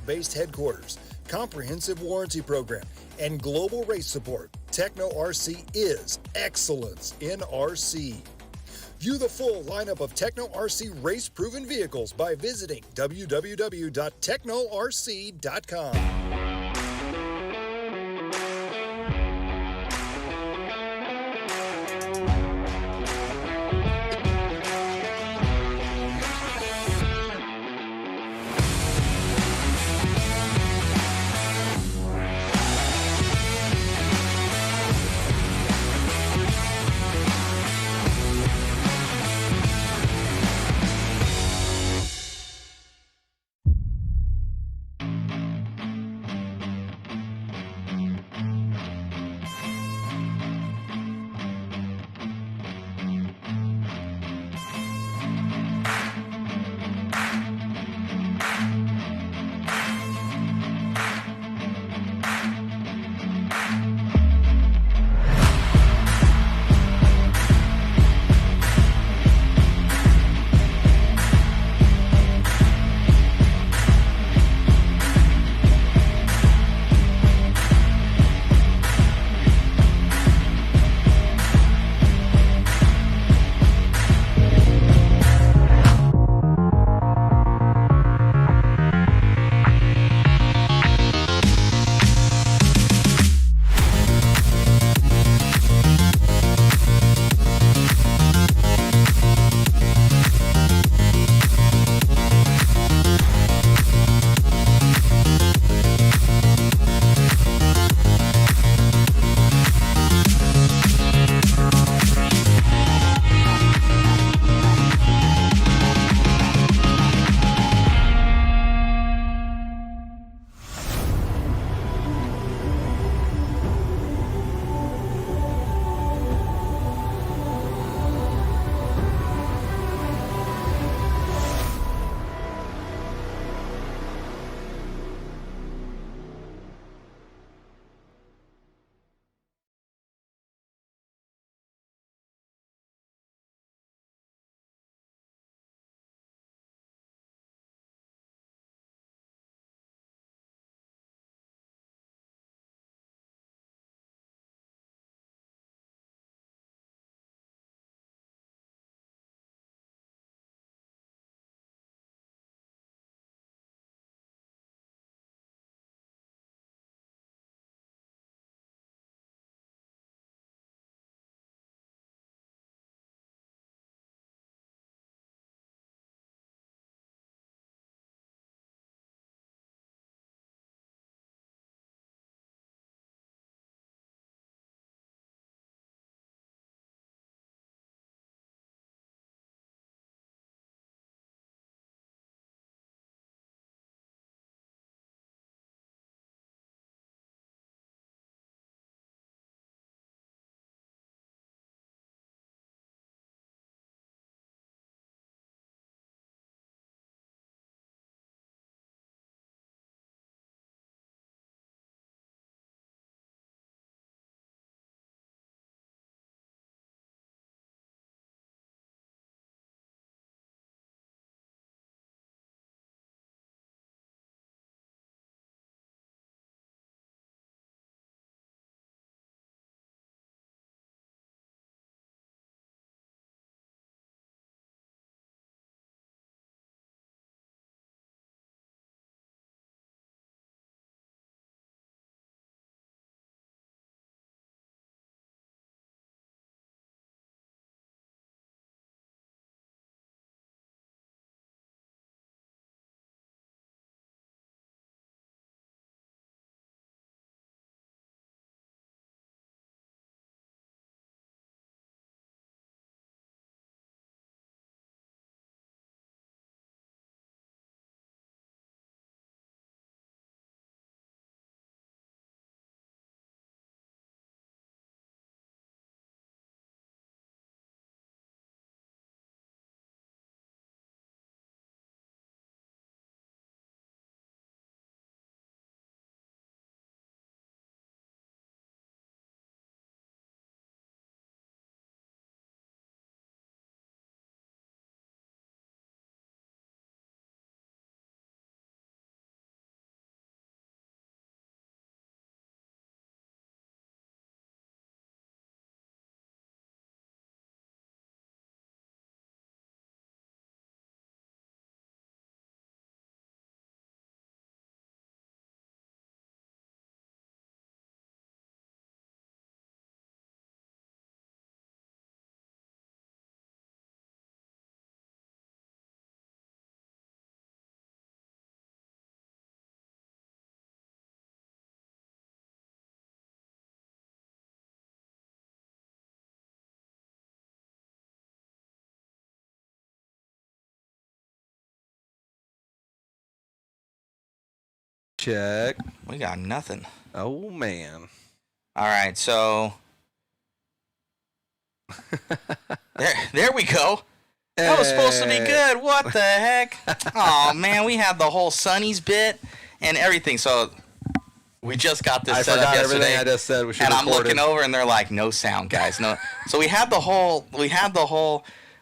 Texas-based headquarters, comprehensive warranty program, and global race support, Techno RC is excellence in RC. View the full lineup of Techno RC race-proven vehicles by visiting www.technorc.com. Check. We got nothing. Oh, man. All right, so there we go. That was supposed to be good. What the heck? Oh, man, we had the whole Sonny's bit and everything. So we just got this set up yesterday. I forgot everything I just said. We should and record I'm looking over, and they're like, no sound, guys. No. So we had the whole.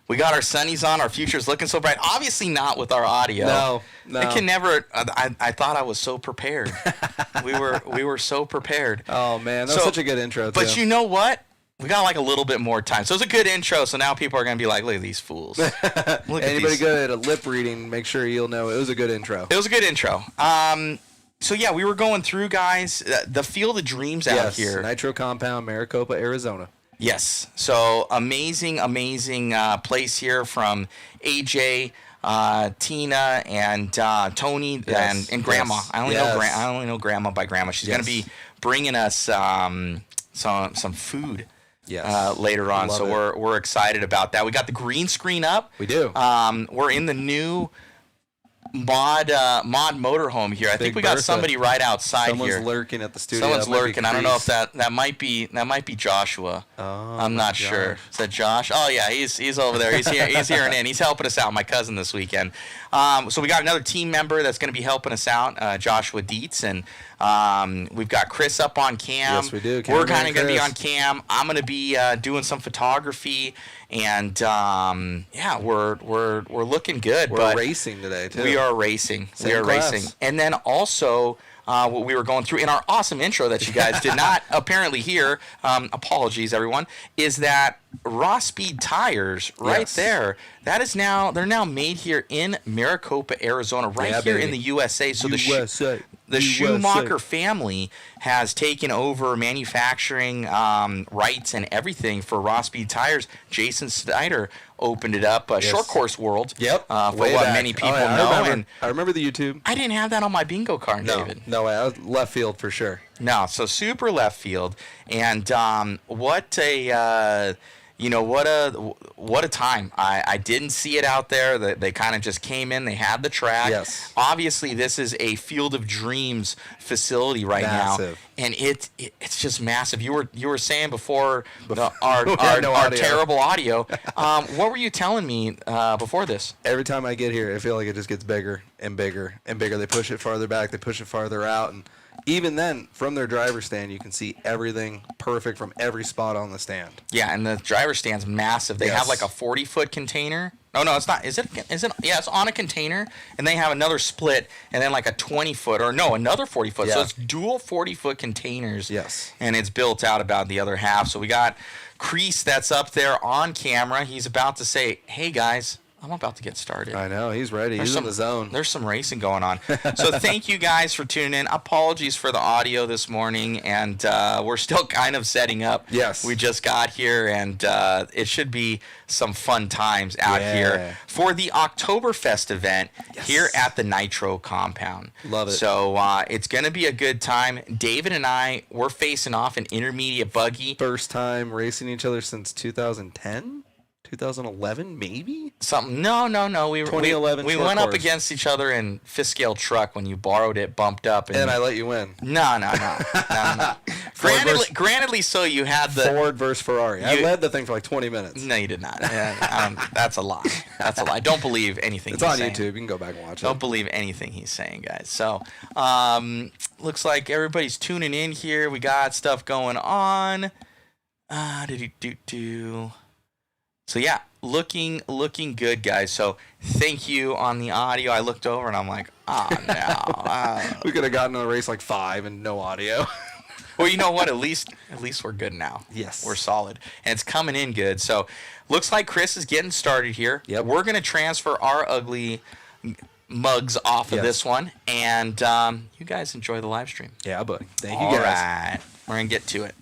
We got our sunnies on. Our future's looking so bright. Obviously not with our audio. No. It can never. I thought I was so prepared. we were so prepared. Oh man, that was such a good intro. But you know what? We got like a little bit more time. So it's a good intro. So now people are gonna be like, look at these fools. Anybody good at a lip reading? Make sure you'll know it was a good intro. It was a good intro. So yeah, we were going through, guys, the Field of Dreams out here. Nitro compound, Maricopa, Arizona. Yes. So amazing place here from AJ, Tina, and Tony, and Grandma. Yes. I only know Grandma by Grandma. She's going to be bringing us some food later on. So we're excited about that. We got the green screen up. We do. We're in the new mod motorhome here. I think we got somebody right outside here. Someone's lurking at the studio. Someone's lurking. I don't know if that might be Joshua. Oh, I'm not sure. Is that Josh? Oh yeah, he's over there. He's here. He's hearing in. He's helping us out. My cousin this weekend. So we got another team member that's going to be helping us out, Joshua Dietz, and we've got Chris up on cam. Yes, we do. We're kind of going to be on cam. I'm going to be doing some photography, and we're looking good. We're racing today too. We are racing. Same class. Racing, and then also. What we were going through in our awesome intro that you guys did not apparently hear, apologies everyone, is that Raw Speed tires there. That is they're now made here in Maricopa, Arizona, here in the USA. So the Schumacher family has taken over manufacturing rights and everything for Raw Speed tires. Jason Snyder opened it up, Short Course World. Yep. For what many people know. I remember the YouTube. I didn't have that on my bingo card, David. No way. I was left field for sure. No, so super left field. And what a time. I didn't see it out there. They kind of just came in. They had the track. Yes. Obviously, this is a Field of Dreams facility now, and it's just massive. You were saying before our terrible audio. What were you telling me before this? Every time I get here, I feel like it just gets bigger and bigger and bigger. They push it farther back. They push it farther out, and even then, from their driver's stand, you can see everything perfect from every spot on the stand. Yeah, and the driver's stand's massive. They have like a 40-foot container. Oh, no, it's not. Is it? Yeah, it's on a container, and they have another split, and then like a 20-foot, or no, another 40-foot. Yeah. So it's dual 40-foot containers. Yes. And it's built out about the other half. So we got Crease that's up there on camera. He's about to say, hey, guys, I'm about to get started. I know. He's ready. He's in the zone. There's some racing going on. So thank you guys for tuning in. Apologies for the audio this morning, and we're still kind of setting up. Yes. We just got here, and it should be some fun times out here for the OctoberFest event here at the Nitro compound. Love it. So it's going to be a good time. David and I, we're facing off an intermediate buggy. First time racing each other since 2010? 2011, maybe? Something. No. 2011. We went up against each other in fifth scale truck when you borrowed it, bumped up, and I let you win. No. Grantedly, so you had the Ford versus Ferrari. I led the thing for like 20 minutes. No, you did not. That's a lie. That's a lie. Don't believe anything. It's on YouTube. You can go back and watch it. Don't believe anything he's saying, guys. So, looks like everybody's tuning in here. We got stuff going on. So yeah, looking good, guys. So thank you on the audio. I looked over and I'm like, no. We could have gotten to the race like 5 and no audio. Well, you know what? At least we're good now. Yes, we're solid, and it's coming in good. So looks like Chris is getting started here. Yep. We're gonna transfer our ugly mugs off of this one, and you guys enjoy the live stream. Yeah, buddy. Thank you guys. All right, we're gonna get to it.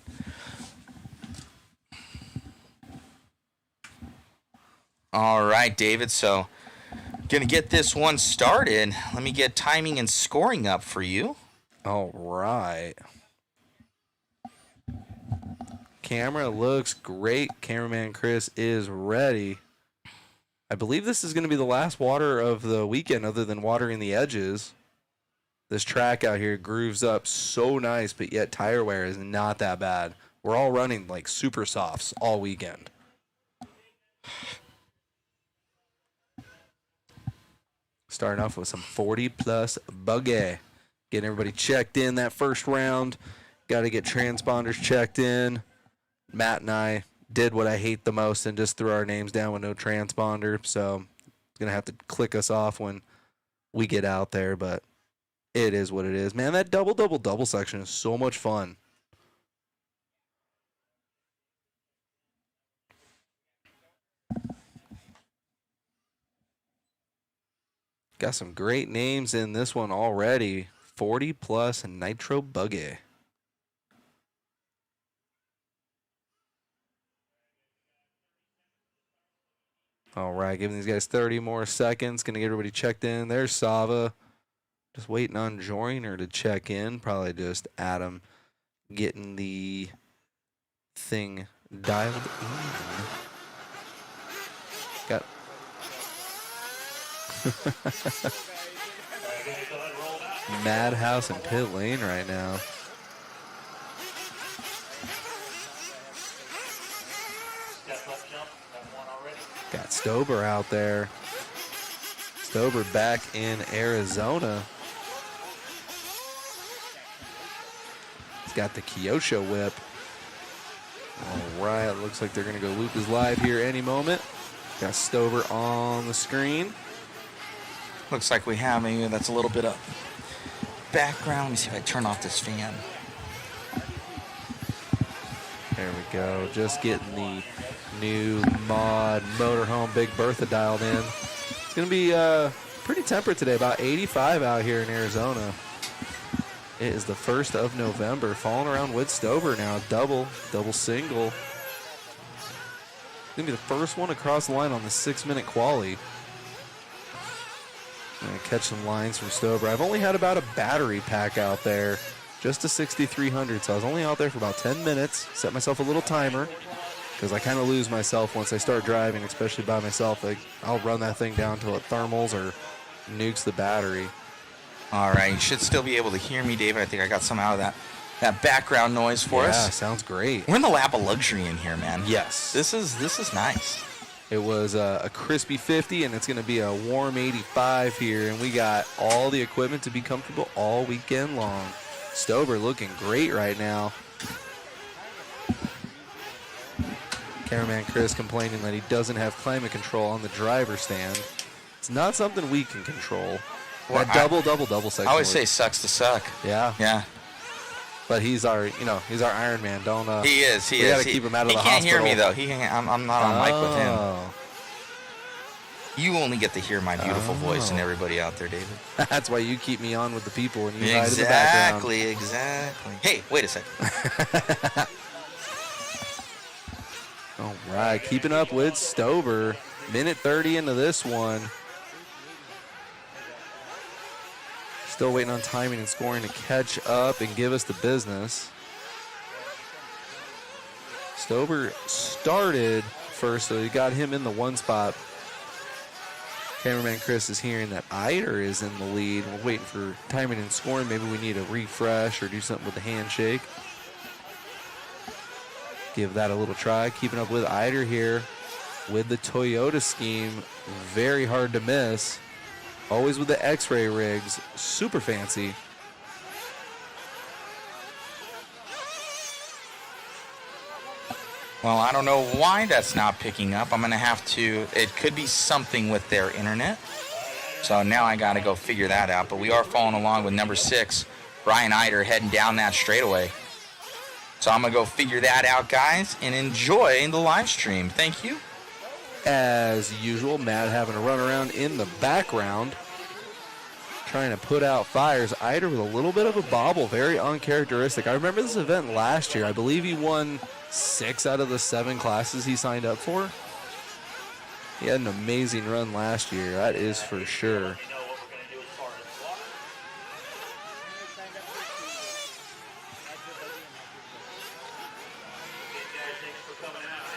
All right, David, so going to get this one started. Let me get timing and scoring up for you. All right. Camera looks great. Cameraman Chris is ready. I believe this is going to be the last water of the weekend other than watering the edges. This track out here grooves up so nice, but yet tire wear is not that bad. We're all running like super softs all weekend. Starting off with some 40-plus buggy. Getting everybody checked in that first round. Got to get transponders checked in. Matt and I did what I hate the most and just threw our names down with no transponder. So it's going to have to click us off when we get out there, but it is what it is. Man, that double section is so much fun. Got some great names in this one already. 40-plus Nitro buggy. All right, giving these guys 30 more seconds. Going to get everybody checked in. There's Sava. Just waiting on Joyner to check in. Probably just Adam getting the thing dialed in. Got Madhouse and pit lane right now. Got Stober out there. Stober back in Arizona. He's got the Kyosho whip. All right, looks like they're going to go loop his live here any moment. Got Stober on the screen. Looks like we have maybe that's a little bit of background. Let me see if I turn off this fan. There we go. Just getting the new mod motorhome Big Bertha dialed in. It's going to be pretty temperate today, about 85 out here in Arizona. It is the 1st of November. Falling around with Stober now. Double single. Going to be the first one across the line on the 6-minute quali. I'm going to catch some lines from Stober. I've only had about a battery pack out there. Just a 6300, so I was only out there for about 10 minutes. Set myself a little timer because I kind of lose myself once I start driving, especially by myself. Like, I'll run that thing down until it thermals or nukes the battery. All right, you should still be able to hear me, David. I think I got some out of that background noise for us. Yeah, sounds great. We're in the lap of luxury in here, man. Yes. This is nice. It was a crispy 50, and it's going to be a warm 85 here, and we got all the equipment to be comfortable all weekend long. Stober looking great right now. Cameraman Chris complaining that he doesn't have climate control on the driver's stand. It's not something we can control. Well, that double section. I always say sucks to suck. Yeah. Yeah. But he's our Iron Man. Don't. He is. We gotta keep him out of the hospital. He can't hear me though. I'm not on mic with him. Oh. You only get to hear my beautiful voice and everybody out there, David. That's why you keep me on with the people and you hide in the background. Exactly. Hey, wait a second. All right, keeping up with Stober. Minute 30 into this one. Still waiting on timing and scoring to catch up and give us the business. Stober started first, so he got him in the one spot. Cameraman Chris is hearing that Eider is in the lead. We're waiting for timing and scoring. Maybe we need a refresh or do something with the handshake. Give that a little try. Keeping up with Eider here with the Toyota scheme. Very hard to miss. Always with the X-ray rigs. Super fancy. Well, I don't know why that's not picking up. I'm going to have to, it could be something with their internet. So now I got to go figure that out. But we are following along with number 6, Brian Eider, heading down that straightaway. So I'm going to go figure that out, guys, and enjoy the live stream. Thank you. As usual, Matt having a run around in the background, trying to put out fires. Eider with a little bit of a bobble, very uncharacteristic. I remember this event last year. I believe he won 6 out of the 7 classes he signed up for. He had an amazing run last year, that is for sure.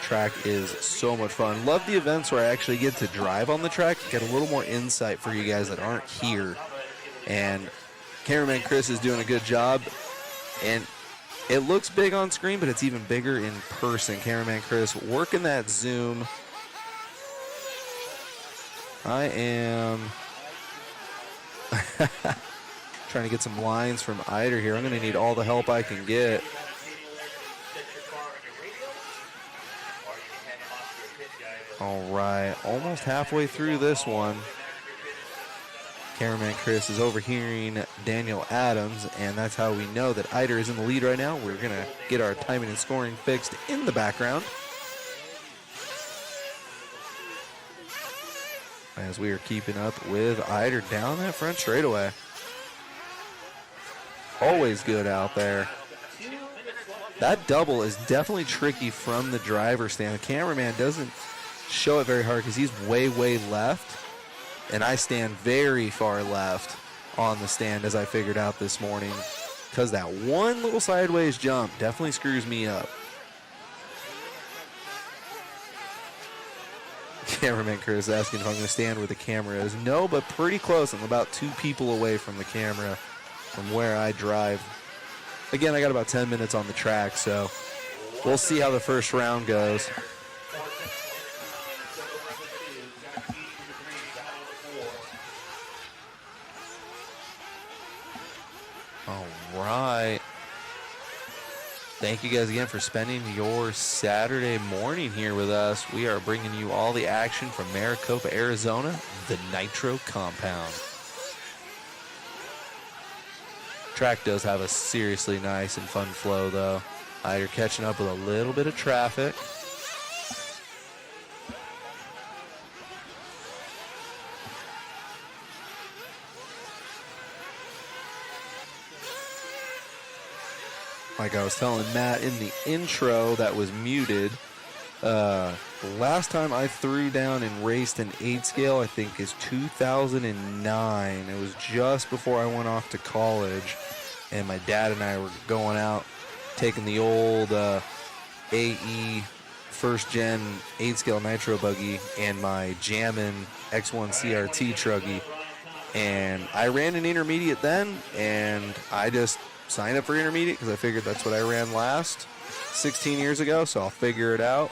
Track is so much fun. Love the events where I actually get to drive on the track, get a little more insight for you guys that aren't here. And Cameraman Chris is doing a good job, and it looks big on screen, but it's even bigger in person. Cameraman Chris working that zoom. I am trying to get some lines from Eider here. I'm going to need all the help I can get. All right, almost halfway through this one. Cameraman Chris is overhearing Daniel Adams, and that's how we know that Eider is in the lead right now. We're going to get our timing and scoring fixed in the background, as we are keeping up with Eider down that front straightaway. Always good out there. That double is definitely tricky from the driver's stand. The cameraman doesn't show it very hard because he's way, way left. And I stand very far left on the stand, as I figured out this morning, because that one little sideways jump definitely screws me up. Cameraman Chris asking if I'm going to stand where the camera is. No, but pretty close. I'm about 2 people away from the camera from where I drive. Again, I got about 10 minutes on the track, so we'll see how the first round goes. All right. Thank you guys again for spending your Saturday morning here with us. We are bringing you all the action from Maricopa, Arizona, the Nitro compound. Track does have a seriously nice and fun flow, though. You're catching up with a little bit of traffic. Like I was telling Matt in the intro that was muted, last time I threw down and raced an 8 scale, I think, is 2009. It was just before I went off to college, and my dad and I were going out, taking the old AE first gen 8 scale Nitro buggy and my Jammin' X1 CRT truggy, and I ran an intermediate then, and I just signed up for intermediate because I figured that's what I ran last 16 years ago, so I'll figure it out.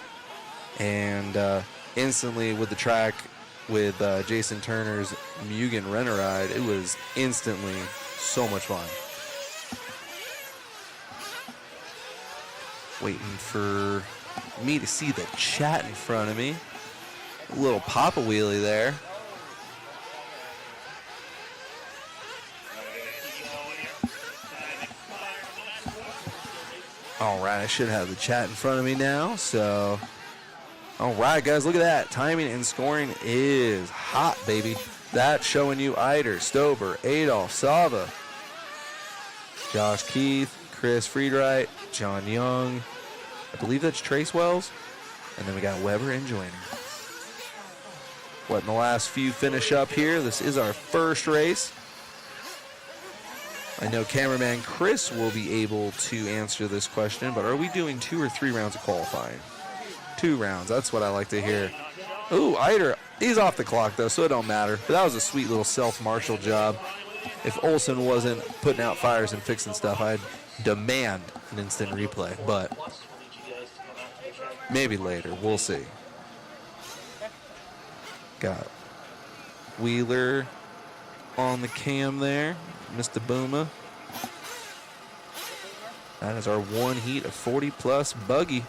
And instantly with the track with Jason Turner's Mugen Rent-A-Ride, it was instantly so much fun. Waiting for me to see the chat in front of me. A little pop-a wheelie there. All right, I should have the chat in front of me now, so. All right, guys, look at that. Timing and scoring is hot, baby. That's showing you Eider, Stober, Adolf, Sava, Josh Keith, Chris Friedrich, John Young. I believe that's Trace Wells. And then we got Weber and Joyner. Letting the last few finish up here. This is our first race. I know cameraman Chris will be able to answer this question, but are we doing 2 or 3 rounds of qualifying? 2 rounds. That's what I like to hear. Ooh, Eider, he's off the clock, though, so it don't matter. But that was a sweet little self-marshal job. If Olsen wasn't putting out fires and fixing stuff, I'd demand an instant replay. But maybe later. We'll see. Got Wheeler on the cam there. Mr. Booma. That is our one heat of 40-plus buggy.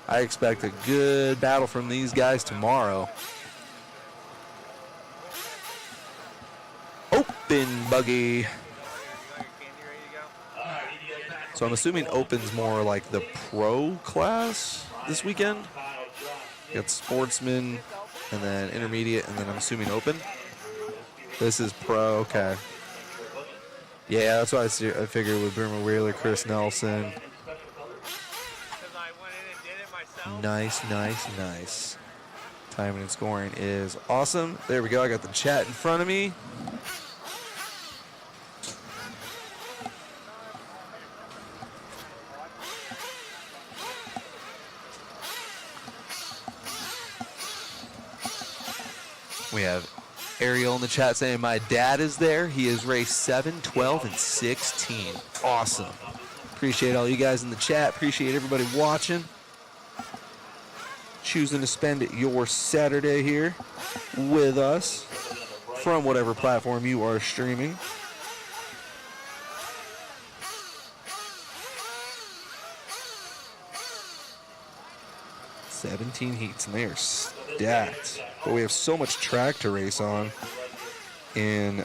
I expect a good battle from these guys tomorrow. Open buggy. So I'm assuming open's more like the pro class this weekend. Got Sportsman and then intermediate and then I'm assuming open. This is pro, okay. Yeah, that's what I figured with Boomer Wheeler, Chris Nelson. Nice, nice, nice. Timing and scoring is awesome. There we go. I got the chat in front of me. We have Ariel in the chat saying my dad is there. He has raced 7, 12, and 16. Awesome. Appreciate all you guys in the chat. Appreciate everybody watching. Choosing to spend your Saturday here with us from whatever platform you are streaming. "17 heats, and they are stacked. But we have so much track to race on. In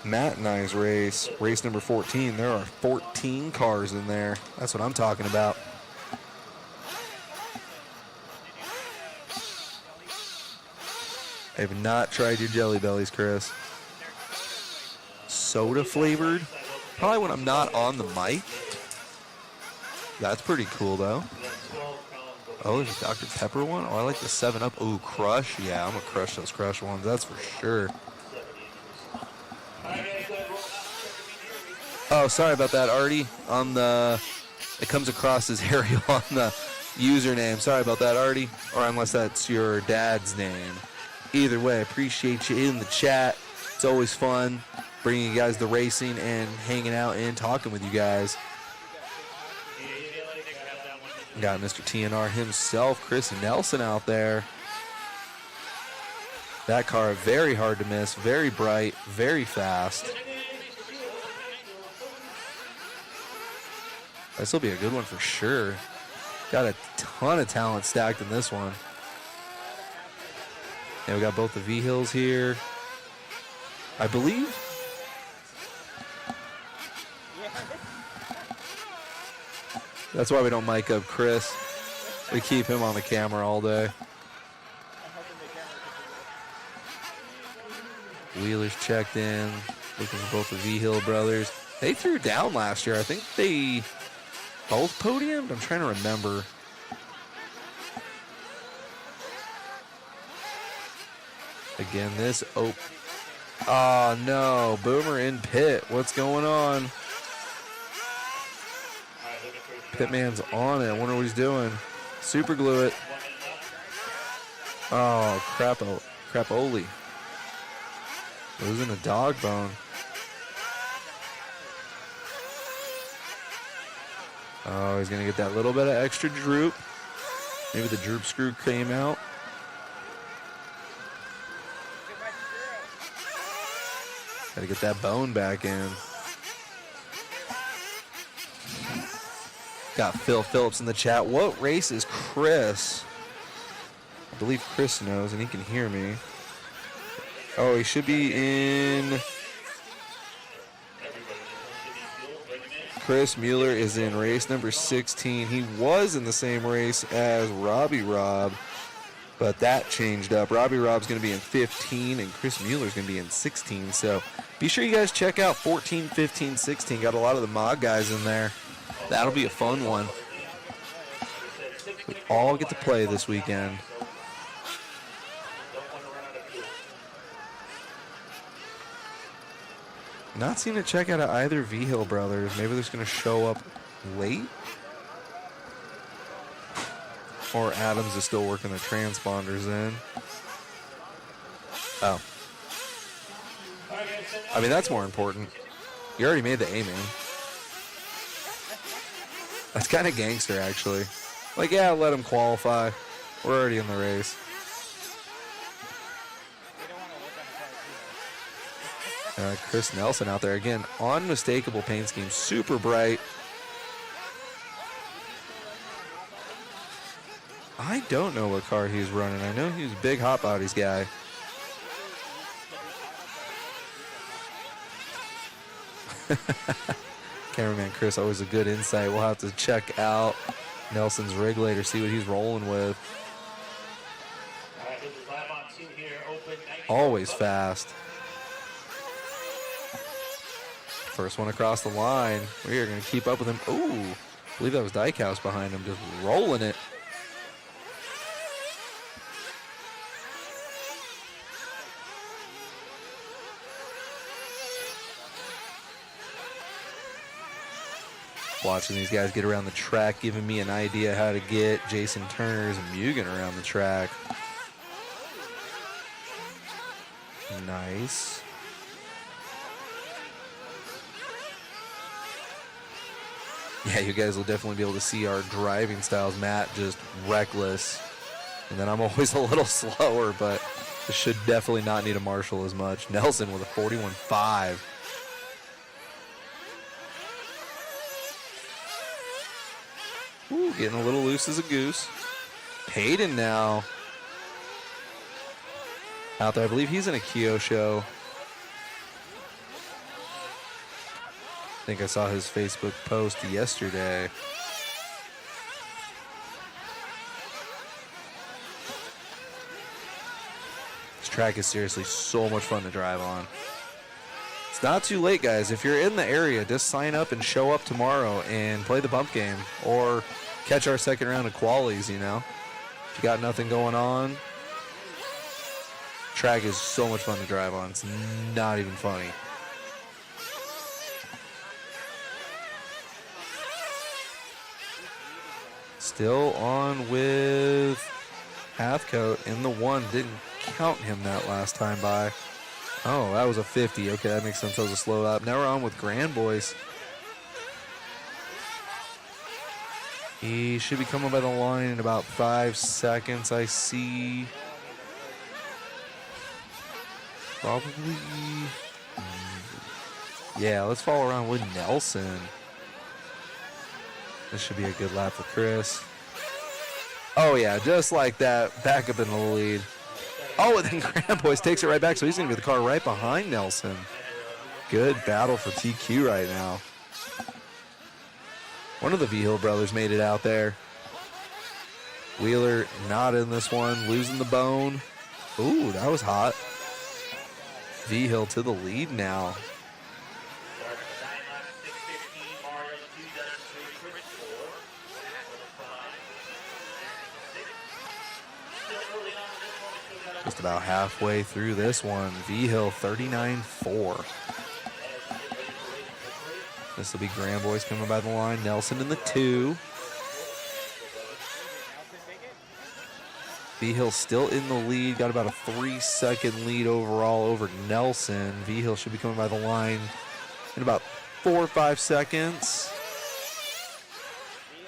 Matt and I's race number 14, there are 14 cars in there. That's what I'm talking about. I have not tried your Jelly Bellies, Chris. Soda flavored? Probably when I'm not on the mic. That's pretty cool, though. Oh, there's a Dr. Pepper one? Oh, I like the 7-Up. Ooh, Crush. Yeah, I'm going to crush those Crush ones. That's for sure. Oh, sorry about that, Artie. On the... It comes across as Ariel on the username. Sorry about that, Artie. Or unless that's your dad's name. Either way, appreciate you in the chat. It's always fun bringing you guys the racing and hanging out and talking with you guys. Got Mr. TNR himself, Chris Nelson, out there. That car, very hard to miss, very bright, very fast. This will be a good one for sure. Got a ton of talent stacked in this one. And we got both the V-Hills here. I believe. That's why we don't mic up Chris. We keep him on the camera all day. Wheeler's checked in. Looking for both the V-Hill brothers. They threw down last year. I think they both podiumed. I'm trying to remember. Again, this oh no, Boomer in pit. What's going on? Pitman's on it. I wonder what he's doing. Super glue it. Oh, crapoli. Losing a dog bone. Oh, he's going to get that little bit of extra droop. Maybe the droop screw came out. Got to get that bone back in. Got Phil Phillips in the chat. What race is Chris? I believe Chris knows, and he can hear me. Oh, he should be in... Chris Mueller is in race number 16. He was in the same race as Robbie Rob, but that changed up. Robbie Rob's going to be in 15, and Chris Mueller's going to be in 16. So be sure you guys check out 14, 15, 16. Got a lot of the mod guys in there. That'll be a fun one. We all get to play this weekend. Not seen a check out of either V-Hill brothers. Maybe they're just going to show up late. Or Adams is still working the transponders in. Oh. I mean, that's more important. You already made the A-main. That's kind of gangster, actually. Like, yeah, let him qualify. We're already in the race. Chris Nelson out there again. Unmistakable paint scheme. Super bright. I don't know what car he's running. I know he's a big hot bodies guy. Cameraman Chris, always a good insight. We'll have to check out Nelson's rig later, see what he's rolling with. Always fast. First one across the line. We are going to keep up with him. Ooh, I believe that was Dykhouse behind him, just rolling it. Watching these guys get around the track, giving me an idea how to get Jason Turner's and Mugen around the track. Nice. Yeah, you guys will definitely be able to see our driving styles. Matt just reckless. And then I'm always a little slower, but this should definitely not need a marshal as much. Nelson with a 41.5. Ooh, getting a little loose as a goose. Peyton now out there. I believe he's in a Kyo show. I think I saw his Facebook post yesterday. This track is seriously so much fun to drive on. It's not too late, guys. If you're in the area, just sign up and show up tomorrow and play the bump game or catch our second round of qualies, you know. If you got nothing going on, track is so much fun to drive on. It's not even funny. Still on with Halfcoat in the one. Didn't count him that last time by. Oh, that was a 50. Okay, that makes sense. That was a slow lap. Now we're on with Grand Boys. He should be coming by the line in about 5 seconds, I see. Probably. Yeah, let's follow around with Nelson. This should be a good lap for Chris. Oh, yeah, just like that. Back up in the lead. Oh, and then Grand Boys takes it right back, so he's going to be the car right behind Nelson. Good battle for TQ right now. One of the V-Hill brothers made it out there. Wheeler not in this one, losing the bone. Ooh, that was hot. V-Hill to the lead now. Just about halfway through this one. V-Hill 39.4. This will be Grand Boys coming by the line. Nelson in the 2. V-Hill still in the lead. Got about a 3-second lead overall over Nelson. V-Hill should be coming by the line in about 4 or 5 seconds.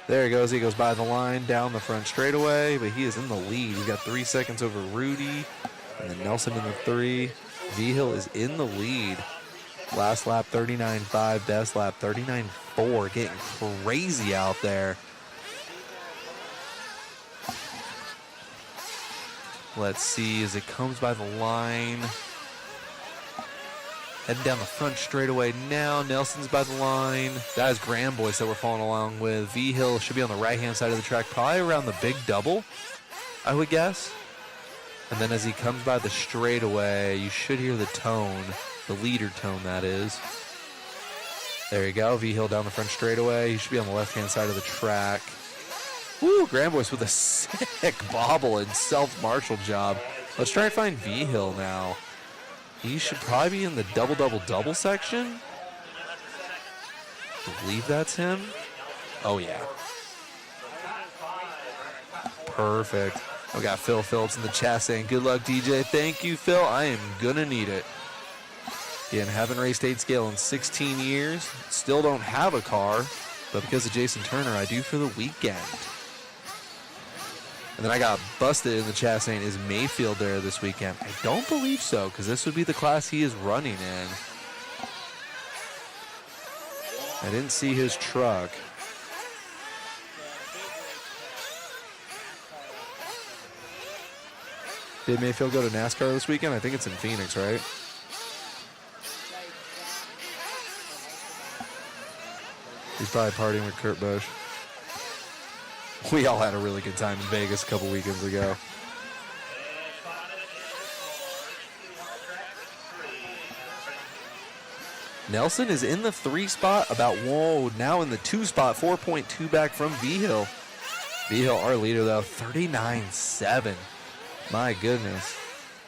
There he goes. He goes by the line down the front straightaway, but he is in the lead. He's got 3 seconds over Rudy, and then Nelson in the 3. V-Hill is in the lead. Last lap 39.5, best lap 39.4. Getting crazy out there. Let's see as it comes by the line. Heading down the front straightaway now. Nelson's by the line. That is Grand Boys that we're following along with. V-Hill should be on the right-hand side of the track, probably around the big double, I would guess. And then as he comes by the straightaway, you should hear the tone, the leader tone, that is. There you go. V-Hill down the front straightaway. He should be on the left-hand side of the track. Woo, Grand Boys with a sick bobble and self-marshal job. Let's try and find V-Hill now. He should probably be in the double-double-double section. I believe that's him. Oh, yeah. Perfect. We got Phil Phillips in the chat saying, good luck, DJ. Thank you, Phil. I am going to need it. Again, haven't raced 8 scale in 16 years. Still don't have a car, but because of Jason Turner, I do for the weekend. And then I got busted in the chat saying, is Mayfield there this weekend? I don't believe so, because this would be the class he is running in. I didn't see his truck. Did Mayfield go to NASCAR this weekend? I think it's in Phoenix, right? He's probably partying with Kurt Busch. We all had a really good time in Vegas a couple weekends ago. Nelson is in the 3 spot, now in the 2 spot, 4.2 back from V-Hill. V-Hill, our leader, though, 39.7. My goodness.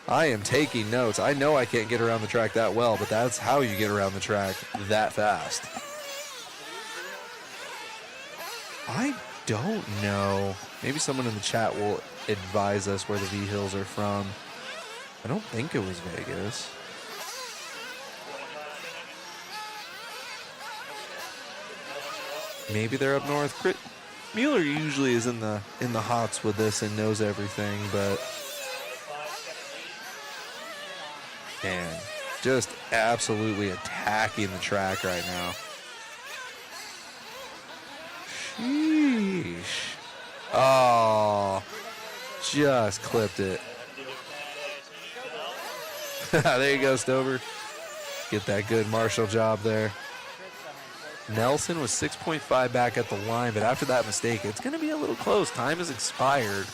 I am taking notes. I know I can't get around the track that well, but that's how you get around the track that fast. I don't know. Maybe someone in the chat will advise us where the V-Hills are from. I don't think it was Vegas. Maybe they're up north. Mueller usually is in the hots with this and knows everything, but man, just absolutely attacking the track right now. Sheesh. Oh, just clipped it. There you go, Stover. Get that good Marshall job there. Nelson was 6.5 back at the line, but after that mistake, it's going to be a little close. Time has expired.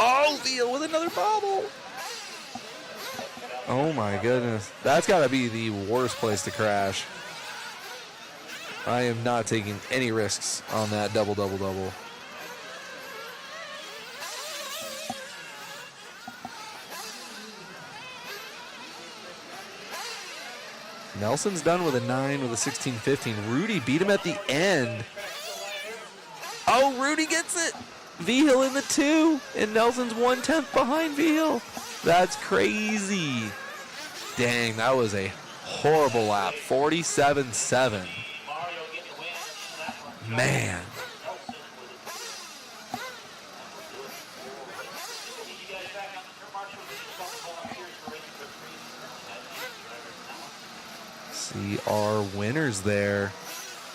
Oh, Veal with another bobble. Oh, my goodness. That's got to be the worst place to crash. I am not taking any risks on that double. Nelson's done with a 9 with a 16-15. Rudy beat him at the end. Oh, Rudy gets it. V-Hill in the 2, and Nelson's 1/10 behind V-Hill. That's crazy. Dang, that was a horrible lap. 47-7. Man. See our winners there.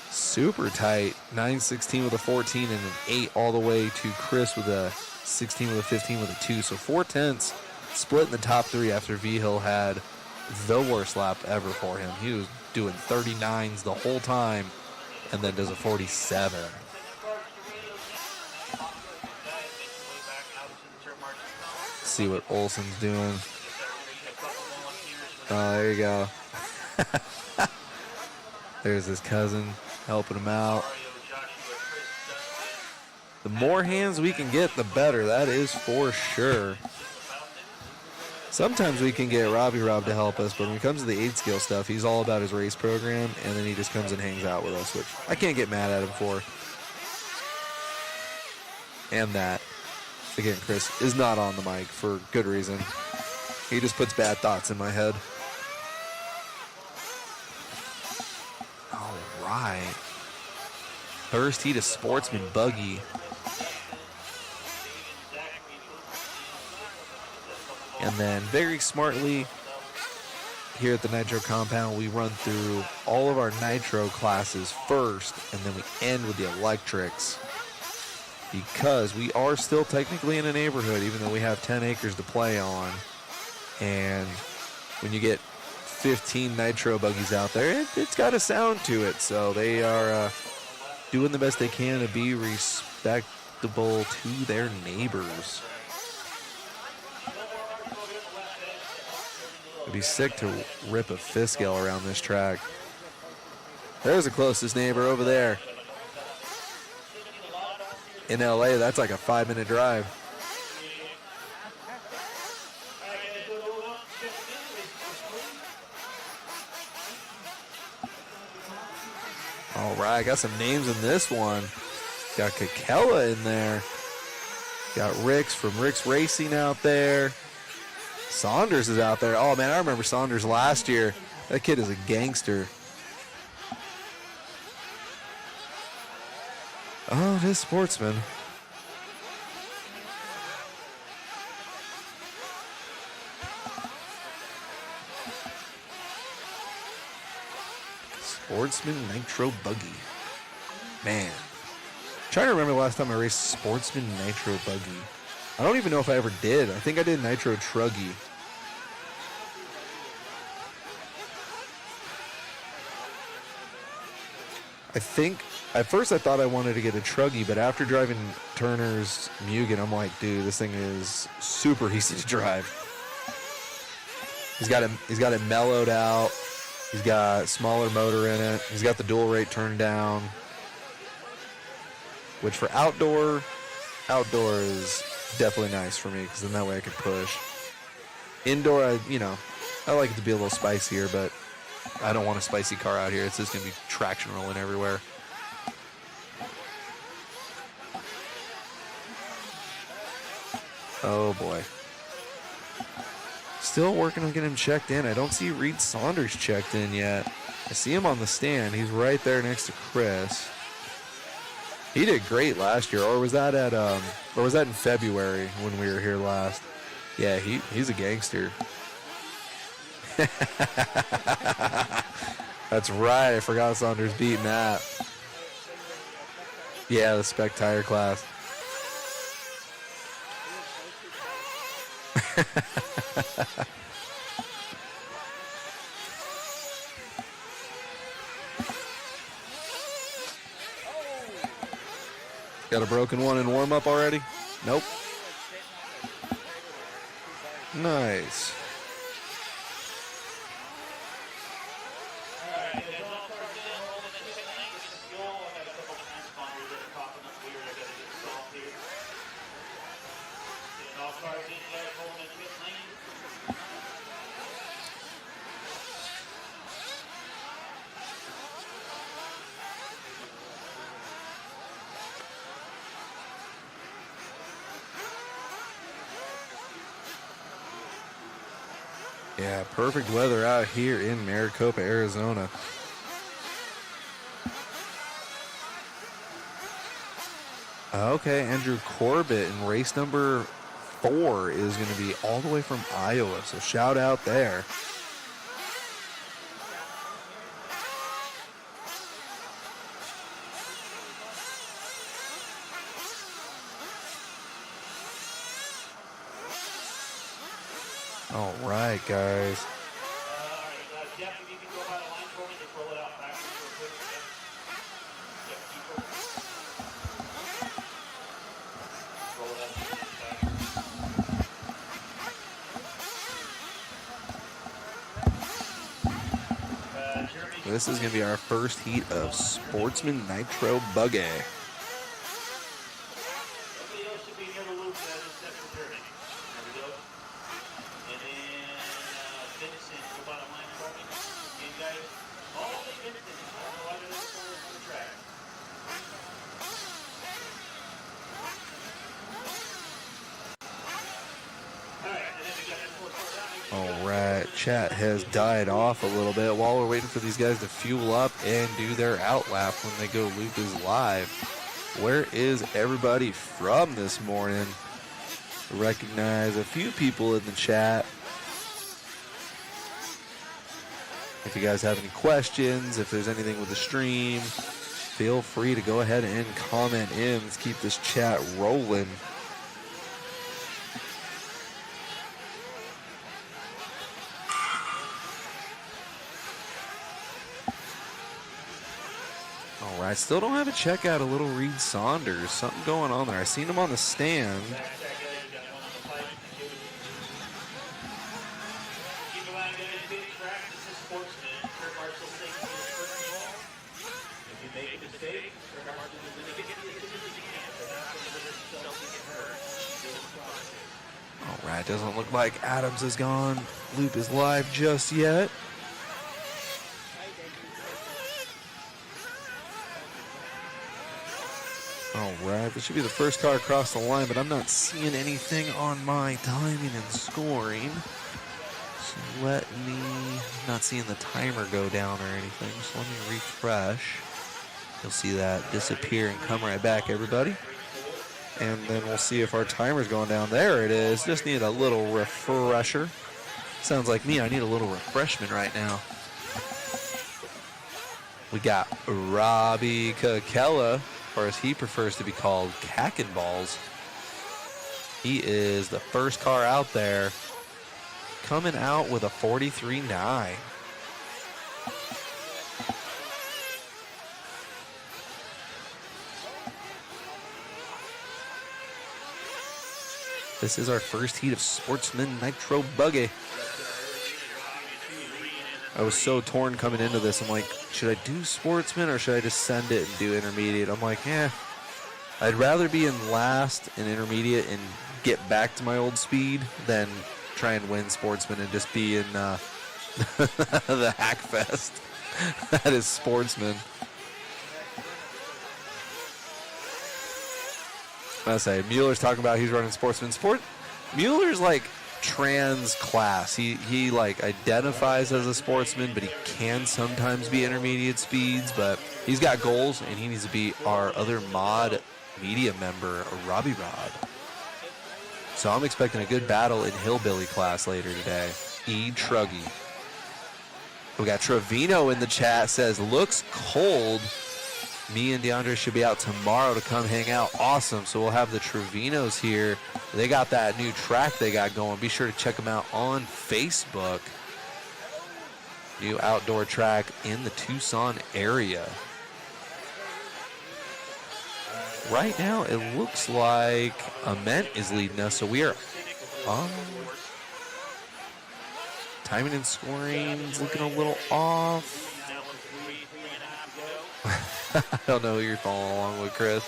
Super tight. 9-16 with a 14 and an 8 all the way to Chris with a 16 with a 15 with a 2. So 4/10 split in the top 3 after V-Hill had the worst lap ever for him. He was doing 39s the whole time and then does a 47. Let's see what Olson's doing. Oh, there you go. There's his cousin helping him out. The more hands we can get, the better. That is for sure. Sometimes we can get Robbie Rob to help us, but when it comes to the 8 skill stuff, he's all about his race program, and then he just comes and hangs out with us, which I can't get mad at him for. And that, again, Chris is not on the mic for good reason. He just puts bad thoughts in my head. All right. First heat of Sportsman buggy. And then very smartly, here at the Nitro compound, we run through all of our Nitro classes first, and then we end with the electrics. Because we are still technically in a neighborhood, even though we have 10 acres to play on. And when you get 15 Nitro buggies out there, it's got a sound to it. So they are doing the best they can to be respectable to their neighbors. It'd be sick to rip a fifth scale around this track. There's the closest neighbor over there. In LA, that's like a 5-minute drive. All right, got some names in this one. Got Kakela in there. Got Ricks from Ricks Racing out there. Saunders is out there. Oh, man, I remember Saunders last year. That kid is a gangster. Oh, this Sportsman. Sportsman Nitro Buggy. Man. Trying to remember the last time I raced Sportsman Nitro Buggy. I don't even know if I ever did. I think I did Nitro Truggy. I think, at first I thought I wanted to get a Truggy, but after driving Turner's Mugen, I'm like, dude, this thing is super easy to drive. He's got it mellowed out. He's got smaller motor in it. He's got the dual rate turned down. Which for outdoor is definitely nice for me, because then that way I can push. Indoor, I like it to be a little spicier, but I don't want a spicy car out here. It's just going to be traction rolling everywhere. Oh, boy. Still working on getting him checked in. I don't see Reed Saunders checked in yet. I see him on the stand. He's right there next to Chris. He did great last year, or was that in February when we were here last? Yeah, he's a gangster. That's right. I forgot Saunders beating that. Yeah, the spec tire class. Got a broken one in warm-up already? Nope. Nice. Yeah, perfect weather out here in Maricopa, Arizona. Okay, Andrew Corbett in race number 4 is going to be all the way from Iowa, so shout out there. All right, guys. Jeff, if you can go by the line for me, just roll it out backwards real quick. Roll it out. This is going to be our first heat of Sportsman Nitro buggy. All right, chat has died off a little bit while we're waiting for these guys to fuel up and do their out lap when they go loop is live. Where is everybody from this morning? I recognize a few people in the chat. If you guys have any questions, if there's anything with the stream, feel free to go ahead and comment in. Let's keep this chat rolling. All right, still don't have a checkout a little Reed Saunders. Something going on there. I seen him on the stand. All right, doesn't look like Adams is gone. Loop is live just yet. All right, this should be the first car across the line, but I'm not seeing anything on my timing and scoring. So let me, not seeing the timer go down or anything, so let me refresh. You'll see that disappear and come right back, everybody. And then we'll see if our timer's going down. There it is. Just need a little refresher. Sounds like me, I need a little refreshment right now. We got Robbie Kakela, or as he prefers to be called, Kackin Balls. He is the first car out there, coming out with a 43.9. This is our first heat of Sportsman Nitro buggy. I was so torn coming into this. I'm like, should I do Sportsman or should I just send it and do intermediate? I'm like, I'd rather be in last in intermediate and get back to my old speed than try and win Sportsman and just be in the Hackfest. That is Sportsman. I say, Mueller's talking about he's running Sportsman. Mueller's like trans class. He like identifies as a sportsman, but he can sometimes be intermediate speeds. But He's got goals, and he needs to beat our other mod media member, Robbie Rod. So I'm expecting a good battle in Hillbilly class later today. Truggy. We got Trevino in the chat, says, looks cold. Me and DeAndre should be out tomorrow to come hang out. Awesome. So we'll have the Trevinos here. They got that new track they got going. Be sure to check them out on Facebook. New outdoor track in the Tucson area. Right now, it looks like Ament is leading us, so we are on. Timing and scoring is looking a little off. I don't know who you're following along with, Chris.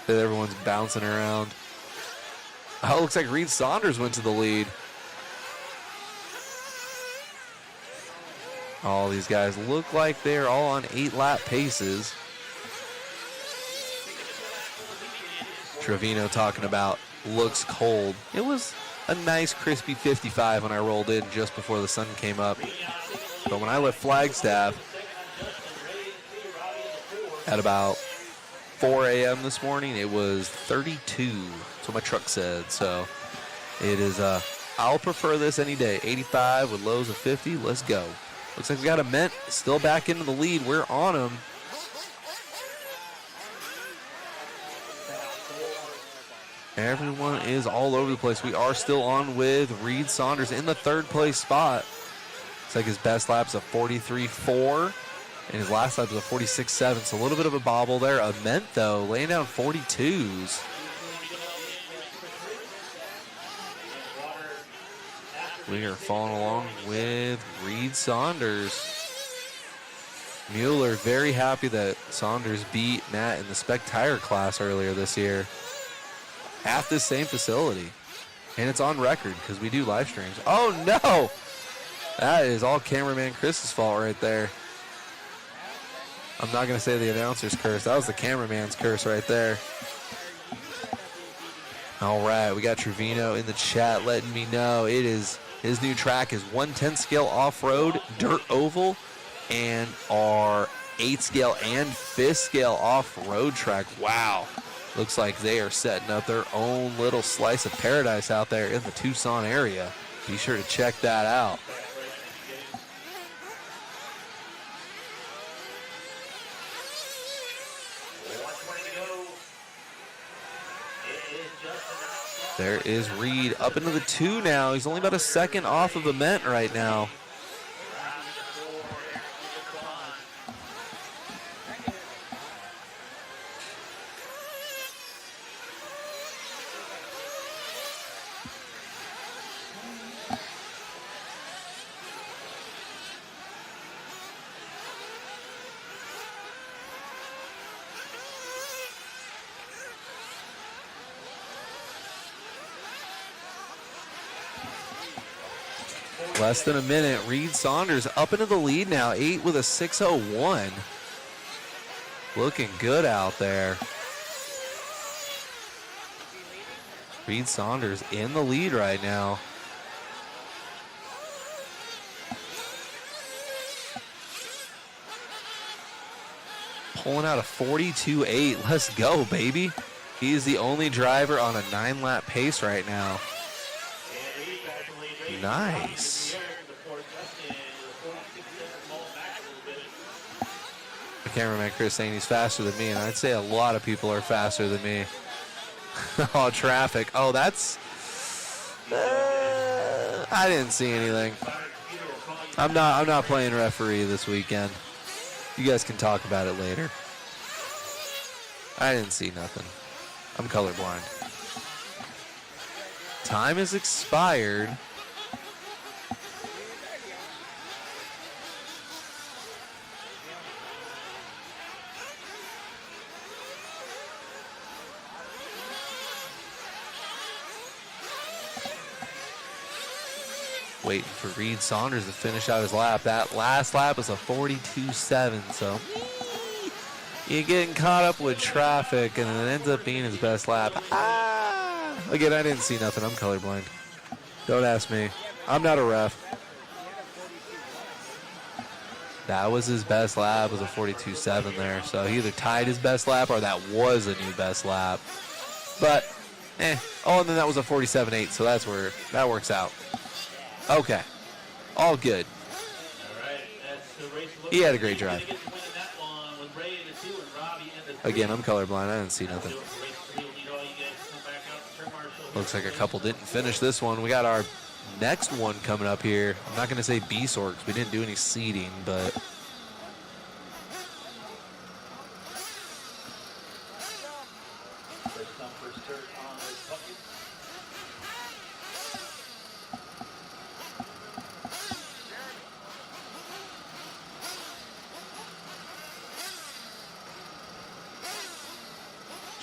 Everyone's bouncing around. Oh, it looks like Reed Saunders went to the lead. All these guys look like they're all on 8-lap paces. Trevino talking about looks cold. It was a nice crispy 55 when I rolled in just before the sun came up. But when I left Flagstaff at about 4 a.m. this morning, it was 32. That's what my truck said. So it is, I'll prefer this any day. 85 with lows of 50. Let's go. Looks like we got a Ament still back into the lead. We're on him. Everyone is all over the place. We are still on with Reed Saunders in the third place spot. Looks like his best lap is a 43.4, and his last lap is a 46.7. So a little bit of a bobble there. Ament, though, laying down 42s. We are following along with Reed Saunders. Mueller very happy that Saunders beat Matt in the Spec Tire class earlier this year at this same facility. And it's on record because we do live streams. Oh, no! That is all cameraman Chris's fault right there. I'm not going to say the announcer's curse. That was the cameraman's curse right there. All right, we got Trevino in the chat letting me know it is his new track is 1/10 scale off-road, dirt oval, and our 8 scale and 5th scale off-road track. Wow. Looks like they are setting up their own little slice of paradise out there in the Tucson area. Be sure to check that out. There is Reed up into the 2 now. He's only about a second off of Ament right now. Less than a minute. Reed Saunders up into the lead now. 8 with a 6:01. Looking good out there. Reed Saunders in the lead right now. Pulling out a 42.8. Let's go, baby. He's the only driver on a 9-lap pace right now. Nice. The cameraman Chris saying he's faster than me, and I'd say a lot of people are faster than me. Oh, traffic. Oh, that's... I didn't see anything. I'm not playing referee this weekend. You guys can talk about it later. I didn't see nothing. I'm colorblind. Time is expired. Waiting for Reed Saunders to finish out his lap. That last lap was a 42.7, so you're getting caught up with traffic, and it ends up being his best lap. Again, I didn't see nothing. I'm colorblind. Don't ask me. I'm not a ref. That was his best lap, was a 42.7 there. So he either tied his best lap or that was a new best lap. But, oh, and then that was a 47.8, so that's where that works out. Okay, all good. He had a great drive. Again, I'm colorblind. I didn't see nothing. Looks like a couple didn't finish this one. We got our next one coming up here. I'm not going to say B-Sort because we didn't do any seeding, but...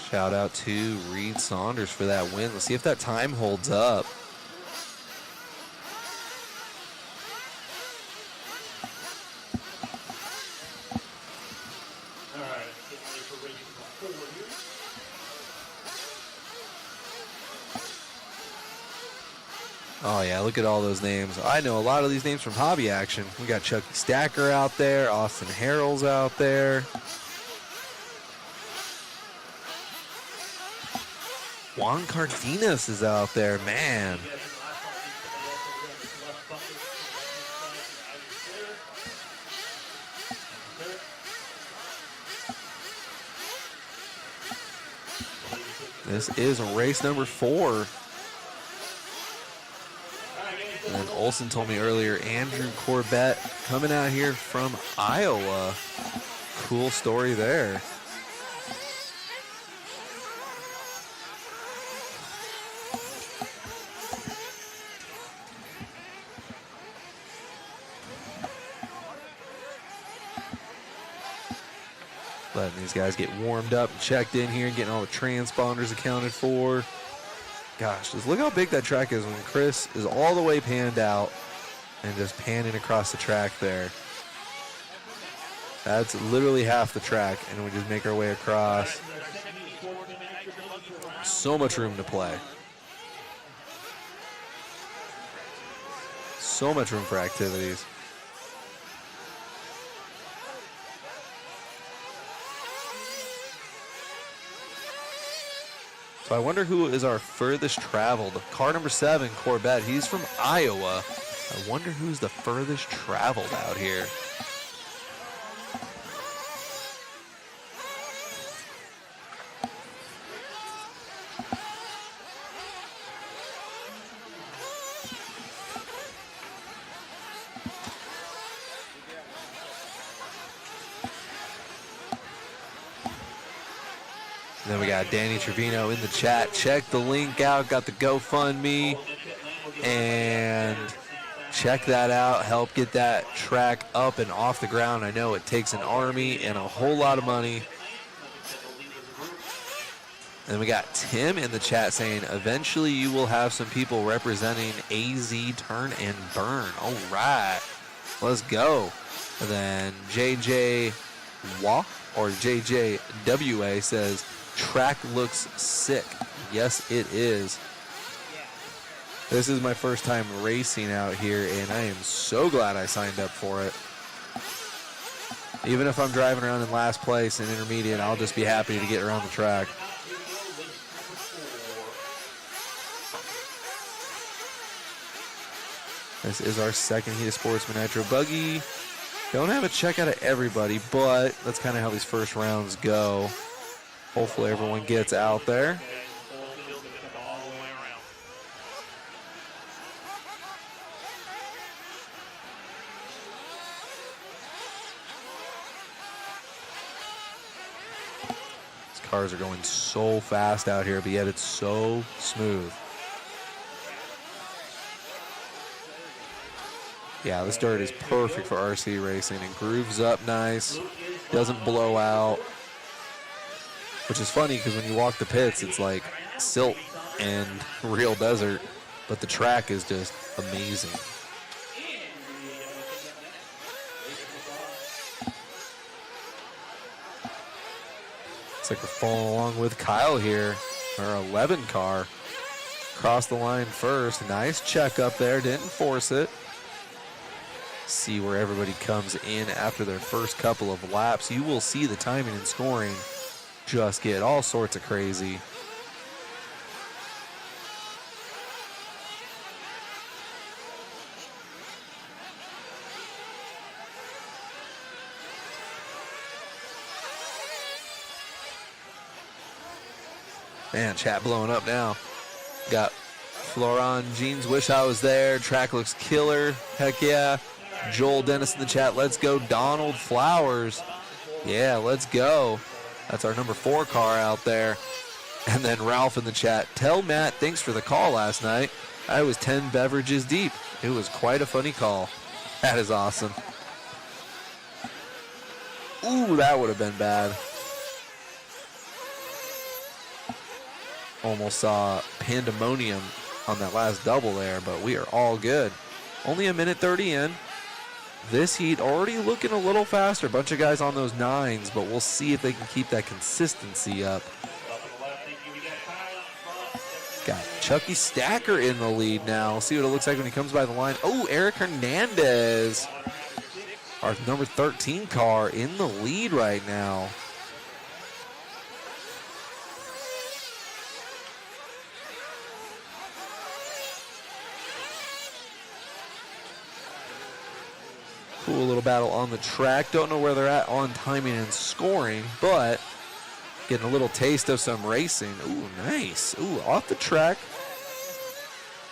Shout out to Reed Saunders for that win. Let's see if that time holds up. Oh, yeah, look at all those names. I know a lot of these names from Hobby Action. We got Chucky Stacker out there, Austin Harrell's out there. Juan Cardenas is out there, man. This is race number 4. And Olson told me earlier, Andrew Corbett coming out here from Iowa. Cool story there. Letting these guys get warmed up and checked in here and getting all the transponders accounted for. Gosh, just look how big that track is when Chris is all the way panned out and just panning across the track there. That's literally half the track, and we just make our way across. So much room to play. So much room for activities. So I wonder who is our furthest traveled. Car number 7, Corbett. He's from Iowa. I wonder who's the furthest traveled out here. And then we got Danny Trevino in the chat. Check the link out. Got the GoFundMe. And check that out. Help get that track up and off the ground. I know it takes an army and a whole lot of money. And we got Tim in the chat saying, eventually you will have some people representing AZ Turn and Burn. All right. Let's go. And then JJ Wa or JJWA says, track looks sick. Yes, it is. This is my first time racing out here, and I am so glad I signed up for it. Even if I'm driving around in last place in intermediate, I'll just be happy to get around the track. This is our second heat of Sportsman Nitro buggy. Don't have a check out of everybody, but that's kind of how these first rounds go. Hopefully everyone gets out there. These cars are going so fast out here, but yet it's so smooth. Yeah, this dirt is perfect for RC racing. It grooves up nice, doesn't blow out. Which is funny because when you walk the pits, it's like silt and real desert, but the track is just amazing. It's like we're following along with Kyle here, our 11 car. Crossed the line first. Nice check up there, didn't force it. see where everybody comes in after their first couple of laps. You will see the timing and scoring just get all sorts of crazy. Man, chat blowing up now. Got Floron Jeans, wish I was there. Track looks killer. Heck yeah. Joel Dennis in the chat. Let's go. Donald Flowers. Yeah, let's go. That's our number 4 car out there. And then Ralph in the chat. Tell Matt thanks for the call last night. I was 10 beverages deep. It was quite a funny call. That is awesome. Ooh, that would have been bad. Almost saw pandemonium on that last double there, but we are all good. Only a minute 30 in. This heat already looking a little faster. Bunch of guys on those 9s, but we'll see if they can keep that consistency up. Got Chucky Stacker in the lead now. We'll see what it looks like when he comes by the line. Oh, Eric Hernandez, our number 13 car, in the lead right now. Cool little battle on the track. Don't know where they're at on timing and scoring, but getting a little taste of some racing. Ooh, nice. Ooh, off the track.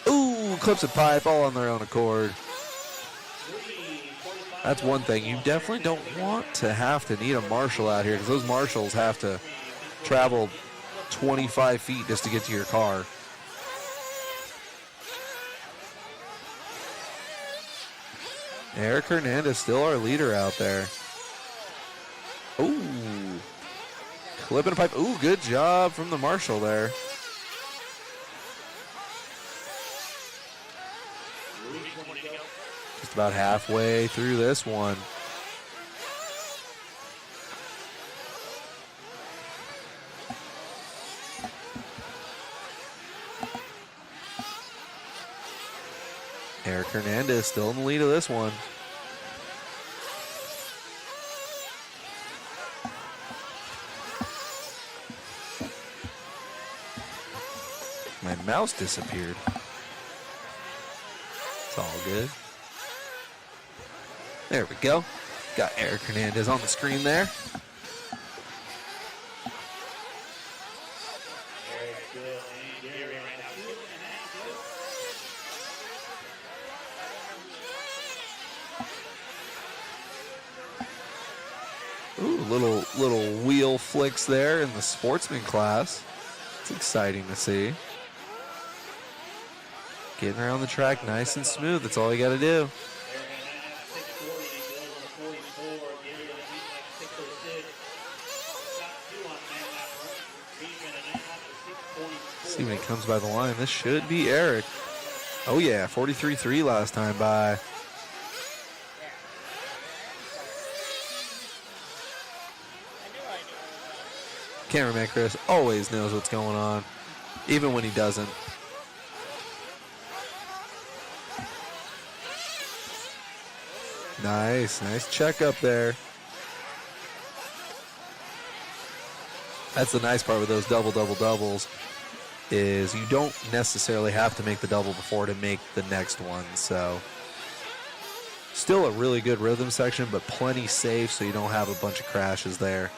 Ooh, clips a pipe all on their own accord. That's one thing. You definitely don't want to have to need a marshal out here because those marshals have to travel 25 feet just to get to your car. Eric Hernandez still our leader out there. Ooh. Clipping a pipe. Ooh, good job from the marshal there. Just about halfway through this one. Eric Hernandez still in the lead of this one. My mouse disappeared. It's all good. There we go. Got Eric Hernandez on the screen there. Ooh, little wheel flicks there in the Sportsman class. It's exciting to see. Getting around the track nice and smooth. That's all you got to do. See when he comes by the line. This should be Eric. Oh yeah, 43.3 last time by. Cameraman Chris always knows what's going on, even when he doesn't. Nice check up there. That's the nice part with those doubles is you don't necessarily have to make the double before to make the next one. So still a really good rhythm section, but plenty safe so you don't have a bunch of crashes there.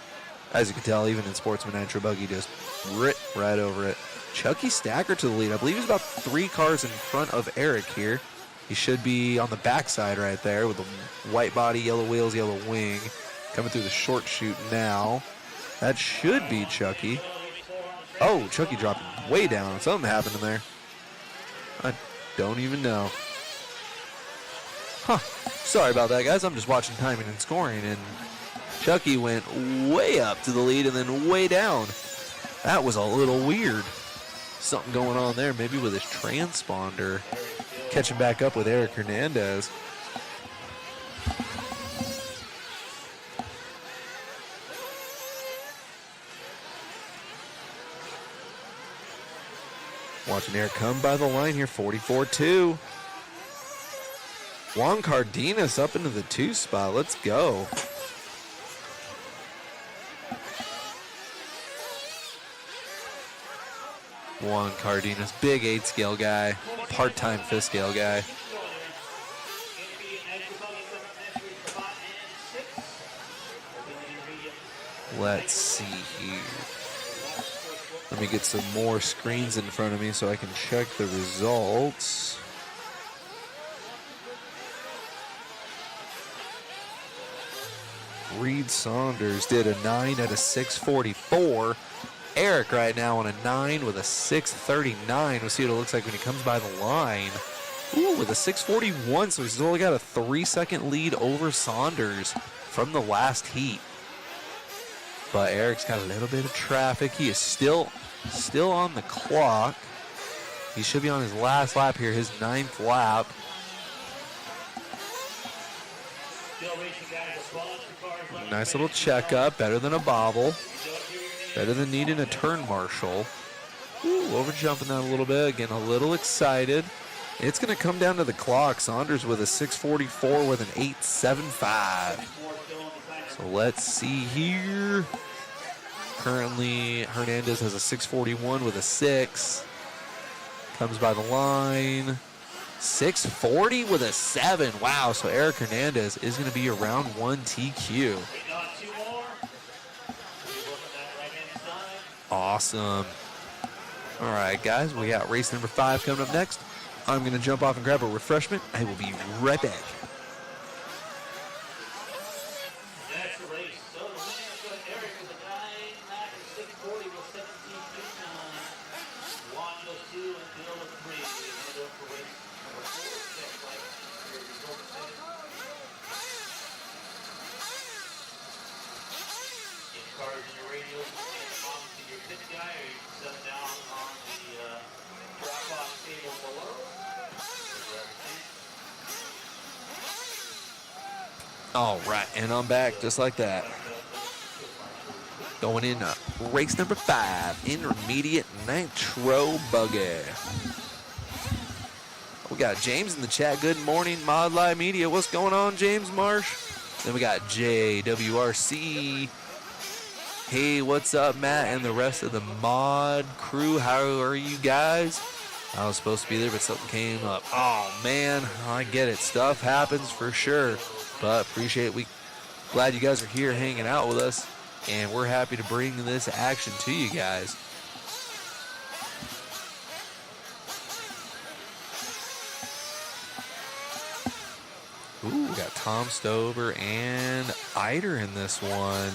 As you can tell, even in Sportsman Nitro Buggy just right over it. Chucky Stacker to the lead. I believe he's about 3 cars in front of Eric here. He should be on the backside right there with the white body, yellow wheels, yellow wing. Coming through the short chute now. That should be Chucky. Oh, Chucky dropped way down. Something happened in there. I don't even know. Huh. Sorry about that, guys. I'm just watching timing and scoring, and Chucky went way up to the lead and then way down. That was a little weird. Something going on there, maybe with his transponder. Catching back up with Eric Hernandez. Watching Eric come by the line here, 44-2. Juan Cardenas up into the 2 spot. Let's go. Juan Cardenas, big 8 scale guy, part-time 5th scale guy. Let's see here. Let me get some more screens in front of me so I can check the results. Reed Saunders did a 9 at a 6:44. Eric right now on a 9 with a 6:39. We'll see what it looks like when he comes by the line. Ooh, with a 6:41, so he's only got a 3-second lead over Saunders from the last heat. But Eric's got a little bit of traffic. He is still on the clock. He should be on his last lap here, his 9th lap. Nice little checkup, better than a bobble. Better than needing a turn marshal. Ooh, over jumping that a little bit, getting a little excited. It's going to come down to the clock. Saunders with a 6:44 with an 8:75. So let's see here. Currently, Hernandez has a 6:41 with a 6. Comes by the line. 6:40 with a 7. Wow, so Eric Hernandez is going to be around 1 TQ. Awesome. All right, guys, we got race number 5 coming up next. I'm going to jump off and grab a refreshment. I will be right back. That's the race. So the winner is Eric with a 9 lap of 6:40 with 17:59. Juan goes 2 and Bill with 3. We're going for race number 4. Check like your results there. Get your cars in your radios and hand them off to your pit guy, or you can set them down on the drop-off table below. All right, and I'm back just like that. Going in race number 5, intermediate Nitro buggy. We got James in the chat. Good morning, Mod Live Media. What's going on, James Marsh? Then we got JWRC. Hey, what's up, Matt, and the rest of the mod crew? How are you guys? I was supposed to be there, but something came up. Oh, man, I get it. Stuff happens for sure. But appreciate it. Glad you guys are here hanging out with us, and we're happy to bring this action to you guys. Ooh, we got Tom Stover and Eider in this one.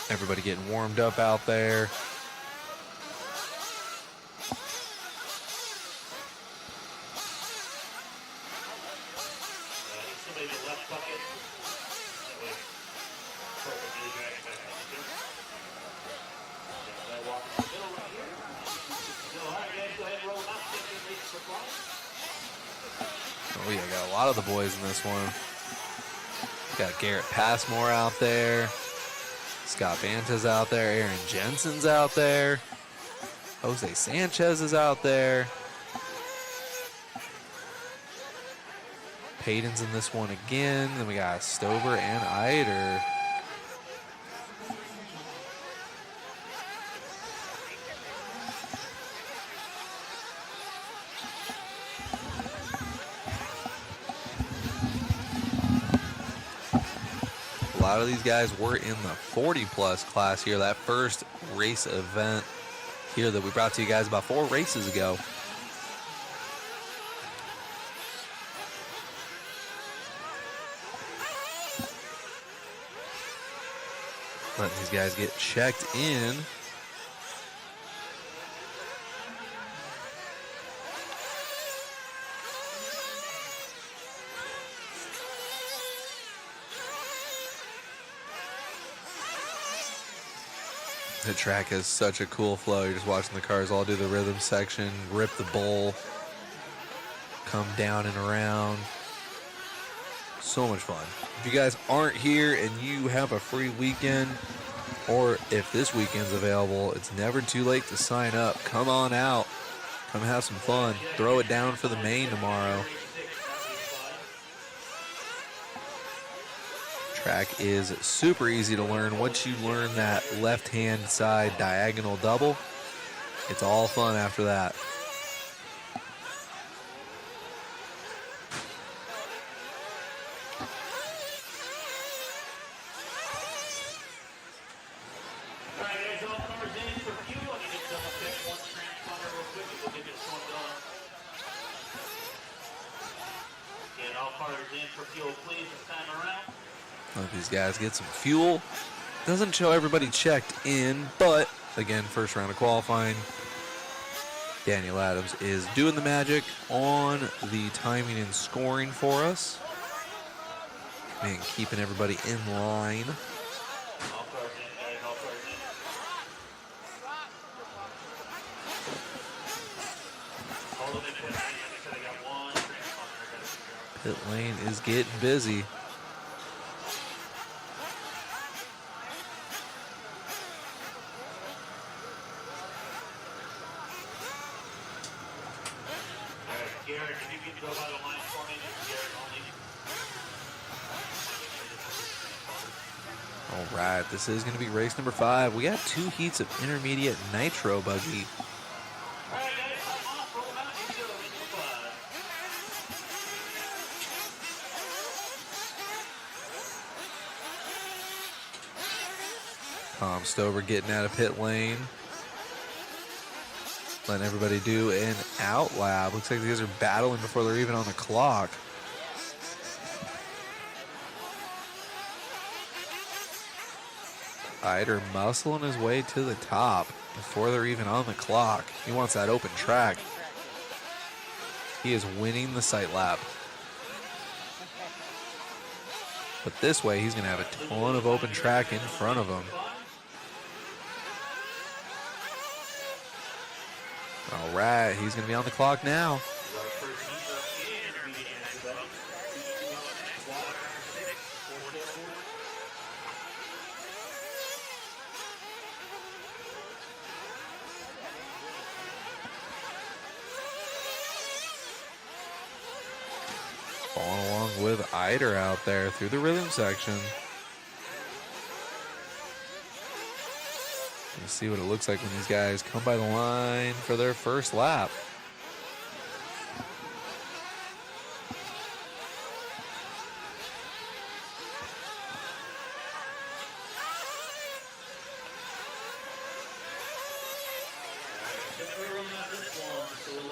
Everybody getting warmed up out there. Oh yeah, got a lot of the boys in this one. Got Garrett Passmore out there. Scott Banta's out there. Aaron Jensen's out there. Jose Sanchez is out there. Payton's in this one again. Then we got Stover and Eider. A lot of these guys were in the 40-plus class here. That first race event here that we brought to you guys about 4 races ago. Letting these guys get checked in. The track has such a cool flow. You're just watching the cars all do the rhythm section, rip the bowl, come down and around. So much fun. If you guys aren't here and you have a free weekend, or if this weekend's available, it's never too late to sign up. Come on out. Come have some fun. Throw it down for the main tomorrow. Track is super easy to learn. Once you learn that left-hand side diagonal double, it's all fun after that. Let these guys get some fuel. Doesn't show everybody checked in, but again, first round of qualifying. Daniel Adams is doing the magic on the timing and scoring for us. And keeping everybody in line. Pit lane is getting busy. All right, this is going to be race number 5. We got 2 heats of intermediate Nitro buggy. Tom Stover getting out of pit lane. Letting everybody do an out lap. Looks like these guys are battling before they're even on the clock. Eider muscling his way to the top before they're even on the clock. He wants that open track. He is winning the sight lap. But this way, he's going to have a ton of open track in front of him. All right, he's going to be on the clock now. Following along with Eider out there through the rhythm section. Let's see what it looks like when these guys come by the line for their first lap.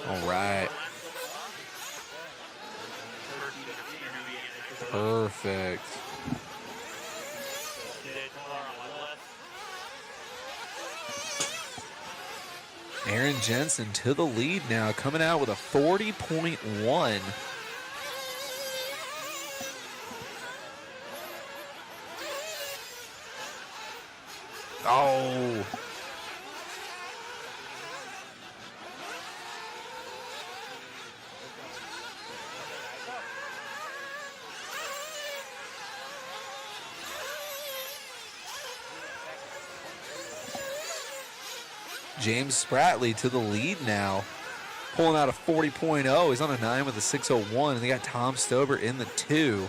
All right. Perfect. Aaron Jensen to the lead now, coming out with a 40.1. Oh. James Spratley to the lead now, pulling out a 40.0. He's on a 9 with a 6.01, and they got Tom Stober in the 2.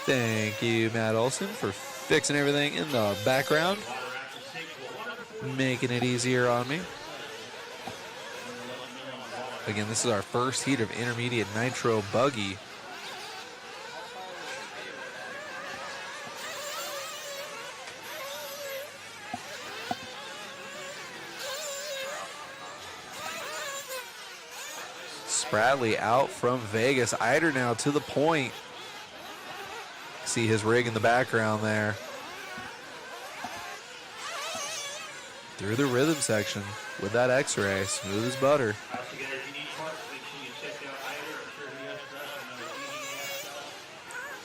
Thank you, Matt Olson, for fixing everything in the background, making it easier on me. Again, this is our first heat of intermediate Nitro buggy. Spratley out from Vegas. Eider now to the point. See his rig in the background there. Through the rhythm section with that X-ray, smooth as butter.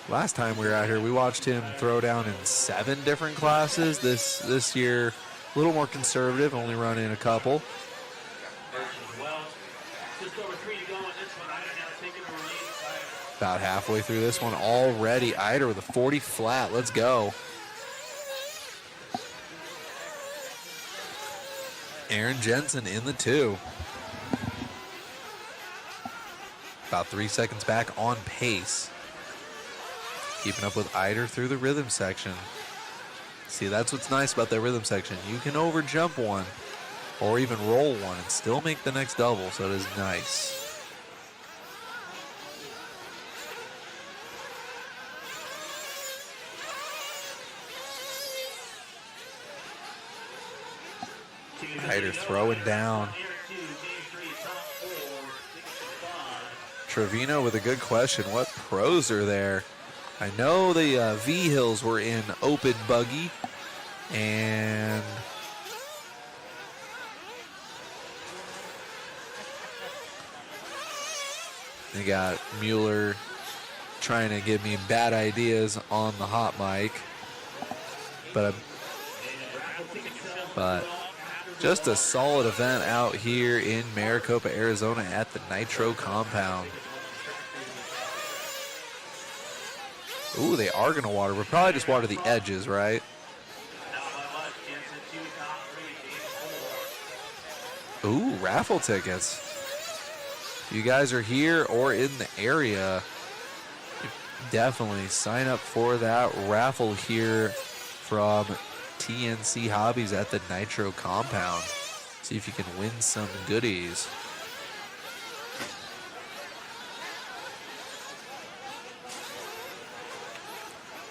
Last time we were out here, we watched him throw down in 7 different classes. This year, a little more conservative, only running a couple. Just over 3 to go in this one. Eider now taking the lead. About halfway through this one already. Eider with a 40 flat. Let's go. Aaron Jensen in the 2. About 3 seconds back on pace. Keeping up with Eider through the rhythm section. See, that's what's nice about that rhythm section. You can over jump one or even roll one and still make the next double, so it is nice. Eider throwing down. Trevino with a good question. What pros are there? I know the V-Hills were in open buggy, and they got Mueller trying to give me bad ideas on the hot mic, but just a solid event out here in Maricopa, Arizona at the Nitro compound. Ooh, they are going to water. We'll probably just water the edges, right? Ooh, raffle tickets. If you guys are here or in the area, definitely sign up for that raffle here from TNC Hobbies at the Nitro compound. See if you can win some goodies.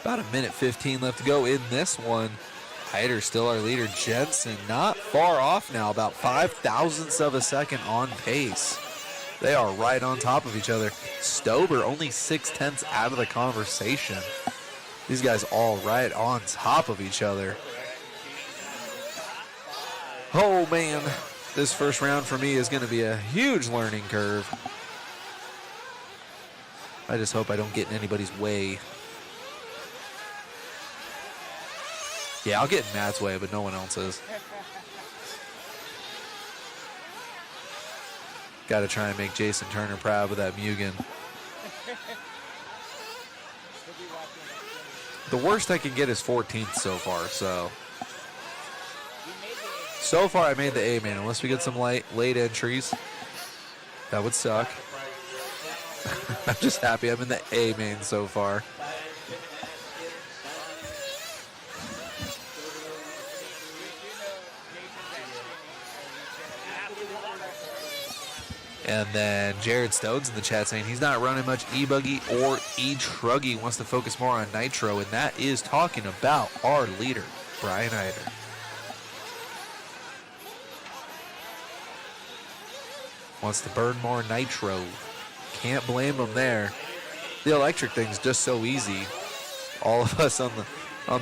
About 1:15 left to go in this one. Eider still our leader. Jensen not far off now, about 0.005 of a second on pace. They are right on top of each other. Stober only 0.6 out of the conversation. These guys all right on top of each other. Oh man, this first round for me is going to be a huge learning curve. I just hope I don't get in anybody's way. Yeah, I'll get in Matt's way, but no one else's. Got to try and make Jason Turner proud with that Mugen. The worst I can get is 14th so far, so. So far I made the A main, unless we get some late entries. That would suck. I'm just happy I'm in the A main so far. And then Jared Stone's in the chat saying he's not running much e-buggy or e-truggy, wants to focus more on Nitro, and that is talking about our leader, Brian Eider. Wants to burn more Nitro. Can't blame him there. The electric thing's just so easy. All of us on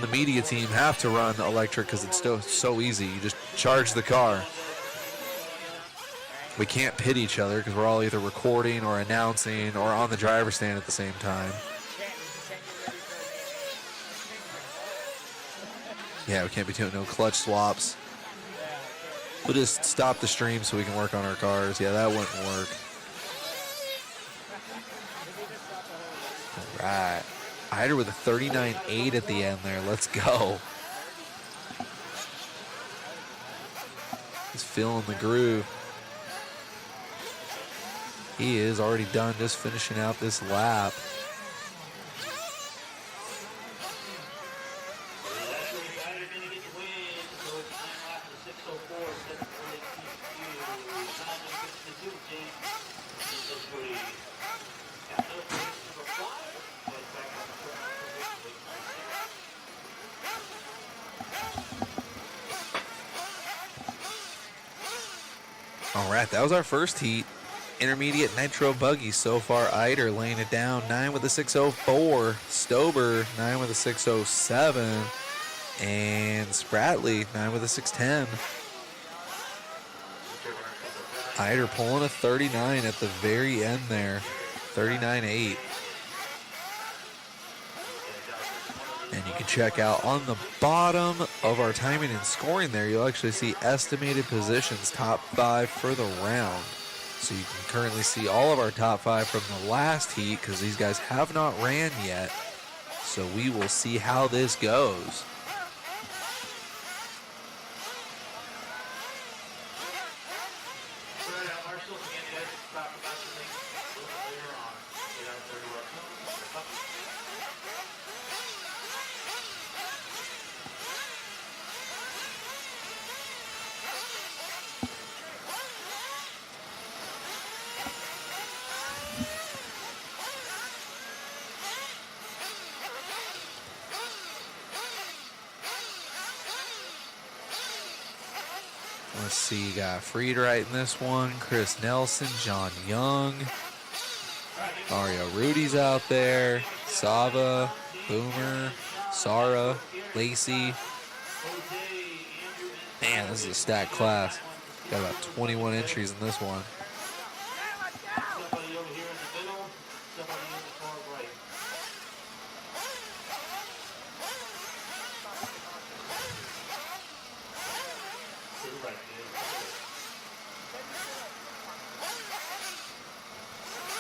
the media team have to run electric because it's so easy. You just charge the car. We can't pit each other because we're all either recording or announcing or on the driver's stand at the same time. Yeah, we can't be doing no clutch swaps. We'll just stop the stream so we can work on our cars. Yeah, that wouldn't work. All right. Eider with a 39.8 at the end there. Let's go. He's feeling the groove. He is already done just finishing out this lap. All right, that was our first heat. Intermediate Nitro buggy so far. Eider laying it down. 9 with a 604. Stober 9 with a 607. And Spratley 9 with a 610. Eider pulling a 39 at the very end there. 39.8. check out, on the bottom of our timing and scoring there, you'll actually see estimated positions, top 5 for the round. So you can currently see all of our top 5 from the last heat because these guys have not ran yet. So we will see how this goes. Let's see, you got Friedrich in this one, Chris Nelson, John Young, Mario Rudy's out there, Sava, Boomer, Sarah, Lacey. Man, this is a stacked class. Got about 21 entries in this one. Somebody over here in the middle, somebody in the far right. To the right,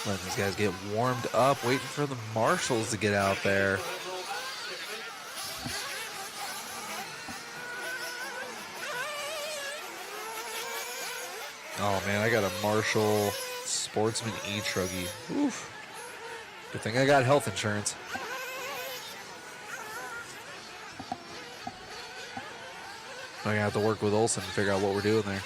Letting these guys get warmed up, waiting for the marshals to get out there. Oh man, I got a Marshall Sportsman truggy. Oof. Good thing I got health insurance. I'm gonna have to work with Olson and figure out what we're doing there.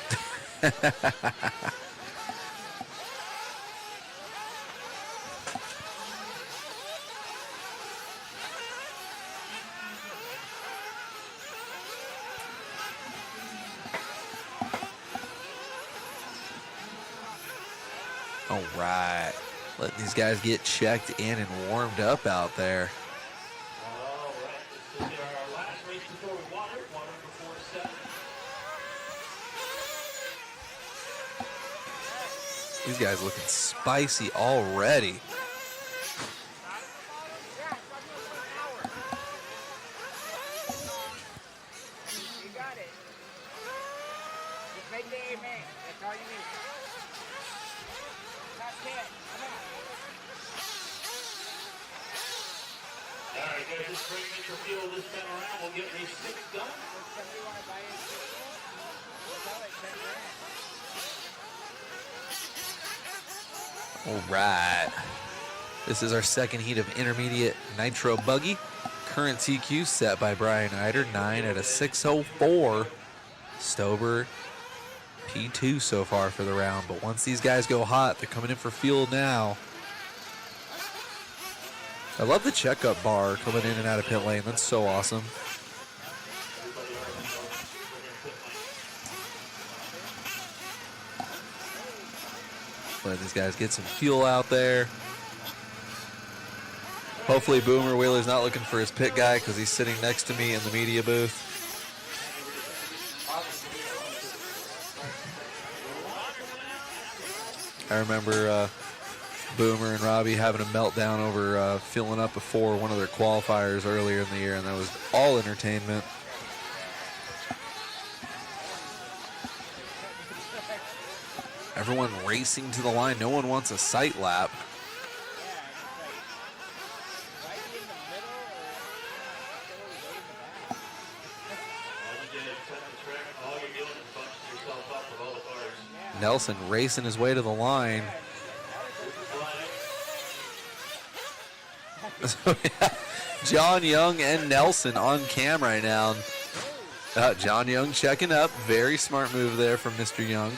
All right, letting these guys get checked in and warmed up out there. all right, this is our last race before we water before 7. These guys looking spicy already. You got it. Just make the amen. That's all you need. Top 10. Come on. All right, guys, this bring Nitro fuel this time around. We'll get race 6 done. If somebody want to buy it, we'll tell it 10 grand. All right. This is our second heat of intermediate Nitro buggy. Current TQ set by Brian Eider, 9 at a 6:04. Stober P2 so far for the round, but once these guys go hot, they're coming in for fuel now. I love the checkup bar coming in and out of pit lane. That's so awesome. Let these guys get some fuel out there. Hopefully Boomer Wheeler's not looking for his pit guy because he's sitting next to me in the media booth. I remember Boomer and Robbie having a meltdown over filling up before one of their qualifiers earlier in the year, and that was all entertainment. Everyone racing to the line. No one wants a sight lap. All you're doing is bunching yourself up with all the cars. Nelson racing his way to the line. So, yeah, John Young and Nelson on cam right now. John Young checking up. Very smart move there from Mr. Young.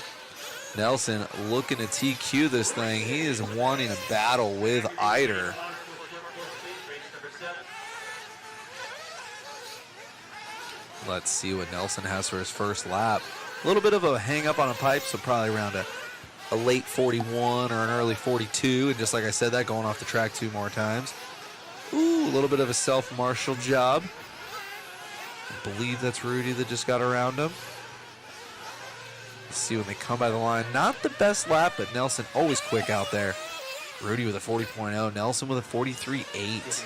Nelson looking to TQ this thing. He is wanting a battle with Eider. Let's see what Nelson has for his first lap. A little bit of a hang up on a pipe, so probably around a late 41 or an early 42. And just like I said, that going off the track 2 more times. Ooh, a little bit of a self-marshal job. I believe that's Rudy that just got around him. Let's see when they come by the line. Not the best lap, but Nelson always quick out there. Rudy with a 40.0, Nelson with a 43.8.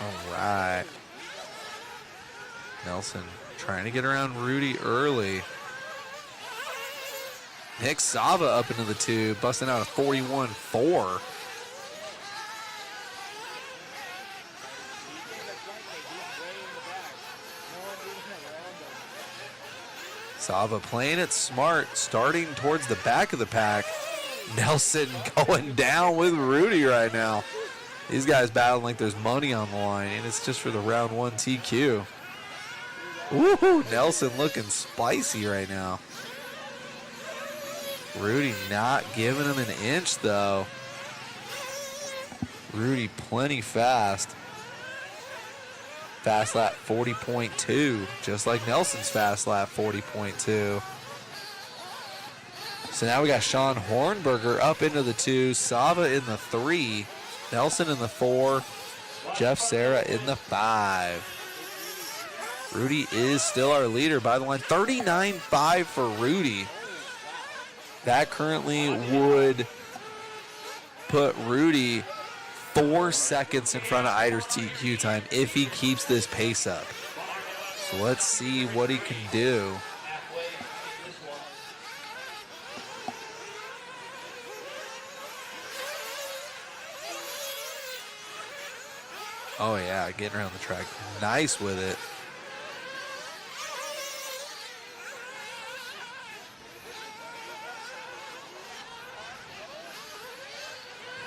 All right. Nelson trying to get around Rudy early. Nick Sava up into the 2, busting out a 41.4. Sava playing it smart, starting towards the back of the pack. Nelson going down with Rudy right now. These guys battling like there's money on the line, and it's just for the round 1 TQ. Woohoo! Nelson looking spicy right now. Rudy not giving him an inch, though. Rudy plenty fast. Fast lap 40.2, just like Nelson's fast lap 40.2. So now we got Sean Hornberger up into the 2, Sava in the 3, Nelson in the 4, Jeff Serra in the 5. Rudy is still our leader by the line. 39.5 for Rudy. That currently would put Rudy 4 seconds in front of Eider's TQ time if he keeps this pace up. So let's see what he can do. Oh yeah, getting around the track. Nice with it.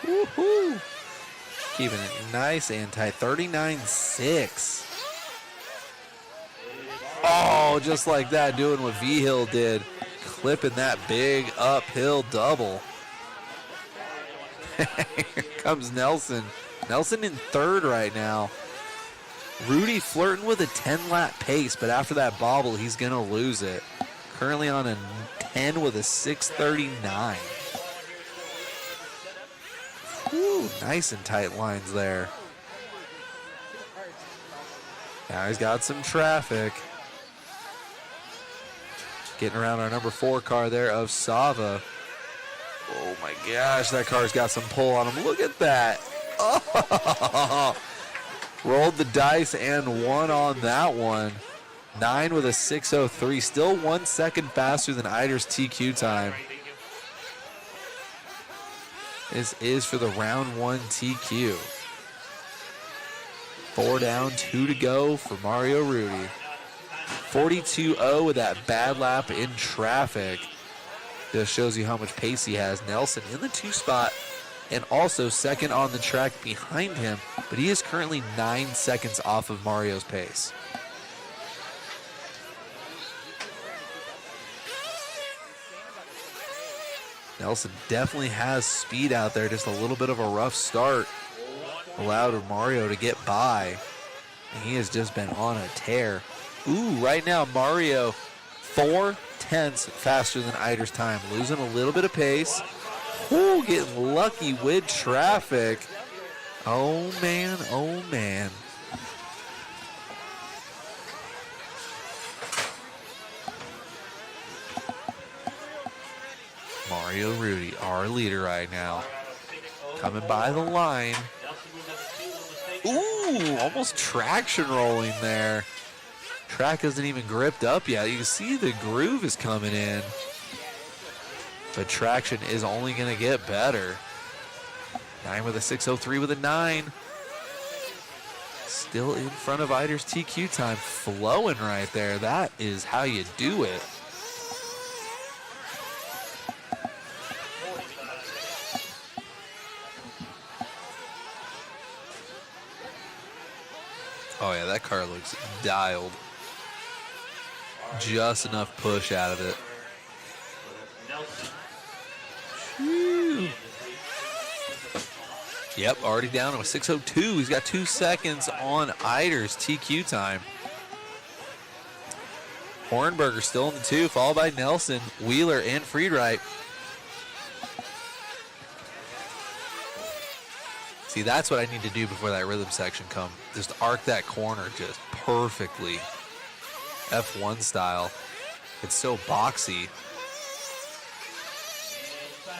Woohoo! Keeping it nice and tight. 39.6. Oh, just like that, doing what V-Hill did. Clipping that big uphill double. Here comes Nelson. Nelson in 3rd right now. Rudy flirting with a 10-lap pace, but after that bobble, he's going to lose it. Currently on a 10 with a 6:39. Whew, nice and tight lines there. Now he's got some traffic. Getting around our number 4 car there of Sava. Oh my gosh, that car's got some pull on him. Look at that. Oh, rolled the dice and won on that one. 9 with a 6:03. Still 1 second faster than Eider's TQ time. This is for the round 1 TQ. 4 down, 2 to go for Mario Rudy. 42.0 with that bad lap in traffic. Just shows you how much pace he has. Nelson in the 2 spot and also 2nd on the track behind him, but he is currently 9 seconds off of Mario's pace. Nelson definitely has speed out there, just a little bit of a rough start allowed Mario to get by. And he has just been on a tear. Ooh, right now Mario 4/10 faster than Eider's time, losing a little bit of pace. Ooh, getting lucky with traffic. Oh man, oh man. Mario Rudy, our leader right now. Coming by the line. Ooh, almost traction rolling there. Track isn't even gripped up yet. You can see the groove is coming in. But traction is only going to get better. 9 with a 6:03 with a 9. Still in front of Eider's TQ time. Flowing right there. That is how you do it. Oh yeah, that car looks dialed. Just enough push out of it. Whew. Yep, already down to a 6:02. He's got 2 seconds on Eider's TQ time. Hornberger still in the 2, followed by Nelson, Wheeler, and Friedreich. See, that's what I need to do before that rhythm section comes. Just arc that corner just perfectly. F1 style. It's so boxy.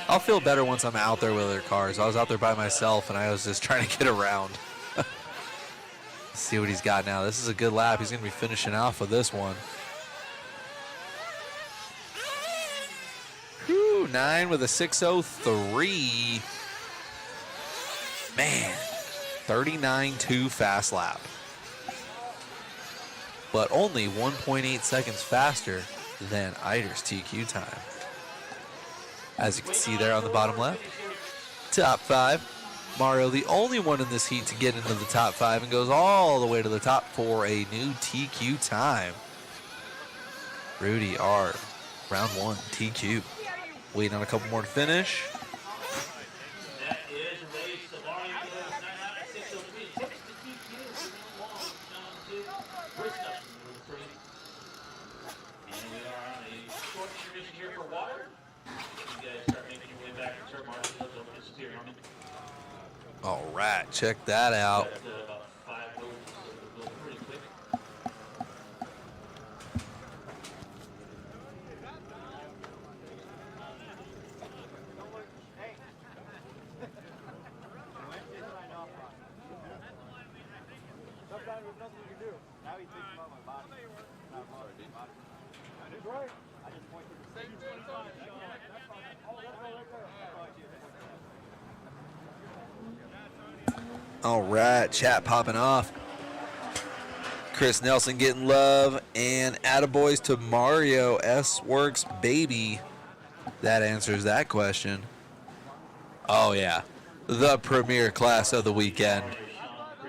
I'll feel better once I'm out there with other cars. I was out there by myself and I was just trying to get around. Let's see what he's got now. This is a good lap. He's going to be finishing off with this one. Whew, 9 with a 6:03. Man, 39.2 fast lap. But only 1.8 seconds faster than Eider's TQ time. As you can see there on the bottom left, top 5. Mario, the only one in this heat to get into the top 5 and goes all the way to the top for a new TQ time. Rudy R, round 1, TQ. Waiting on a couple more to finish. That is race the Mario 99603. Takes the TQ for round 1, down to Bristol, number 3. And we are on a short intermission here for water. You guys start making your way back to turn marshals. Don't disappear on me. All right, check that out. Got about 5 moves, so we'll go pretty quick. Sometimes there's nothing you can do. Now he thinks about my body. Not about his body. That's right. I just point to the same 25. All right, chat popping off. Chris Nelson getting love, and attaboys to Mario S Works baby. That answers that question. Oh yeah, the premier class of the weekend.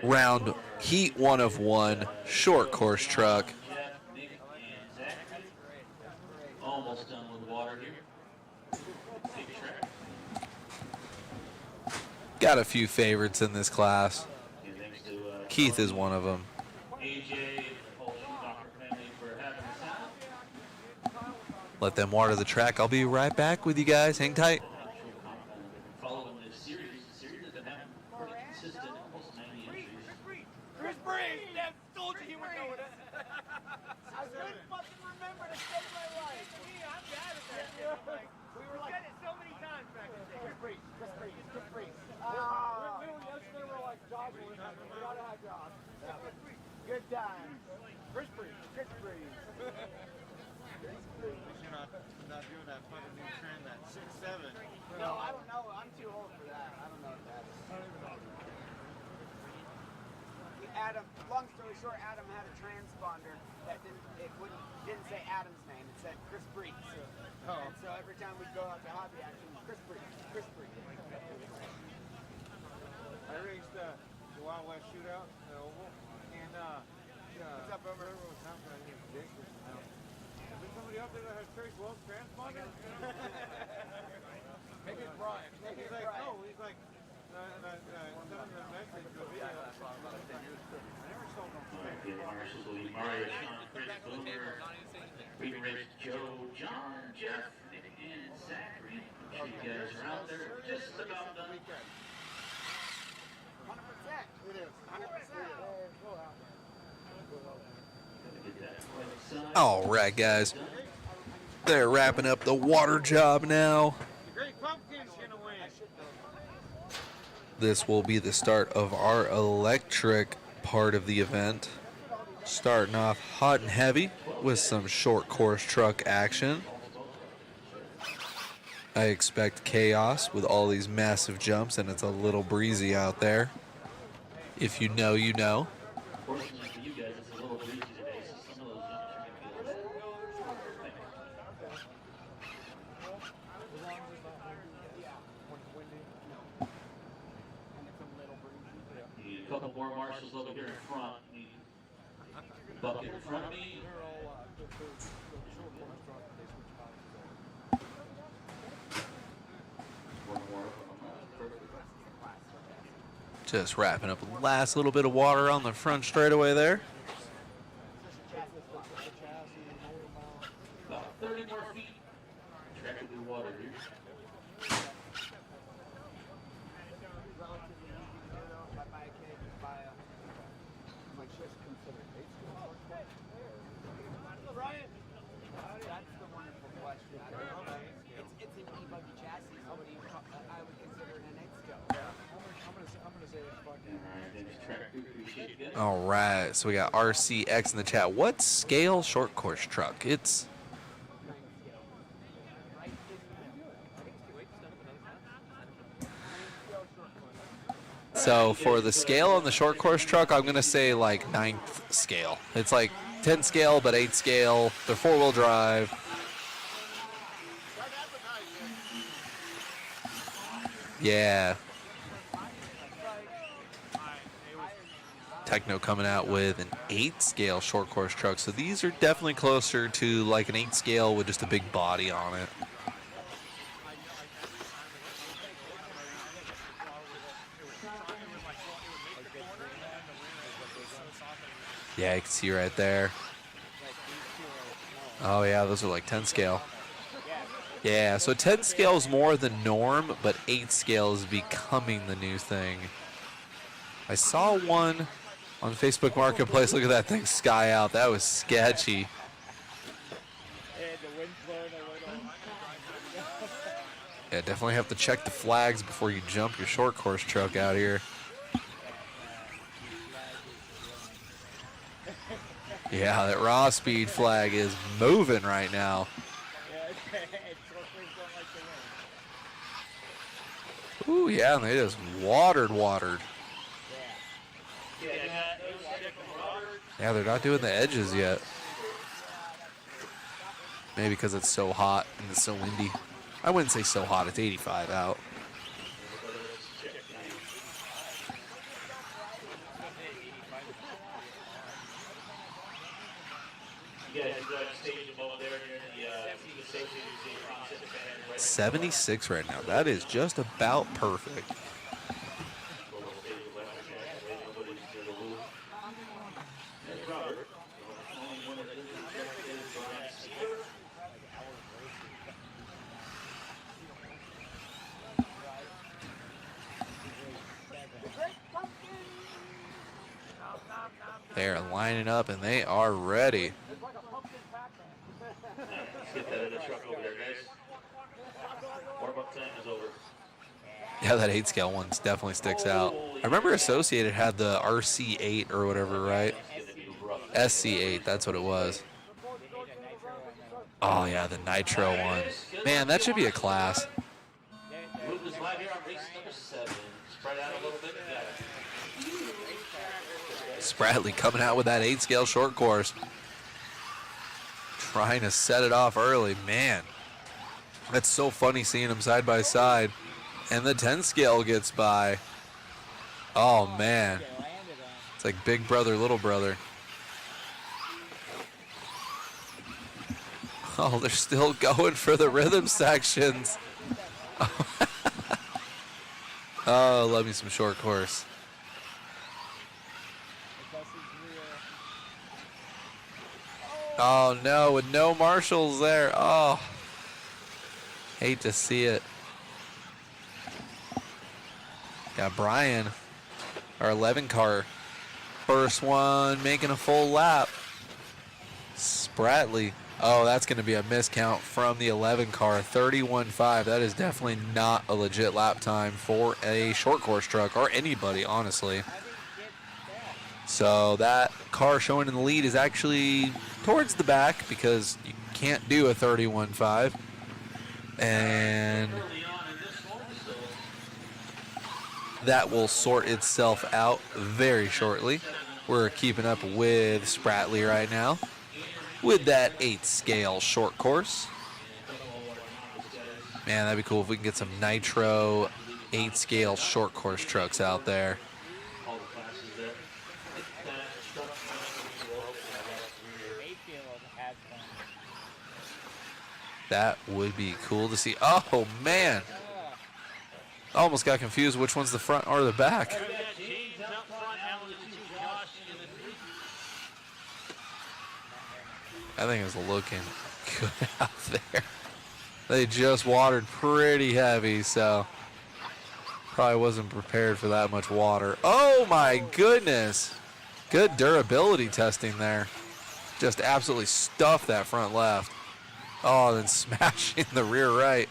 Round heat 1 of 1, short course truck. Jeff, Nick, and Zachary. Almost done with water here. Big track. Got a few favorites in this class. And thanks to Keith is one of them. AJ and the whole Schumacher family for having us out. Let them water the track. I'll be right back with you guys. Hang tight. Following this series, the series has been having pretty consistent, almost 90 entries. Chris Breeze! Damn, told you he would know it. I couldn't fucking remember to save my life. I'm bad at that. We were like, said it so many times back in the day. Chris Breeze, Chris Breeze, Chris Breeze. Literally yesterday we were like, Josh, we gotta have Josh. Good time. Chris Breeze, Chris Breeze. You're not doing that fucking new trend, that 6-7. No, I don't know. I'm too old for that. I don't know what that is. Adam, long story short, Adam had a transponder that didn't say Adam's name. It said Chris Breeze. Oh. And so every time we'd go out to hobby action, Chris Breeze, Chris Breeze. I raced the Wild West Shootout at Oval, and what's up, over? Everyone was talking about his dick. Is there somebody out there that has Trace Wells transponder? Maybe it's Brian. Maybe He's it's like, Brian. no, he's like, and I sent him the message, the video. I never sold no The marshals will be Mario, Sean, Chris, Boomer, Freedom Race, Joe, John, Jeff, Nick, and Zachary. I'm sure you guys are out there just about done. 100%. It is. 100%. All right, guys. They're wrapping up the water job now. The Great Pumpkin's gonna win. This will be the start of our electric part of the event. Starting off hot and heavy with some short course truck action. I expect chaos with all these massive jumps, and it's a little breezy out there. If you know, you know. Fortunately for you guys, it's a little breezy today, so some of those jumps are going to be a little. Need a couple more marshals over here in front. Need bucket in front of me. One more. Just wrapping up the last little bit of water on the front straightaway there. About 30 more feet. Track will be water here. That's the wonderful question. I don't know. It's an e-buggy chassis. I would consider it an X-Go. I'm gonna say it's fucking. Alright, then track 2 appreciate it. All right, so we got RCX in the chat. What scale short course truck? It's so for the scale on the short course truck, I'm gonna say like 9th scale. It's like 10 scale, but 8 scale. They're 4-wheel drive. Yeah. Techno coming out with an 8 scale short course truck. So these are definitely closer to like an 8 scale with just a big body on it. Yeah, you can see right there. Oh yeah, those are like 10 scale. Yeah, so 10 scale is more the norm, but 8 scale is becoming the new thing. I saw one on Facebook Marketplace. Look at that thing sky out. That was sketchy. Yeah, definitely have to check the flags before you jump your short course truck out here. Yeah, that raw speed flag is moving right now. Ooh, yeah, and they just watered. Yeah, they're not doing the edges yet. Maybe because it's so hot and it's so windy. I wouldn't say so hot, it's 85 out. You guys enjoy the stadium over there near the team associated with the 76 right now. That is just about perfect. They are lining up and they are ready. Get that in the truck over there, guys. Warm-up time is over. Yeah, that 8 scale one definitely sticks out. I remember Associated had the RC8 or whatever, right? SC8, that's what it was. Oh yeah, the Nitro one. Man, that should be a class. Move this live here on race number 7. Spread out a little bit. Spradley coming out with that 8 scale short course. Trying to set it off early. Man, that's so funny seeing them side by side. And the 10 scale gets by. Oh man, it's like big brother, little brother. Oh, they're still going for the rhythm sections. Oh, love me some short course. Oh no, with no marshals there. Oh, hate to see it. Got Brian, our 11 car. First one making a full lap. Spratley. Oh, that's going to be a miscount from the 11 car. 31.5. That is definitely not a legit lap time for a short course truck or anybody, honestly. So that car showing in the lead is actually towards the back because you can't do a 31.5. And that will sort itself out very shortly. We're keeping up with Spratley right now with that 8 scale short course. Man, that'd be cool if we can get some Nitro 8 scale short course trucks out there. That would be cool to see. Oh, man. I almost got confused which one's the front or the back. I think it's looking good out there. They just watered pretty heavy, so probably wasn't prepared for that much water. Oh, my goodness. Good durability testing there. Just absolutely stuffed that front left. Oh, then smashing the rear right.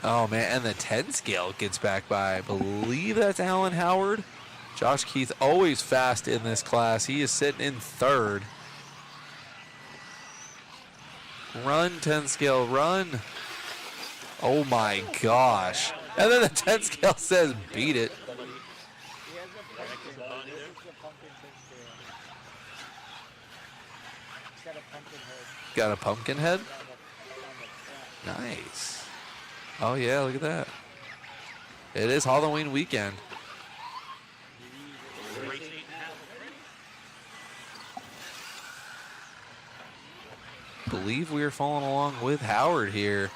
Oh, man, and the 10 scale gets back by, I believe that's Alan Howard. Josh Keith always fast in this class. He is sitting in third. Run, 10 scale, run. Oh my gosh. And then the 10 scale says beat it. Got a pumpkin head? Nice. Oh yeah, look at that. It is Halloween weekend. Believe we are following along with Howard here.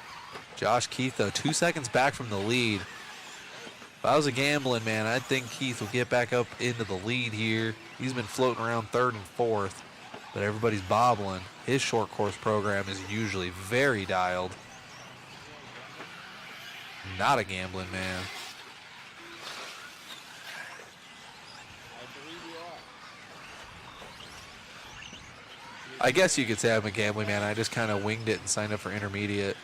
Josh Keith, though, 2 seconds back from the lead. If I was a gambling man, I'd think Keith will get back up into the lead here. He's been floating around third and fourth, but everybody's bobbling. His short course program is usually very dialed. Not a gambling man. I guess you could say I'm a gambling man. I just kind of winged it and signed up for intermediate.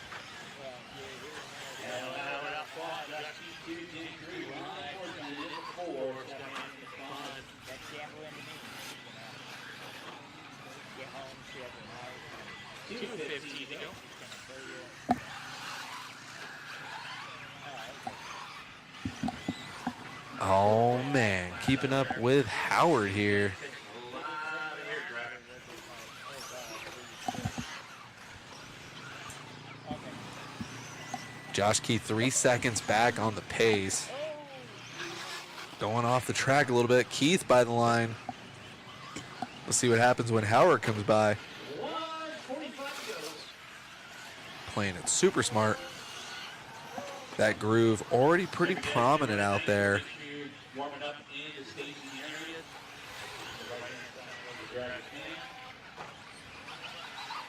Oh man, keeping up with Howard here. Josh Keith 3 seconds back on the pace. Going off the track a little bit. Keith by the line. Let's see what happens when Howard comes by. Playing it super smart. That groove already pretty prominent out there.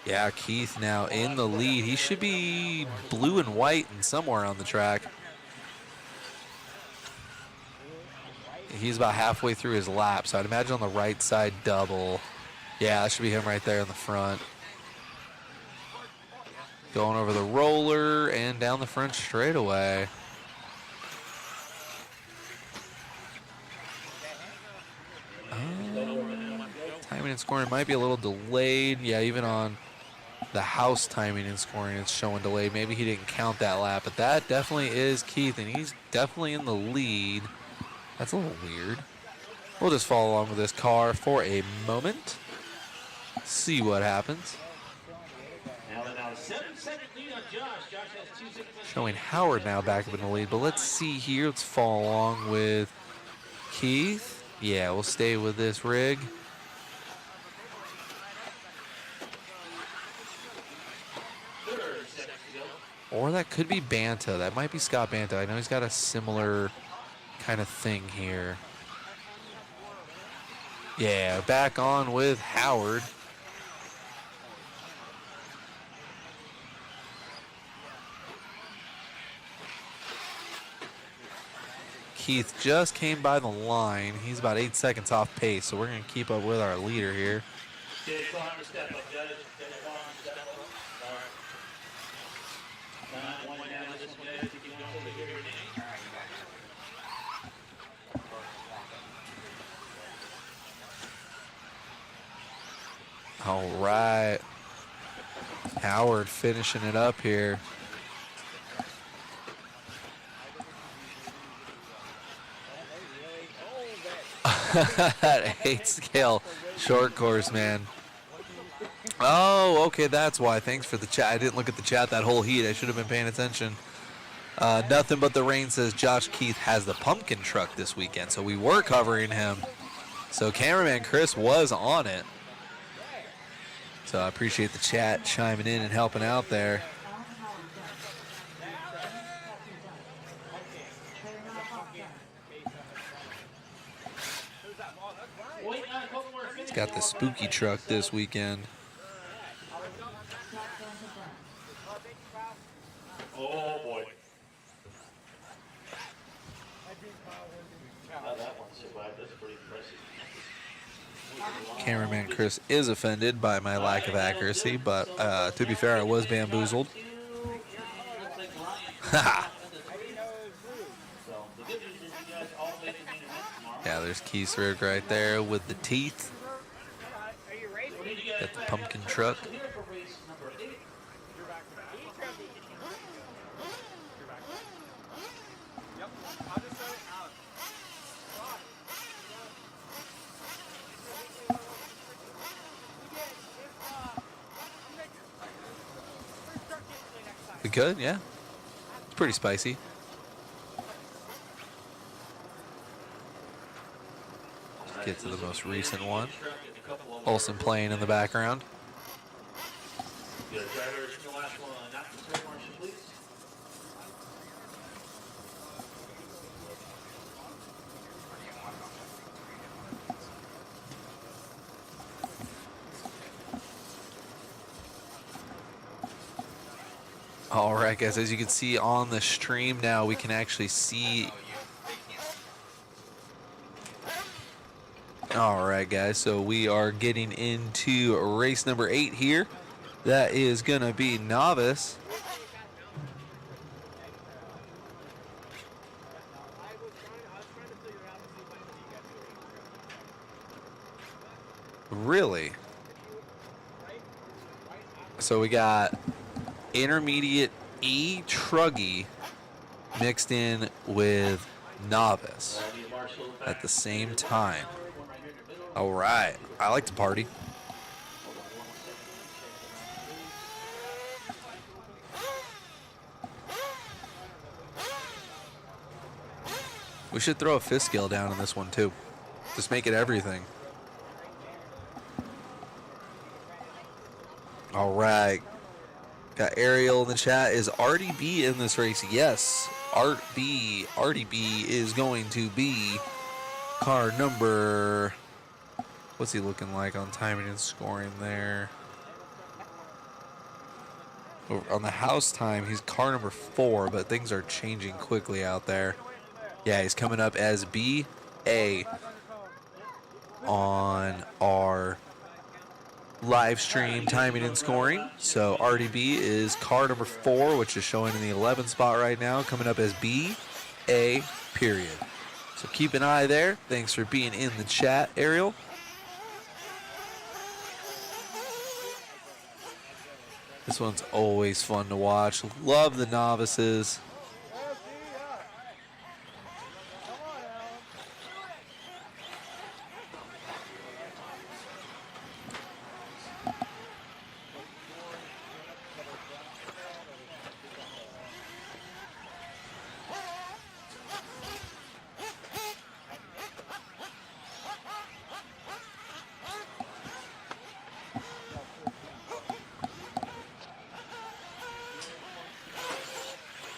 Yeah, Keith now in the lead. He should be blue and white and somewhere on the track. He's about halfway through his lap, so I'd imagine on the right side double. Yeah, that should be him right there in the front. Going over the roller and down the front straightaway. Timing and scoring might be a little delayed. Yeah, even on the house timing and scoring, it's showing delayed. Maybe he didn't count that lap, but that definitely is Keith, and he's definitely in the lead. That's a little weird. We'll just follow along with this car for a moment. See what happens. Showing Howard now back up in the lead, but let's see here. Let's follow along with Keith. Yeah, we'll stay with this rig. Or that could be Banta. That might be Scott Banta. I know he's got a similar kind of thing here. Yeah, back on with Howard. Keith just came by the line. He's about 8 seconds off pace, so we're going to keep up with our leader here. All right. Howard finishing it up here. That 8 scale short course, man. Oh, okay, that's why. Thanks for the chat. I didn't look at the chat that whole heat. I should have been paying attention. Nothing but the rain says Josh Keith has the pumpkin truck this weekend, so we were covering him. So cameraman Chris was on it. So I appreciate the chat chiming in and helping out there. He's got the spooky truck this weekend. Oh boy. That one survived. That's pretty impressive. Cameraman Chris is offended by my lack of accuracy, but to be fair, I was bamboozled. Ha! Yeah, Yeah, there's Keysrick right there with the teeth. Are you racing? We need to get Got the back pumpkin to truck. here for race number 8. Yep. I'll just say Alex. We could, yeah. It's pretty spicy. Get to the most recent one. Olsen playing in the background. The drivers from the last one, not the straight marshal, please. All right, guys, as you can see on the stream now, we can actually see. All right, guys, so we are getting into race number 8 here. That is going to be novice. Really? So we got intermediate E truggy mixed in with novice at the same time. All right, I like to party. We should throw a fifth scale down in this one too. Just make it everything. All right. Got Ariel in the chat. Is RDB in this race? Yes. RDB is going to be car number. What's he looking like on timing and scoring there? On the house time, he's car number 4, but things are changing quickly out there. Yeah, he's coming up as BA on our live stream timing and scoring. So RDB is car number 4, which is showing in the 11th spot right now, coming up as BA period. So keep an eye there. Thanks for being in the chat, Ariel. This one's always fun to watch. Love the novices.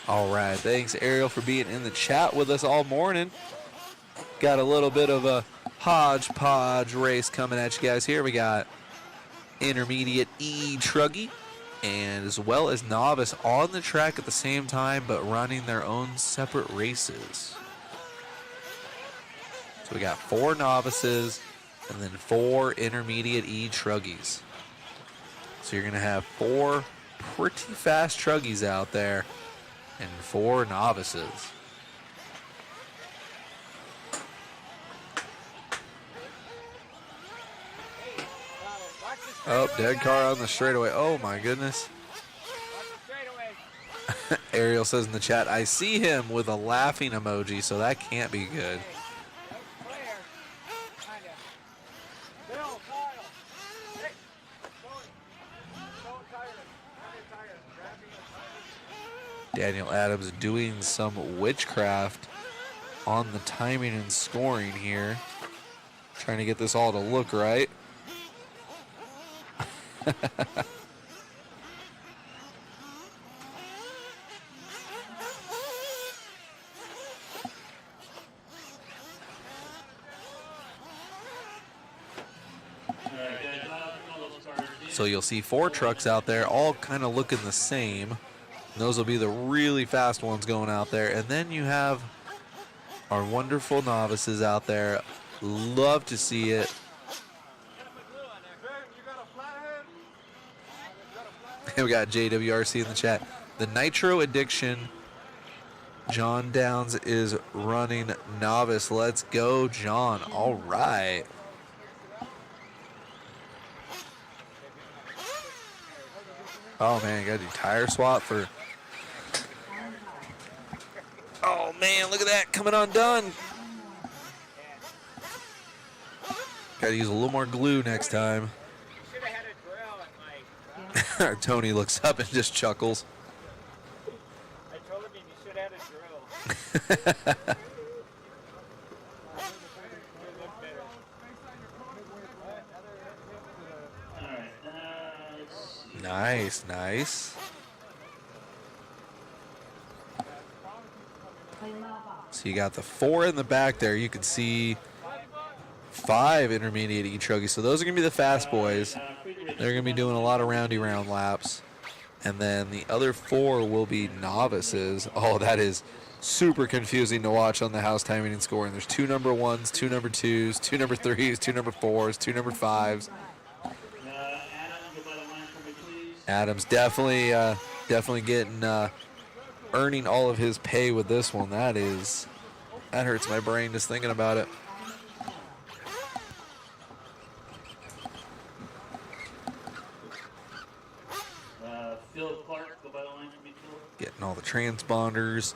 All right, thanks Ariel for being in the chat with us all morning. Got a little bit of a hodgepodge race coming at you guys here. We got intermediate E truggy and as well as novice on the track at the same time, but running their own separate races. So we got 4 novices and then 4 intermediate E truggies. So you're gonna have 4 pretty fast truggies out there and 4 novices. Oh, dead car on the straightaway. Oh my goodness. Ariel says in the chat, I see him with a laughing emoji, so that can't be good. Daniel Adams doing some witchcraft on the timing and scoring here. Trying to get this all to look right. So you'll see 4 trucks out there, all kind of looking the same. Those will be the really fast ones going out there. And then you have our wonderful novices out there. Love to see it. We got JWRC in the chat. The Nitro addiction John Downs is running novice. Let's go, John. All right. Oh, man, got to do tire swap for... Oh, man, look at that coming undone. Got to use a little more glue next time. Should have had a drill at like. Tony looks up and just chuckles. I told him you should have had a drill. All right, let's see. Nice, nice. So you got the 4 in the back there. You can see 5 intermediate E-truggies. So those are going to be the fast boys. They're going to be doing a lot of roundy round laps. And then the other 4 will be novices. Oh, that is super confusing to watch on the house timing and scoring. There's 2 number 1s, 2 number 2s, 2 number 3s, 2 number 4s, 2 number 5s. Adam, go by the line for me, please. Adam's definitely getting earning all of his pay with this one. That hurts my brain just thinking about it. Phil Clark, go by the line for me, Phil. Getting all the transponders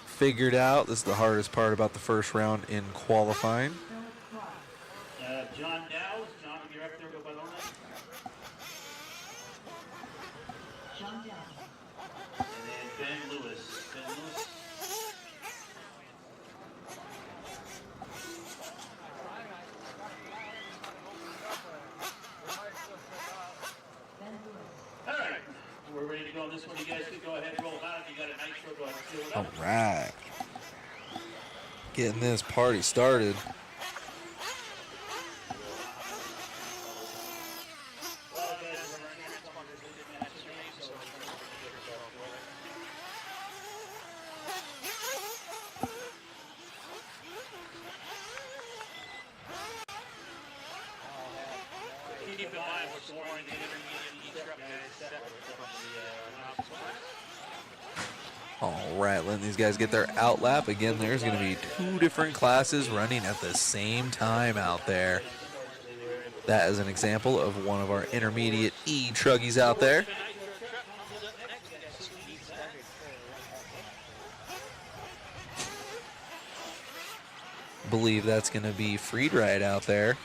figured out. This is the hardest part about the first round in qualifying. John Dowes, John, if you're up there, go by the line. And then Ben Lewis. Ben Lewis. All right, we're ready to go on this one. You guys can go ahead and roll out. If you got a Nitro, go ahead and fill it All up. right. Getting this party started. Keep in mind, we're scoring the intermediate E-truck guys separate from the novice ones. All right, letting these guys get their out lap. Again, there's going to be 2 different classes running at the same time out there. That is an example of one of our intermediate E-truggies out there. Believe that's going to be Friedrich out there.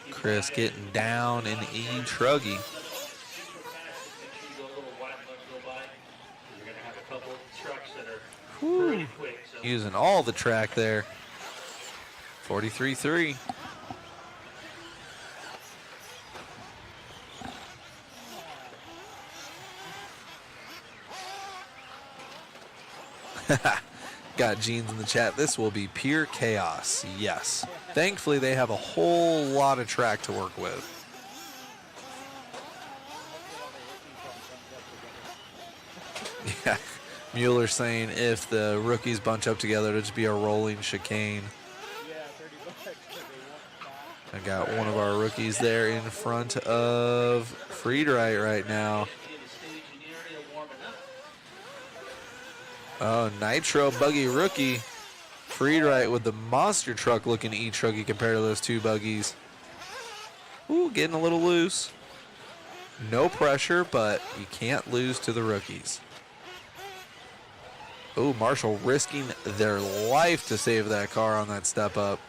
Chris getting down in E-truggy. Using all the track there. 43.3. Got Jeans in the chat. This will be pure chaos. Yes. Thankfully, they have a whole lot of track to work with. Yeah. Mueller saying if the rookies bunch up together, it'll just be a rolling chicane. I got one of our rookies there in front of Friedrich right now. Oh, Nitro buggy rookie. Friedrich with the monster truck looking E-truggy compared to those 2 buggies. Ooh, getting a little loose. No pressure, but you can't lose to the rookies. Oh, Marshall risking their life to save that car on that step up.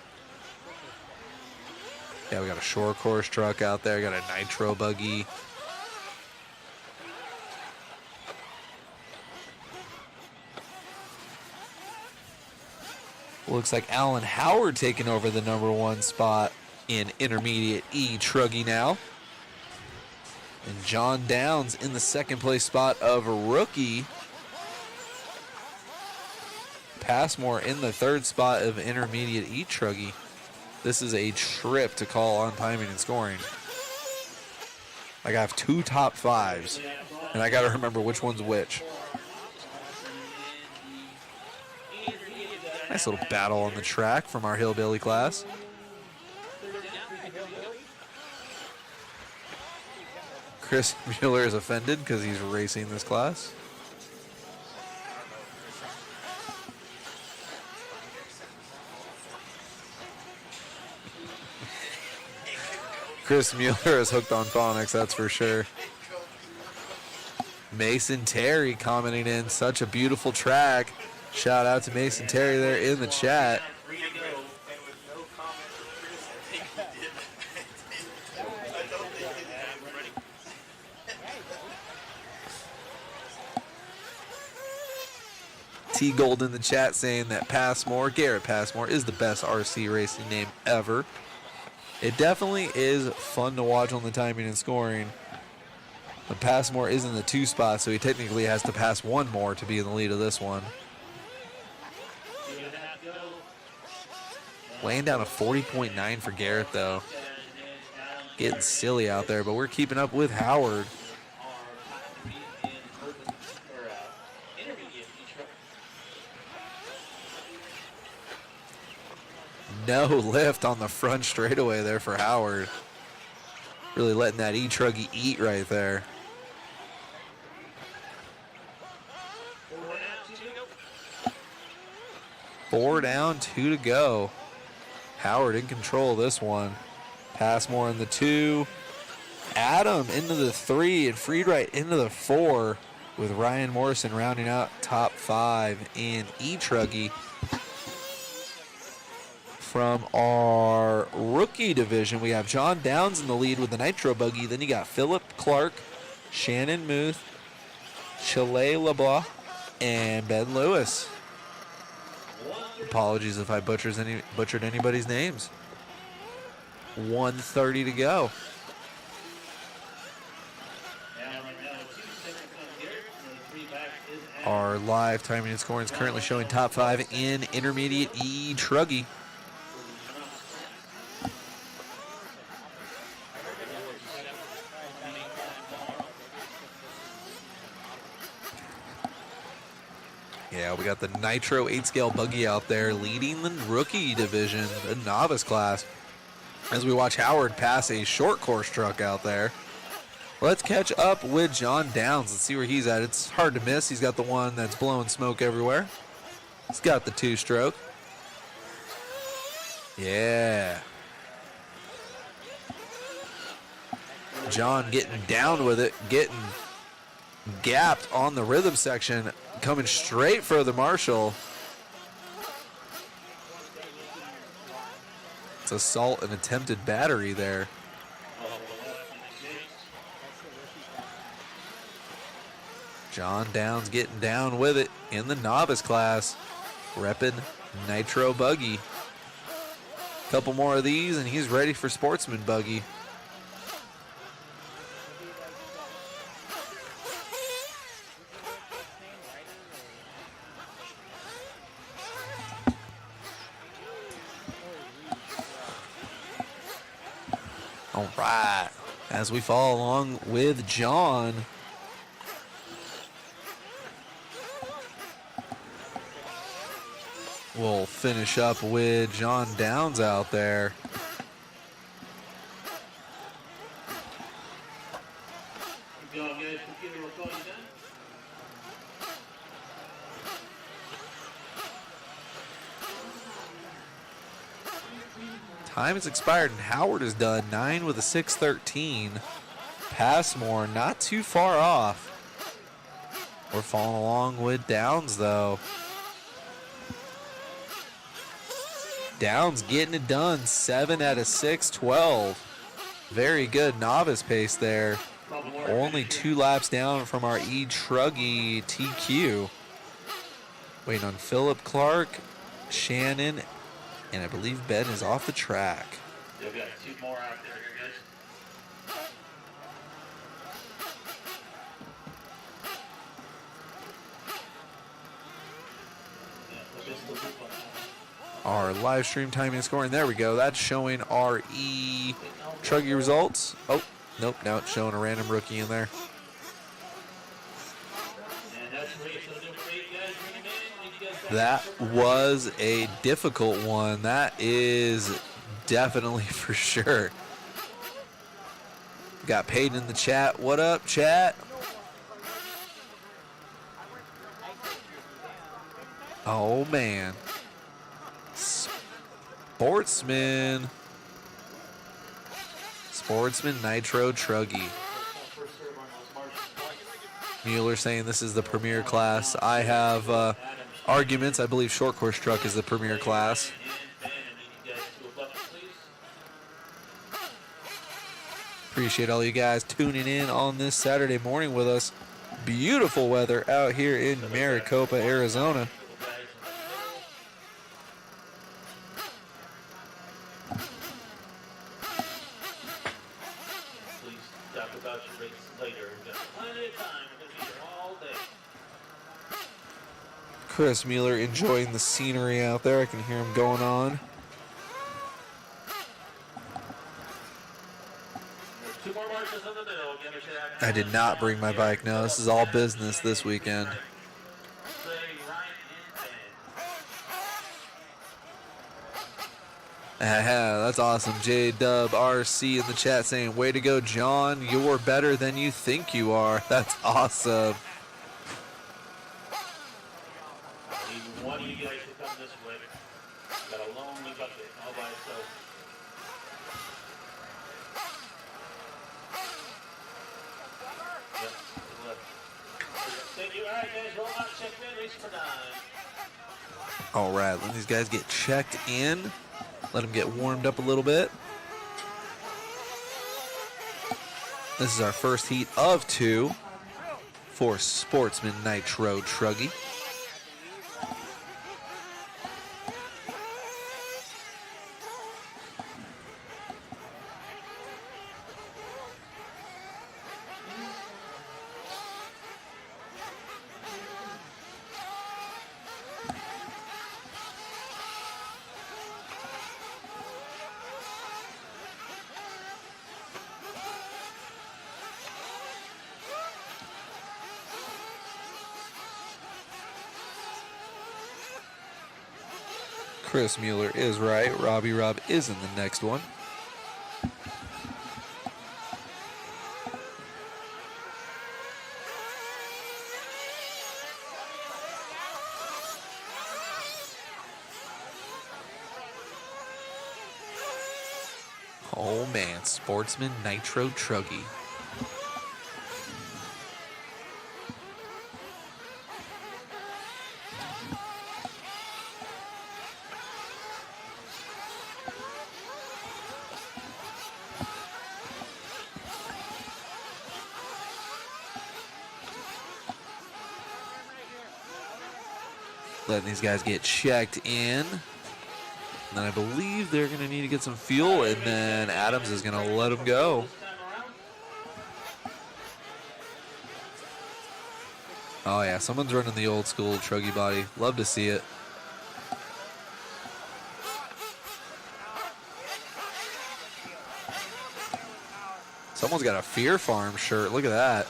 Yeah, we got a short course truck out there. Got a Nitro buggy. Looks like Alan Howard taking over the number 1 spot in intermediate E-truggy now. And John Downs in the 2nd place spot of rookie. Passmore in the 3rd spot of intermediate E-truggy. This is a trip to call on timing and scoring. Like I have 2 top 5s, and I got to remember which one's which. Nice little battle on the track from our hillbilly class. Chris Mueller is offended because he's racing this class. Chris Mueller is hooked on phonics, that's for sure. Mason Terry commenting in, such a beautiful track. Shout out to Mason Terry there in the chat. T Gold in the chat saying that Passmore, Garrett Passmore, is the best RC racing name ever. It definitely is fun to watch on the timing and scoring. But Passmore is in the 2 spot, so he technically has to pass one more to be in the lead of this one. Laying down a 40.9 for Garrett, though. Getting silly out there, but we're keeping up with Howard. No lift on the front straightaway there for Howard. Really letting that truggy eat right there. Four down, 2 to go. Howard in control of this one. Passmore in the 2. Adam into the 3 and Friedrich into the 4 with Ryan Morrison rounding out top 5 in truggy. From our rookie division, we have John Downs in the lead with the Nitro buggy. Then you got Philip Clark, Shannon Muth, Chile LeBlanc, and Ben Lewis. Apologies if I butchered anybody's names. 1:30 to go. Our live timing and scoring is currently showing top 5 in intermediate truggy. Yeah, we got the Nitro 8-scale buggy out there leading the rookie division, the novice class. As we watch Howard pass a short course truck out there. Let's catch up with John Downs. Let's see where he's at. It's hard to miss. He's got the one that's blowing smoke everywhere. He's got the 2-stroke. Yeah. John getting down with it, getting gapped on the rhythm section, coming straight for the Marshall. It's assault and attempted battery there. John Downs getting down with it in the novice class, repping Nitro buggy. Couple more of these and he's ready for Sportsman buggy. All right, as we follow along with John. We'll finish up with John Downs out there. Time has expired and Howard is done. 9 with a 6:13. Passmore not too far off. We're following along with Downs though. Downs getting it done. 7 out of 6:12. Very good novice pace there. Only 2 laps down from our truggy TQ. Waiting on Philip Clark, Shannon, and I believe Ben is off the track. They've got 2 more out there here, guys. Our live stream timing and scoring. There we go. That's showing our truggy results. Oh, nope. Now it's showing a random rookie in there. And that's race number 8, guys. Bring him in. Thank you guys That was a difficult one. That is definitely for sure. Got paid in the chat. What up, chat? Oh, man. Sportsman. Sportsman Nitro Truggy. Mueller saying this is the premier class. I have arguments. I believe short course truck is the premier class. Appreciate all you guys tuning in on this Saturday morning with us. Beautiful weather out here in Maricopa, Arizona. Please talk about your race later. We've got plenty of time. We're going to be here all day. Chris Mueller enjoying the scenery out there. I can hear him going on. Two more marches in the middle. Give it to that. I did not bring my bike. No, this is all business this weekend. Say Ryan and That's awesome. J-Dub RC in the chat saying, way to go, John. You're better than you think you are. That's awesome. I need one of you guys to come this way. Got a lonely bucket all by itself. Yep, left. Thank you. All right, guys, roll out, check in, race for 9. All right, let these guys get checked in. Let them get warmed up a little bit. This is our first heat of 2 for Sportsman Nitro Truggy. Chris Mueller is right. Robbie Rob is in the next one. Oh man, Sportsman Nitro Truggy. Letting these guys get checked in. And then I believe they're going to need to get some fuel, and then Adams is going to let them go. Oh, yeah, someone's running the old school truggy body. Love to see it. Someone's got a Fear Farm shirt. Look at that.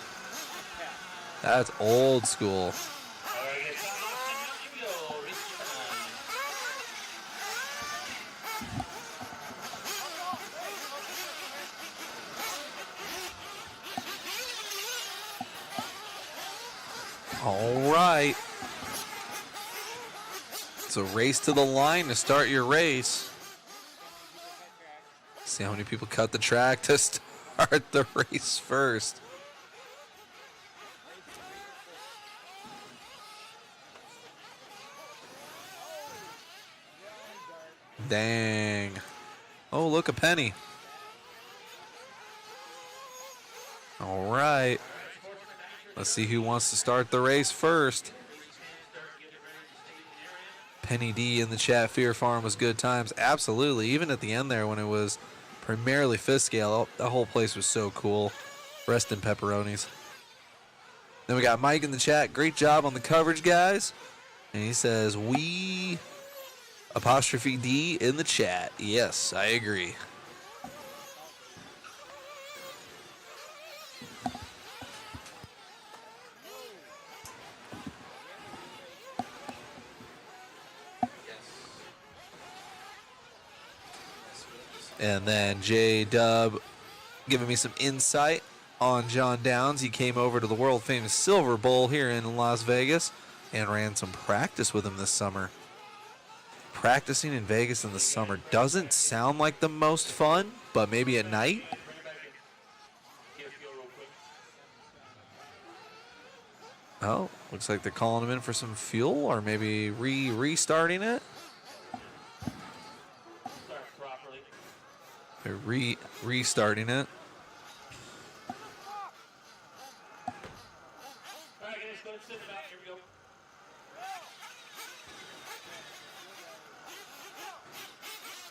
That's old school. All right. It's a race to the line to start your race. See how many people cut the track to start the race first. Dang. Oh, look, a penny. All right. Let's see who wants to start the race first. Penny D in the chat. Fear Farm was good times. Absolutely. Even at the end there when it was primarily fifth scale, the whole place was so cool. Rest in pepperonis. Then we got Mike in the chat. Great job on the coverage, guys. And he says, we apostrophe D in the chat. Yes, I agree. And then J-Dub giving me some insight on John Downs. He came over to the world-famous Silver Bowl here in Las Vegas and ran some practice with him this summer. Practicing in Vegas in the summer doesn't sound like the most fun, but maybe at night. Oh, looks like they're calling him in for some fuel or maybe restarting it. They're restarting it.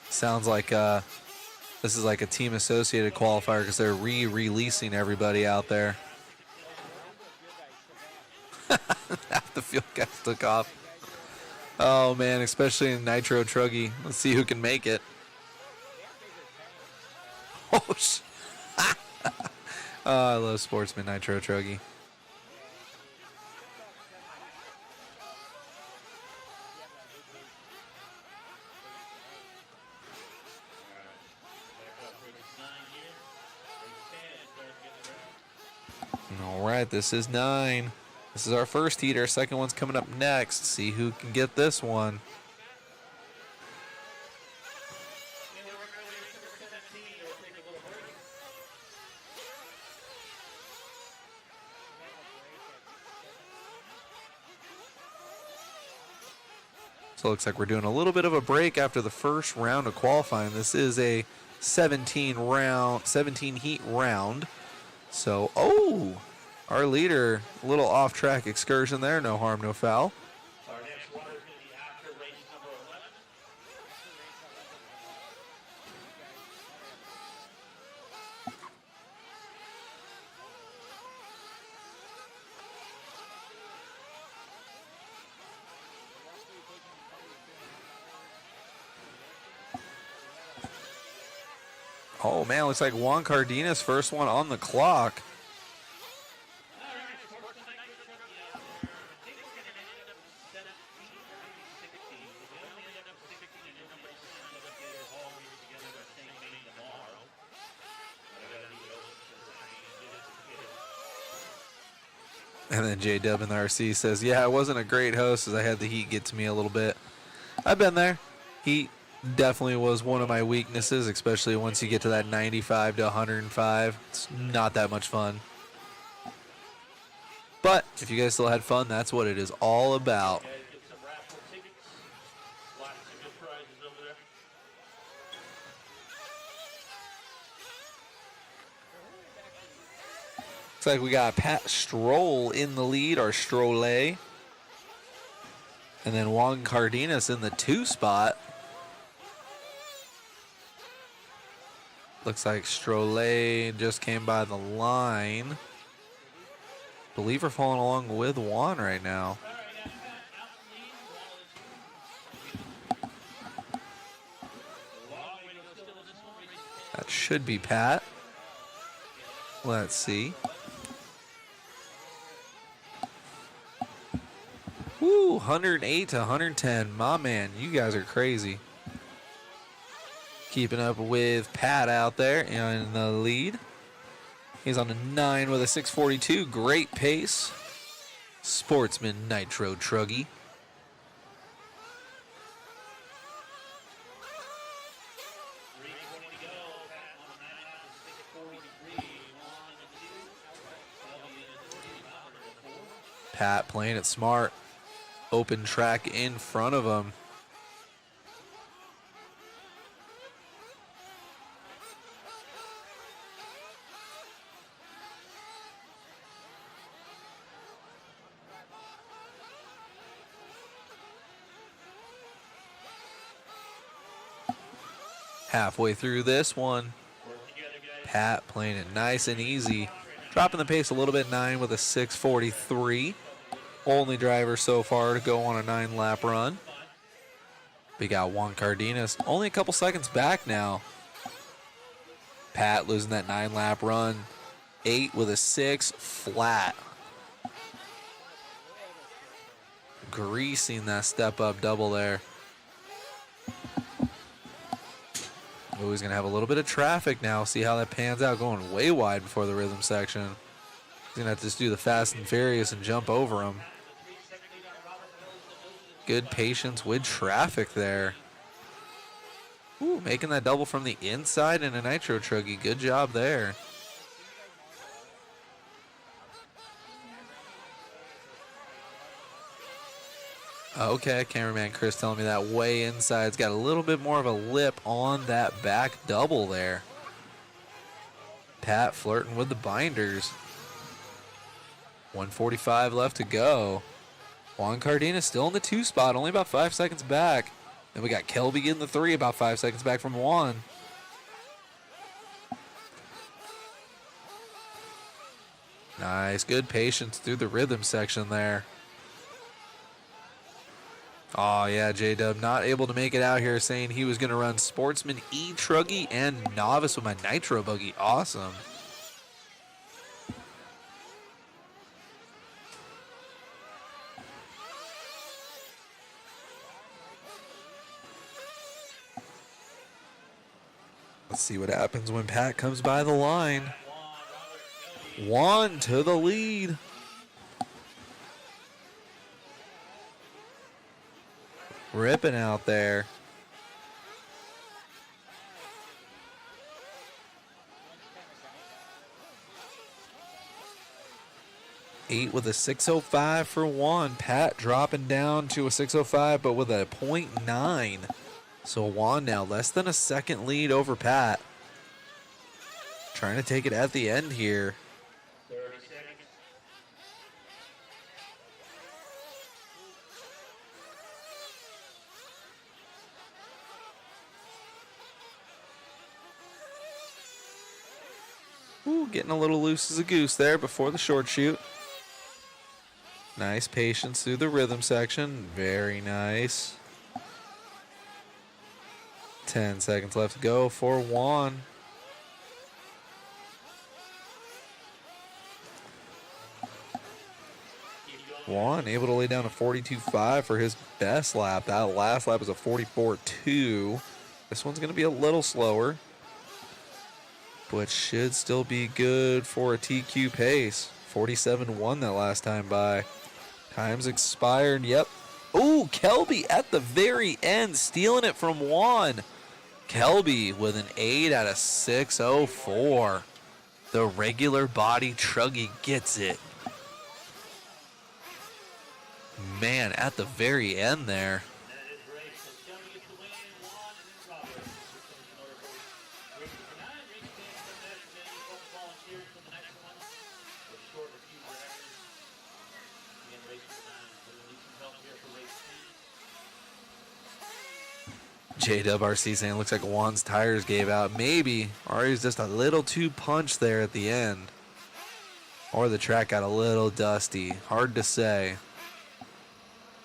Sounds like this is like a team associated qualifier because they're releasing everybody out there. Half the field guys took off. Oh man, especially in Nitro Truggy. Let's see who can make it. Oh, oh, I love Sportsman Nitro Truggy. All right, this is 9. This is our first heater. Second one's coming up next. See who can get this one. So it looks like we're doing a little bit of a break after the first round of qualifying. This is a 17 heat round. So, oh, our leader, a little off-track excursion there. No harm, no foul. Our next one is going to be after race number 11. Oh, man, looks like Juan Cardenas, first one on the clock. And then J-Dub in the RC says, yeah, I wasn't a great host as I had the heat get to me a little bit. I've been there. Heat definitely was one of my weaknesses, especially once you get to that 95 to 105. It's not that much fun. But if you guys still had fun, that's what it is all about. Guys, get some raffle tickets. Lots of good prizes over there. Looks like we got Pat Stroll in the lead, or Strolle. And then Juan Cardenas in the 2 spot. Looks like Strolle just came by the line. Believe we're following along with Juan right now. That should be Pat. Let's see. Woo, 108 to 110. My man, you guys are crazy. Keeping up with Pat out there in the lead. He's on a 9 with a 6:42. Great pace. Sportsman Nitro Truggy. Pat playing it smart. Open track in front of him. Halfway through this one, Pat playing it nice and easy. Dropping the pace a little bit, 9 with a 6:43. Only driver so far to go on a 9-lap run. We got Juan Cardenas, only a couple seconds back now. Pat losing that 9-lap run, 8 with a 6 flat. Greasing that step-up double there. Oh, he's going to have a little bit of traffic now. See how that pans out, going way wide before the rhythm section. He's going to have to just do the fast and furious and jump over him. Good patience with traffic there. Ooh, making that double from the inside in a Nitro truggy. Good job there. Okay, cameraman Chris telling me that way inside's got a little bit more of a lip on that back double there. Pat flirting with the binders. 1:45 left to go. Juan Cardenas still in the 2 spot, only about 5 seconds back. Then we got Kelby in the 3, about 5 seconds back from Juan. Nice, good patience through the rhythm section there. Oh, yeah, J-Dub not able to make it out here, saying he was going to run Sportsman, truggy, and Novice with my Nitro buggy. Awesome. Let's see what happens when Pat comes by the line. Juan to the lead. Ripping out there. Eight with a 6:05 for Juan. Pat dropping down to a 6:05, but with a .9. So Juan now less than a second lead over Pat. Trying to take it at the end here. 30 seconds. Ooh, getting a little loose as a goose there before the short shoot. Nice patience through the rhythm section. Very nice. 10 seconds left to go for Juan. Juan able to lay down a 42.5 for his best lap. That last lap was a 44.2. This one's going to be a little slower, but should still be good for a TQ pace. 47.1 that last time by. Time's expired. Yep. Ooh, Kelby at the very end, stealing it from Juan. Kelby with an 8 out of 6:04. The regular body truggy gets it. Man, at the very end there. That is race. So Kelly gets the win. Juan and then Robert. Race number 9. Race team from that. And then you folks volunteers for the next one. We're short a few drivers. Again, race number 9. So we'll need some help here for race 10. JWRC saying looks like Juan's tires gave out. Maybe. Or he was just a little too punched there at the end. Or the track got a little dusty. Hard to say.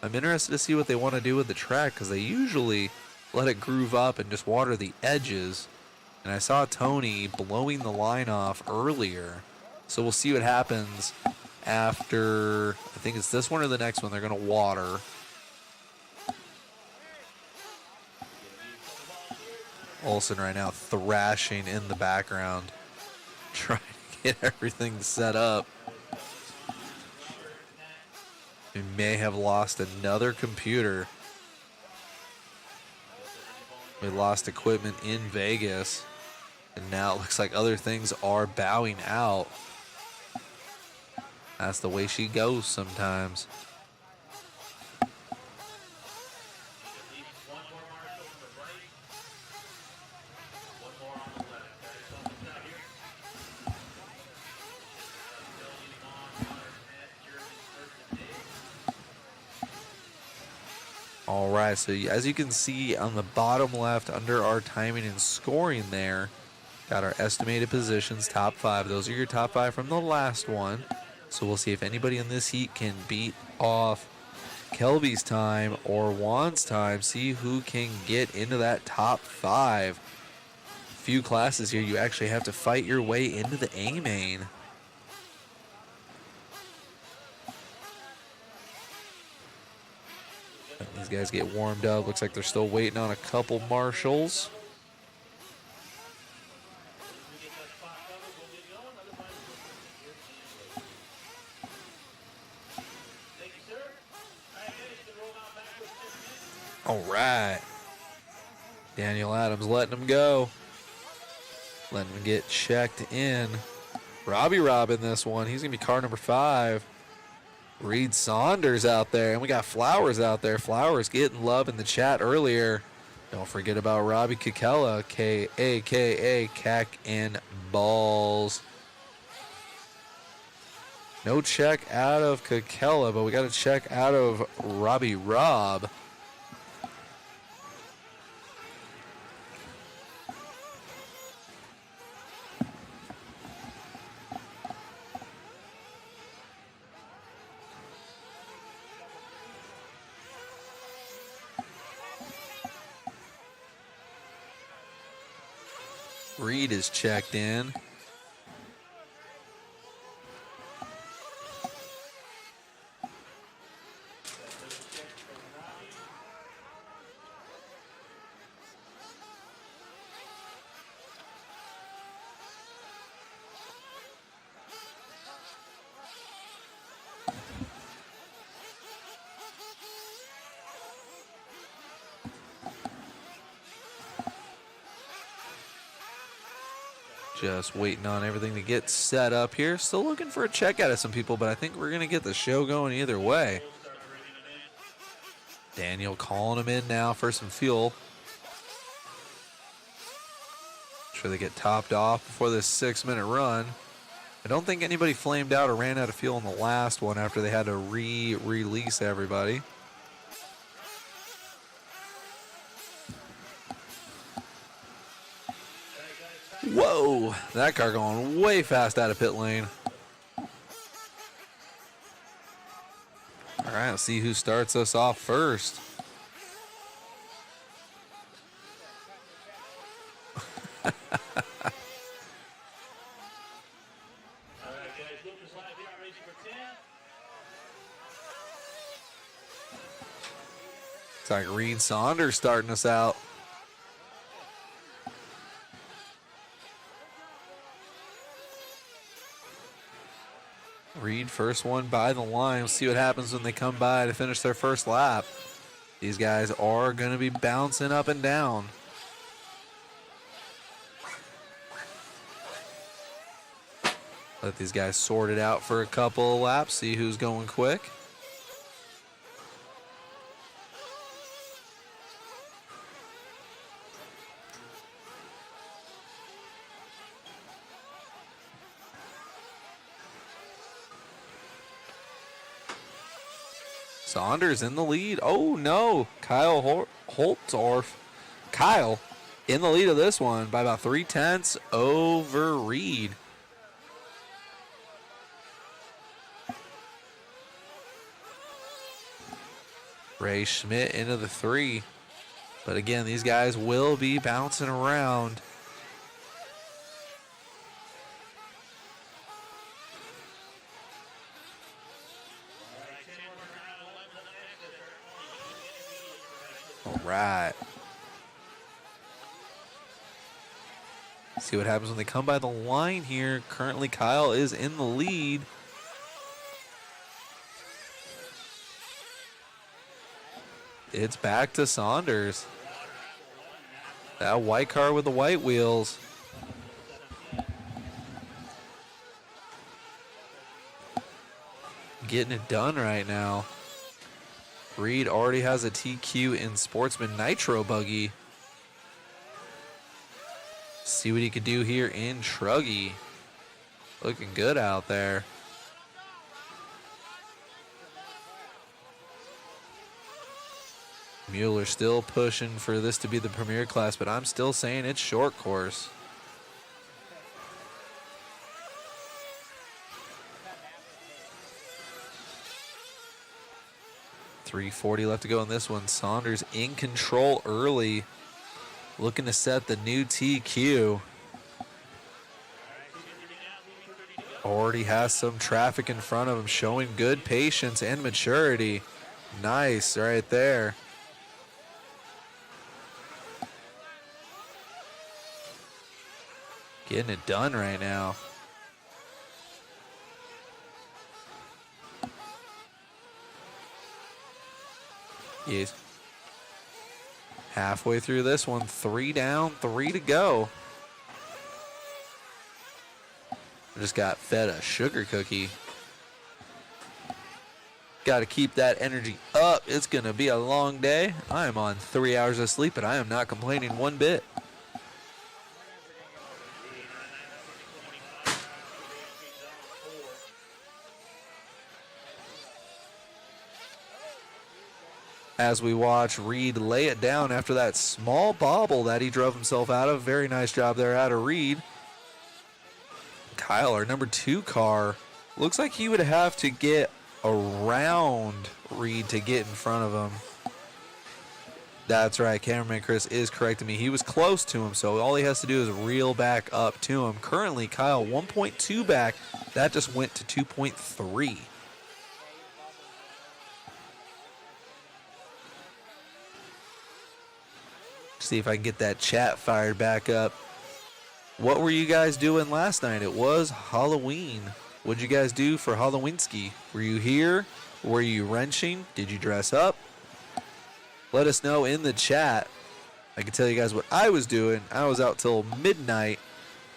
I'm interested to see what they want to do with the track because they usually let it groove up and just water the edges. And I saw Tony blowing the line off earlier. So we'll see what happens after, I think it's this one or the next one, they're going to water. Olsen right now thrashing in the background, trying to get everything set up. We may have lost another computer. We lost equipment in Vegas, and now it looks like other things are bowing out. That's the way she goes sometimes. All right, so as you can see on the bottom left under our timing and scoring there, got our estimated positions, top 5. Those are your top 5 from the last one. So we'll see if anybody in this heat can beat off Kelby's time or Juan's time, see who can get into that top 5. Few classes here, you actually have to fight your way into the A main. These guys get warmed up. Looks like they're still waiting on a couple marshals. All right. Daniel Adams letting him go. Letting him get checked in. Robbie Rob in this one. He's going to be car number 5. Reed Saunders out there. And we got Flowers out there. Flowers getting love in the chat earlier. Don't forget about Robbie Kekela, a.k.a. Cack and Balls. No check out of Kekela, but we got a check out of Robbie Rob. Reed is checked in. Just waiting on everything to get set up here. Still looking for a check out of some people, but I think we're going to get the show going either way. Daniel calling him in now for some fuel. Sure they get topped off before this 6-minute run. I don't think anybody flamed out or ran out of fuel in the last one after they had to release everybody. Whoa, that car going way fast out of pit lane. All right, let's see who starts us off first. It's like Reed Saunders starting us out. Reed, first one by the line. We'll see what happens when they come by to finish their first lap. These guys are going to be bouncing up and down. Let these guys sort it out for a couple of laps, see who's going quick. Saunders in the lead. Oh, no. Kyle Holtorf. Kyle in the lead of this one by about 3/10 over Reed. Ray Schmidt into the 3. But again, these guys will be bouncing around. All right. See what happens when they come by the line here. Currently, Kyle is in the lead. It's back to Saunders. That white car with the white wheels. Getting it done right now. Reed already has a TQ in Sportsman Nitro buggy. See what he could do here in Truggy. Looking good out there. Mueller still pushing for this to be the premier class, but I'm still saying it's short course. .340 left to go in this one. Saunders in control early. Looking to set the new TQ. Already has some traffic in front of him, showing good patience and maturity. Nice right there. Getting it done right now. Yes. Halfway through this one, 3 down, 3 to go. I just got fed a sugar cookie. Got to keep that energy up. It's going to be a long day. I am on 3 hours of sleep, and I am not complaining one bit. As we watch Reed lay it down after that small bobble that he drove himself out of. Very nice job there out of Reed. Kyle, our number 2 car, looks like he would have to get around Reed to get in front of him. That's right, cameraman Chris is correcting me. He was close to him, so all he has to do is reel back up to him. Currently, Kyle 1.2 back. That just went to 2.3. See if I can get that chat fired back up. What were you guys doing last night? It was Halloween. What'd you guys do for Halloweenski? Were you here? Were you wrenching? Did you dress up? Let us know in the chat. I can tell you guys what I was doing. I was out till midnight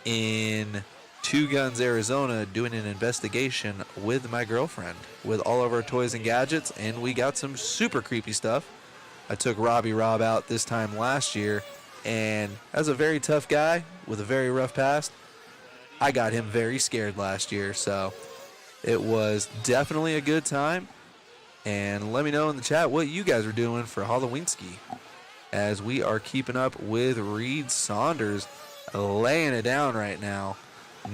in Two Guns, Arizona, doing an investigation with my girlfriend with all of our toys and gadgets, and we got some super creepy stuff. I took Robbie Rob out this time last year, and as a very tough guy with a very rough past, I got him very scared last year, so it was definitely a good time. And let me know in the chat what you guys are doing for Halloweenski, as we are keeping up with Reed Saunders laying it down right now.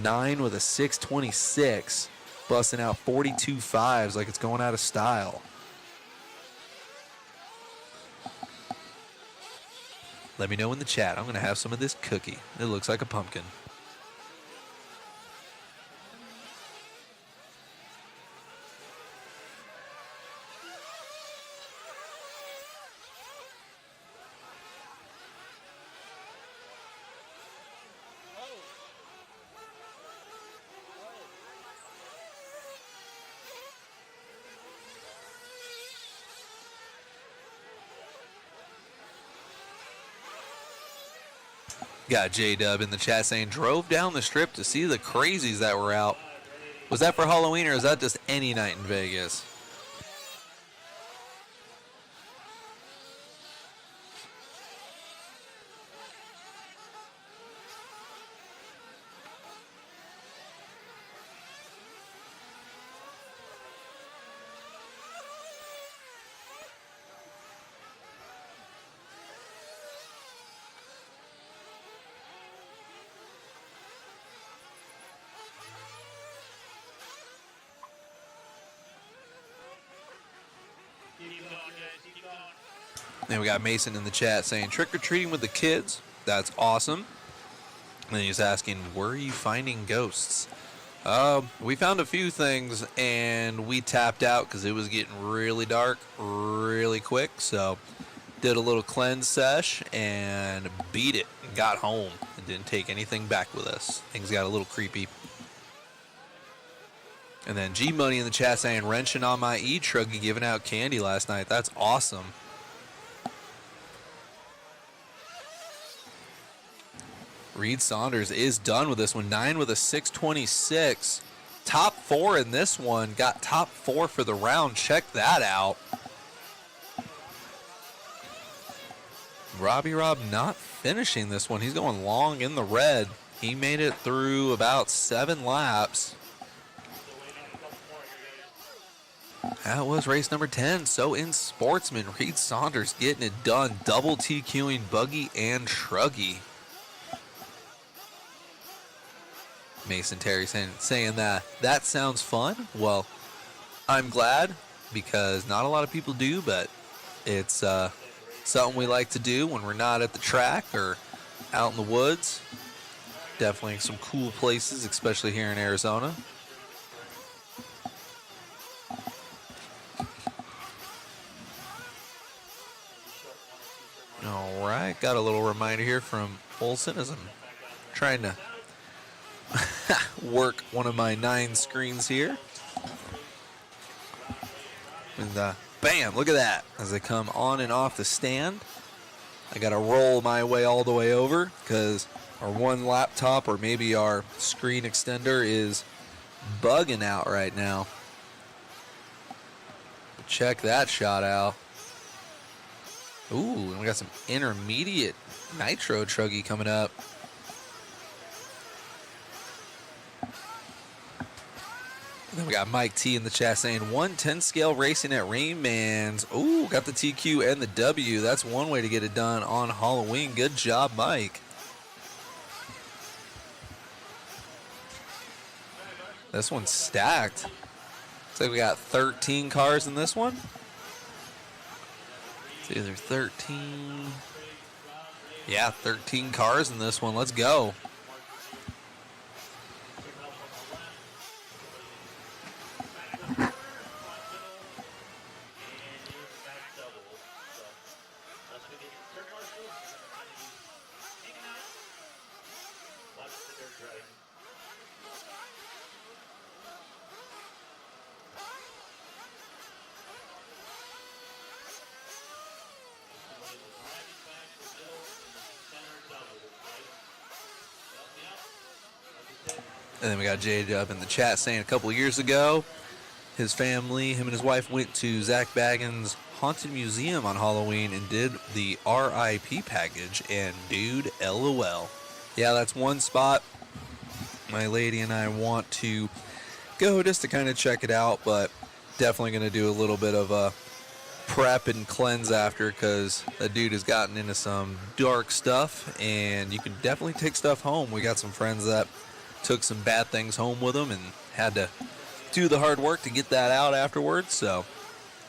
9 with a 626, busting out 42 5s like it's going out of style. Let me know in the chat. I'm going to have some of this cookie. It looks like a pumpkin. Got J-Dub in the chat saying, drove down the strip to see the crazies that were out. Was that for Halloween, or is that just any night in Vegas? Then we got Mason in the chat saying, trick-or-treating with the kids. That's awesome. And then he's asking, where are you finding ghosts? We found a few things, and we tapped out because it was getting really dark really quick. So did a little cleanse sesh and beat it and got home and didn't take anything back with us. Things got a little creepy. And then G-Money in the chat saying, wrenching on my E-Truggy giving out candy last night. That's awesome. Reed Saunders is done with this one. 9 with a 626. Top 4 in this one. Got top 4 for the round. Check that out. Robbie Rob not finishing this one. He's going long in the red. He made it through about 7 laps. That was race number 10. So in Sportsman, Reed Saunders getting it done. Double TQing Buggy and Truggy. Mason Terry saying that sounds fun. Well, I'm glad, because not a lot of people do, but it's something we like to do when we're not at the track or out in the woods. Definitely some cool places, especially here in Arizona. All right, got a little reminder here from Olson as I'm trying to work one of my 9 screens here. And bam, look at that as they come on and off the stand. I got to roll my way all the way over because our one laptop or maybe our screen extender is bugging out right now. Check that shot out. Ooh, and we got some intermediate Nitro truggy coming up. And then we got Mike T in the chat saying 110 scale racing at Rainman's. Ooh, got the TQ and the W. That's one way to get it done on Halloween. Good job, Mike. This one's stacked. Looks like we got 13 cars in this one. It's either 13. Yeah, 13 cars in this one. Let's go. And then we got J-Dub in the chat saying a couple of years ago, his family, him and his wife went to Zach Baggins' Haunted Museum on Halloween and did the RIP package. And dude, LOL. Yeah, that's one spot my lady and I want to go just to kind of check it out, but definitely going to do a little bit of a prep and cleanse after because that dude has gotten into some dark stuff and you can definitely take stuff home. We got some friends that took some bad things home with them and had to do the hard work to get that out afterwards. So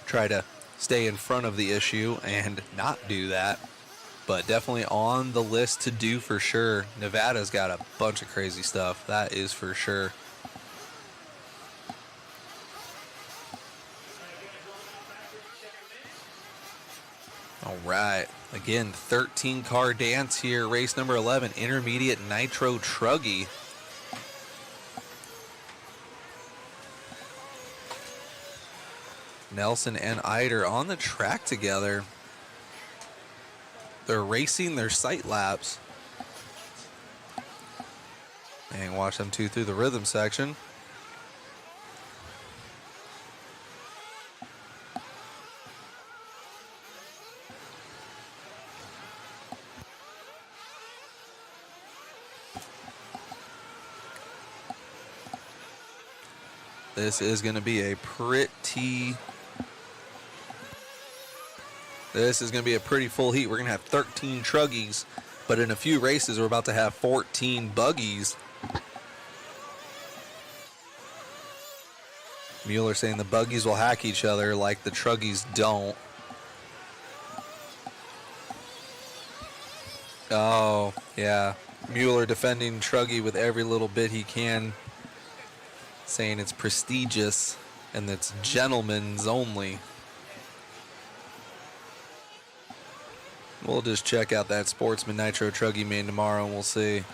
try to stay in front of the issue and not do that. But definitely on the list to do for sure. Nevada's got a bunch of crazy stuff. That is for sure. All right. Again, 13 car dance here. Race number 11, intermediate Nitro truggy. Nelson and Eider on the track together. They're racing their sight laps. And watch them two through the rhythm section. This is going to be a pretty full heat. We're going to have 13 truggies, but in a few races, we're about to have 14 buggies. Mueller saying the buggies will hack each other like the truggies don't. Oh, yeah. Mueller defending truggy with every little bit he can, saying it's prestigious and it's gentlemen's only. We'll just check out that Sportsman Nitro truggy main tomorrow and we'll see.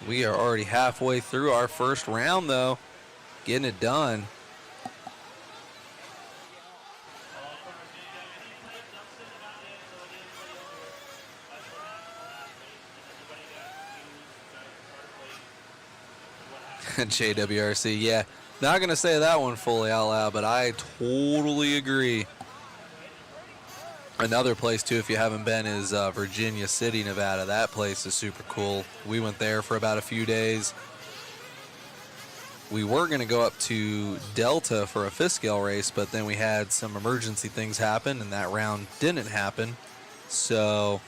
We are already halfway through our first round though. Getting it done. JWRC, yeah. Not going to say that one fully out loud, but I totally agree. Another place, too, if you haven't been, is Virginia City, Nevada. That place is super cool. We went there for about a few days. We were going to go up to Delta for a fifth scale race, but then we had some emergency things happen, and that round didn't happen. So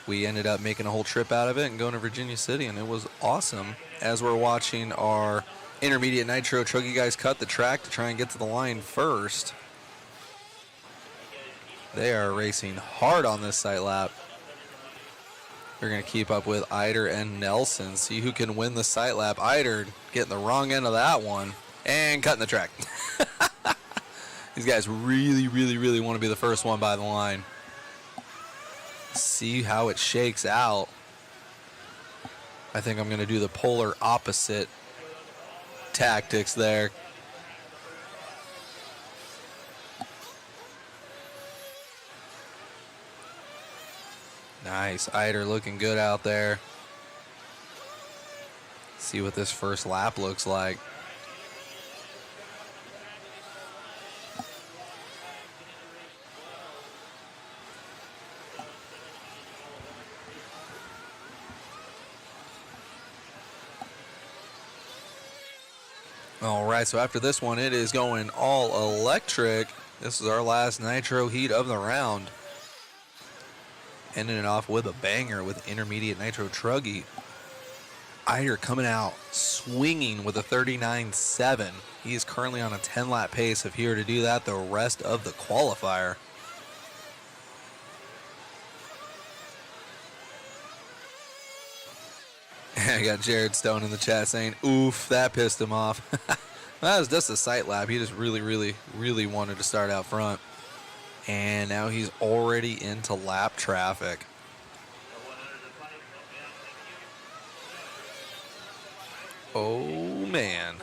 we ended up making a whole trip out of it and going to Virginia City, and it was awesome. As we're watching our intermediate Nitro truggy guys cut the track to try and get to the line first. They are racing hard on this sight lap. They're going to keep up with Eider and Nelson. See who can win the sight lap. Eider getting the wrong end of that one and cutting the track. These guys really, really, really want to be the first one by the line. See how it shakes out. I think I'm going to do the polar opposite tactics there. Nice. Eider looking good out there. See what this first lap looks like. All right, so after this one, it is going all electric. This is our last Nitro heat of the round. Ending it off with a banger with intermediate Nitro Truggy. Eider coming out swinging with a 39.7. He is currently on a 10-lap pace if he were to do that the rest of the qualifier. I got Jared Stone in the chat saying, oof, that pissed him off. That was just a sight lap. He just really wanted to start out front. And now he's already into lap traffic. Oh, man.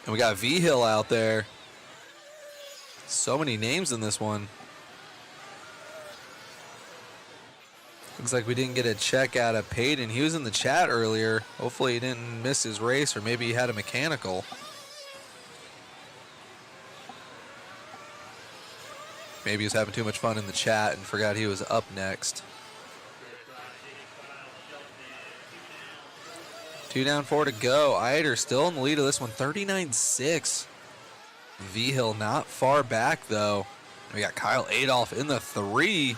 And we got V-Hill out there. So many names in this one. Looks like we didn't get a check out of Peyton. He was in the chat earlier. Hopefully he didn't miss his race, or maybe he had a mechanical. Maybe he was having too much fun in the chat and forgot he was up next. 2 down, 4 to go. Eider still in the lead of this one, 39.6. V-Hill not far back, though. We got Kyle Adolph in the 3.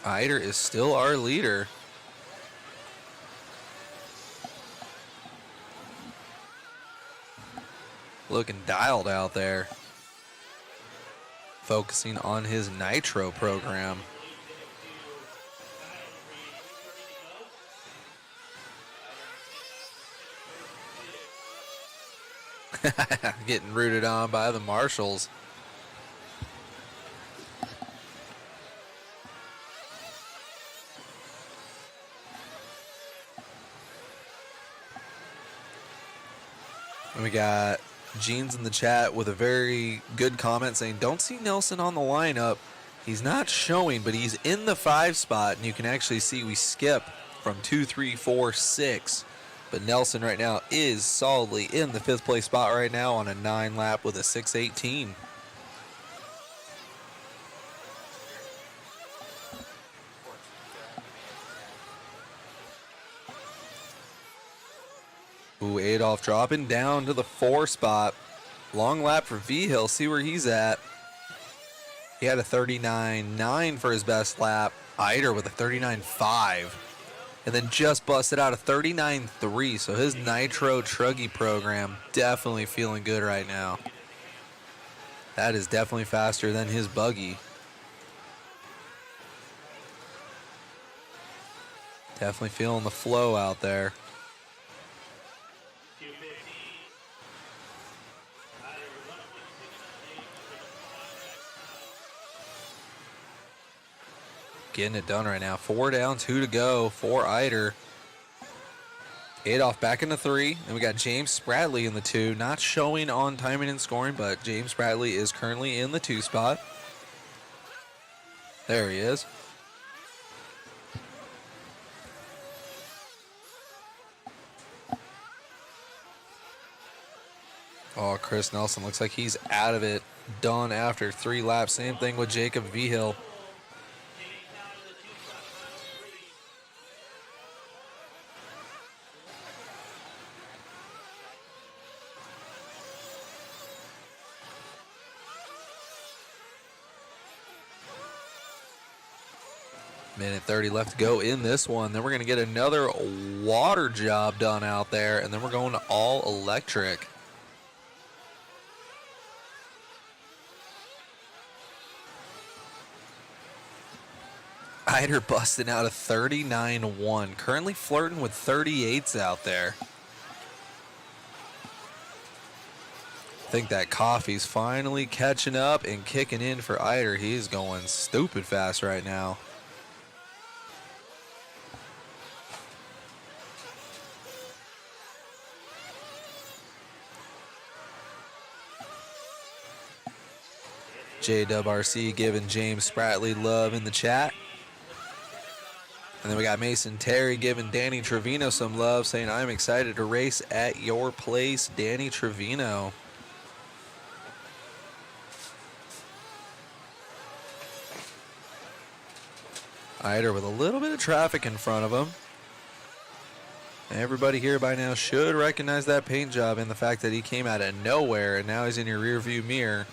Eider is still our leader. Looking dialed out there. Focusing on his Nitro program. Getting rooted on by the marshals. And we got Jeans in the chat with a very good comment saying, don't see Nelson on the lineup. He's not showing, but he's in the 5 spot, and you can actually see we skip from 2, 3, 4, 6. But Nelson right now is solidly in the 5th place spot right now on a 9 lap with a 6:18. Ooh, Adolph dropping down to the 4 spot. Long lap for V-Hill. See where he's at. He had a 39.9 for his best lap. Eider with a 39.5. And then just busted out a 39.3. So his Nitro Truggy program definitely feeling good right now. That is definitely faster than his buggy. Definitely feeling the flow out there. Getting it done right now. 4 down, 2 to go for Eider. Adolph back in the 3. And we got James Spradley in the 2. Not showing on timing and scoring, but James Spradley is currently in the 2 spot. There he is. Oh, Chris Nelson looks like he's out of it. Done after 3 laps. Same thing with Jacob V-Hill. Minute 30 left to go in this one. Then we're going to get another water job done out there, and then we're going to all electric. Eider busting out a 39.1. Currently flirting with 38s out there. I think that coffee's finally catching up and kicking in for Eider. He's going stupid fast right now. JWRC giving James Spratley love in the chat. And then we got Mason Terry giving Danny Trevino some love, saying, I'm excited to race at your place, Danny Trevino. Eider with a little bit of traffic in front of him. Everybody here by now should recognize that paint job and the fact that he came out of nowhere and now he's in your rear view mirror.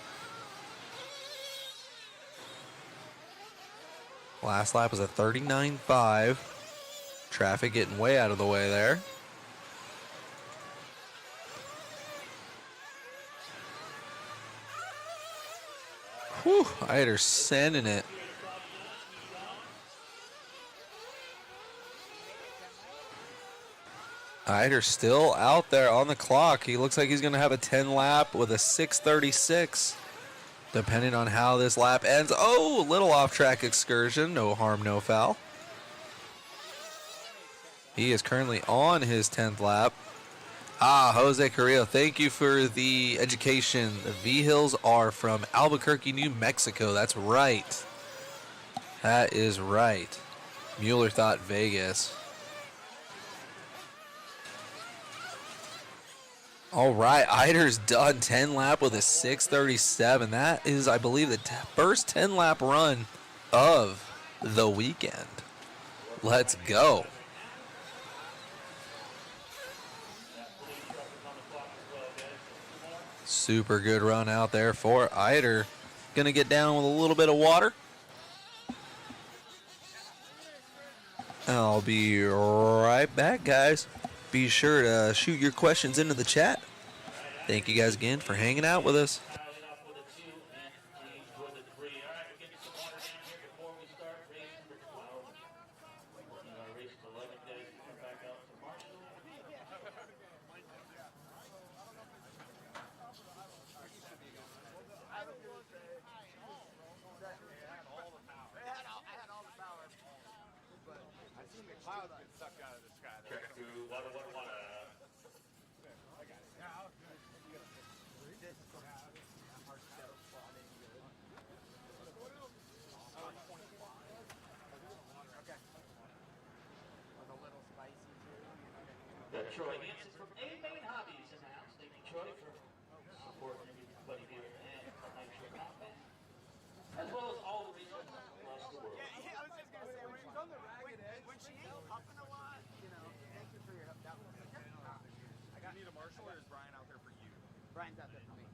Last lap was a 39.5. Traffic getting way out of the way there. Whew, Eider sending it. Eider still out there on the clock. He looks like he's going to have a 10 lap with a 6:36. Depending on how this lap ends. Oh, little off-track excursion. No harm, no foul. He is currently on his 10th lap. Jose Carrillo, thank you for the education. The V-Hills are from Albuquerque, New Mexico. That's right. That is right. Mueller thought Vegas. All right, Eider's done 10 lap with a 6:37. That is, I believe, the first 10 lap run of the weekend. Let's go. Super good run out there for Eider. Gonna get down with a little bit of water. I'll be right back, guys. Be sure to shoot your questions into the chat. Thank you guys again for hanging out with us. Troy Hansen from A Main Hobbies in the house. Thank you, Troy, for supporting everybody here and Nitro Combat, as well as all the research across the world. Yeah, I was just gonna say, when she's on the ragged edge, when she ain't puffing a lot, you know, thank you for your help. That was I got need a Marshall, or is Brian out there for you? Brian's out there for me.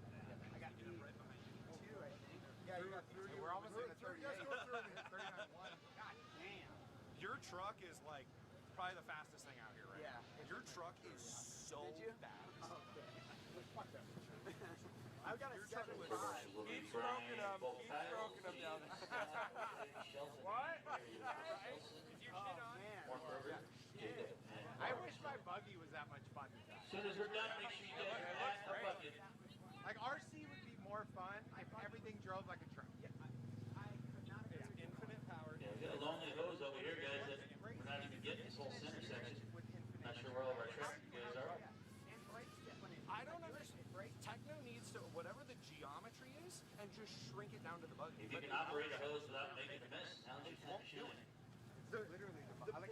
I got two right behind you. Two, I think. Yeah, you got three. We're almost in the 38. God damn. Your truck is like probably the fastest thing out here, right? Yeah. Your truck is so fast. Oh, okay. Fuck that. I've got a 7.5. Keep stroking them. Keep stroking them down there. What? Oh, man. I wish my buggy was that much fun to drive. As soon as we're done, make sure you get a bucket. Like, RC would be more fun if everything drove like a truck. Yeah, I could not agree with you. Infinite power. Yeah, we got a lonely hose over here, guys, that we're not even getting this whole center section. Not sure where all of our truck guys are. I don't understand. Techno needs to, whatever the geometry is, and just shrink it down to the buggy. If you can operate a hose without making a mess, how do you have shit in it? Literally, I've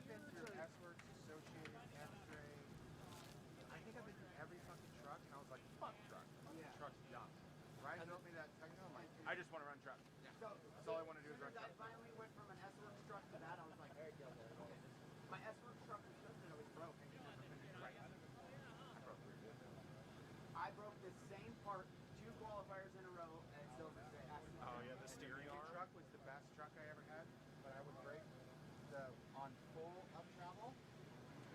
been through S-Works, Associated, F-Train. I think I've been through every fucking truck, and I was like, fuck truck. Yeah. Truck's dumb. Ryan built me that Techno, I'm like, I just want to run truck. Yeah. That's all I want to do is run truck. I finally went from an S-Works truck to that, I was like, there you go. My S-Works truck was just that it was broke. I broke the same part 2 qualifiers in a row at Silver State. Oh yeah, the stereo truck was the best truck I ever had, but I would break the on full up travel.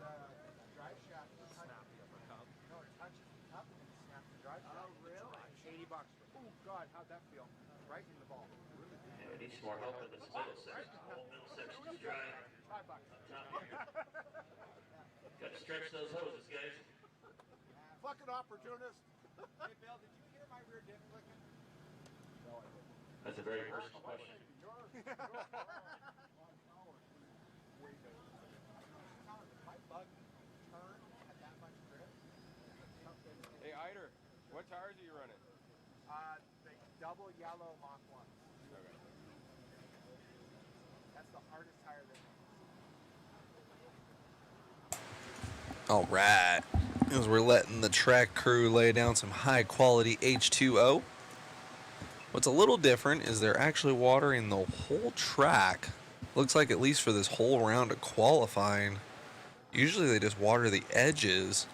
The drive shaft would snap the upper cup. No, it touches the cup and snaps the drive shaft. Oh really? $80. Oh God, how'd that feel? Right in the ball. Really good. Yeah, we need some more help in this middle section. The whole middle section is dry. $5. Top here. Got to stretch those hoses, guys. Fucking opportunist. Hey Bill, did you hear my rear diff clicking? No, I didn't. That's a very personal question. My bug turn at that much grip. Hey, Eider, what tires are you running? The double yellow Mach 1. That's the hardest tire there is. All right. As we're letting the track crew lay down some high quality H2O. What's a little different is they're actually watering the whole track. Looks like at least for this whole round of qualifying. Usually they just water the edges.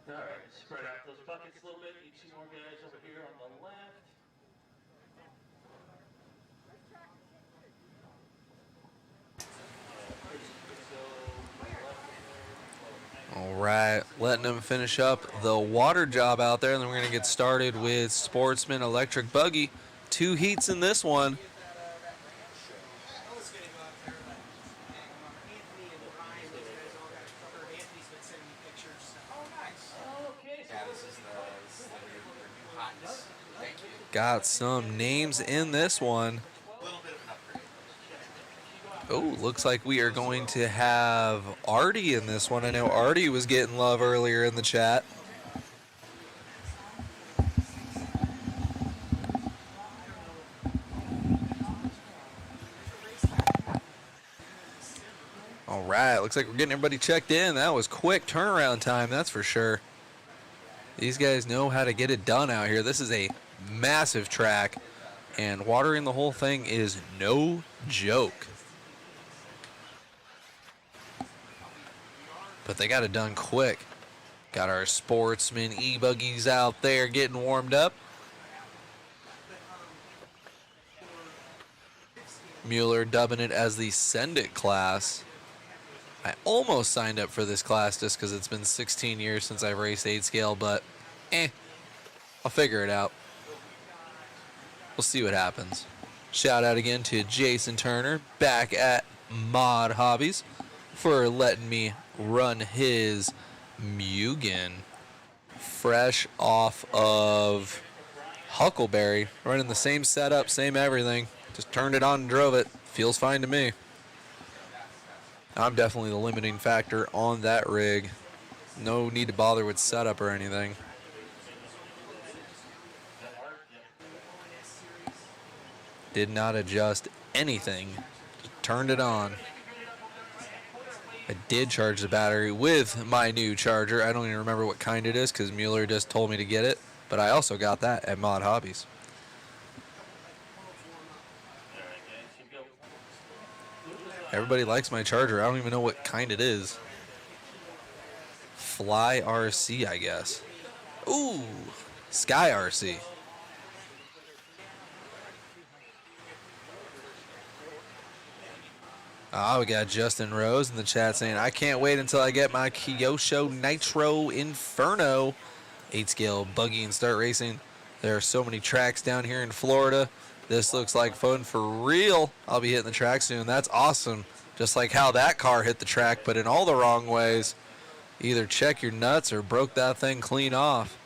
All right, spread out those buckets a little bit. Need 2 more guys over here on the left. All right, letting them finish up the water job out there, and then we're going to get started with Sportsman Electric Buggy. 2 heats in this one. Got some names in this one. Oh, looks like we are going to have Artie in this one. I know Artie was getting love earlier in the chat. All right, looks like we're getting everybody checked in. That was quick turnaround time, that's for sure. These guys know how to get it done out here. This is a massive track, and watering the whole thing is no joke. But they got it done quick. Got our Sportsman e-buggies out there getting warmed up. Mueller dubbing it as the Send It class. I almost signed up for this class just because it's been 16 years since I've raced 8 scale, but I'll figure it out. We'll see what happens. Shout out again to Jason Turner back at Mod Hobbies for letting me run his Mugen fresh off of Huckleberry. Running the same setup, same everything. Just turned it on and drove it. Feels fine to me. I'm definitely the limiting factor on that rig. No need to bother with setup or anything. Did not adjust anything. Just turned it on. I did charge the battery with my new charger. I don't even remember what kind it is because Mueller just told me to get it. But I also got that at Mod Hobbies. Everybody likes my charger. I don't even know what kind it is. Fly RC, I guess. Ooh, Sky RC. We got Justin Rose in the chat saying, I can't wait until I get my Kyosho Nitro Inferno 8-scale buggy and start racing. There are so many tracks down here in Florida. This looks like fun for real. I'll be hitting the track soon. That's awesome. Just like how that car hit the track, but in all the wrong ways. Either check your nuts or broke that thing clean off.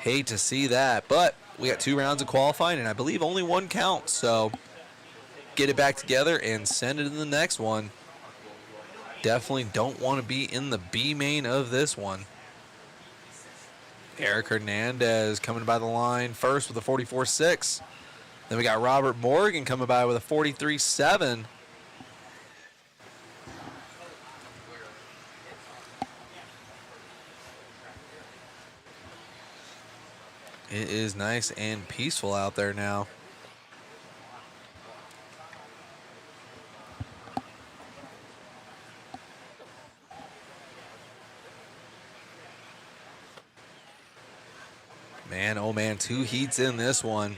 Hate to see that, but we got 2 rounds of qualifying, and I believe only 1 count, so get it back together and send it in the next one. Definitely don't want to be in the B main of this one. Eric Hernandez coming by the line first with a 44.6. Then we got Robert Morgan coming by with a 43.7. It is nice and peaceful out there now. Man, oh man, 2 heats in this one.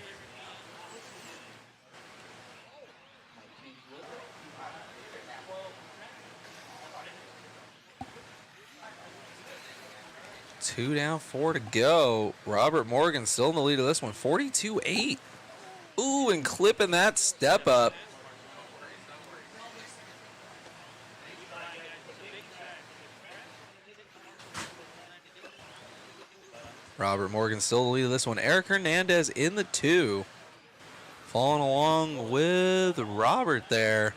Two down, 4 to go. Robert Morgan still in the lead of this one, 42.8. Ooh, and clipping that step up. Robert Morgan still the lead of this one. Eric Hernandez in the 2. Following along with Robert there.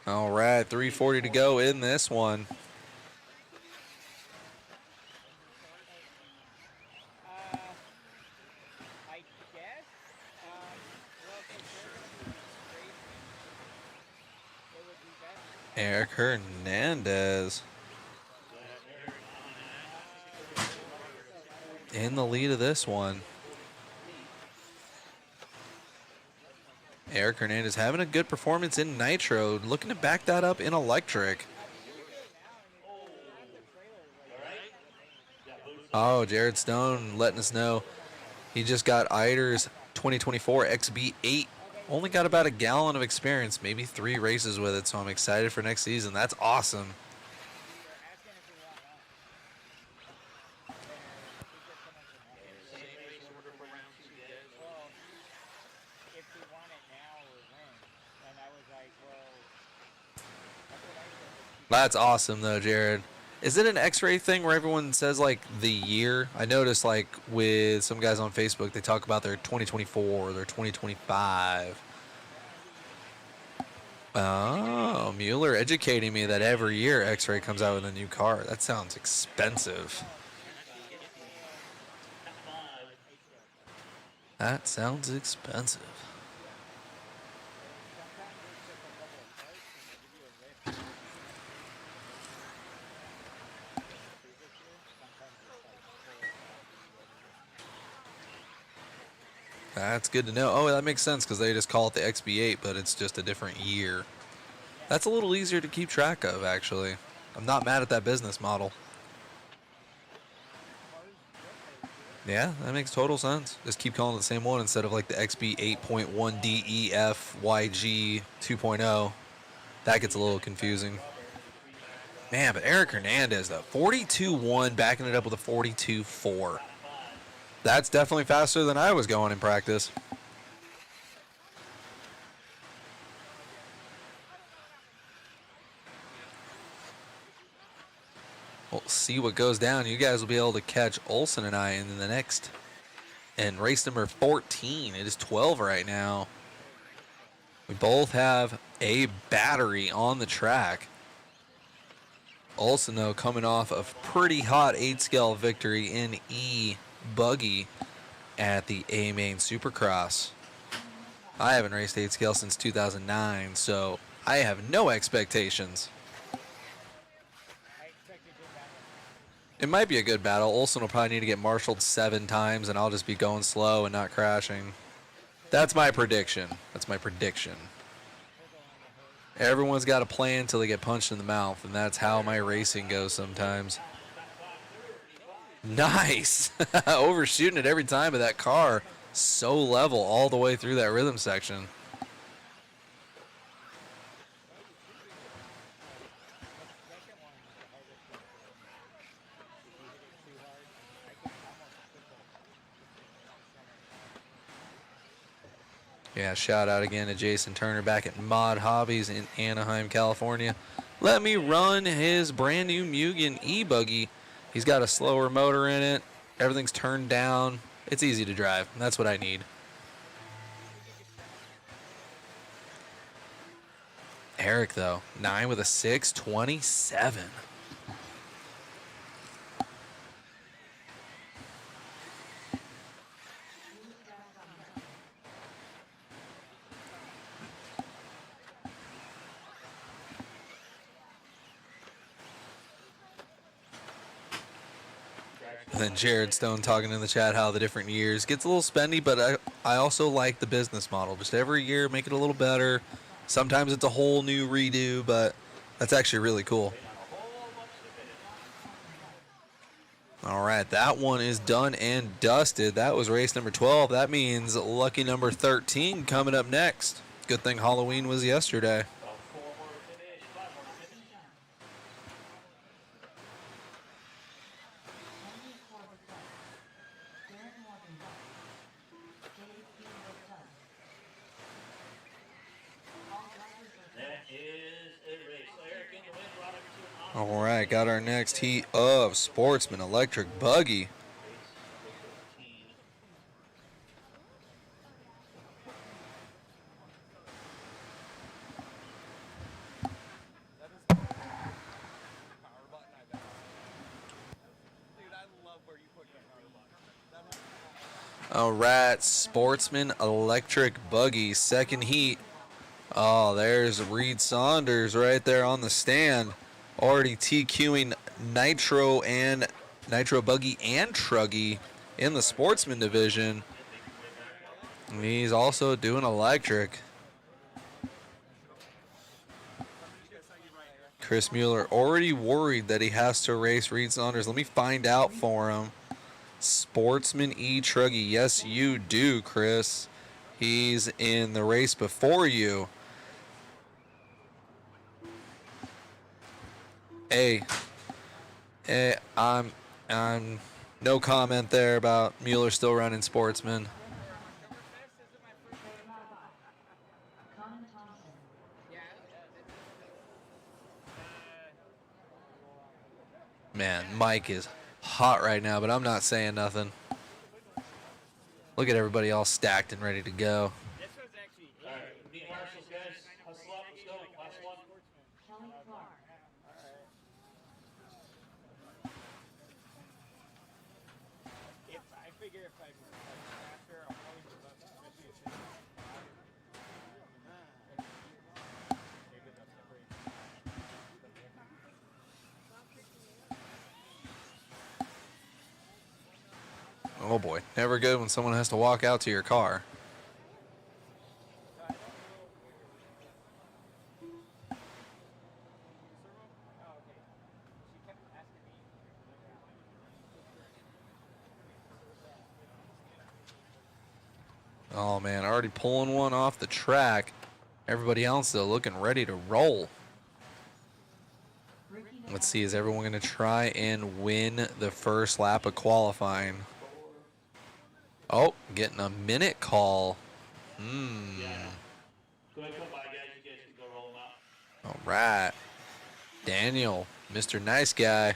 All right, 3:40 to go in this one. I guess. Well, since they're going to be straight, it would be better. Eric Hernandez in the lead of this one. Eric Hernandez having a good performance in Nitro, looking to back that up in Electric. Oh, Jared Stone letting us know he just got Eider's 2024 XB8. Only got about a gallon of experience, maybe 3 races with it, so I'm excited for next season. That's awesome. That's awesome, though, Jared. Is it an X-ray thing where everyone says, like, the year? I noticed, like, with some guys on Facebook, they talk about their 2024 or their 2025. Oh, Mueller educating me that every year X-ray comes out with a new car. That sounds expensive. That sounds expensive. That's good to know. Oh, that makes sense because they just call it the XB8, but it's just a different year. That's a little easier to keep track of, actually. I'm not mad at that business model. Yeah, that makes total sense. Just keep calling it the same one instead of like the XB 8.1 DEF YG 2.0. That gets a little confusing. Man, but Eric Hernandez, though, 42.1, backing it up with a 42.4. That's definitely faster than I was going in practice. We'll see what goes down. You guys will be able to catch Olson and I in the next. And race number 14. It is 12 right now. We both have a battery on the track. Olson, though, coming off a pretty hot 8-scale victory in E buggy at the A Main Supercross. I haven't raced 8-scale since 2009, so I have no expectations. It might be a good battle. Olson will probably need to get marshaled 7 times, and I'll just be going slow and not crashing. That's my prediction. That's my prediction. Everyone's got a plan until they get punched in the mouth, and that's how my racing goes sometimes. Nice. Overshooting it every time, but that car so level all the way through that rhythm section. Yeah, shout out again to Jason Turner back at Mod Hobbies in Anaheim, California. Let me run his brand new Mugen e-buggy. He's got a slower motor in it. Everything's turned down. It's easy to drive. That's what I need. Eric, though, 9 with a 6.27. And then Jared Stone talking in the chat how the different years gets a little spendy, but I also like the business model. Just every year make it a little better. Sometimes it's a whole new redo, but that's actually really cool. All right, that one is done and dusted. That was race number 12. That means lucky number 13 coming up next. Good thing Halloween was yesterday. All right, got our next heat of Sportsman Electric Buggy. All right, Sportsman Electric Buggy, second heat. Oh, there's Reed Saunders right there on the stand. Already TQing Nitro Buggy and Truggy in the Sportsman division. And he's also doing electric. Chris Mueller already worried that he has to race Reed Saunders. Let me find out for him. Sportsman E Truggy. Yes, you do, Chris. He's in the race before you. I'm no comment there about Mueller still running Sportsman. Man, Mike is hot right now, but I'm not saying nothing. Look at everybody all stacked and ready to go. All right, meet marshals, guys. Hustle up. Let's go. Last one. I figure if I'm faster, I'll probably move up, especially if it's Oh boy, never good when someone has to walk out to your car. Oh man, already pulling one off the track. Everybody else though looking ready to roll. Let's see, is everyone going to try and win the first lap of qualifying? Oh, getting a minute call. Yeah. Go ahead, come by, guys. You guys can go roll them out. All right. Daniel, Mr. Nice Guy,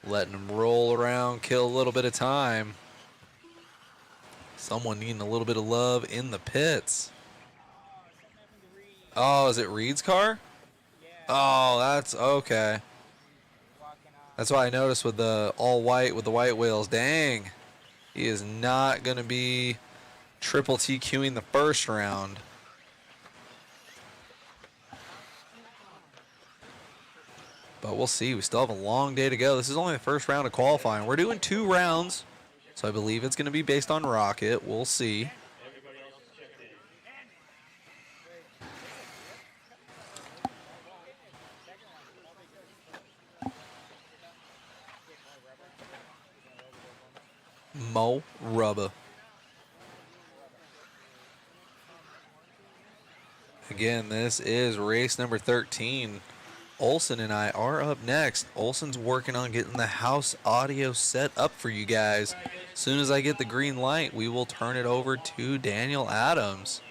letting him roll around, kill a little bit of time. Someone needing a little bit of love in the pits. Oh, is it Reed's car? Oh, that's okay. That's why I noticed with the all white with the white wheels. Dang. He is not going to be triple TQing the first round. But we'll see. We still have a long day to go. This is only the first round of qualifying. We're doing 2 rounds, so I believe it's going to be based on rocket. We'll see. Everybody else is checked in. Mo Rubba. Again, this is race number 13. Olson and I are up next. Olson's working on getting the house audio set up for you guys. As soon as I get the green light, we will turn it over to Daniel Adams.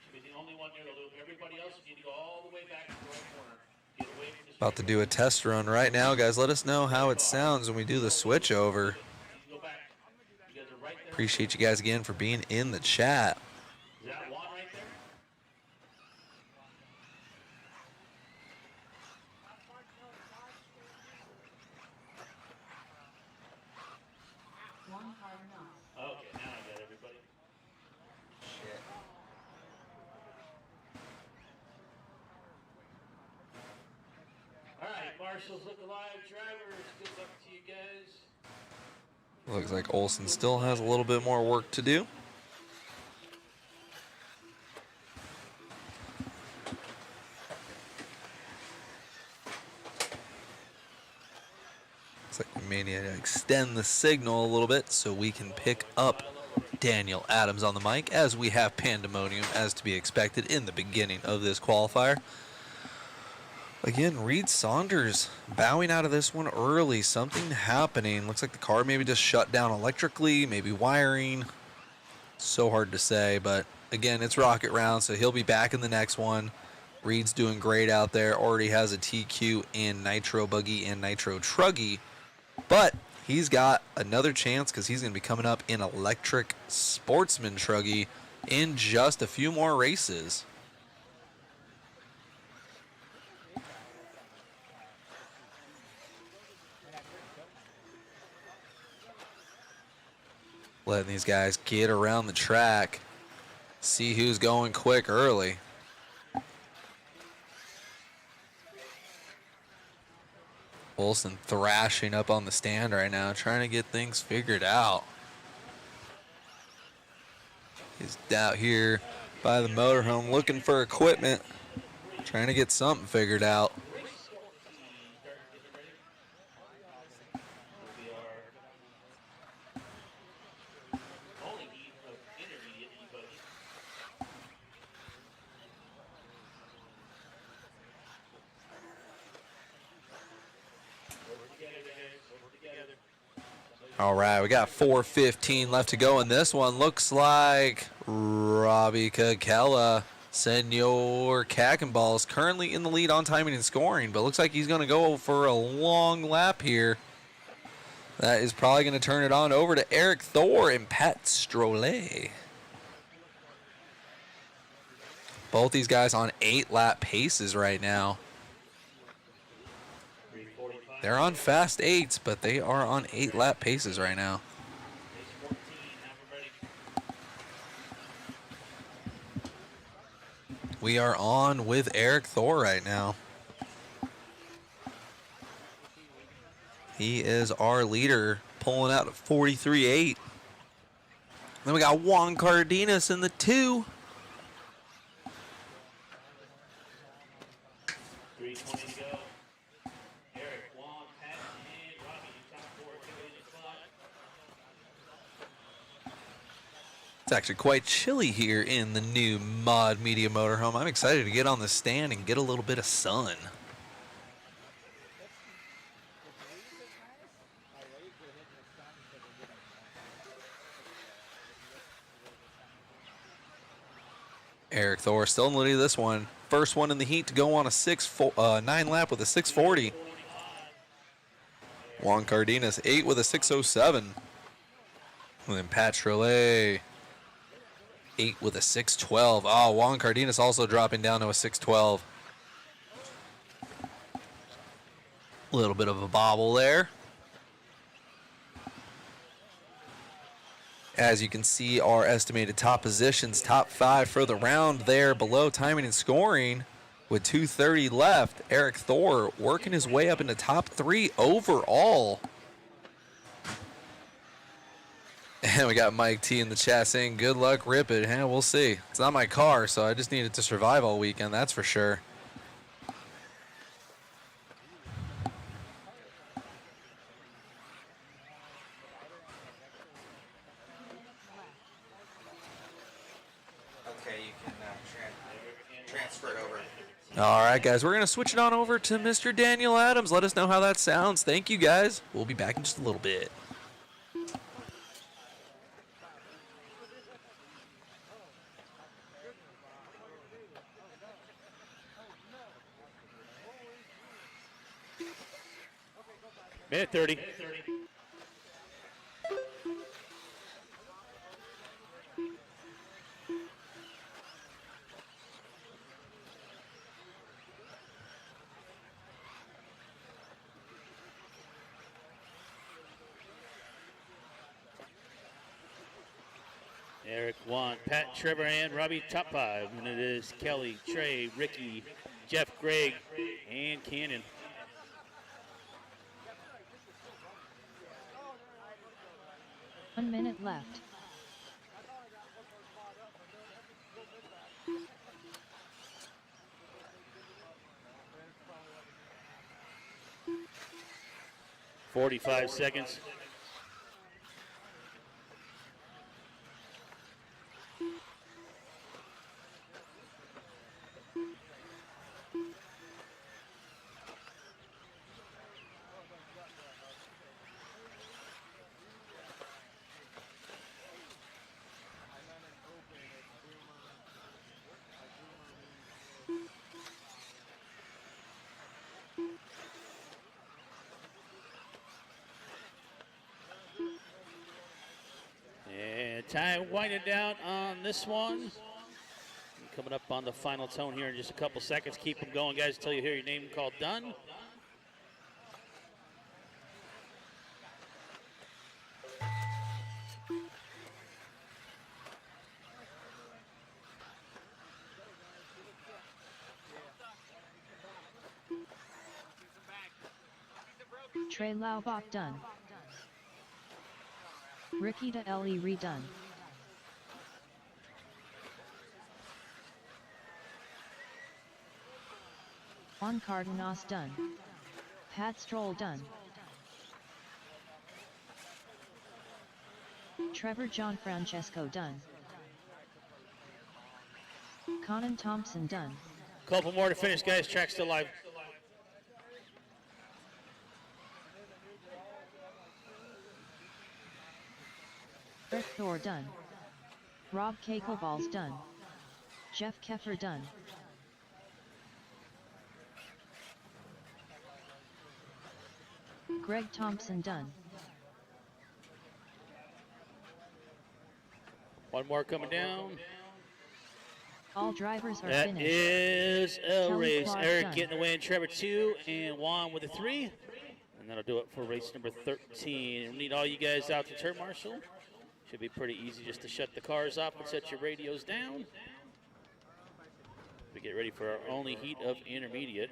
Should be the only one near the loop. Everybody else need to go all the way back to the right corner. Get away from this. About to do a test run right now, guys. Let us know how it sounds when we do the switch over. Go back. You guys are right there. Appreciate you guys again for being in the chat. Is that one right there? Okay, now I got everybody. All right, marshals, look alive, drivers. Good luck to you guys. Looks like Olson still has a little bit more work to do. Looks like we may need to extend the signal a little bit so we can pick up Daniel Adams on the mic, as we have pandemonium as to be expected in the beginning of this qualifier. Again, Reed Saunders bowing out of this one early. Something happening. Looks like the car maybe just shut down electrically, maybe wiring. So hard to say, but again, it's rocket round, so he'll be back in the next one. Reed's doing great out there. Already has a TQ in Nitro Buggy and Nitro Truggy. But he's got another chance because he's going to be coming up in Electric Sportsman Truggy in just a few more races. Letting these guys get around the track, see who's going quick early. Olsen thrashing up on the stand right now, trying to get things figured out. He's out here by the motorhome looking for equipment, trying to get something figured out. All right, we got 4:15 left to go in this one. Looks like Robbie Kakela, Senor Cackenball, is currently in the lead on timing and scoring, but looks like he's going to go for a long lap here. That is probably going to turn it on over to Eric Thor and Pat Strolle. Both these guys on 8-lap paces right now. They're on fast 8s, but they are on 8-lap paces right now. We are on with Eric Thor right now. He is our leader, pulling out at 43.8. Then we got Juan Cardenas in the 2. It's actually quite chilly here in the new Mod Media Motorhome. I'm excited to get on the stand and get a little bit of sun. Eric Thor still in the lead of this one. First one in the heat to go on a 9 lap with a 640. Juan Cardenas 8 with a 607. And then Pat Trelay 8 with a 612. Oh, Juan Cardenas also dropping down to a 612. A little bit of a bobble there. As you can see, our estimated top positions, top 5 for the round there below timing and scoring with 2:30 left. Eric Thor working his way up into top 3 overall. And we got Mike T in the chat saying, good luck, rip it. Yeah, we'll see. It's not my car, so I just need it to survive all weekend, that's for sure. Okay, you can transfer it over. All right, guys, we're going to switch it on over to Mr. Daniel Adams. Let us know how that sounds. Thank you, guys. We'll be back in just a little bit. Minute 30. Eric, Juan, Pat, Trevor, and Robbie, top 5. And it is Kelly, Trey, Ricky, Jeff, Greg, and Cannon. One minute left. $45 seconds. Time winding down on this one. Coming up on the final tone here in just a couple seconds. Keep them going, guys, until you hear your name called done. Trey Laubach done. Rikita Le redone. Juan Cardenas done. Pat Stroll done. Trevor John Francesco done. Conan Thompson done. Couple more to finish, guys. Track still live. Rick Thor done. Rob Kakelballs done. Jeff Keffer done. Greg Thompson done. One more coming down. All drivers are That finished. is a Kelly race. Clark Eric done. getting away in Trevor 2 and Juan with a 3. And that'll do it for race number 13. We need all you guys out to turn marshal. Should be pretty easy just to shut the cars off and set your radios down. We get ready for our only heat of intermediate.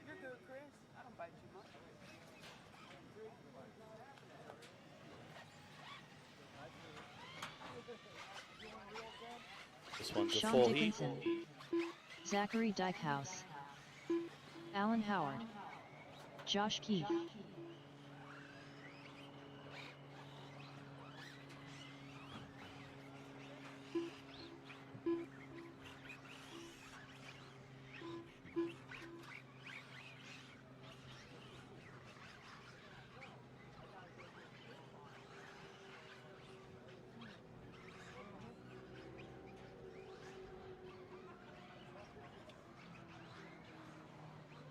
You're good, Chris. I don't bite you much. This one's a Sean full heat. Dickinson. Zachary Dykehouse. Alan Howard. Josh Keefe.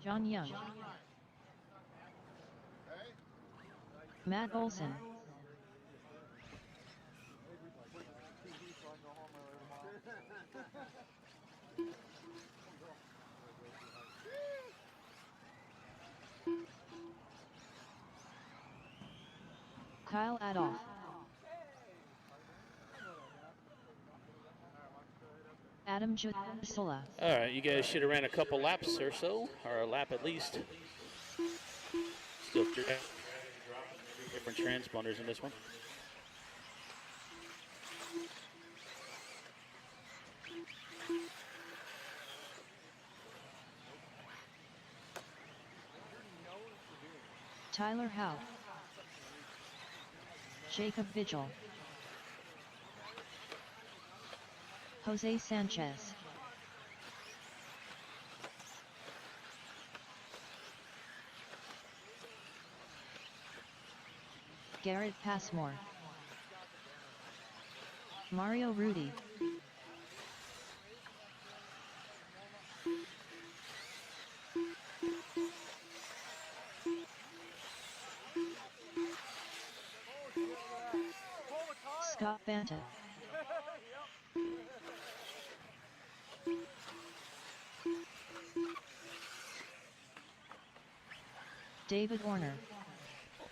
John Young. Matt Olson. Kyle Adolph. Adam Jusula. All right, you guys should have ran a couple laps or so, or a lap at least. Still different transponders in this one. Tyler Howe. Jacob Vigil. Jose Sanchez. Garrett Passmore. Mario Rudy. Scott Banta. David Warner.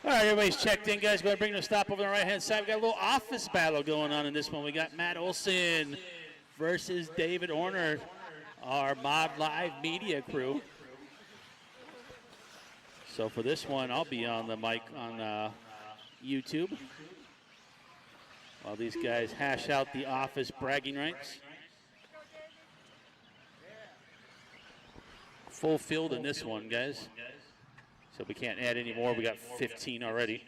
All right, everybody's checked in, guys. Go ahead and bring the stop over on the right-hand side. We got a little office battle going on in this one. We got Matt Olson versus David Warner, our Mod Live media crew. So for this one, I'll be on the mic on YouTube while these guys hash out the office bragging rights. Full field in this one, guys. So we can't add any more. We got 15 already.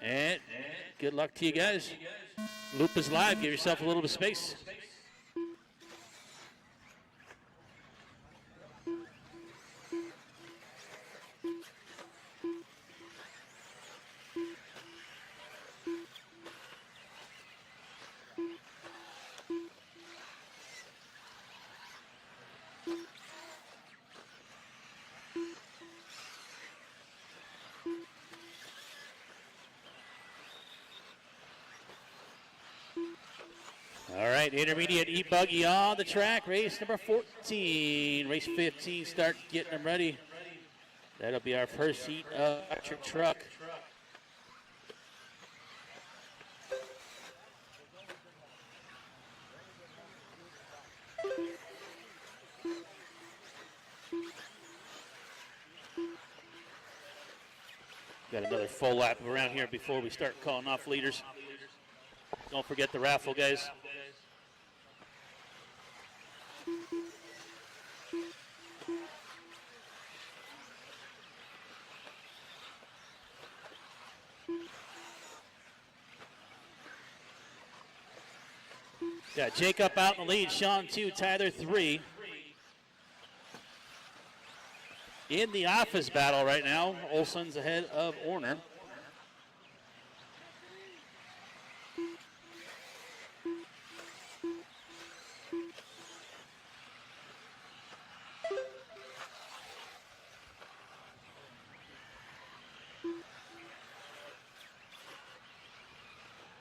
And good luck to you guys. Loop is live. Give yourself a little bit of space. right, intermediate e-buggy on the track. Race number 14. Race 15, start getting them ready. That'll be our first heat of electric truck. Got another full lap around here before we start calling off leaders. Don't forget the raffle, guys. Got Jacob out in the lead, Sean 2, Tyler 3. In the office battle right now, Olson's ahead of Orner.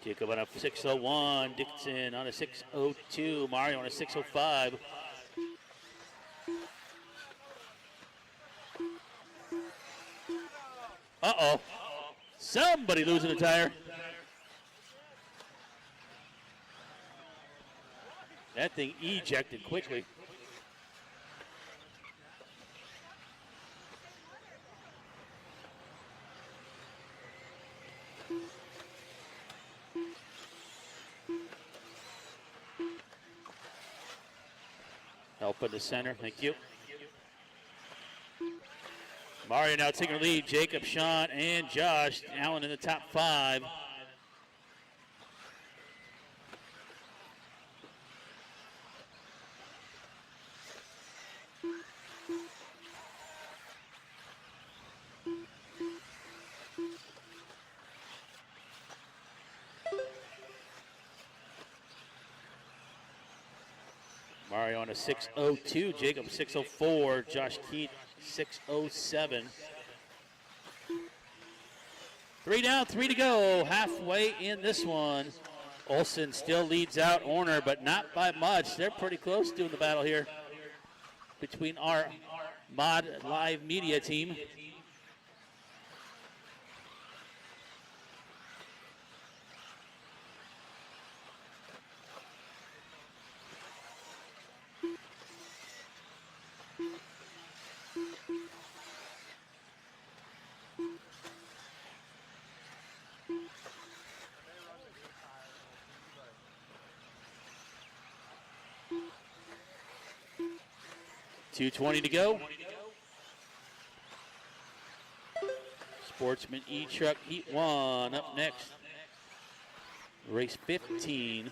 Jacob on a 601, Dixon on a 602, Mario on a 605. Uh-oh. Somebody losing a tire. That thing ejected quickly. Help in the center, thank you. Mario now taking the lead. Jacob, Sean, and Josh Allen in the top 5. Mario on a 602, Jacob 604, Josh Keat 607. 3 down, 3 to go. Halfway in this one. Olson still leads out Orner, but not by much. They're pretty close doing the battle here between our Mod Live Media team. .220 to go. Sportsman E-Truck Heat 1 up next. Race 15.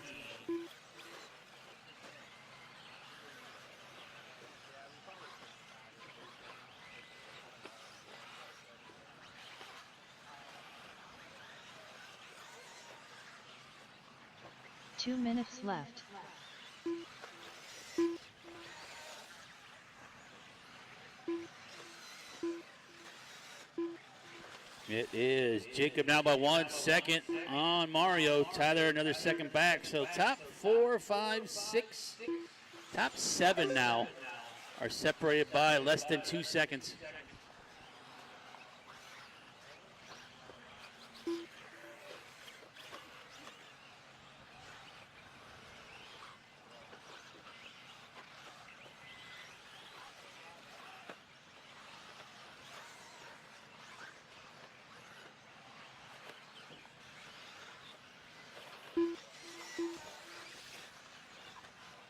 Two minutes left. It is Jacob now by 1 second on Mario. Tyler another second back. So top 4, 5, 6, top 7 now are separated by less than 2 seconds.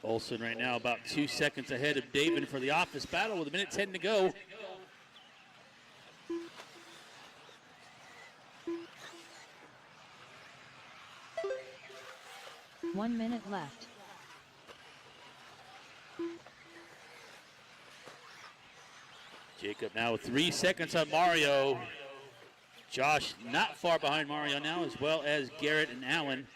Olson right now about 2 seconds ahead of David for the office battle with 1:10 to go. One minute left. Jacob now with 3 seconds on Mario. Josh not far behind Mario now, as well as Garrett and Allen.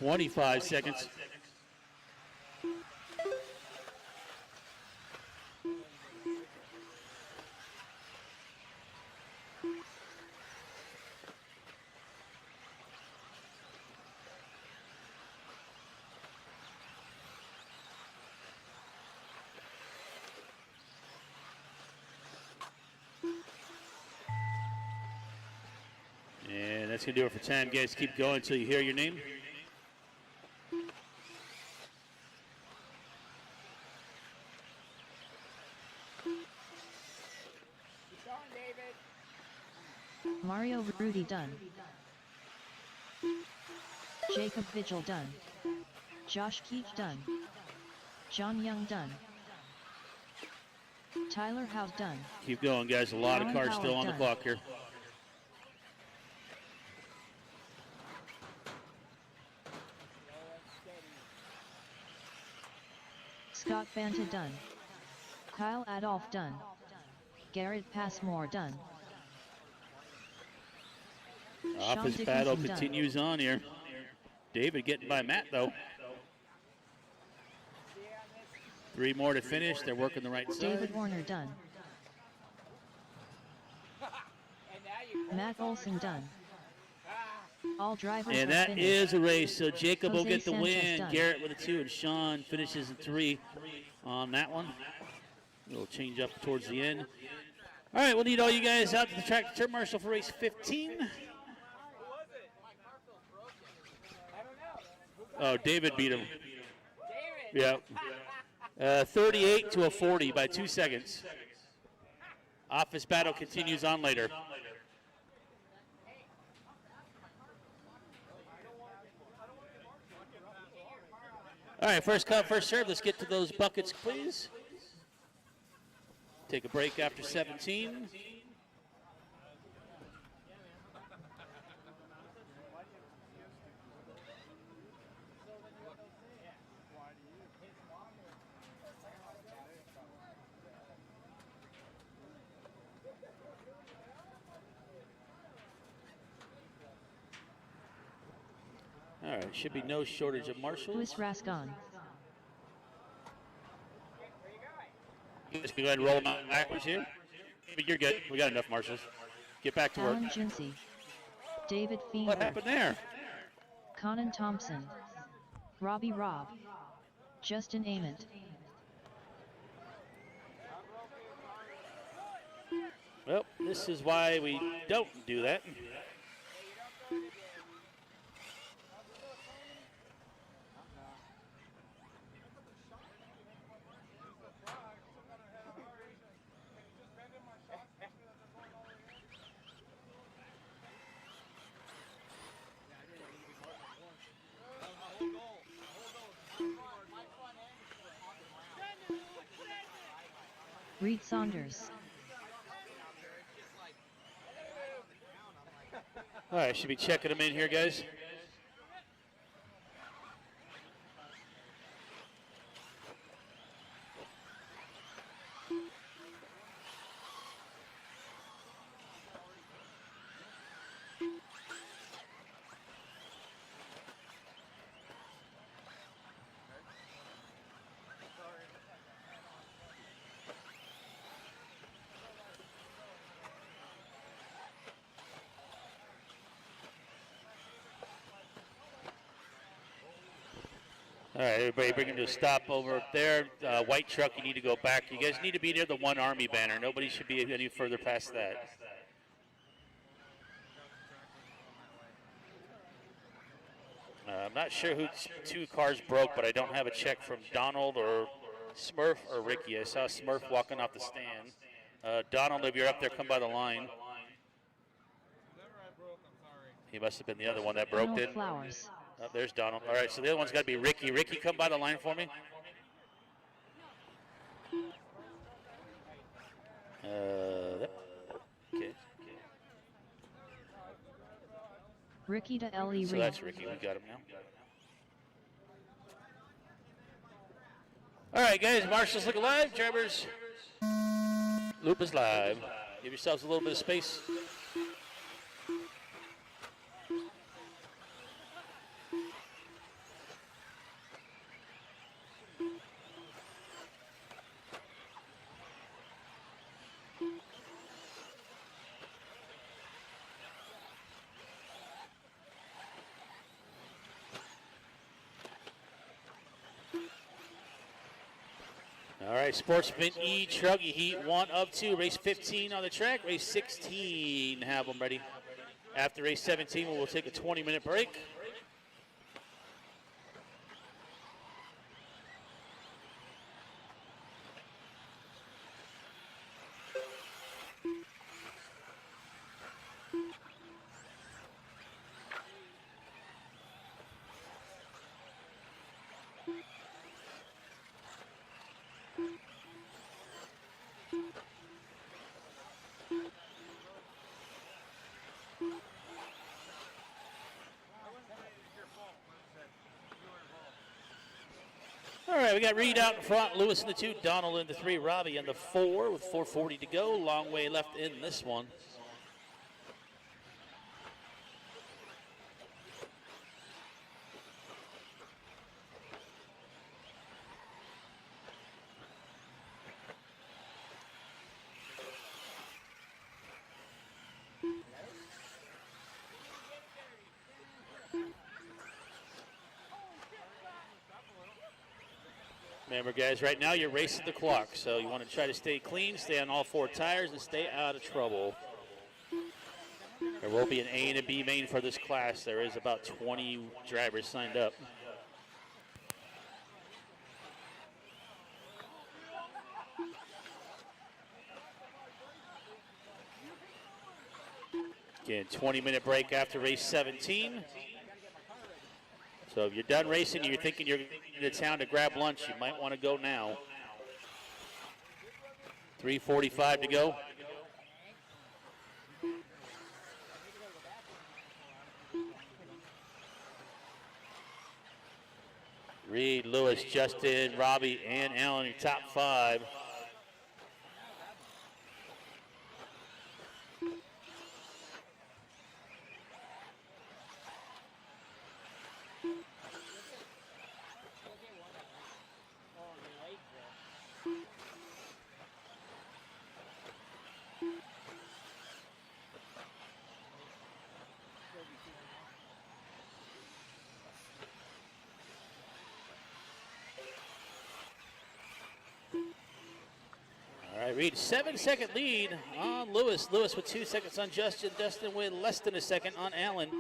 25 seconds. And that's going to do it for time, guys. Keep going until you hear your name. Mario Rudy done. Jacob Vigil done. Josh Keith done. John Young done. Tyler Howe done. Keep going, guys. A lot of Ron cars still Howard on the done. clock here. Scott Banta done. Kyle Adolph done. Garrett Passmore done. Office Sean battle Dickinson done. continues on here. David getting by Matt, though. 3 more to finish. They're working the right side. David Warner done. Matt Olson done. All drivers And are that finished. is a race. So Jacob will Jose get the Sanchez win. done. Garrett with a 2, and Sean finishes in 3 on that one. It'll change up towards the end. All right, we'll need all you guys out to the track to turn marshal for race 15. Oh, David beat him. Yeah. 38 to a 40 by 2 seconds. Office battle continues on later. All right, first come, first serve. Let's get to those buckets, please. Take a break after 17. All right, should be no shortage of marshals. Louis Rascon. You guys can go ahead and roll them out backwards here. But you're good. We got enough marshals. Get back to work. Alan Jinsey. David What Fiender. happened there? Conan Thompson. Robbie Robb. Justin Ament. Well, this is why we don't do that. Reed Saunders. All right, should be checking them in here, guys. All right, everybody bring him to a stop over up there. White truck, you need to go back. You guys need to be near the One Army banner. Nobody should be any further past that. I'm not sure who 2 cars broke, but I don't have a check from Donald or Smurf or Ricky. I saw Smurf walking off the stand. Donald, if you're up there, come by the line. He must have been the other one that broke, Donald didn't? Flowers. Oh, there's Donald. All right, so the other one's got to be Ricky. Ricky, come by the line for me. Okay. Ricky to Ellie So Reed. that's Ricky. We got him now. All right, guys. Marshals look alive. Drivers. Loop is live. Give yourselves a little bit of space. right, Sportsman E Truggy Heat 1 of 2. Race 15 on the track. Race 16 have them ready. After race 17, we'll take a 20-minute break. All right, we got Reed out in front, Lewis in the 2, Donald in the 3, Robbie in the 4 with 4:40 to go. Long way left in this one. Remember, guys, right now you're racing the clock, so you want to try to stay clean, stay on all 4 tires, and stay out of trouble. There will be an A and a B main for this class. There is about 20 drivers signed up. Again, 20-minute break after race 17. So if you're done racing and you're thinking you're going to town to grab lunch, you might want to go now. 3:45 to go. Reed, Lewis, Justin, Robbie, and Allen, your top 5. All right, Reed, 7-second lead on Lewis. Lewis with 2 seconds on Justin. Justin with less than a second on Allen.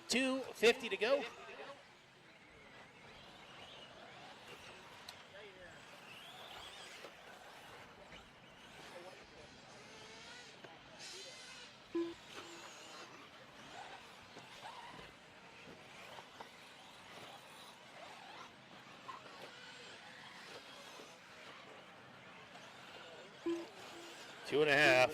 2:50 to go. Two and a half.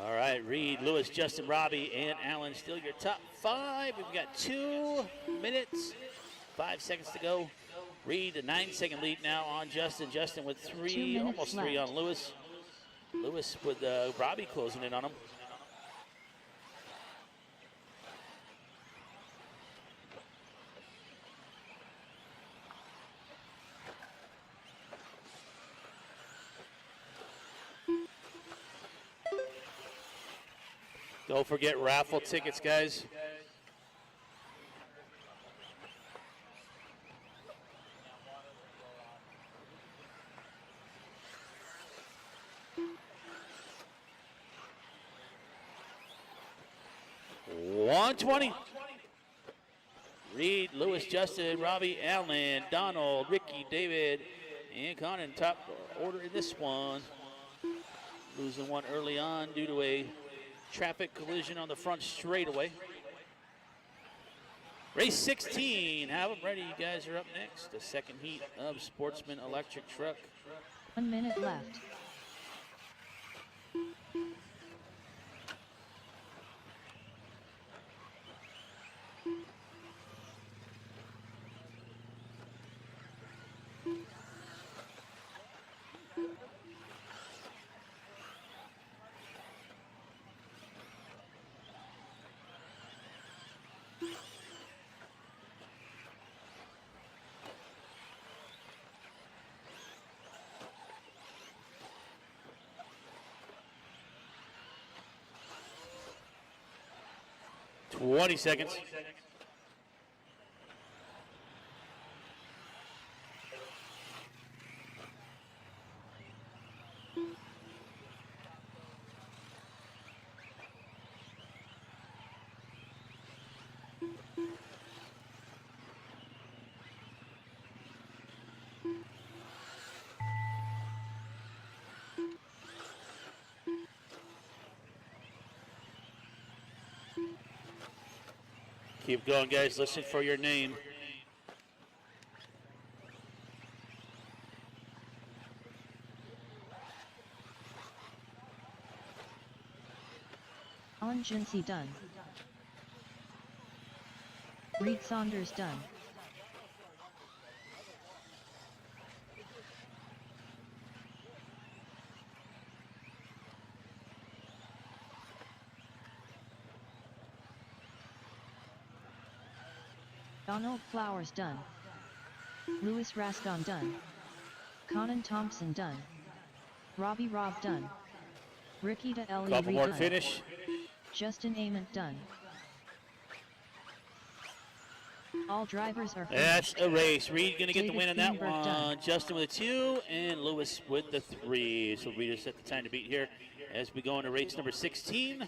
All right, Reed, Lewis, Justin, Robbie, and Allen still your top 5. We've got 2 minutes, 5 seconds to go. Reed, a 9-second lead now on Justin. Justin with 3, almost 3 on Lewis. Lewis with Robbie closing in on him. Don't forget raffle tickets, guys. $120. Reed, Lewis, Justin, Robbie, Allen, Donald, Ricky, David, and Conan top order in this one. Losing one early on due to a traffic collision on the front straightaway. Race 16, have them ready. You guys are up next. The second heat of Sportsman Electric Truck. 1 minute left. 20 seconds. Keep going, guys. Listen for your name. Alan Jinsey done. Reed Saunders done. Donald Flowers done. Louis Rascon done. Conan Thompson done. Robbie Robb done. Rikita Ellie Couple Reed more done. finish. Justin Ament done. All drivers are finished. That's a race. Reed going to get the David win in that Greenberg one. done. Justin with a 2 and Lewis with the 3. So Reed has set the time to beat here as we go into race number 16.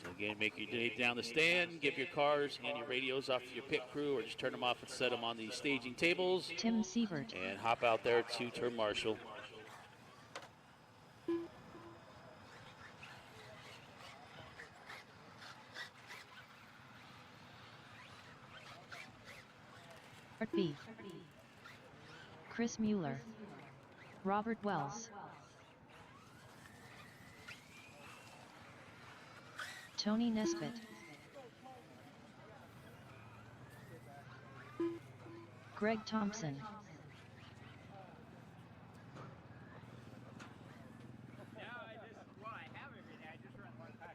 So again, make your day down the stand, give your cars and your radios off to your pit crew, or just turn them off and set them on the staging tables. Tim Sievert. And hop out there to turn marshal. Art B. Chris Mueller. Robert Wells. Tony Nesbitt. Greg Thompson.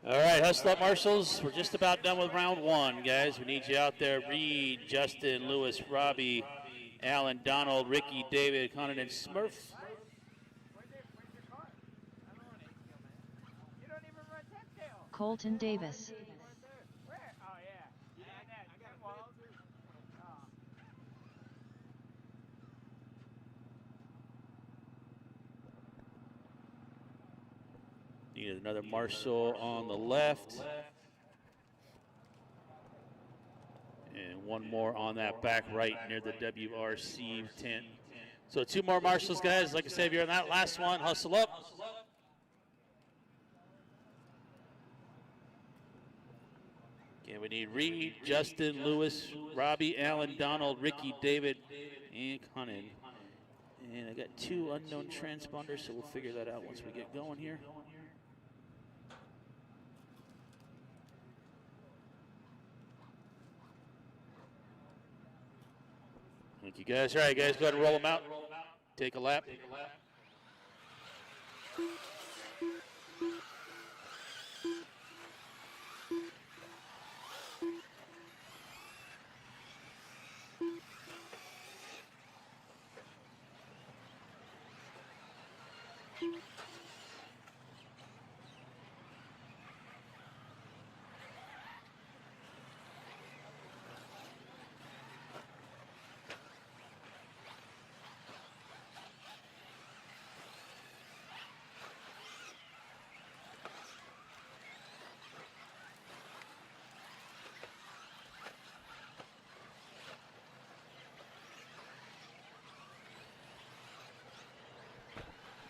All right, hustle up, marshals. We're just about done with round 1, guys. We need you out there. Reed, Justin, Lewis, Robbie, Alan, Donald, Ricky, David, Conan, and Smurf. Colton Davis. Need another marshal on the left. And one more on that back right near the WRC tent. So 2 more marshals, guys. Like I said, if you're on that last one, hustle up. Okay, we need Reed, Justin, Lewis, Robbie, Allen, Donald, Ricky, David, and Conan. And I got 2 unknown transponders, so we'll figure that out once we get going here. Thank you, guys. All right, guys, go ahead and roll them out. Take a lap.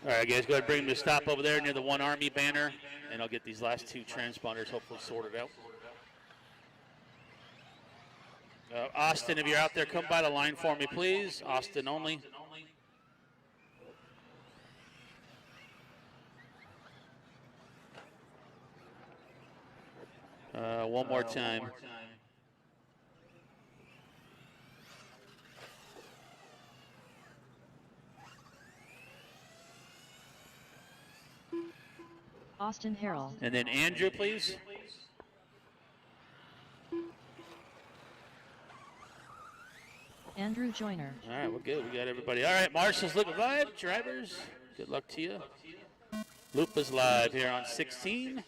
All right, guys, go ahead and bring them to stop over there near the One Army banner, and I'll get these last 2 transponders hopefully sorted out. Austin, if you're out there, come by the line for me, please. Austin only. One more time. Austin Harrell. And then Andrew, please. Andrew Joyner. All right, we're good. We got everybody. All right, Marshall's looking live. Drivers, good luck to you. Loop is live here on 16.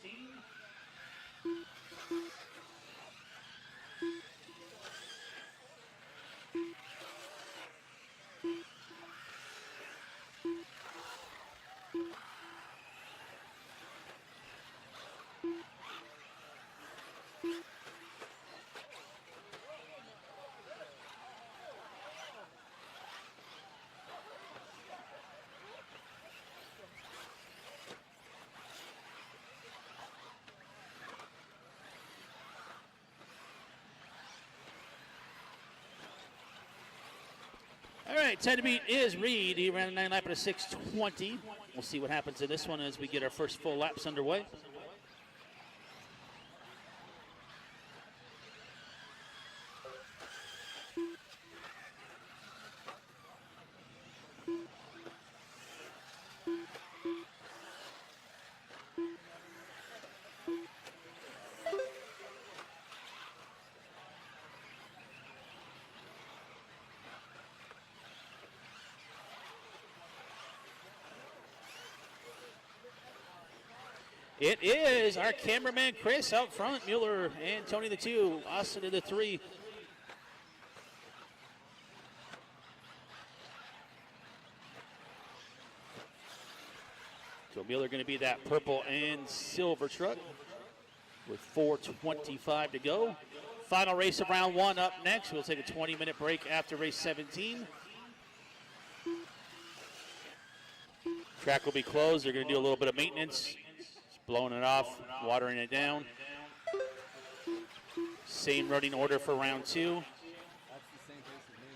All right, 10 to beat is Reed. He ran a 9 lap at a 6:20. We'll see what happens in this one as we get our first full laps underway. It is our cameraman Chris out front, Mueller and Tony the 2, Austin in the 3. So Mueller going to be that purple and silver truck with 4:25 to go. Final race of round 1 up next. We'll take a 20-minute break after race 17. Track will be closed. They're going to do a little bit of maintenance. Blowing it off, watering it down. Same running order for round 2. That's the same pace as me.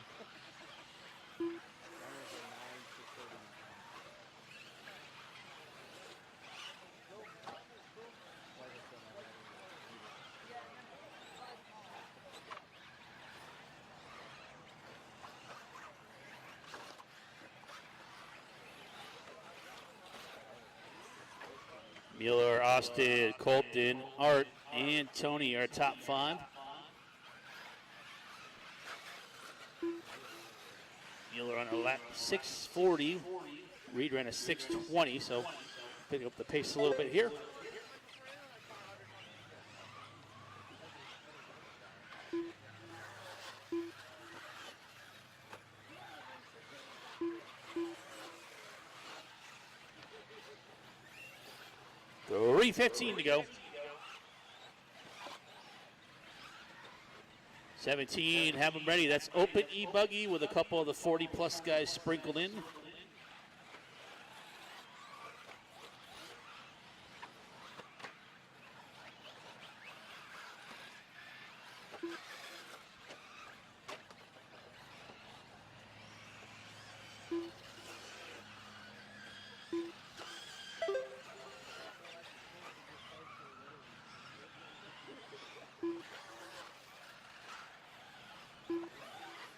Mueller, Austin, Colton, Art, and Tony are top 5. Mueller on a lap 6:40. Reed ran a 6:20, so picking up the pace a little bit here. $3:15 to go. 17, have them ready. That's open e-buggy with a couple of the 40-plus guys sprinkled in.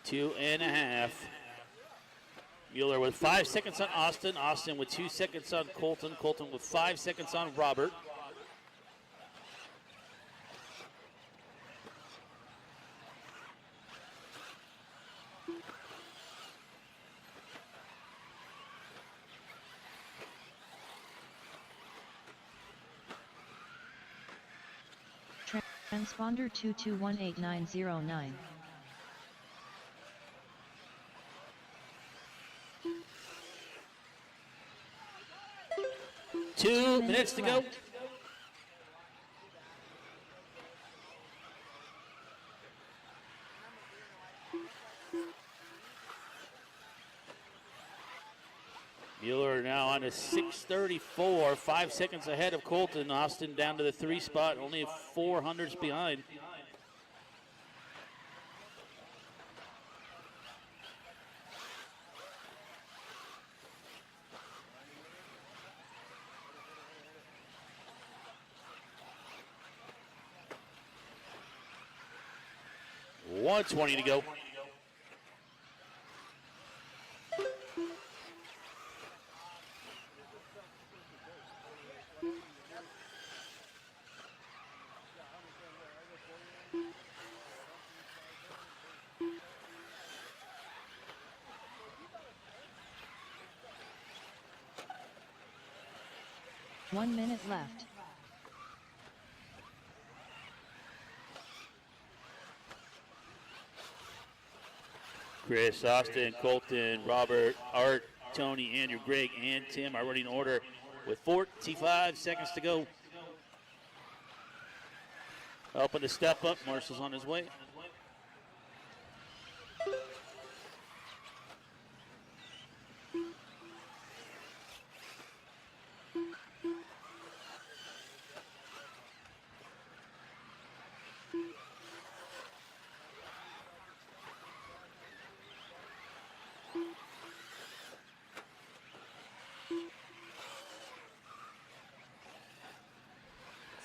Two and a half. Mueller with 5 seconds on Austin. Austin with 2 seconds on Colton. Colton with 5 seconds on Robert. Transponder 2218909. 2 minutes to go. Mueller now on a 6:34, 5 seconds ahead of Colton. Austin down to the 3 spot, only 400s behind. $120 to go. 1 minute left. Chris, Austin, Colton, Robert, Art, Tony, Andrew, Greg, and Tim are running order with 45 seconds to go. Helping to step up. Marshall's on his way.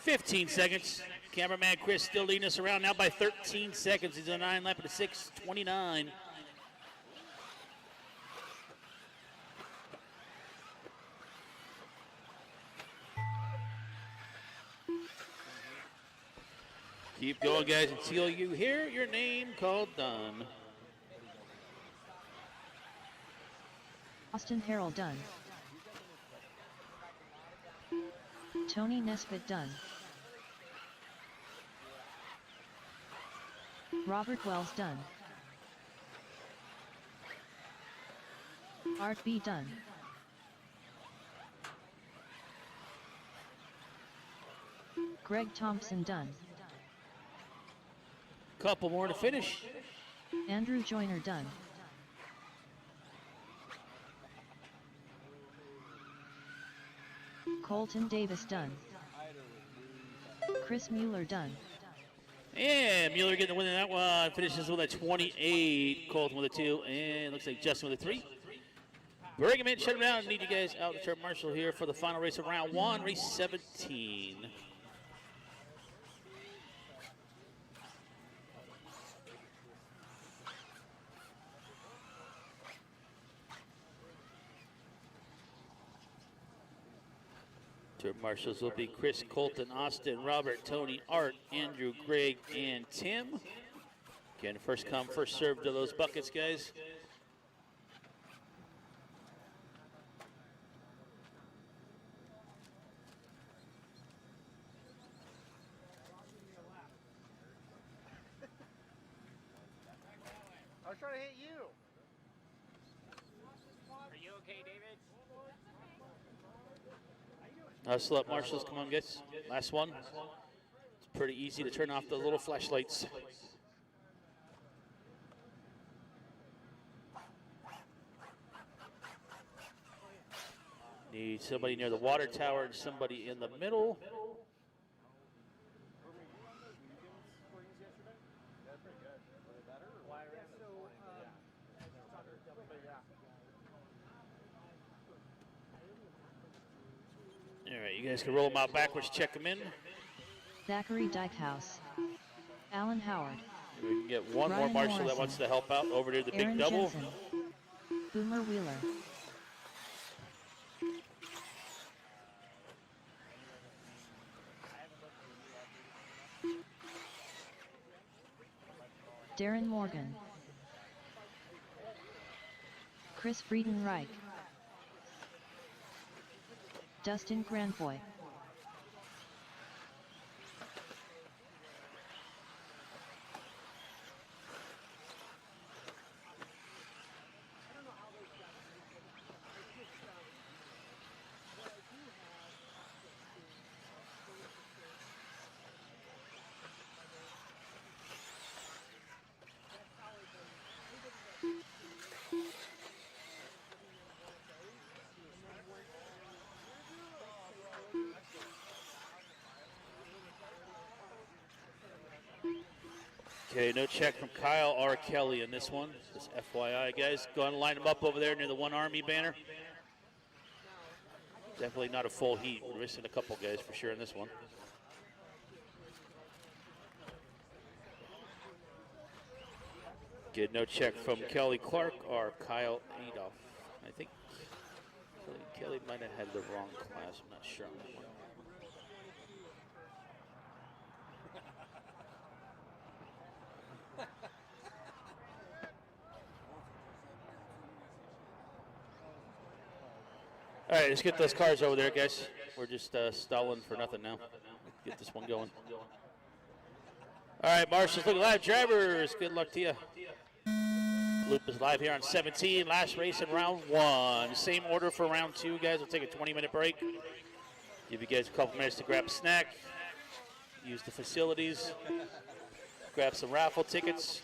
$15 seconds. Cameraman Chris still leading us around now by 13 seconds. He's on 9 lap at a 6:29. Keep going, guys, until you hear your name called done. Austin Harrell done. Tony Nesbitt done. Robert Wells done. Art B done. Greg Thompson done. Couple more to finish. Andrew Joyner done. Colton Davis done. Chris Mueller done. And Mueller getting the win in that one. Finishes with a 28. Colton with a 2. And looks like Justin with a 3. Bring him in, shut him down. Need you guys out to turn Marshall here for the final race of round 1, race 17. Turn marshals will be Chris, Colton, Austin, Robert, Tony, Art, Andrew, Greg, and Tim. Again, first come, first served to those buckets, guys. I was trying to hit you. Are you okay, David? Hustle up, marshals. Come on, guys. Last one. It's pretty easy to turn off the little flashlights. Need somebody near the water tower and somebody in the middle. All right, you guys can roll them out backwards, check them in. Thackeray Dykehouse. Alan Howard. We can get one Ryan more marshal that Morrison. wants to help out over to the Aaron big double. Jensen. Boomer Wheeler. Darren Morgan. Chris Friedenreich. Dustin Granfoy. Okay, no check from Kyle R. Kelly in this one. Just FYI, guys. Go and line them up over there near the One Army banner. Definitely not a full heat. We're missing a couple guys for sure in this one. Get no check from Kelly Clark or Kyle Adolph. I think Kelly might have had the wrong class. I'm not sure on that one. All right, let's get those cars over there, guys. We're just stalling for nothing now. Get this one going. All right, Marshall's looking live. Drivers, good luck to you. Loop is live here on 17. Last race in round 1. Same order for round 2, guys. We'll take a 20-minute break. Give you guys a couple minutes to grab a snack, use the facilities, grab some raffle tickets.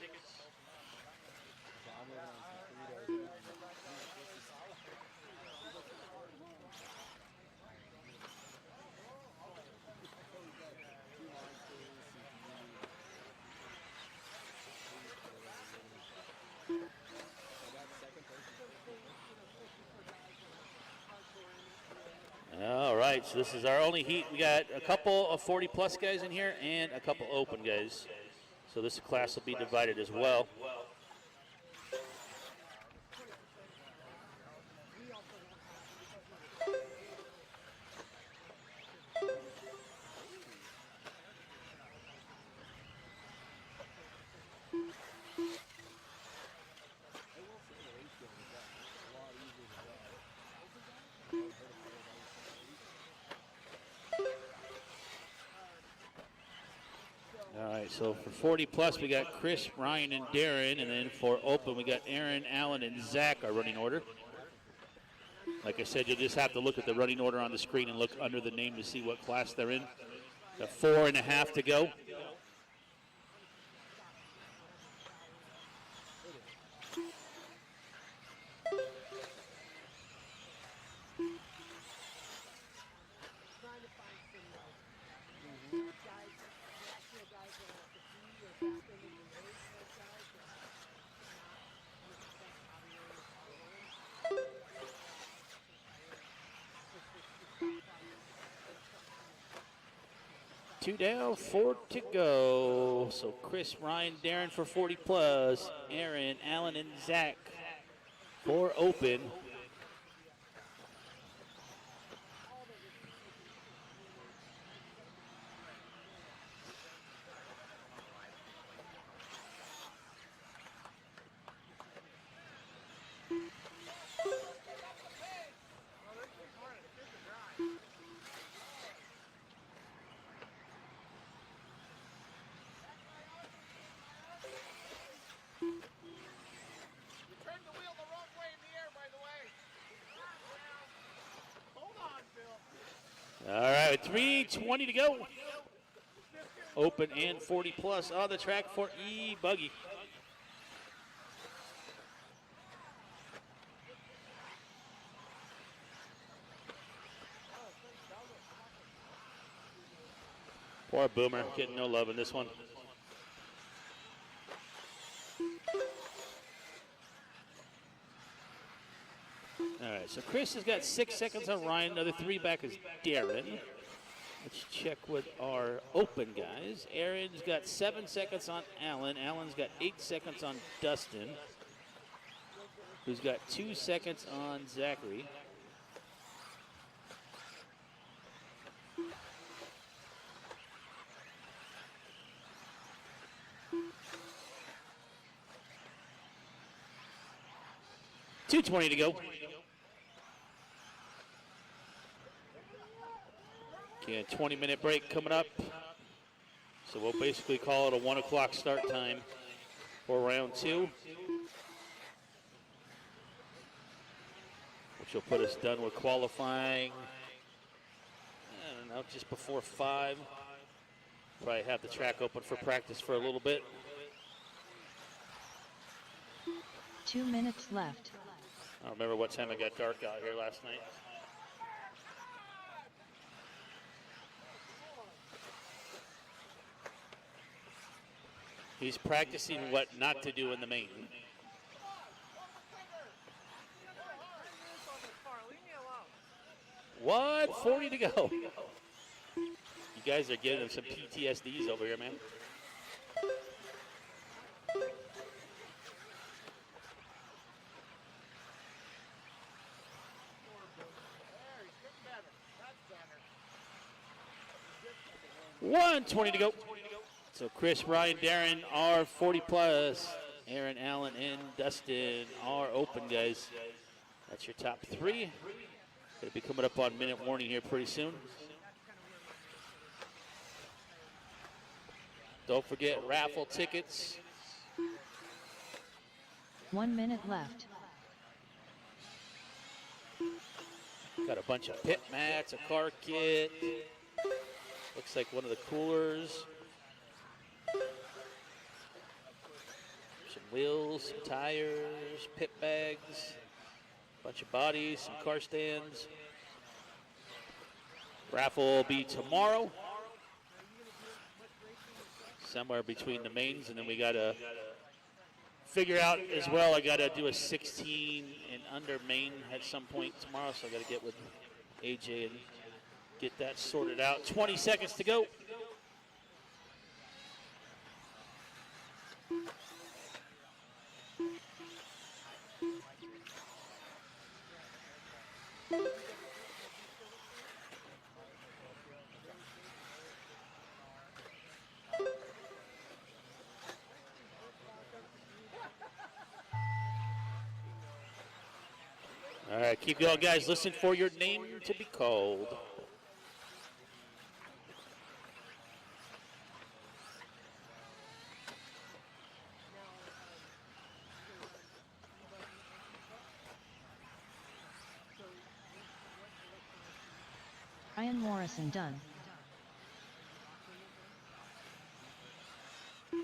All right, so this is our only heat. We got a couple of 40-plus guys in here and a couple open guys. So this class will be divided as well. All right, so for 40-plus, we got Chris, Ryan, and Darren. And then for open, we got Aaron, Alan, and Zach, our running order. Like I said, you'll just have to look at the running order on the screen and look under the name to see what class they're in. Got 4.5 to go. Two down, 4 to go. So Chris, Ryan, Darren for 40-plus. Aaron, Alan, and Zach for open. All right, 3:20 to go. Open and 40-plus on the track for E-Buggy. Poor Boomer, getting no love in this one. All right, so Chris has got 6 seconds on Ryan. Another 3 back is Darren. Let's check with our open guys. Aaron's got 7 seconds on Alan. Alan's got 8 seconds on Dustin, who's got 2 seconds on Zachary. $2:20 to go. Okay, a 20-minute break coming up. So we'll basically call it a 1 o'clock start time for round 2, which will put us done with qualifying, I don't know, just before 5. Probably have the track open for practice for a little bit. 2 minutes left. I don't remember what time it got dark out here last night. He's practicing what not to do in the main. What? 40 to go. You guys are getting him some PTSDs over here, man. $1:20 to go. So Chris, Ryan, Darren are 40-plus. Aaron, Allen, and Dustin are open, guys. That's your top 3. Going to be coming up on minute warning here pretty soon. Don't forget raffle tickets. 1 minute left. Got a bunch of pit mats, a car kit. Looks like one of the coolers. Some wheels, some tires, pit bags, bunch of bodies, some car stands. Raffle will be tomorrow. Somewhere between the mains, and then we got to figure out as well. I got to do a 16 and under main at some point tomorrow, so I got to get with AJ and get that sorted out. 20 seconds to go. All right, keep going, guys. Listen for your name to be called. Ryan Morrison done.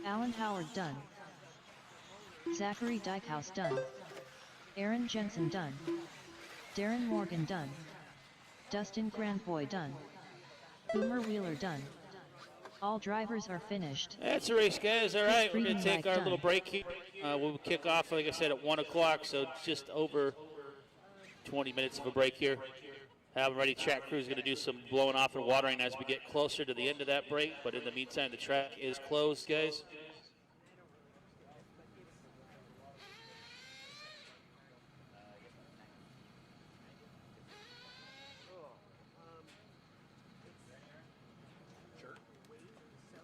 Alan Howard done. Zachary Dykehouse done. Aaron Jensen done. Darren Morgan done. Dustin Grandboy done. Boomer Wheeler done. All drivers are finished. That's a race, guys. All right, we're going to take our done. little break here. We'll kick off, like I said, at 1 o'clock, so just over 20 minutes of a break here. Have them ready. Track crew is going to do some blowing off and watering as we get closer to the end of that break, but in the meantime, the track is closed, guys.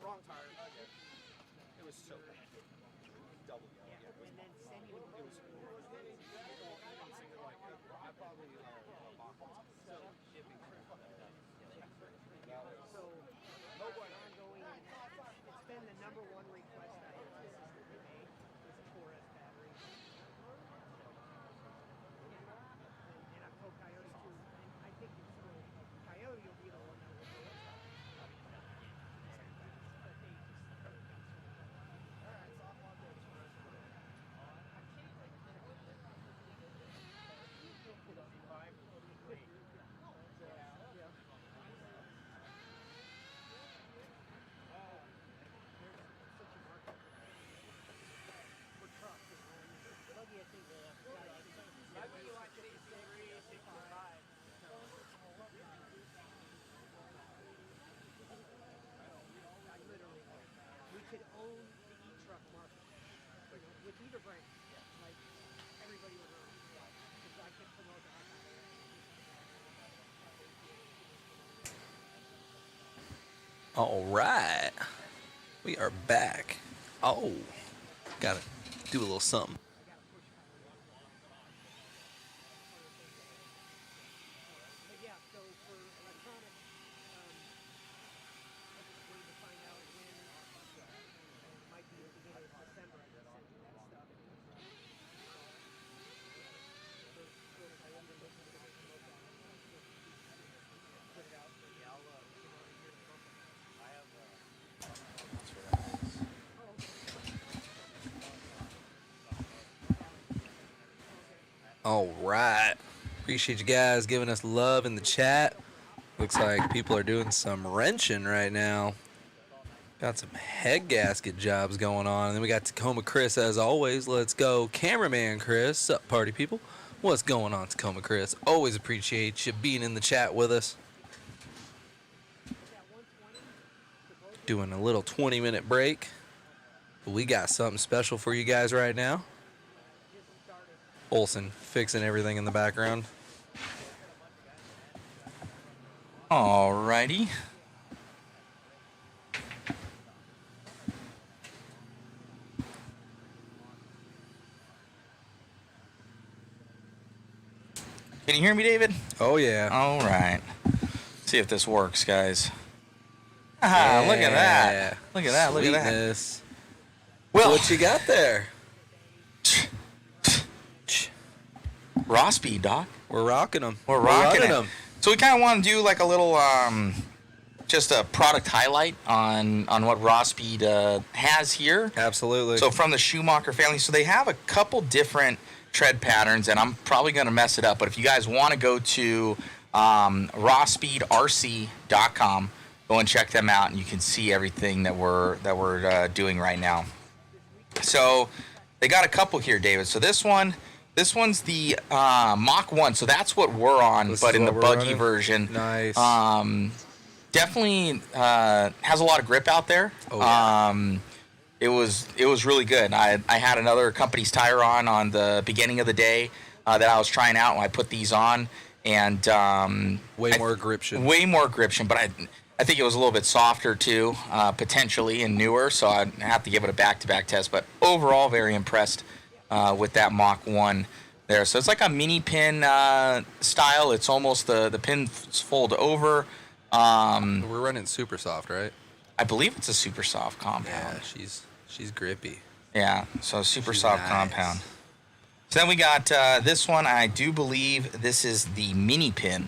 Wrong tire. It was so bad. Double yellow. Yeah, and then sending it was I probably so nobody ongoing. It's been the number one request I have consistently made is a 4S battery. And I've told Coyote too. And I think it's Coyote will be the one that will do it. Could own the e-truck market with either brand, like everybody would run, because I could promote the heck out of it. All right, we are back. Oh, gotta do a little something. But yeah, so for electronics, I just waiting to find out when. It might be the beginning of December. I can send you that stuff. Put it out. Yeah, I'll I have All right, appreciate you guys giving us love in the chat. Looks like people are doing some wrenching right now. Got some head gasket jobs going on. And then we got Tacoma Chris as always. Let's go. Cameraman Chris. Sup, party people? What's going on, Tacoma Chris? Always appreciate you being in the chat with us. Doing a little 20-minute break. But we got something special for you guys right now. Olsen fixing everything in the background. Alrighty. Can you hear me, David? Oh, yeah. All right. See if this works, guys. Ah, look at that. Look at that. Look at that. Sweetness. Well, What you got there? raw speed, Doc. We're rocking them. We're rocking them. So we kind of want to do like a little, just a product highlight on what Raw Speed has here. Absolutely. So from the Schumacher family, so they have a couple different tread patterns, and I'm probably going to mess it up, but if you guys want to go to rawspeedrc.com, go and check them out, and you can see everything that we're doing right now. So they got a couple here, David. So this one's the Mach 1, so that's what we're on, This but is in the what we're buggy running? version. Nice. Definitely has a lot of grip out there. Oh, yeah. It was really good. I had another company's tire on the beginning of the day that I was trying out, and I put these on, and Way more gription. Way more gription, but I think it was a little bit softer too, potentially, and newer, so I'd have to give it a back-to-back test. But overall, very impressed with that Mach 1 there. So it's like a mini pin style. It's almost the pins fold over. We're running super soft, right? I believe it's a super soft compound. Yeah, she's grippy. Yeah, so super She's soft nice. compound. So then we got this one. I do believe this is the mini pin.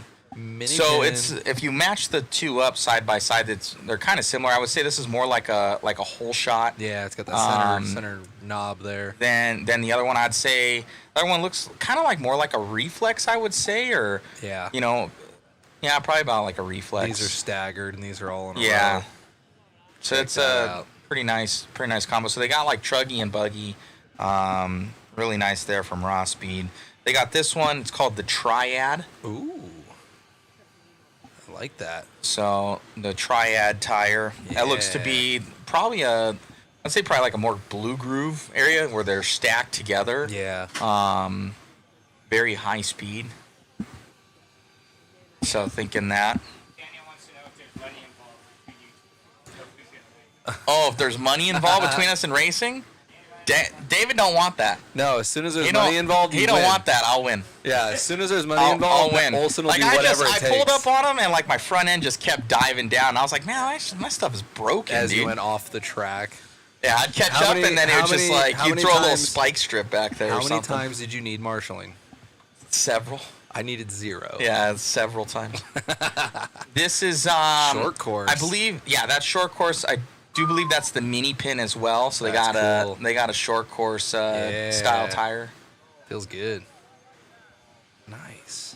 So pin. it's, if you match the two up side by side, they're kind of similar. I would say this is more like a whole shot. Yeah, it's got that center knob there. Then the other one, I'd say the other one looks kind of like more like a reflex, I would say, or Yeah. Yeah, probably about like a reflex. These are staggered, and these are all in a Yeah. row. So Check it's that a out. pretty nice combo. So they got like truggy and buggy, really nice there from Raw Speed. They got this one. It's called the Triad. Ooh. I like that. So the Triad tire. That looks to be probably I'd say probably like a more blue groove area where they're stacked together. Yeah. Very high speed. So thinking that. Daniel wants to know if there's money involved between you two. So who's gonna win? Oh, if there's money involved between us in racing, David don't want that. No, as soon as there's He money don't- involved, He you don't win. want that. I'll win. Yeah, as soon as there's money I'll involved, win. Olsen will Like do whatever I it takes. pulled up on him, and like my front end just kept diving down. And I was like, man, my stuff is broken, as dude. you went off the track. Yeah, I'd catch How up, many- and then it how was just many- like how you many throw a little times- spike strip back there. How or many something. times did you need marshalling? Several. I needed 0. Yeah, several times. This is Short course. I believe, yeah, that's short course. I do believe that's the mini pin as well. So That's cool. they got a short course Yeah. style tire. Feels good. Nice.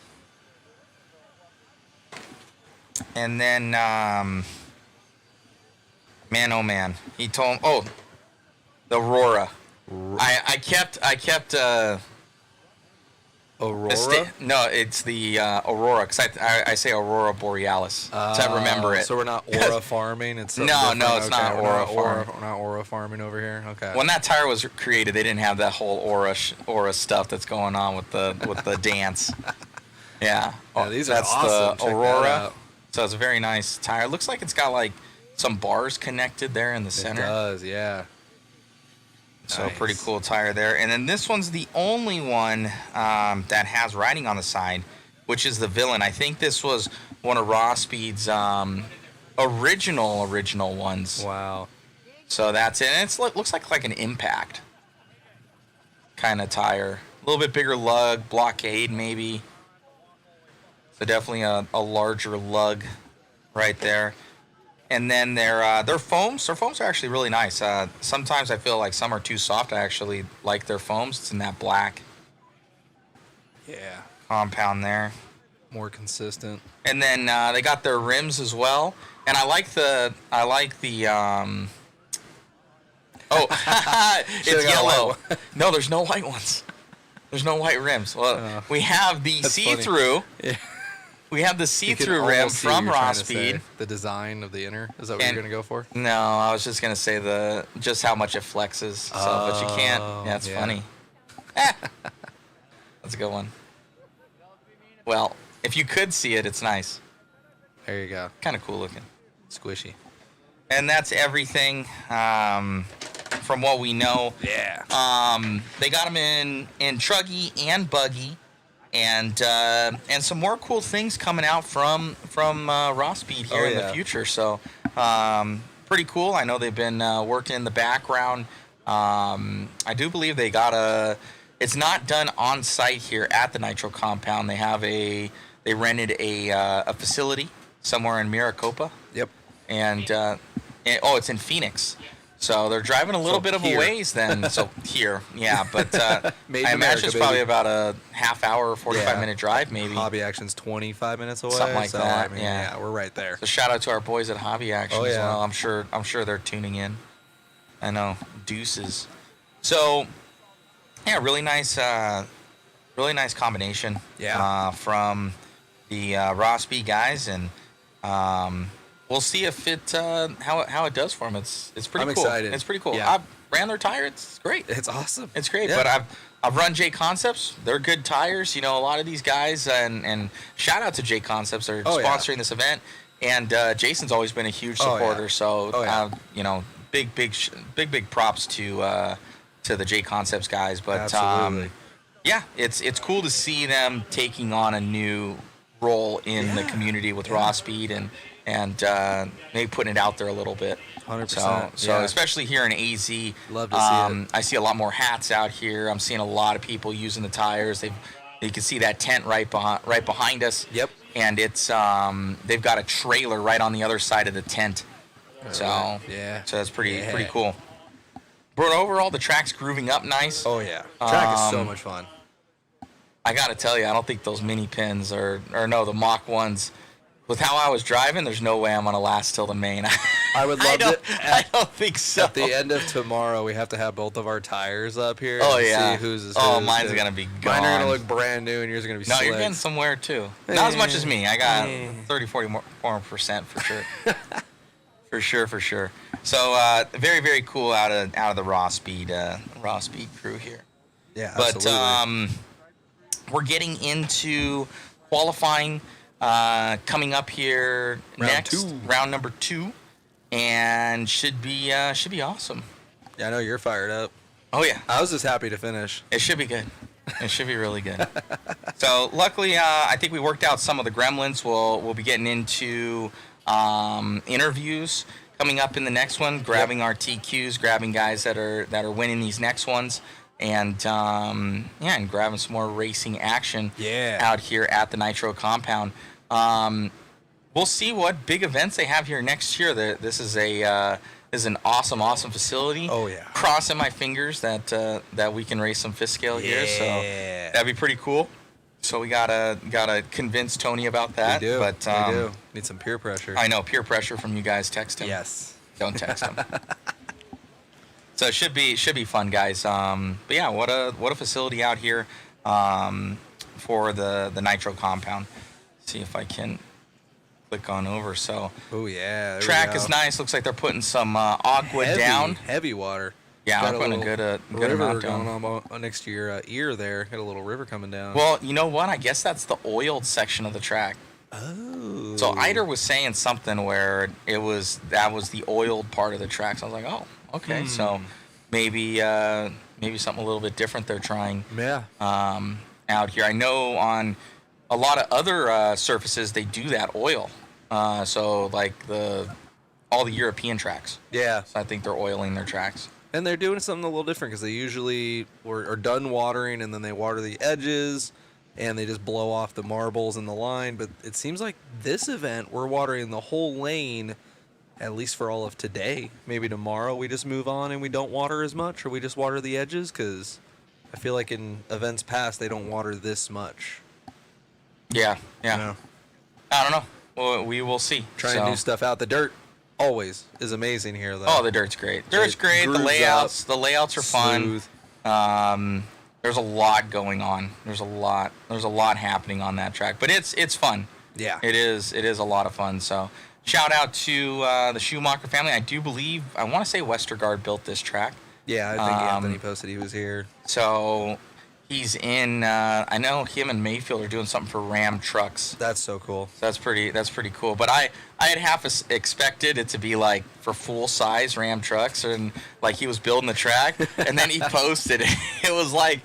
And then man, oh man, he told the Aurora. I kept Aurora? no, it's the Aurora, because I say Aurora Borealis to remember it. So we're not aura farming. It's something No, different? it's not we're aura We're not aura farming over here. Okay. When that tire was created, they didn't have that whole aura stuff that's going on with the dance. Yeah. Yeah, these are that's awesome. the Check that Aurora. out. So it's a very nice tire. It looks like it's got like some bars connected there in the center. It does, yeah. So Nice. pretty cool tire there. And then this one's the only one that has writing on the side, which is the Villain. I think this was one of Raw Speed's original ones. Wow. So that's it. And it looks like an Impact kind of tire. A little bit bigger lug, blockade maybe. So definitely a larger lug right there. And then their foams are actually really nice. Sometimes I feel like some are too soft. I actually like their foams. It's in that black Yeah. compound there. More consistent. And then they got their rims as well. And I like the it's Should've got a yellow. white one. No, there's no white ones. There's no white rims. Well, we have the That's funny. see-through. Yeah. We have the You see-through can rim almost see what from you're Raw trying to say. Speed. The design of the inner. Is that what And- you're going to go for? No, I was just gonna say just how much it flexes. So, but you can't. Yeah, it's yeah. funny. That's a good one. Well, if you could see it, it's nice. There you go. Kind of cool looking. Squishy. And that's everything from what we know. Yeah. They got them in truggy and buggy, and some more cool things coming out from Raw Speed here in the future. So pretty cool. I know they've been working in the background. I do believe they got it's not done on site here at the Nitro compound. They rented a facility somewhere in Maricopa. Yep. And it's in Phoenix. So they're driving a little bit of a ways then. So here, yeah. But I imagine it's probably about a half hour, 45-minute drive maybe. Hobby Action's 25 minutes away. Something like that. I mean, yeah, we're right there. So shout out to our boys at Hobby Action as well. I'm sure they're tuning in. I know. Deuces. So yeah, really nice combination. Yeah. From the Raw Speed guys, and we'll see if it how it does for them. It's pretty cool. I'm excited. It's pretty cool. Yeah. I ran their tire. It's great. It's awesome. It's great. Yeah. But I've run J Concepts. They're good tires. You know, a lot of these guys, and shout out to J Concepts. They're sponsoring this event, and Jason's always been a huge supporter. So you know, big props to the J Concepts guys. But absolutely. Yeah, it's cool to see them taking on a new role in the community with Raw Speed and maybe putting it out there a little bit. 100%. So especially here in AZ, love to see it. I see a lot more hats out here. I'm seeing a lot of people using the tires. You can see that tent right behind us. Yep. And it's they've got a trailer right on the other side of the tent. So it's pretty cool. But overall, the track's grooving up nice. Oh yeah, track is so much fun. I gotta tell you, I don't think those mini pins or no, the Mach 1s, with how I was driving, there's no way I'm gonna last till the main. I would love it. I don't think so. At the end of tomorrow, we have to have both of our tires up here. Oh, and yeah. See who's is oh, who's, mine's gonna be gone. Mine are gonna look brand new, and yours are gonna be No, slick. you're getting somewhere too. Not as much as me. I got 30-40% for sure. for sure. So very, very cool out of the Raw Speed crew here. Yeah, but absolutely. We're getting into qualifying coming up here round number 2, and should be awesome. Yeah, I know you're fired up. Oh yeah, I was just happy to finish. It should be good. It should be really good. So luckily, I think we worked out some of the gremlins. We'll be getting into interviews coming up in the next one, grabbing our TQs, grabbing guys that are winning these next ones. And and grabbing some more racing action out here at the Nitro compound. We'll see what big events they have here next year. This is an awesome facility. Oh yeah. Crossing my fingers that we can race some fifth scale here. So that'd be pretty cool. So we gotta convince Tony about that. We do. But we do. Need some peer pressure. I know, peer pressure from you guys. Text him. Yes. Don't text him. So it should be fun, guys. But yeah, what a facility out here for the Nitro compound. See if I can click on over. So track is nice. Looks like they're putting some aqua down. Heavy water. Yeah, I'm putting a good river amount down. going on next to your ear there. Got a little river coming down. Well, you know what? I guess that's the oiled section of the track. Oh. So Eider was saying something where that was the oiled part of the track. So I was like, oh, okay. So maybe something a little bit different they're trying. Yeah. Out here, I know on a lot of other surfaces they do that oil. So like all the European tracks. Yeah. So I think they're oiling their tracks. And they're doing something a little different because they usually are done watering and then they water the edges and they just blow off the marbles in the line. But it seems like this event, we're watering the whole lane, at least for all of today. Maybe tomorrow we just move on and we don't water as much, or we just water the edges, because I feel like in events past they don't water this much. Yeah. You know? I don't know. Well, we will see. Trying to do stuff out. The dirt always is amazing here, though. Oh, the dirt's great. Dirt's great. The layouts are fun. Smooth. There's a lot going on. There's a lot happening on that track, but it's fun. Yeah. It is a lot of fun. So shout out to the Schumacher family. I want to say Westergaard built this track. Yeah, I think Anthony posted he was here. So He's in. I know him and Mayfield are doing something for Ram trucks. That's so cool. So that's pretty cool. But I had half expected it to be like for full size Ram trucks, and like he was building the track, and then he posted it. It was like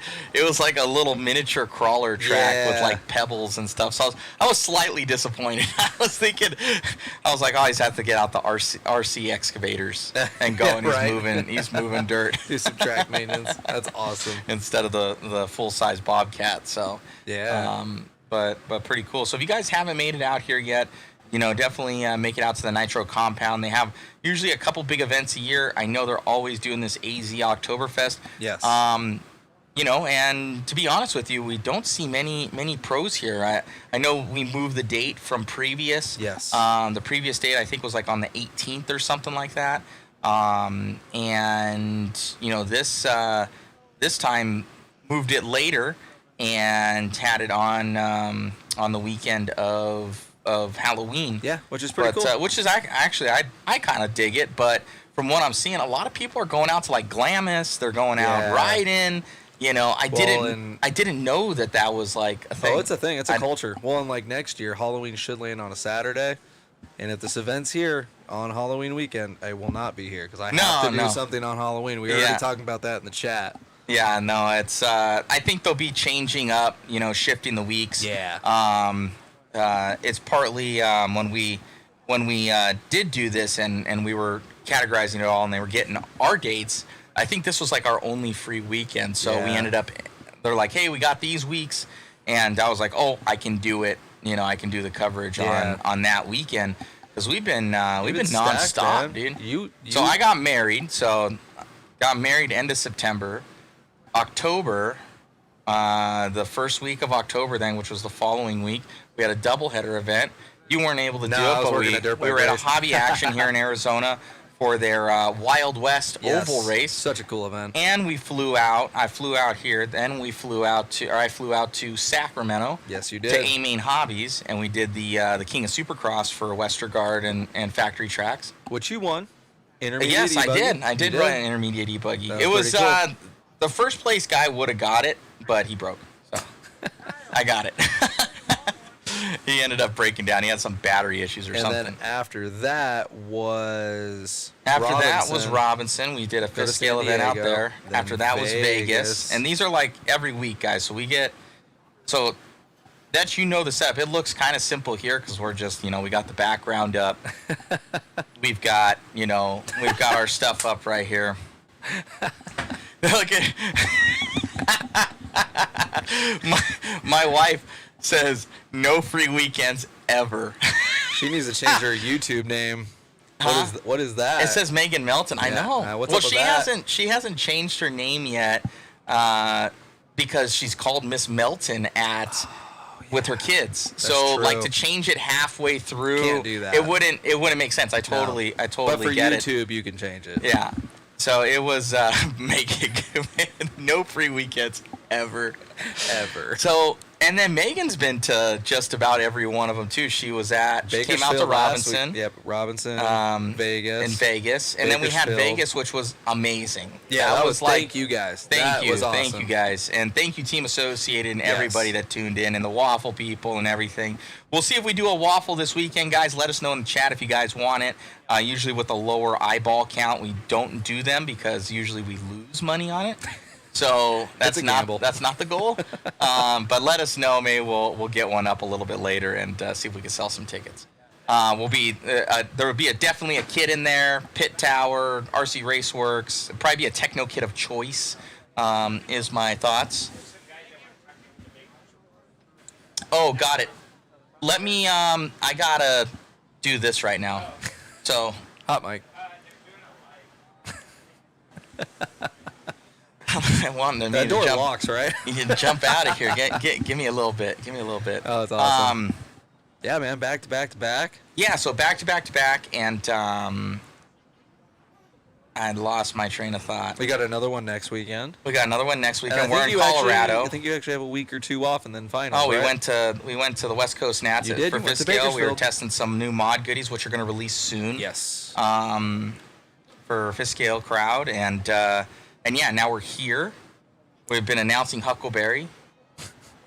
a little miniature crawler track with like pebbles and stuff. So I was slightly disappointed. I was thinking, I was like, oh, he's have to get out the RC excavators and go, and he's moving dirt. Do some track maintenance. That's awesome. Instead of the full size Bobcat. So yeah. But pretty cool. So if you guys haven't made it out here yet, definitely make it out to the Nitro compound. They have usually a couple big events a year. I know they're always doing this AZ Oktoberfest. Yes. And to be honest with you, we don't see many pros here. I know we moved the date from previous. Yes. The previous date I think was like on the 18th or something like that. This time moved it later and had it on the weekend of Halloween. Yeah, which is pretty cool. Which is actually I kind of dig it, but from what I'm seeing, a lot of people are going out to like Glamis. They're going out riding. I didn't know that was like a thing. Oh, it's a thing. It's a culture. Well, and like next year, Halloween should land on a Saturday, and if this event's here on Halloween weekend, I will not be here because I have to do something on Halloween. We were already talking about that in the chat. Yeah, no, it's. I think they'll be changing up. Shifting the weeks. Yeah. It's partly when we did do this and we were categorizing it all and they were getting our dates. I think this was like our only free weekend, so we ended up. They're like, hey, we got these weeks, and I was like, oh, I can do it. I can do the coverage on that weekend because we've been nonstop, stacked, dude. You. So I got married. So got married end of September. October, the first week of October, then, which was the following week, we had a doubleheader event. You weren't able to do it, but we were at a Hobby Action here in Arizona for their Wild West oval race. Such a cool event. And we flew out. I flew out here. Then I flew out to Sacramento. Yes, you did. To A-Main Hobbies, and we did the King of Supercross for Westergaard and Factory Tracks. Which you won. Yes, I did. I did run an intermediate e-buggy. It was cool. The first place guy would have got it, but he broke. So I got it. He ended up breaking down. He had some battery issues or something. And then after that was Robinson. We did a fifth scale event out there. After that was Vegas. And these are like every week, guys. So we get that the setup. It looks kind of simple here because we're just, we got the background up. We've got our stuff up right here. Look at my wife says no free weekends ever. She needs to change her YouTube name. What is that? It says Megan Melton. I know. What's up with that? She hasn't changed her name yet because she's called Miss Melton with her kids. That's so true. like to change it halfway through, can't do that. It wouldn't make sense. I totally but for get YouTube, it. you can change it. Yeah. So it was no free weekends ever. So, and then Megan's been to just about every one of them too. She came out to Robinson. Yep, Robinson, Vegas. And then we had Vegas, which was amazing. Yeah, that was like, thank you guys. Thank you. Was awesome. Thank you guys. And thank you Team Associated and everybody that tuned in and the waffle people and everything. We'll see if we do a waffle this weekend, guys. Let us know in the chat if you guys want it. Usually with a lower eyeball count, we don't do them because usually we lose money on it. So that's not the goal. But let us know. Maybe we'll get one up a little bit later and see if we can sell some tickets. There will be definitely a kit in there. Pit Tower, RC Raceworks, probably be a techno kit of choice. Is my thoughts. Oh, got it. Let me. I gotta do this right now. So hot mic. I wanted to. That door locks, right? You can jump out of here. Give me a little bit. Give me a little bit. Oh, that's awesome. Yeah, man, back to back. Yeah, so back to back, and I lost my train of thought. We got another one next weekend. We're in Colorado. I think you actually have a week or two off, and then finals. Oh, we right? went to the West Coast Nats for fifth scale. We were testing some new mod goodies, which are going to release soon. Yes. For fifth scale crowd, and yeah, now we're here We've been announcing Huckleberry.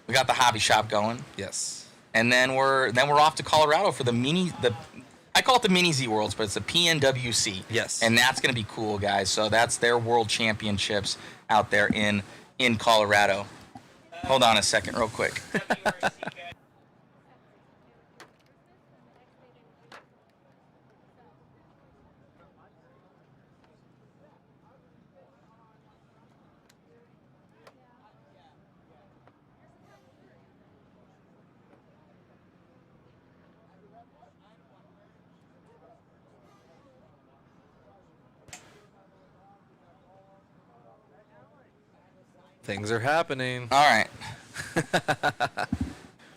We got the hobby shop going. Yes. And then we're off to Colorado for I call it the mini Z Worlds, but it's the PNWC. Yes. And that's going to be cool, guys. So that's their world championships out there in Colorado. Hold on a second real quick. Things are happening. All right.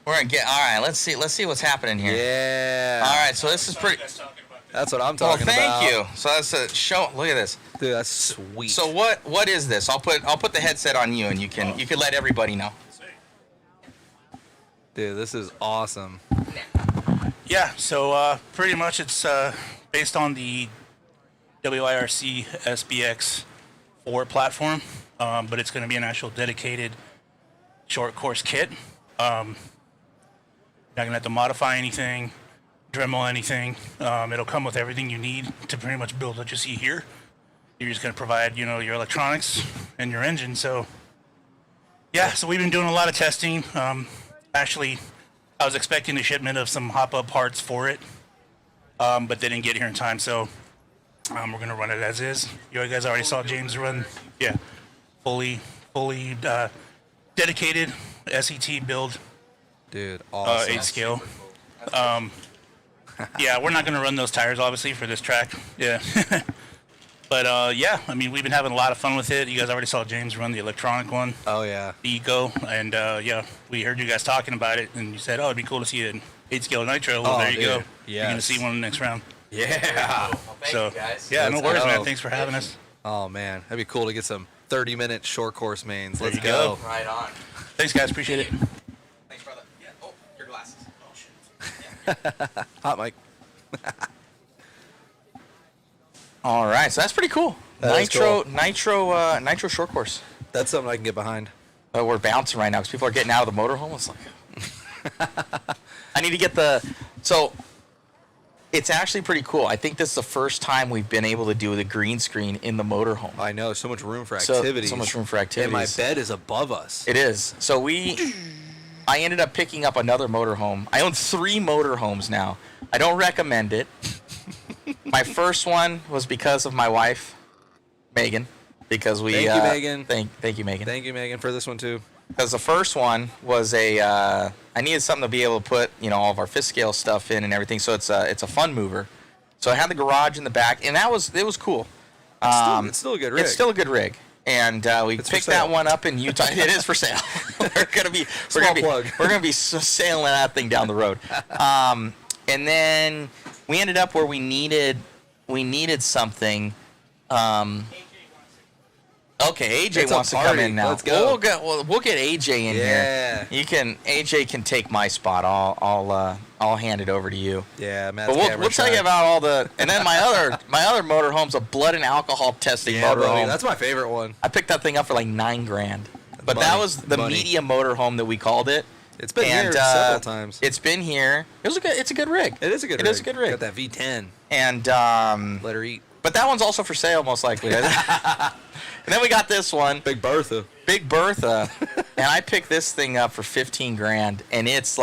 We're going to get, all right, let's see what's happening here. Yeah. All right, so this is pretty. That's what I'm talking Well, about. thank you. So that's a show. Look at this. Dude, that's sweet. So what is this? I'll put the headset on you, and you can let everybody know. Dude, this is awesome. Yeah, so pretty much it's based on the WIRC SBX 4 platform, but it's going to be an actual dedicated short course kit. Not going to have to modify anything, Dremel anything. It'll come with everything you need to pretty much build what you see here. You're just going to provide, your electronics and your engine. So, yeah, so we've been doing a lot of testing. Actually, I was expecting the shipment of some hop-up parts for it, but they didn't get here in time. So, we're going to run it as is. You guys already saw James run, fully dedicated SET build. Dude, awesome. 8 scale. Yeah, we're not going to run those tires, obviously, for this track. Yeah. But, yeah, I mean, we've been having a lot of fun with it. You guys already saw James run the electronic one. Oh, yeah. The Eco. And, yeah, we heard you guys talking about it, and you said, it'd be cool to see an 8 scale Nitro. Well, there you go. You're going to see one in the next round. Yeah. Well, thank you guys. Yeah, Let's no worries, go. man. Thanks for having us. Oh, man. That'd be cool to get some 30-minute short course mains. There Let's you go. go. Right on. Thanks, guys. Appreciate it. Thanks, brother. Yeah. Oh, your glasses. Oh shit. Hot mic. All right, so that's pretty cool. That is Nitro, cool. Nitro short course. That's something I can get behind. We're bouncing right now because people are getting out of the motorhome. It's like, I need to get so it's actually pretty cool. I think this is the first time we've been able to do the green screen in the motorhome. I know. So much room for activities. So much room for activities. And my bed is above us. It is. So I ended up picking up another motorhome. I own 3 motorhomes now. I don't recommend it. My first one was because of my wife, Megan, because we. Thank you, Megan. Thank you, Megan. Thank you, Megan, for this one too. Because the first one was I needed something to be able to put all of our fifth scale stuff in and everything. So it's a fun mover. So I had the garage in the back, and it was cool. It's still a good rig. It's still a good rig. And we picked that one up in Utah. It is for sale. we're gonna be sailing that thing down the road. And then we ended up where we needed something. Okay, AJ wants to come in now. Let's go. We'll get AJ in here. AJ can take my spot. I'll hand it over to you. Yeah, Matt's But we'll tell you about all the. And then my other motorhome's a blood and alcohol testing motorhome. That's my favorite one. I picked that thing up for like $9,000. But that was the media motorhome that we called it. It's been here several times. It's been here. It's a good rig. It is a good rig. It is a good rig. Got that V10. And let her eat. But that one's also for sale, most likely. And then we got this one. Big Bertha. And I picked this thing up for $15,000, and it's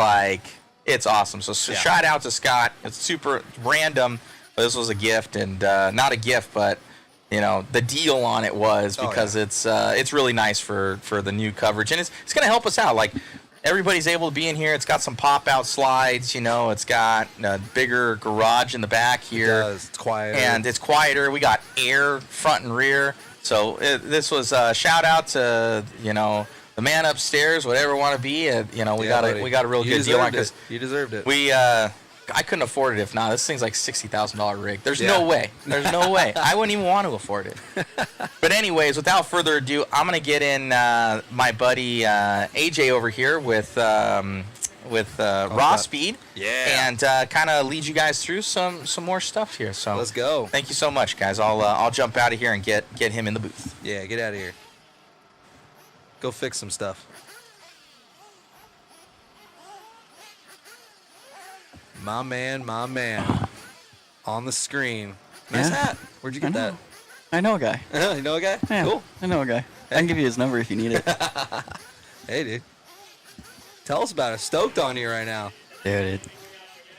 awesome. So shout out to Scott. It's super random, but this was a gift, and not a gift, but the deal on it was because it's really nice for the new coverage, and it's gonna help us out. Like everybody's able to be in here. It's got some pop-out slides. It's got a bigger garage in the back here. It does. It's quieter. And it's quieter. We got air front and rear. So this was a shout out to the man upstairs, whatever want to be. We got a real good deal on it. You deserved it. I couldn't afford it if not. This thing's like $60,000 rig. There's no way. I wouldn't even want to afford it. But anyways, without further ado, I'm gonna get in my buddy AJ over here with Raw Speed. Yeah. And kind of lead you guys through some more stuff here. So let's go. Thank you so much, guys. I'll jump out of here and get him in the booth. Yeah, get out of here. go fix some stuff. My man. On the screen. Nice hat. Where'd you get that? I know a guy. You know a guy? Yeah, Cool. I know a guy. I can give you his number if you need it. Hey, dude. Tell us about it. Stoked on you right now. Dude, it's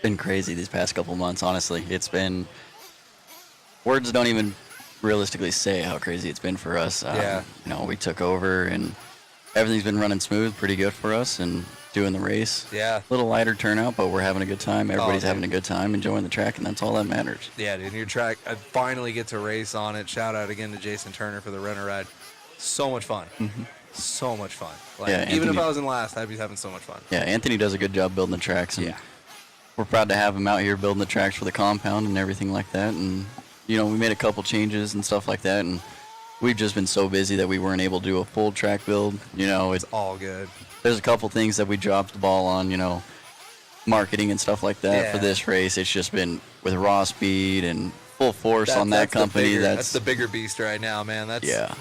been crazy these past couple months, honestly. It's been... Words don't even realistically say how crazy it's been for us. Yeah. You know, we took over, and everything's been running smooth, pretty good for us, and doing the race. Yeah. A little lighter turnout, but we're having a good time. Everybody's dude. having a good time, enjoying the track, and that's all that matters. Yeah, dude. Your track, I finally get to race on it. Shout out again to Jason Turner for the rental ride. So much fun. So much fun. Like, Yeah, even if Anthony- I was in last, I'd be having so much fun. Yeah, Anthony does a good job building the tracks, and Yeah. we're proud to have him out here building the tracks for the compound and everything like that. And, you know, we made a couple changes and stuff like that, and we've just been so busy that we weren't able to do a full track build. You know, It's all good. there's a couple things that we dropped the ball on, you know, marketing and stuff like that for Yeah. this race. It's just been with raw speed and full force on that That's the company. bigger- That's that's the bigger beast right now, man. That's Yeah.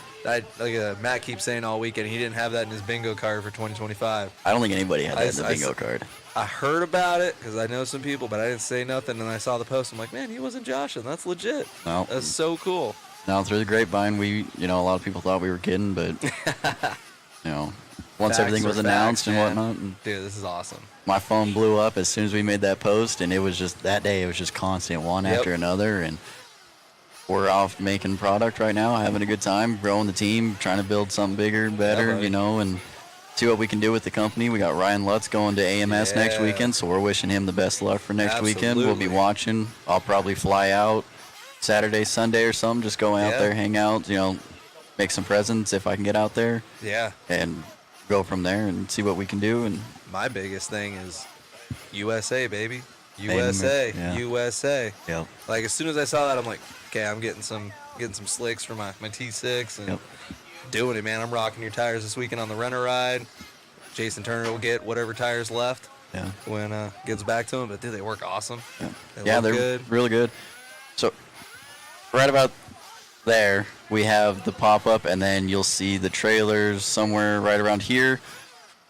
Matt keeps saying all weekend he didn't have that in his bingo card for 2025. I don't think anybody had that in the I- bingo card. I heard about it because I know some people, but I didn't say nothing. And I saw the post. I'm like, man, he wasn't joshing. That's legit. No. That's so cool. Now through the grapevine, a lot of people thought we were kidding, but you know, once Facts everything was are announced facts, and man. whatnot, and Dude, this is awesome. my phone blew up as soon as we made that post, and it was just that day. It was just constant, one Yep. after another, and we're off making product right now, having a good time, growing the team, trying to build something bigger, better, buddy. you know, and see what we can do with the company. We got Ryan Lutz going to AMS next Yeah. weekend, so we're wishing him the best luck for next weekend. We'll be Absolutely. watching. I'll probably fly out Saturday, Sunday or something, just go out Yeah. there, hang out, you know, make some presents if I can get out there, Yeah. and go from there and see what we can do. And My biggest thing is USA, baby. Amen. USA. Yeah. USA. Yep. Like, as soon as I saw that, I'm like, okay, I'm getting some slicks for my T6 and Yep. doing it, man. I'm rocking your tires this weekend on the renter ride. Jason Turner will get whatever tires left Yeah. when gets back to him. But dude, they work awesome. Yeah, They yeah, look they're good. really good. So right about there, we have the pop-up, and then you'll see the trailers somewhere right around here.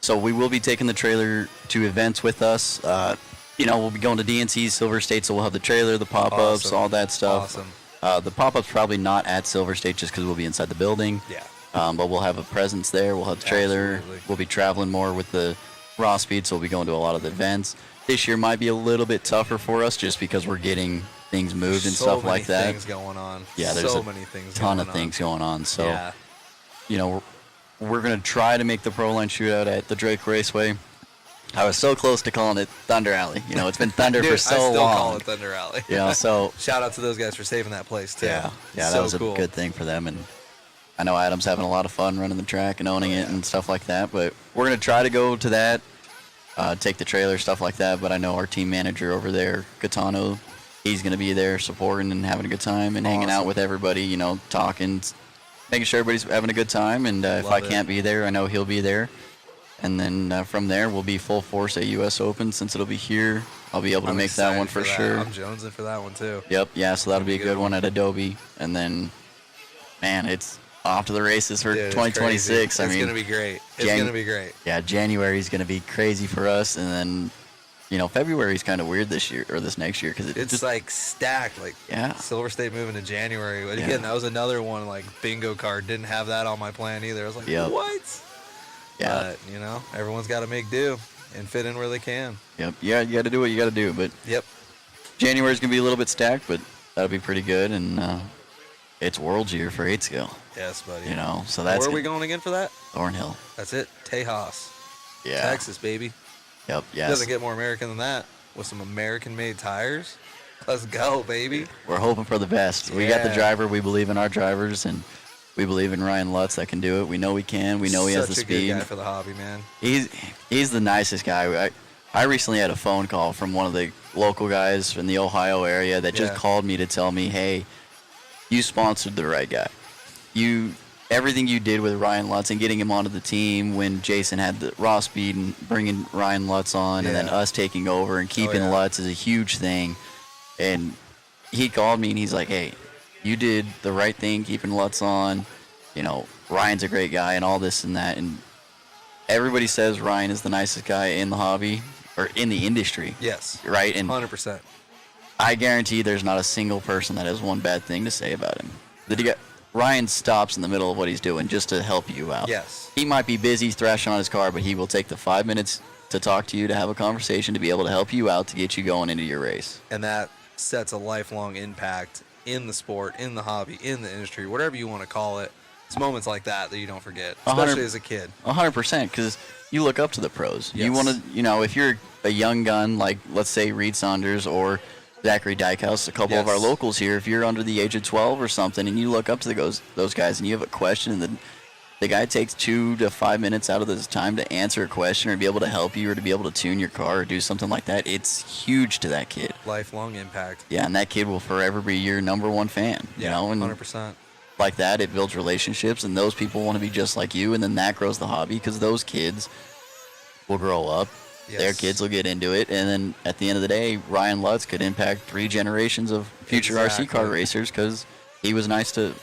So we will be taking the trailer to events with us. We'll be going to DNC, Silver State, so we'll have the trailer, the pop-ups, Awesome. all that stuff. Awesome. The pop-up's probably not at Silver State just because we'll be inside the building. Yeah. But we'll have a presence there. We'll have the trailer. Absolutely. We'll be traveling more with the raw speed, so we'll be going to a lot of the events. This year might be a little bit tougher for us just because we're getting things moved and So stuff many like that. things going on. Yeah, there's so a many things ton going of things going on. So, Yeah. we're going to try to make the Pro Line shootout at the Drake Raceway. I was so close to calling it Thunder Alley. It's been Thunder Dude, for so I still long. call it Thunder Alley. So Shout out to those guys for saving that place too. yeah, that So was a cool. good thing for them. And I know Adam's having a lot of fun running the track and owning it and stuff like that. But we're going to try to go to that, take the trailer, stuff like that. But I know our team manager over there, Catano, he's going to be there supporting and having a good time and hanging out Awesome. with everybody, talking, making sure everybody's having a good time. And if Love I it. can't be there, I know he'll be there. And then from there, we'll be full force at U.S. Open. Since it'll be here, I'll be able to I'm make that excited one for that. sure. I'm jonesing for that one too. Yep, yeah, so that'll be a be good good one at Adobe. And then, man, it's off to the races for Dude, it's 2026. crazy. I mean, it's gonna be great. It's Jan- gonna be great. yeah, January is going to be crazy for us. And then, February is kind of weird this year or this next year because It's just, like stacked. Like Yeah. Silver State moving to January. But again, Yeah. that was another one. Like bingo card, didn't have that on my plan either. I was like, Yep. what? yeah, But everyone's got to make do and fit in where they can. yep, yeah, you got to do what you got to do. But Yep. January is going to be a little bit stacked, but that'll be pretty good. And it's World's Year for 8 skill, Yes, buddy. so that's Where are we good. going again for that? Thornhill. That's it. Tejas, Yeah. Texas, baby. Yep, yeah. Doesn't get more American than that. With some American-made tires. Let's go, baby. We're hoping for the best. We got the Yeah. driver. We believe in our drivers, and we believe in Ryan Lutz that can do it. We know we can. We know he has the Such a speed. good guy for the hobby, man. He's the nicest guy. I recently had a phone call from one of the local guys in the Ohio area that just Yeah. called me to tell me, hey, you sponsored the right guy. Everything you did with Ryan Lutz and getting him onto the team when Jason had the raw speed and bringing Ryan Lutz on and then Yeah. us taking over and keeping yeah. Lutz is a huge thing. And he called me and he's like, hey, you did the right thing keeping Lutz on. Ryan's a great guy and all this and that. And everybody says Ryan is the nicest guy in the hobby or in the industry. Yes. Right? And 100%. I guarantee there's not a single person that has one bad thing to say about him. Ryan stops in the middle of what he's doing just to help you out. Yes. He might be busy thrashing on his car, but he will take the 5 minutes to talk to you, to have a conversation, to be able to help you out, to get you going into your race. And that sets a lifelong impact in the sport, in the hobby, in the industry, whatever you want to call it. It's moments like that you don't forget, especially as a kid. 100%, because you look up to the pros. Yes. You want to, if you're a young gun, like, let's say, Reed Saunders or Zachary Dykehouse, a couple of our locals here, if you're under the age of 12 or something and you look up to those guys and you have a question and the guy takes 2 to 5 minutes out of his time to answer a question or be able to help you or to be able to tune your car or do something like that, it's huge to that kid. Lifelong impact. Yeah, and that kid will forever be your number one fan. Yeah, 100%. Like that, it builds relationships, and those people want to be just like you, and then that grows the hobby because those kids will grow up. Yes. Their kids will get into it, and then at the end of the day, Ryan Lutz could impact 3 generations of future RC car racers because he was nice to,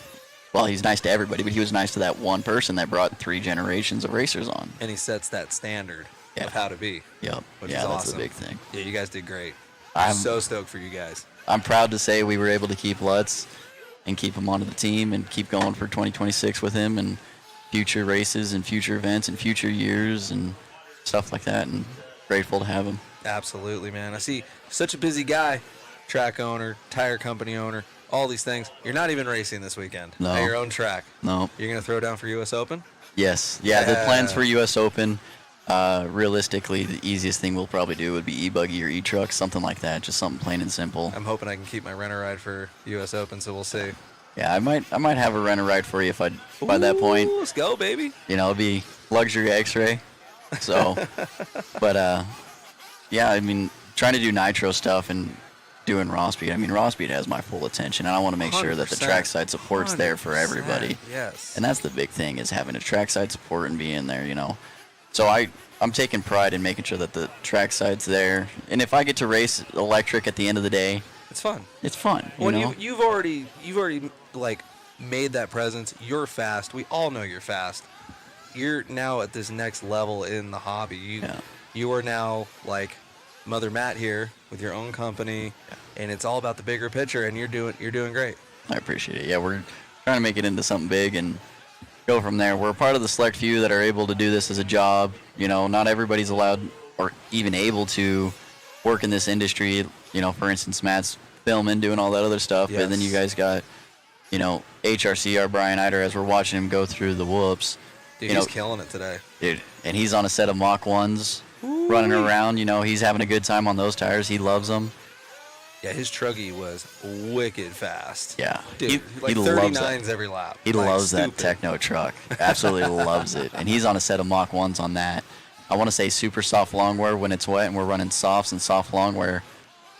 well, he's nice to everybody, but he was nice to that one person that brought 3 generations of racers on. And he sets that standard of how to be. Yep. Which Yeah, is that's awesome. the big thing. Yeah, you guys did great. I'm so stoked for you guys. I'm proud to say we were able to keep Lutz and keep him onto the team and keep going for 2026 with him and future races and future events and future years and stuff like that, and grateful to have him. Absolutely, man. I see such a busy guy, track owner, tire company owner, all these things. You're not even racing this weekend No. at your own track. No. You're going to throw down for U.S. Open? Yes. Yeah, the plans for U.S. Open, realistically, the easiest thing we'll probably do would be e-buggy or e-truck, something like that, just something plain and simple. I'm hoping I can keep my renter ride for U.S. Open, so we'll see. Yeah, I might have a renter ride for you by that point. Let's go, baby. It'll be luxury X-ray. So, but yeah, I mean, trying to do Nitro stuff and doing raw speed. I mean, raw speed has my full attention, and I want to make sure that the 100%. trackside support's there for everybody. Yes. And that's the big thing, is having a trackside support and being there, So I'm taking pride in making sure that the trackside's there. And if I get to race electric at the end of the day, it's fun. It's fun. Well, you've already like made that presence. You're fast. We all know you're fast. You're now at this next level in the hobby. You are now like Mother Matt here with your own company, and it's all about the bigger picture. And you're doing great. I appreciate it. Yeah, we're trying to make it into something big and go from there. We're part of the select few that are able to do this as a job. Not everybody's allowed or even able to work in this industry. For instance, Matt's filming, doing all that other stuff, Yes. and then you guys got, HRC, our Brian Eider, as we're watching him go through the whoops. Dude, he's killing it today. Dude, and he's on a set of Mach 1s, running around. He's having a good time on those tires. He loves them. Yeah, his truggy was wicked fast. Yeah. Dude, he like loves 39s every lap. He Like, loves that stupid. techno truck. Absolutely loves it. And he's on a set of Mach 1s on that. I want to say super soft long wear when it's wet, and we're running softs and soft long wear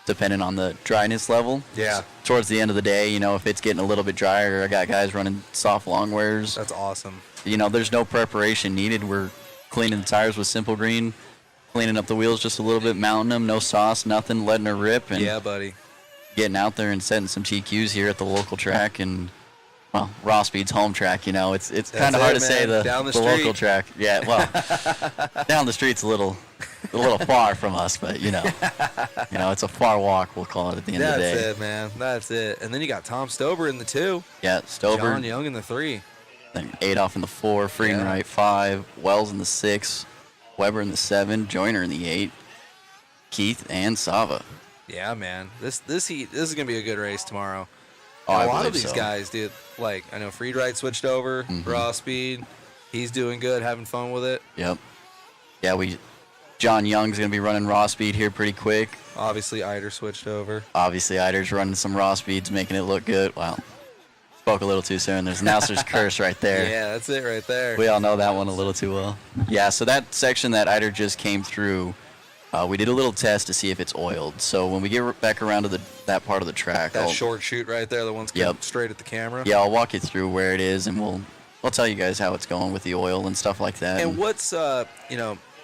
depending on the dryness level. Yeah. Towards the end of the day, if it's getting a little bit drier, I got guys running soft long wears. That's awesome. There's no preparation needed. We're cleaning the tires with Simple Green, cleaning up the wheels just a little bit, mounting them, no sauce, nothing, letting her rip. And Yeah, buddy. getting out there and setting some TQs here at the local track and, well, Raw Speed's home track. It's kind of hard to say the local track. Yeah, well, down the street's a little far from us, but it's a far walk, we'll call it at the end of the day. That's it, man. That's it. And then you got Tom Stober in the 2. Yeah, Stober. John Young in the 3. Then Adolph in the 4, Friedenreich 5, Wells in the 6, Weber in the 7, Joyner in the 8, Keith and Sava. Yeah, man. This is gonna be a good race tomorrow. Oh, And I a lot of believe these so. guys did. Like, I know Friedreich switched over, raw speed. He's doing good, having fun with it. Yep. Yeah, John Young's going to be running raw speed here pretty quick. Obviously, Eider switched over. Obviously, Eider's running some raw speeds, making it look good. Wow. Spoke a little too soon. There's Nausser's curse right there. Yeah, that's it right there. We all know that one a little too well. Yeah, so that section that Eider just came through, we did a little test to see if it's oiled. So when we get back around to that part of the track, That short shoot right there, the one's coming straight at the camera. Yeah, I'll walk you through where it is, and I'll tell you guys how it's going with the oil and stuff like that. And what's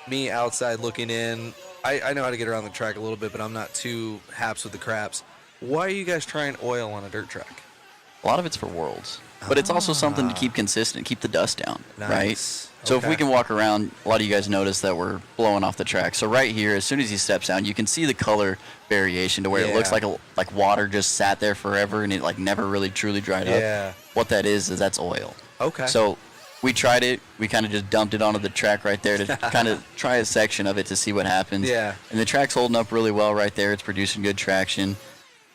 me outside looking in, I know how to get around the track a little bit, but I'm not too haps with the craps. Why are you guys trying oil on a dirt track? A lot of it's for Worlds. but it's also something to keep consistent, keep the dust down, Nice. right? So if we can walk around, a lot of you guys notice that we're blowing off the track. So right here, as soon as he steps down, you can see the color variation to where it looks like water just sat there forever and it like never really truly dried up. Yeah. What that is that's oil. Okay. So we tried it. We kind of just dumped it onto the track right there to kind of try a section of it to see what happens. Yeah. And the track's holding up really well right there. It's producing good traction.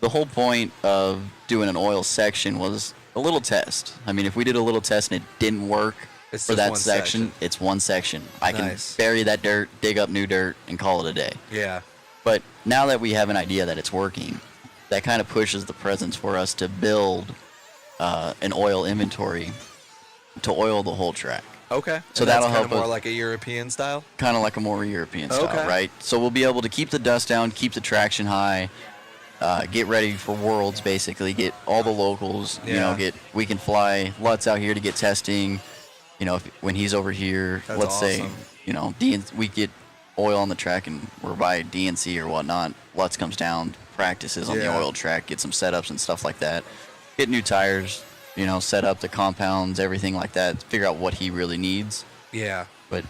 The whole point of doing an oil section was a little test. I mean, if we did a little test and it didn't work for that section, it's one section. I can bury that dirt, dig up new dirt, and call it a day. Yeah. But now that we have an idea that it's working, that kind of pushes the presence for us to build an oil inventory to oil the whole track. Okay. So and that'll that's help more like a European style? Kind of like a more European style, right? So we'll be able to keep the dust down, keep the traction high, get ready for Worlds, basically, get all the locals, you know, we can fly Lutz out here to get testing, you know, when he's over here, let's say, you know, we get oil on the track and we're by DNC or whatnot, Lutz comes down, practices on the oil track, get some setups and stuff like that, get new tires, you know, set up the compounds, everything like that, figure out what he really needs. Yeah. But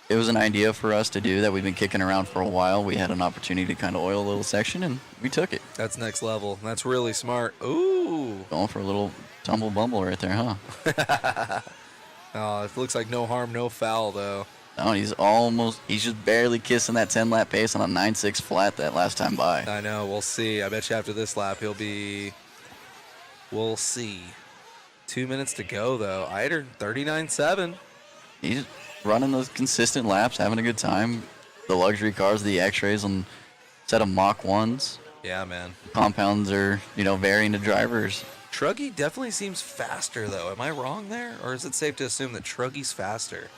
it was an idea for us to do that we've been kicking around for a while. We had an opportunity to kind of oil a little section, and we took it. That's next level. That's really smart. Ooh. Going for a little tumble bumble right there, huh? Oh, it looks like no harm, no foul, though. No, he's just barely kissing that 10-lap pace on a 9.6 flat that last time by. I know. We'll see. I bet you after this lap, we'll see. 2 minutes to go, though. Eider, 39.7. He's running those consistent laps, having a good time. The luxury cars, the X-rays on set of Mach 1s. Yeah, man. Compounds are, you know, varying to drivers. Truggy definitely seems faster, though. Am I wrong there? Or is it safe to assume that Truggy's faster?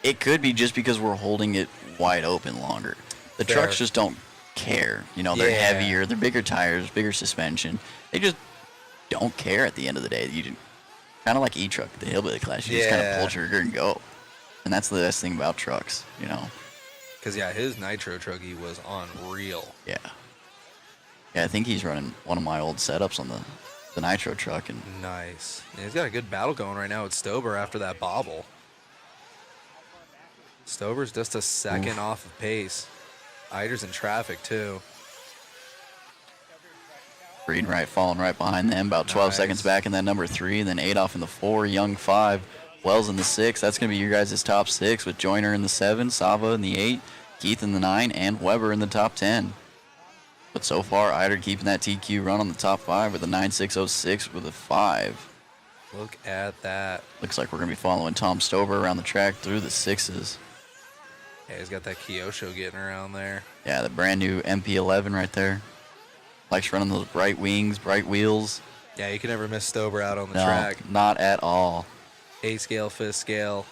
It could be just because we're holding it wide open longer. The trucks just don't care. You know, they're heavier, they're bigger tires, bigger suspension. They just don't care at the end of the day. Kind of like E-Truck, the Hillbilly Class. You just kind of pull trigger and go. And that's the best thing about trucks, you know. Because, his Nitro Truggy was unreal. Yeah. Yeah, I think he's running one of my old setups on the Nitro truck. And nice. Yeah, he's got a good battle going right now with Stober after that bobble. Stober's just a second off of pace. Eider's in traffic, too. Green right, falling right behind them, about 12 seconds back in that number 3, and then Adolf in the 4, Young 5, Wells in the 6. That's going to be your guys' top 6 with Joyner in the 7, Sava in the 8, Keith in the 9, and Weber in the top 10. But so far, Eider keeping that TQ run on the top 5 with a 9.606 with a 5. Look at that. Looks like we're going to be following Tom Stober around the track through the 6s. Yeah, he's got that Kyosho getting around there. Yeah, the brand new MP11 right there. Likes running those bright wings, bright wheels. Yeah, you can never miss Stober out on the track. Not at all. A scale, fifth scale.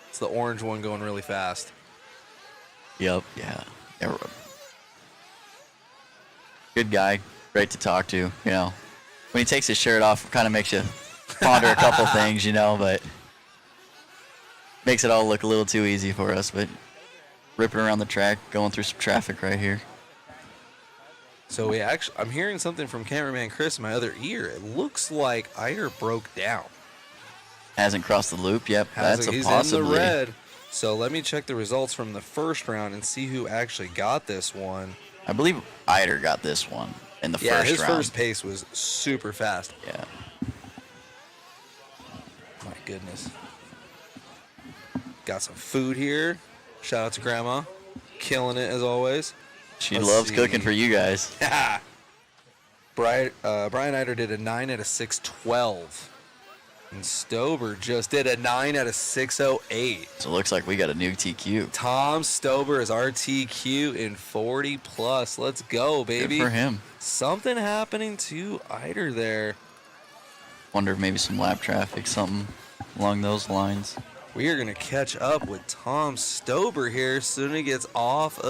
It's the orange one going really fast. Yep, yeah. Good guy. Great to talk to, you know. When he takes his shirt off, it kind of makes you ponder a couple things, you know, but makes it all look a little too easy for us. But ripping around the track, going through some traffic right here. So I'm hearing something from cameraman Chris in my other ear. It looks like Eider broke down. Hasn't crossed the loop. Yep, that's a possibility. He's in the red. So let me check the results from the first round and see who actually got this one. I believe Eider got this one in the first round. Yeah, his first pace was super fast. Yeah. My goodness. Got some food here. Shout out to Grandma. Killing it as always. She loves cooking for you guys. Brian Eider did a 9 out of 612. And Stober just did a 9 out of 608. So it looks like we got a new TQ. Tom Stober is our TQ in 40 plus. Let's go, baby. Good for him. Something happening to Eider there. Wonder if maybe some lap traffic, something along those lines. We are going to catch up with Tom Stober here as soon as he gets off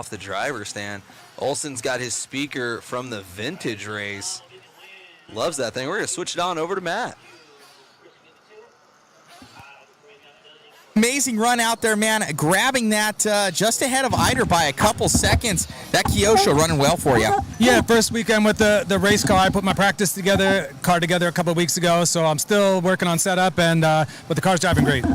the driver's stand. Olson's got his speaker from the vintage race. Loves that thing. We're going to switch it on over to Matt. Amazing run out there, man. Grabbing that just ahead of Eider by a couple seconds. That Kyosho running well for you. Yeah, first weekend with the race car. I put my practice car together a couple of weeks ago, so I'm still working on setup, but the car's driving great.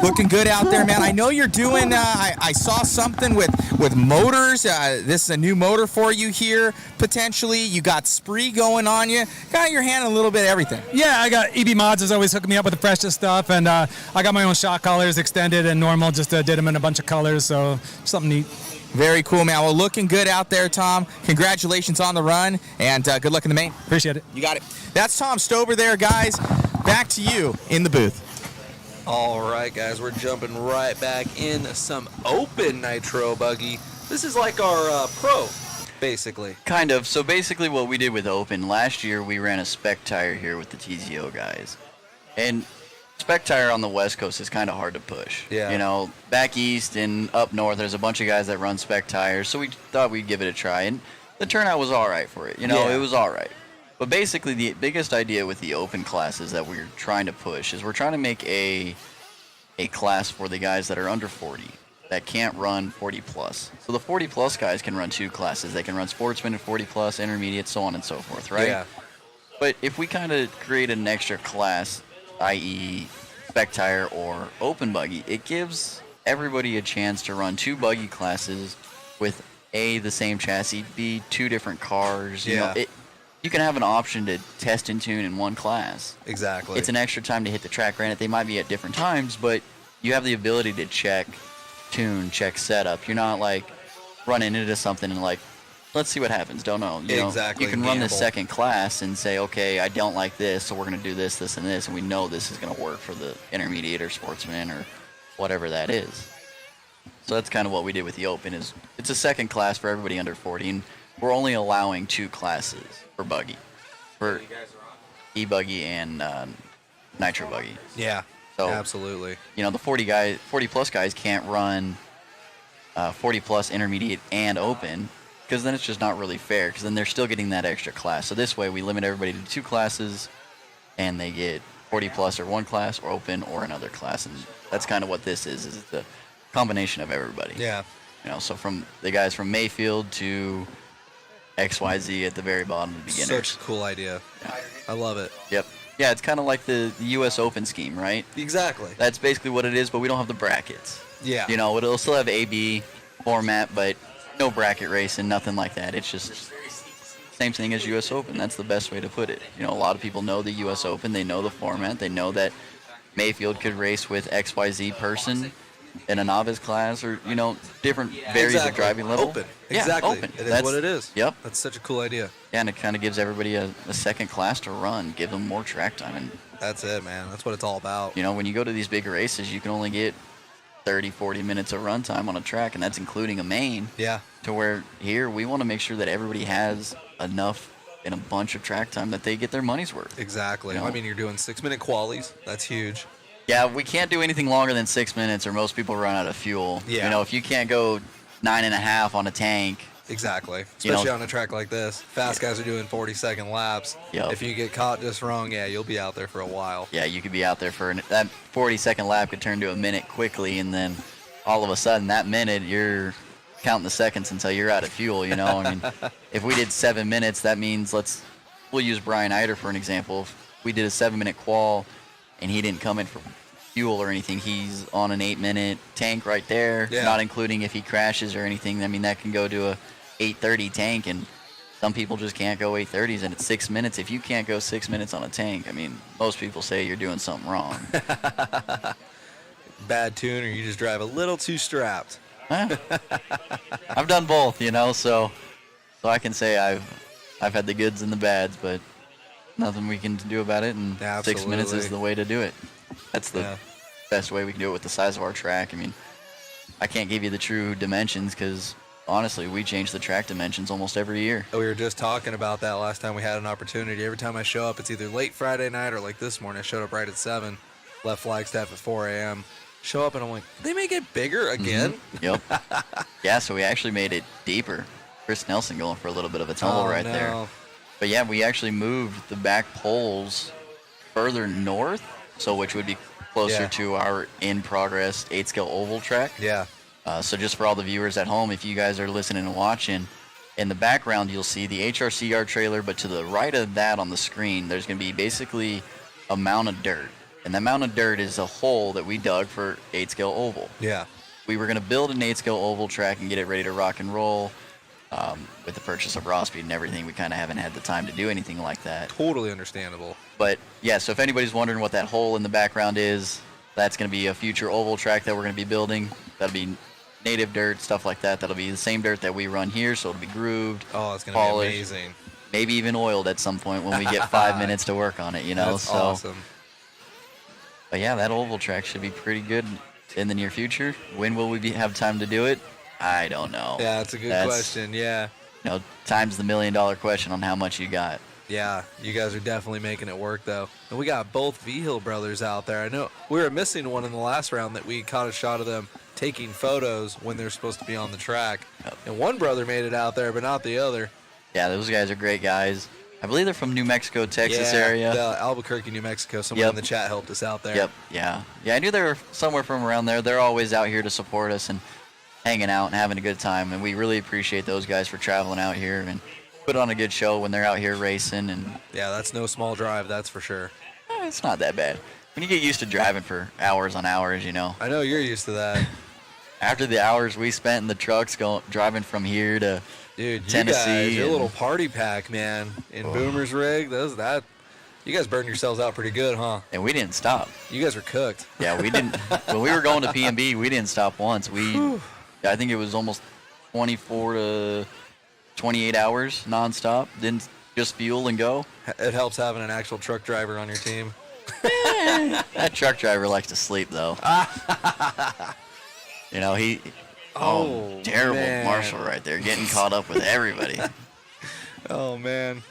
Looking good out there, man. I know you're doing, I saw something with motors. This is a new motor for you here, potentially. You got Spree going on you. Got your hand in a little bit of everything. Yeah, I got EB Mods is always hooking me up with the freshest stuff, and I got my own shock collars, extended and normal, just did them in a bunch of colors, so something neat. Very cool, man. Well, looking good out there, Tom. Congratulations on the run, and good luck in the main. Appreciate it. You got it. That's Tom Stober there, guys. Back to you in the booth. All right, guys, we're jumping right back in some open Nitro buggy. This is like our pro, basically. Kind of. So basically what we did with open, last year we ran a spec tire here with the TZO guys. And spec tire on the West Coast is kind of hard to push. Yeah. You know, back east and up north, there's a bunch of guys that run spec tires, so we thought we'd give it a try. And the turnout was all right for it. You know, Yeah. it was all right. But basically the biggest idea with the open classes that we're trying to push is we're trying to make a class for the guys that are under 40 that can't run 40 plus. So the 40 plus guys can run two classes. They can run Sportsman and 40 plus, intermediate, so on and so forth, right? Yeah. But if we kind of create an extra class, i.e. spec tire or open buggy, it gives everybody a chance to run two buggy classes with A, the same chassis, B, two different cars. You know, you can have an option to test and tune in one class. Exactly. It's an extra time to hit the track. Granted, they might be at different times, but you have the ability to check tune, check setup. You're not like running into something and like, let's see what happens. Don't know. You know, Exactly. you can run this Gamble. second class and say, okay, I don't like this, so we're going to do this, this, and this, and we know this is going to work for the intermediate or sportsman or whatever that is. So that's kind of what we did with the open. Is it's a second class for everybody under 40, and we're only allowing two classes for buggy, for e-buggy and nitro buggy. Yeah. So absolutely. You know, the 40 plus guys can't run 40 plus intermediate and open, because then it's just not really fair, because then they're still getting that extra class. So this way we limit everybody to two classes, and they get 40 plus or one class, or open or another class. And that's kind of what this is it's a combination of everybody. Yeah. You know, so from the guys from Mayfield to XYZ at the very bottom of the beginners. Such a cool idea. Yeah. I love it. Yep. Yeah, it's kind of like the U.S. Open scheme, right? Exactly. That's basically what it is, but we don't have the brackets. Yeah. You know, it'll still have A-B format, but no bracket racing, nothing like that. It's just same thing as U.S. Open. That's the best way to put it. You know, a lot of people know the U.S. Open. They know the format. They know that Mayfield could race with XYZ person in a novice class, or, you know, different varies of driving level. Open. Yeah, Exactly. open. It is what it is. Yep. That's such a cool idea. Yeah, and it kind of gives everybody a second class to run, give them more track time. And that's it, man. That's what it's all about. You know, when you go to these big races, you can only get 30, 40 minutes of run time on a track, and that's including a main. Yeah. To where here, we want to make sure that everybody has enough in a bunch of track time that they get their money's worth. Exactly. You know? I mean, you're doing 6-minute qualies. That's huge. Yeah, we can't do anything longer than 6 minutes, or most people run out of fuel. Yeah. You know, if you can't go 9.5 on a tank. Exactly. You Especially know, on a track like this. Fast guys are doing 40-second laps. Yep. If you get caught just wrong, yeah, you'll be out there for a while. Yeah, you could be out there for that 40-second lap could turn to a minute quickly, and then all of a sudden that minute you're counting the seconds until you're out of fuel. You know, I mean, if we did 7 minutes, that means we'll use Brian Eider for an example. If we did a 7-minute qual and he didn't come in for fuel or anything, he's on an 8-minute tank right there, not including if he crashes or anything. I mean, that can go to a 8:30 tank, and some people just can't go 8:30s, and it's 6 minutes. If you can't go 6 minutes on a tank, I mean, most people say you're doing something wrong. Bad tune, or you just drive a little too strapped. I've done both, you know, so I can say I've had the goods and the bads, but nothing we can do about it, and 6 minutes is the way to do it. That's the best way we can do it with the size of our track. I mean, I can't give you the true dimensions because, honestly, we change the track dimensions almost every year. We were just talking about that last time we had an opportunity. Every time I show up, it's either late Friday night or like this morning. I showed up right at 7, left Flagstaff at 4 a.m. Show up and I'm like, they make it bigger again? Mm-hmm. Yep. Yeah, so we actually made it deeper. Chris Nelson going for a little bit of a tumble right there. But yeah, we actually moved the back poles further north, so which would be closer Yeah. to our in-progress 8-scale oval track. Yeah. So just for all the viewers at home, if you guys are listening and watching, in the background you'll see the HRCR trailer, but to the right of that on the screen, there's going to be basically a mound of dirt. And that mound of dirt is a hole that we dug for 8-scale oval. Yeah. We were going to build an 8-scale oval track and get it ready to rock and roll. With the purchase of raw speed and everything, we kind of haven't had the time to do anything like that. Totally understandable. But yeah, so if anybody's wondering what that hole in the background is, that's going to be a future oval track that we're going to be building. That'll be native dirt, stuff like that. That'll be the same dirt that we run here, so it'll be grooved. Oh, it's going to be amazing. Maybe even oiled at some point when we get 5 minutes to work on it, you know? That's so awesome. But yeah, that oval track should be pretty good in the near future. When will we have time to do it? I don't know. Yeah, that's a good question. Yeah. You know, time's the $1 million question on how much you got. Yeah, you guys are definitely making it work, though. And we got both V-Hill brothers out there. I know we were missing one in the last round that we caught a shot of them taking photos when they're supposed to be on the track. Yep. And one brother made it out there, but not the other. Yeah, those guys are great guys. I believe they're from New Mexico, Texas area. Yeah, Albuquerque, New Mexico. Someone in the chat helped us out there. Yep, yeah. Yeah, I knew they were somewhere from around there. They're always out here to support us and hanging out and having a good time. And we really appreciate those guys for traveling out here and put on a good show when they're out here racing. And yeah, that's no small drive, that's for sure. It's not that bad. When you get used to driving for hours on hours, you know. I know you're used to that. After the hours we spent in the trucks driving from here to Tennessee. Your little party pack, man, in Boomer's rig, you guys burned yourselves out pretty good, huh? And we didn't stop. You guys were cooked. Yeah, we didn't. When we were going to P&B, we didn't stop once. I think it was almost 24 to 28 hours nonstop. Didn't just fuel and go. It helps having an actual truck driver on your team. That truck driver likes to sleep, though. You know, terrible man. Marshall right there, getting caught up with everybody. Oh, man.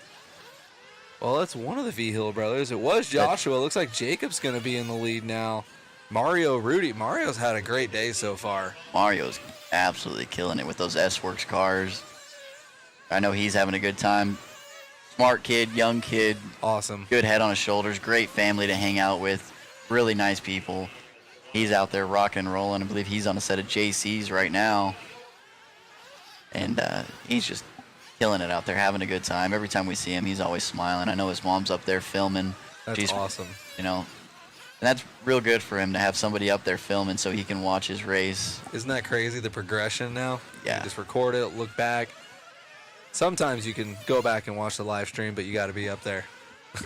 Well, that's one of the V-Hill brothers. It was Joshua. It looks like Jacob's going to be in the lead now. Rudy. Mario's had a great day so far. Mario's absolutely killing it with those S-Works cars. I know he's having a good time. Smart kid, young kid. Awesome. Good head on his shoulders. Great family to hang out with. Really nice people. He's out there rocking and rolling. I believe he's on a set of JCs right now. And he's just killing it out there, having a good time. Every time we see him, he's always smiling. I know his mom's up there filming. That's awesome. You know, and that's real good for him to have somebody up there filming so he can watch his race. Isn't that crazy, the progression now? Yeah. You just record it, look back. Sometimes you can go back and watch the live stream, but you got to be up there.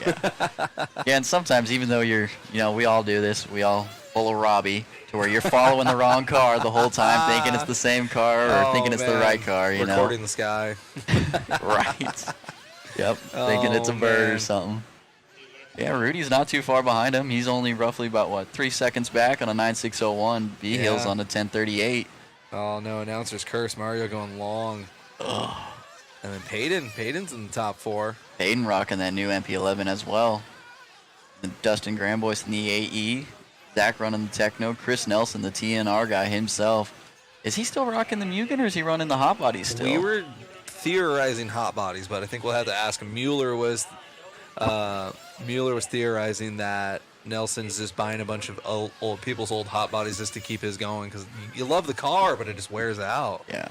Yeah, and sometimes even though we all do this, we all follow Robbie to where you're following the wrong car the whole time, thinking it's the same car or thinking it's the right car, you know. Recording the sky. Right. Yep. Thinking it's a bird or something. Yeah, Rudy's not too far behind him. He's only roughly about 3 seconds back on a 9601. V-Hill's on a 1038. Oh no, announcer's curse. Mario going long. Ugh. And then Peyton's in the top 4. Peyton rocking that new MP11 as well. And Dustin Gramboyce in the AE. Zach running the Techno. Chris Nelson, the TNR guy himself. Is he still rocking the Mugen or is he running the hot bodies still? We were theorizing hot bodies, but I think we'll have to ask him. Mueller was theorizing that Nelson's just buying a bunch of old people's old hot bodies just to keep his going because you love the car, but it just wears out. Yeah.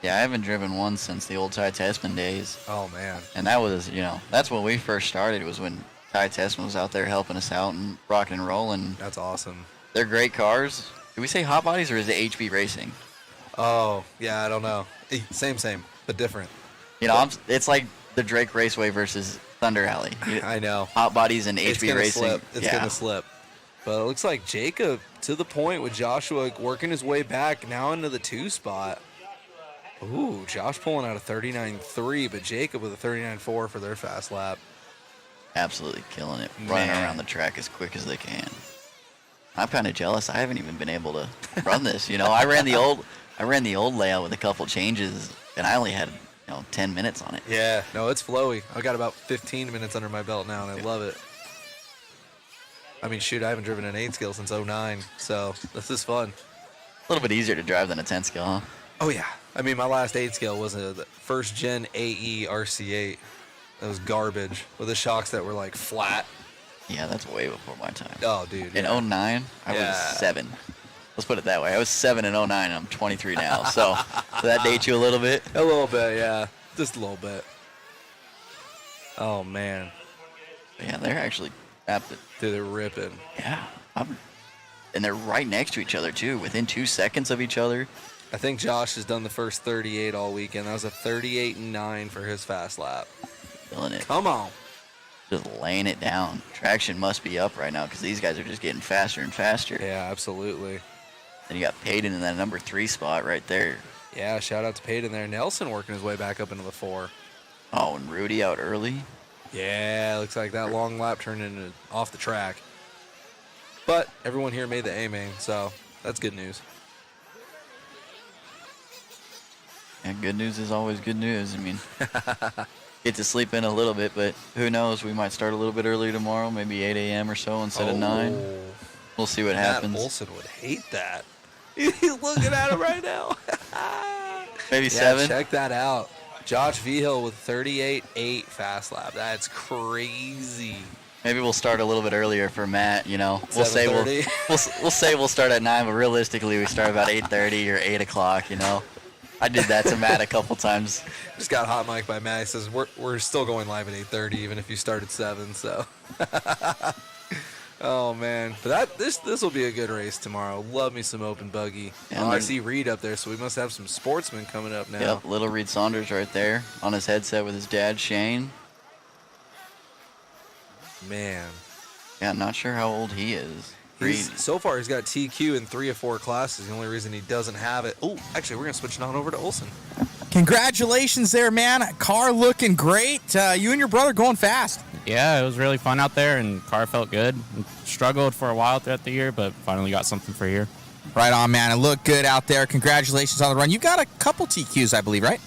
Yeah, I haven't driven one since the old Ty Tessman days. Oh, man. And that was, that's when we first started. It was when Ty Tessman was out there helping us out and rocking and rolling. That's awesome. They're great cars. Did we say hot bodies or is it HB Racing? Oh, yeah, I don't know. Same, but different. It's like the Drake Raceway versus Thunder Alley. I know. Hot bodies and HB Racing. It's going to slip. But it looks like Jacob to the point with Joshua working his way back now into the 2 spot. Ooh, Josh pulling out a 39.3, but Jacob with a 39.4 for their fast lap. Absolutely killing it. Running around the track as quick as they can. I'm kind of jealous. I haven't even been able to run this. I ran the old layout with a couple changes, and I only had 10 minutes on it. Yeah, no, it's flowy. I got about 15 minutes under my belt now, and I love it. I mean, shoot, I haven't driven an 8 scale since 09, so this is fun. A little bit easier to drive than a 10 scale, huh? Oh, yeah. I mean, my last 8 scale was a first-gen AE RC8. That was garbage with the shocks that were, flat. Yeah, that's way before my time. Oh, dude. In 09, I was 7. Let's put it that way. I was 7 in 09, and I'm 23 now. So that dates you a little bit? A little bit, yeah. Just a little bit. Oh, man. Yeah, they're actually apt to. Dude, they're ripping. Yeah. And they're right next to each other, too, within 2 seconds of each other. I think Josh has done the first 38 all weekend. That was a 38.9 for his fast lap. Feeling it. Come on. Just laying it down. Traction must be up right now because these guys are just getting faster and faster. Yeah, absolutely. Then you got Peyton in that number 3 spot right there. Yeah, shout out to Peyton there. Nelson working his way back up into the 4. Oh, and Rudy out early. Yeah, looks like that long lap turned into off the track. But everyone here made the A main, so that's good news. Yeah, good news is always good news. I mean, get to sleep in a little bit, but who knows? We might start a little bit early tomorrow, maybe 8 a.m. or so instead of 9. We'll see what happens. Matt Olson would hate that. He's looking at him right now. Maybe 7. Check that out. Josh Vigil with 38.8 fast lap. That's crazy. Maybe we'll start a little bit earlier for Matt. You know, we'll say we'll start at 9, but realistically we start about 8:30 or 8 o'clock. You know, I did that to Matt a couple times. Just got hot mic by Matt. He says we're still going live at 8:30 even if you start at 7. So. Oh man, but this will be a good race tomorrow. Love me some open buggy. Yeah, I see Reed up there, so we must have some Sportsman coming up now. Yep, little Reed Saunders right there on his headset with his dad Shane. Man. Yeah, not sure how old he is. So far, he's got TQ in 3 of 4 classes. The only reason he doesn't have it. Oh, actually, we're gonna switch it on over to Olson. Congratulations there, man. Car looking great. You and your brother going fast. Yeah, it was really fun out there, and car felt good. Struggled for a while throughout the year, but finally got something for here. Right on, man. It looked good out there. Congratulations on the run. You got a couple TQs, I believe, right?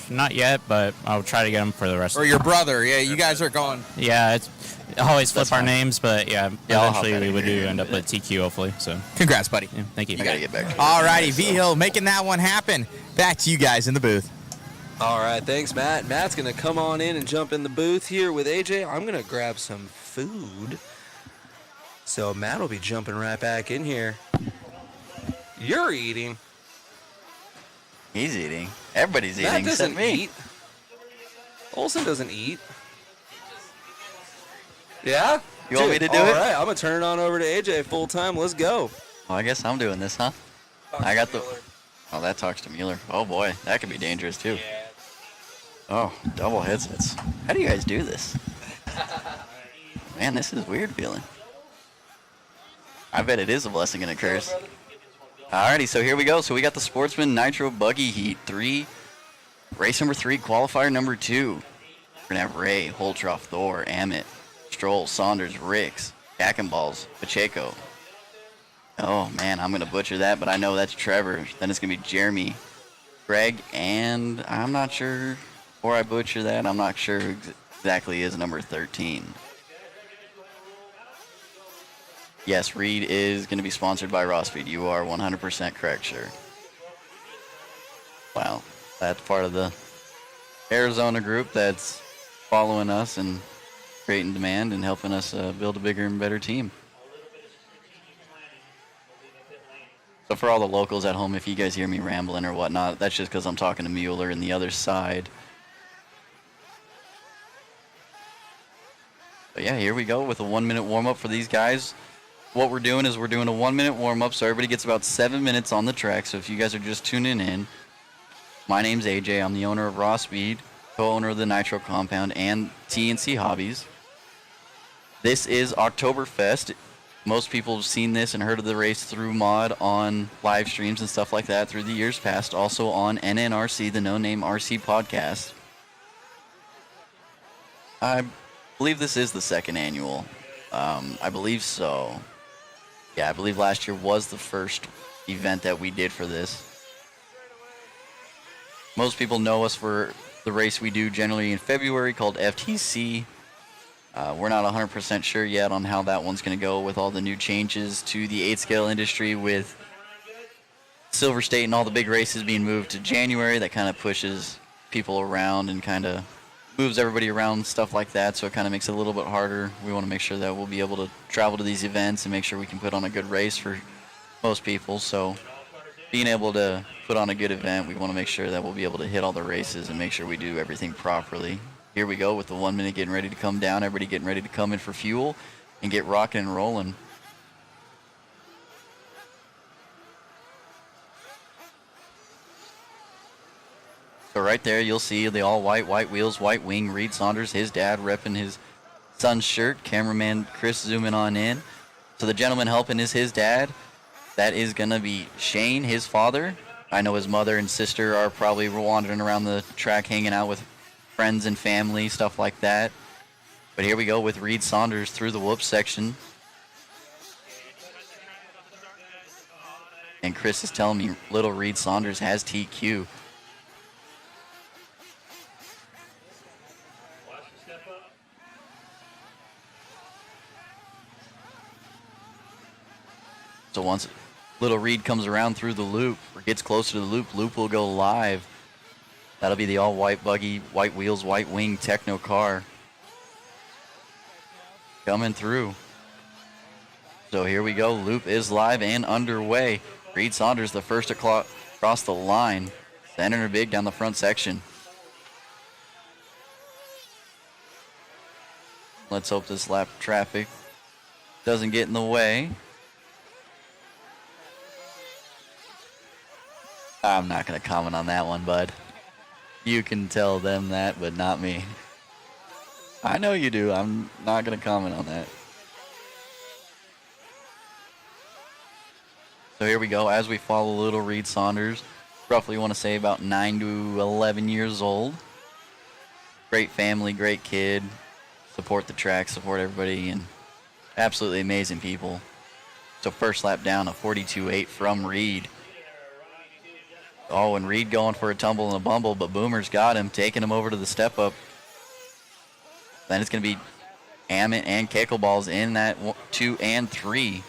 Not yet, but I'll try to get them for the rest. Or your brother. Yeah, you guys are going. Yeah, it's always flip our names, but yeah, Yeah, eventually we would end up with TQ, hopefully. So congrats, buddy. Yeah, thank you. I gotta get back. All righty, V-Hill making that one happen. Back to you guys in the booth. All right, thanks, Matt. Matt's going to come on in and jump in the booth here with AJ. I'm going to grab some food. So Matt will be jumping right back in here. You're eating. He's eating. Everybody's eating Matt doesn't except me. eat. Olson doesn't eat. Yeah? You want me to do all it? All right, I'm going to turn it on over to AJ full time. Let's go. Well, I guess I'm doing this, huh? I got the... Oh, that talks to Mueller. Oh, boy. That could be dangerous, too. Oh, double headsets. How do you guys do this? Man, this is weird feeling. I bet it is a blessing and a curse. Alrighty, so here we go. So we got the Sportsman Nitro Buggy Heat 3. Race number 3, qualifier number 2. We're going to have Ray, Holtroff, Thor, Amit, Stroll, Saunders, Ricks, Balls, Pacheco. Oh, man, I'm going to butcher that, but I know that's Trevor. Then it's going to be Jeremy, Greg, and I'm not sure... Before I butcher that, I'm not sure who exactly is number 13. Yes, Reed is going to be sponsored by Rossfeed. You are 100% correct, sir. Wow, that's part of the Arizona group that's following us and creating demand and helping us build a bigger and better team. So for all the locals at home, if you guys hear me rambling or whatnot, that's just because I'm talking to Mueller and the other side. But yeah, here we go with a 1-minute warm-up for these guys. What we're doing is we're doing a 1-minute warm-up, so everybody gets about 7 minutes on the track. So if you guys are just tuning in, my name's AJ. I'm the owner of Raw Speed, co-owner of the Nitro Compound, and TNC Hobbies. This is OctoberFest. Most people have seen this and heard of the race through mod on live streams and stuff like that through the years past. Also on NNRC, the No Name RC podcast. I believe this is the 2nd annual. I believe so. Yeah, I believe last year was the first event that we did for this. Most people know us for the race we do generally in February called FTC. We're not 100% sure yet on how that one's going to go with all the new changes to the 8-scale industry with Silver State and all the big races being moved to January. That kind of pushes people around and kind of moves everybody around, stuff like that, so it kind of makes it a little bit harder. We want to make sure that we'll be able to travel to these events and make sure we can put on a good race for most people. So being able to put on a good event, we want to make sure that we'll be able to hit all the races and make sure we do everything properly. Here we go with the 1 minute getting ready to come down. Everybody getting ready to come in for fuel and get rocking and rolling. So right there, you'll see the all-white, white wheels, white wing, Reed Saunders, his dad repping his son's shirt. Cameraman Chris zooming on in. So the gentleman helping is his dad. That is going to be Shane, his father. I know his mother and sister are probably wandering around the track hanging out with friends and family, stuff like that. But here we go with Reed Saunders through the whoop section. And Chris is telling me little Reed Saunders has TQ. So once little Reed comes around through the loop or gets closer to the loop, loop will go live. That'll be the all-white buggy, white wheels, white wing techno car coming through. So here we go. Loop is live and underway. Reed Saunders, the first to cross the line. Sending her big down the front section. Let's hope this lap traffic doesn't get in the way. I'm not going to comment on that one, bud. You can tell them that, but not me. I know you do. I'm not going to comment on that. So here we go as we follow little Reed Saunders. Roughly want to say about 9 to 11 years old. Great family, great kid. Support the track, support everybody, and absolutely amazing people. So first lap down, a 42.8 from Reed. Oh, and Reed going for a tumble and a bumble, but Boomer's got him, taking him over to the step up. Then it's going to be Amit and Keckleballs in that 2 and 3.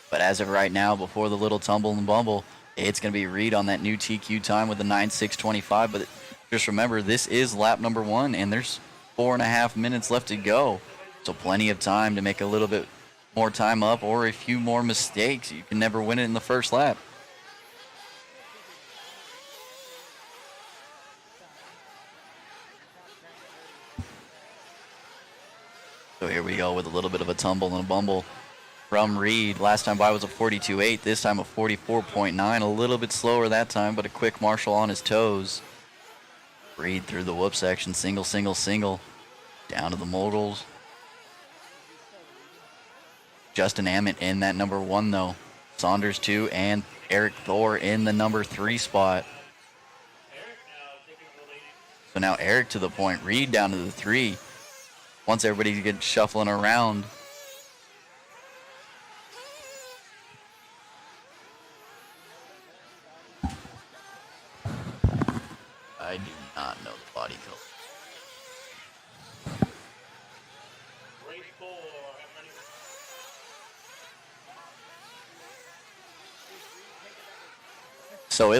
But as of right now, before the little tumble and bumble, it's going to be Reed on that new TQ time with a 9.625. But just remember, this is lap number 1, and there's 4.5 minutes left to go. So plenty of time to make a little bit more time up or a few more mistakes. You can never win it in the first lap. So here we go with a little bit of a tumble and a bumble from Reed. Last time by was a 42.8, this time a 44.9. A little bit slower that time, but a quick Marshall on his toes. Reed through the whoop section, single, single, single. Down to the moguls. Justin Amit in that number 1 though. Saunders 2 and Eric Thor in the number 3 spot. So now Eric to the point, Reed down to the 3. Once everybody gets shuffling around. I do not know the body color. So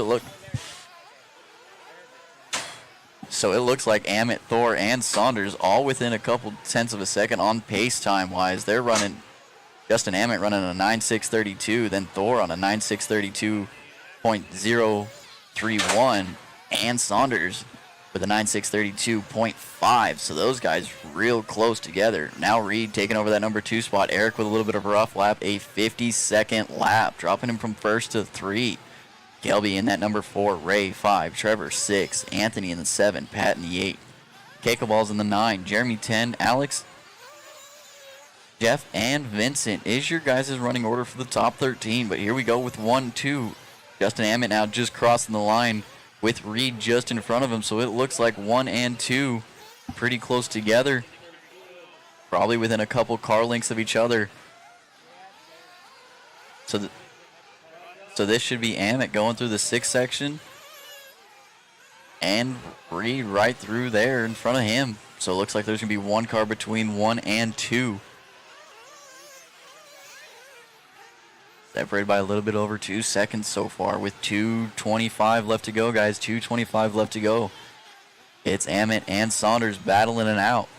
it looks like Amit, Thor, and Saunders all within a couple tenths of a second on pace time-wise. They're running, Justin Amit running a 9.632, then Thor on a 9.632.031, and Saunders with a 9.632.5. So those guys real close together. Now Reed taking over that number 2 spot. Eric with a little bit of a rough lap, a 50-second lap, dropping him from 1st to 3. Kelby in that number 4, Ray 5, Trevor 6, Anthony in the 7, Pat in the 8, Keckleballs in the 9, Jeremy 10, Alex, Jeff, and Vincent is your guys' running order for the top 13. But here we go with 1, 2. Justin Amit now just crossing the line with Reed just in front of him. So it looks like 1 and 2 pretty close together. Probably within a couple car lengths of each other. So this should be Amit going through the 6th section. And Reed right through there in front of him. So it looks like there's going to be one car between 1 and 2. Separated by a little bit over 2 seconds so far with 2:25 left to go, guys. 2:25 left to go. It's Ammett and Saunders battling it out.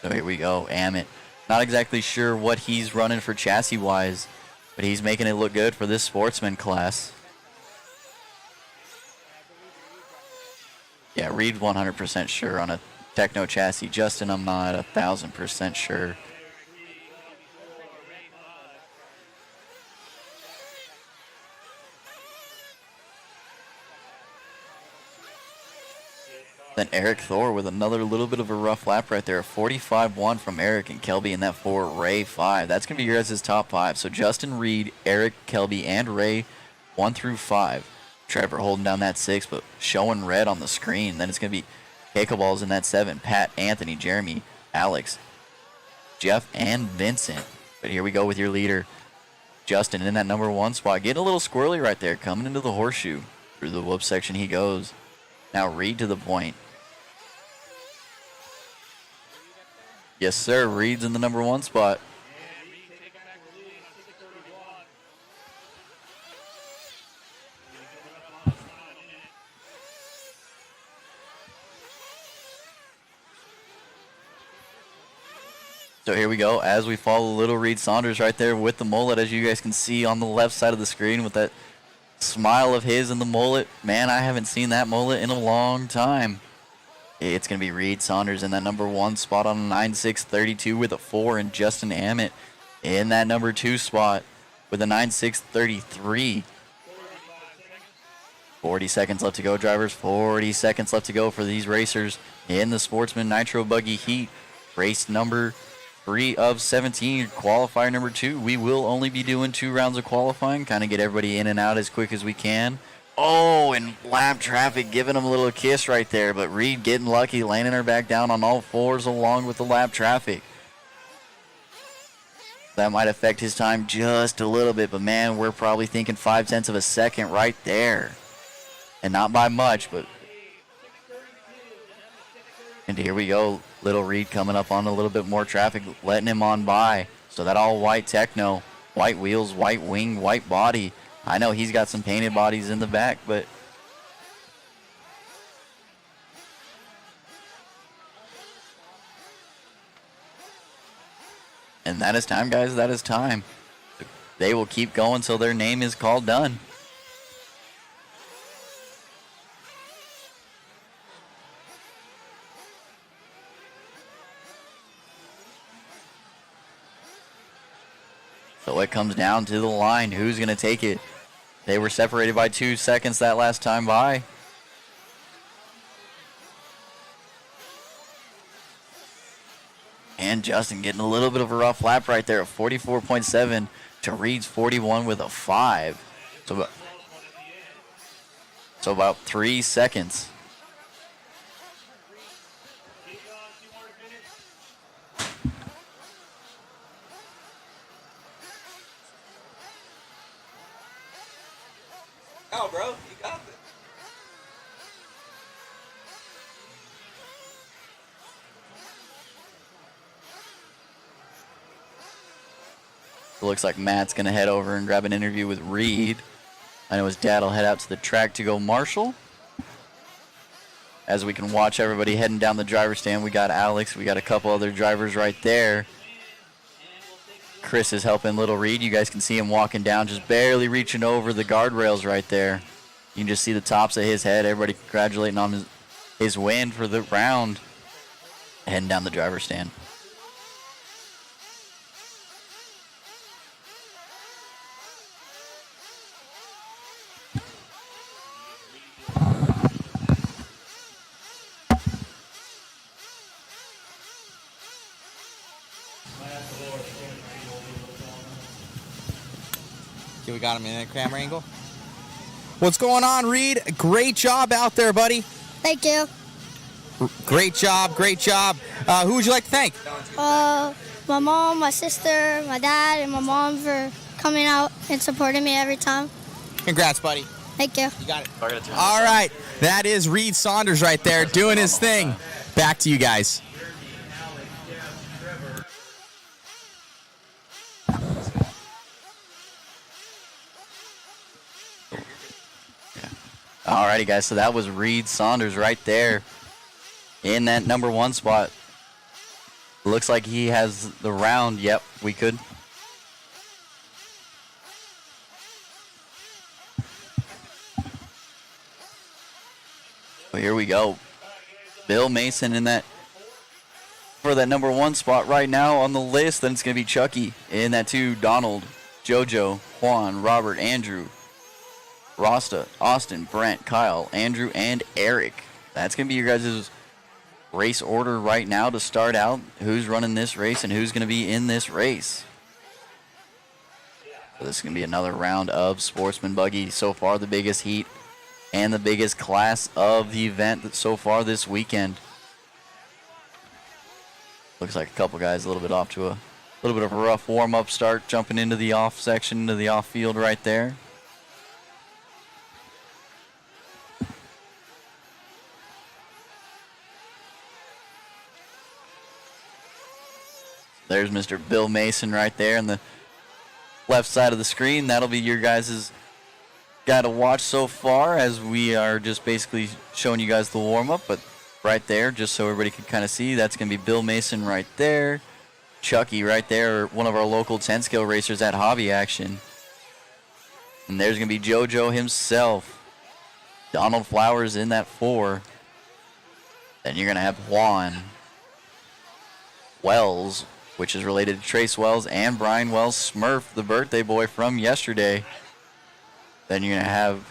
So here we go, Ammett. Not exactly sure what he's running for chassis-wise, but he's making it look good for this Sportsman class. Yeah, Reed 100% sure on a Techno chassis. Justin, I'm not 1,000% sure. Then Eric Thor with another little bit of a rough lap right there. 45-1 from Eric and Kelby in that for Ray 5. That's going to be your guys' top 5. So Justin, Reed, Eric, Kelby, and Ray 1 through 5. Trevor holding down that 6, but showing red on the screen. Then it's going to be Cakeballs in that 7. Pat, Anthony, Jeremy, Alex, Jeff, and Vincent. But here we go with your leader, Justin, in that number 1 spot. Getting a little squirrely right there. Coming into the horseshoe. Through the whoop section he goes. Now Reed to the point. Yes, sir. Reed's in the number 1 spot. So here we go as we follow little Reed Saunders right there with the mullet, as you guys can see on the left side of the screen with that smile of his and the mullet. Man, I haven't seen that mullet in a long time. It's going to be Reed Saunders in that number 1 spot on a 9.632 with a 4, and Justin Ammett in that number 2 spot with a 9.633. 40 seconds left to go, drivers. 40 seconds left to go for these racers in the Sportsman Nitro Buggy Heat. Race number 3 of 17, qualifier number 2. We will only be doing 2 rounds of qualifying, kind of get everybody in and out as quick as we can. Oh, and lap traffic giving him a little kiss right there, but Reed getting lucky, landing her back down on all 4s along with the lap traffic. That might affect his time just a little bit, but man, we're probably thinking 0.5 of a second right there. And not by much, but... And here we go, little Reed coming up on a little bit more traffic, letting him on by. So that all white Techno, white wheels, white wing, white body. I know he's got some painted bodies in the back, but... And that is time, guys. That is time. They will keep going till their name is called done. So it comes down to the line. Who's going to take it? They were separated by 2 seconds that last time by. And Justin getting a little bit of a rough lap right there at 44.7 to Reed's 41 with a 5. So about 3 seconds. Oh, bro, you got this. It looks like Matt's going to head over and grab an interview with Reed. I know his dad will head out to the track to go marshal. As we can watch everybody heading down the driver's stand, we got Alex, we got a couple other drivers right there. Chris is helping little Reed. You guys can see him walking down, just barely reaching over the guardrails right there. You can just see the tops of his head. Everybody congratulating on his win for the round. Heading down the driver's stand. Okay, we got him in a camera angle. What's going on, Reed? Great job out there, buddy. Thank you. Great job, great job. Who would you like to thank? My mom, my sister, my dad, and my mom for coming out and supporting me every time. Congrats, buddy. Thank you. You got it. All right, that is Reed Saunders right there doing his thing. Back to you guys. Alrighty, guys, so that was Reed Saunders right there in that number 1 spot. Looks like he has the round. Yep, we could. Well, here we go. Bill Mason in that for that number 1 spot right now on the list. Then it's going to be Chucky in that 2. Donald, JoJo, Juan, Robert, Andrew, Rasta, Austin, Brent, Kyle, Andrew, and Eric. That's going to be your guys' race order right now to start out. Who's running this race and who's going to be in this race. So this is going to be another round of Sportsman Buggy. So far, the biggest heat and the biggest class of the event so far this weekend. Looks like a couple guys a little bit off to a little bit of a rough warm-up start, jumping into the off section, into the off field right there. There's Mr. Bill Mason right there on the left side of the screen. That'll be your guys' guy to watch so far, as we are just basically showing you guys the warm-up. But right there, just so everybody can kind of see, that's going to be Bill Mason right there. Chucky right there, one of our local 10-scale racers at Hobby Action. And there's going to be JoJo himself. Donald Flowers in that 4. Then you're going to have Juan Wells, which is related to Trace Wells and Brian Wells, Smurf, the birthday boy from yesterday. Then you're going to have,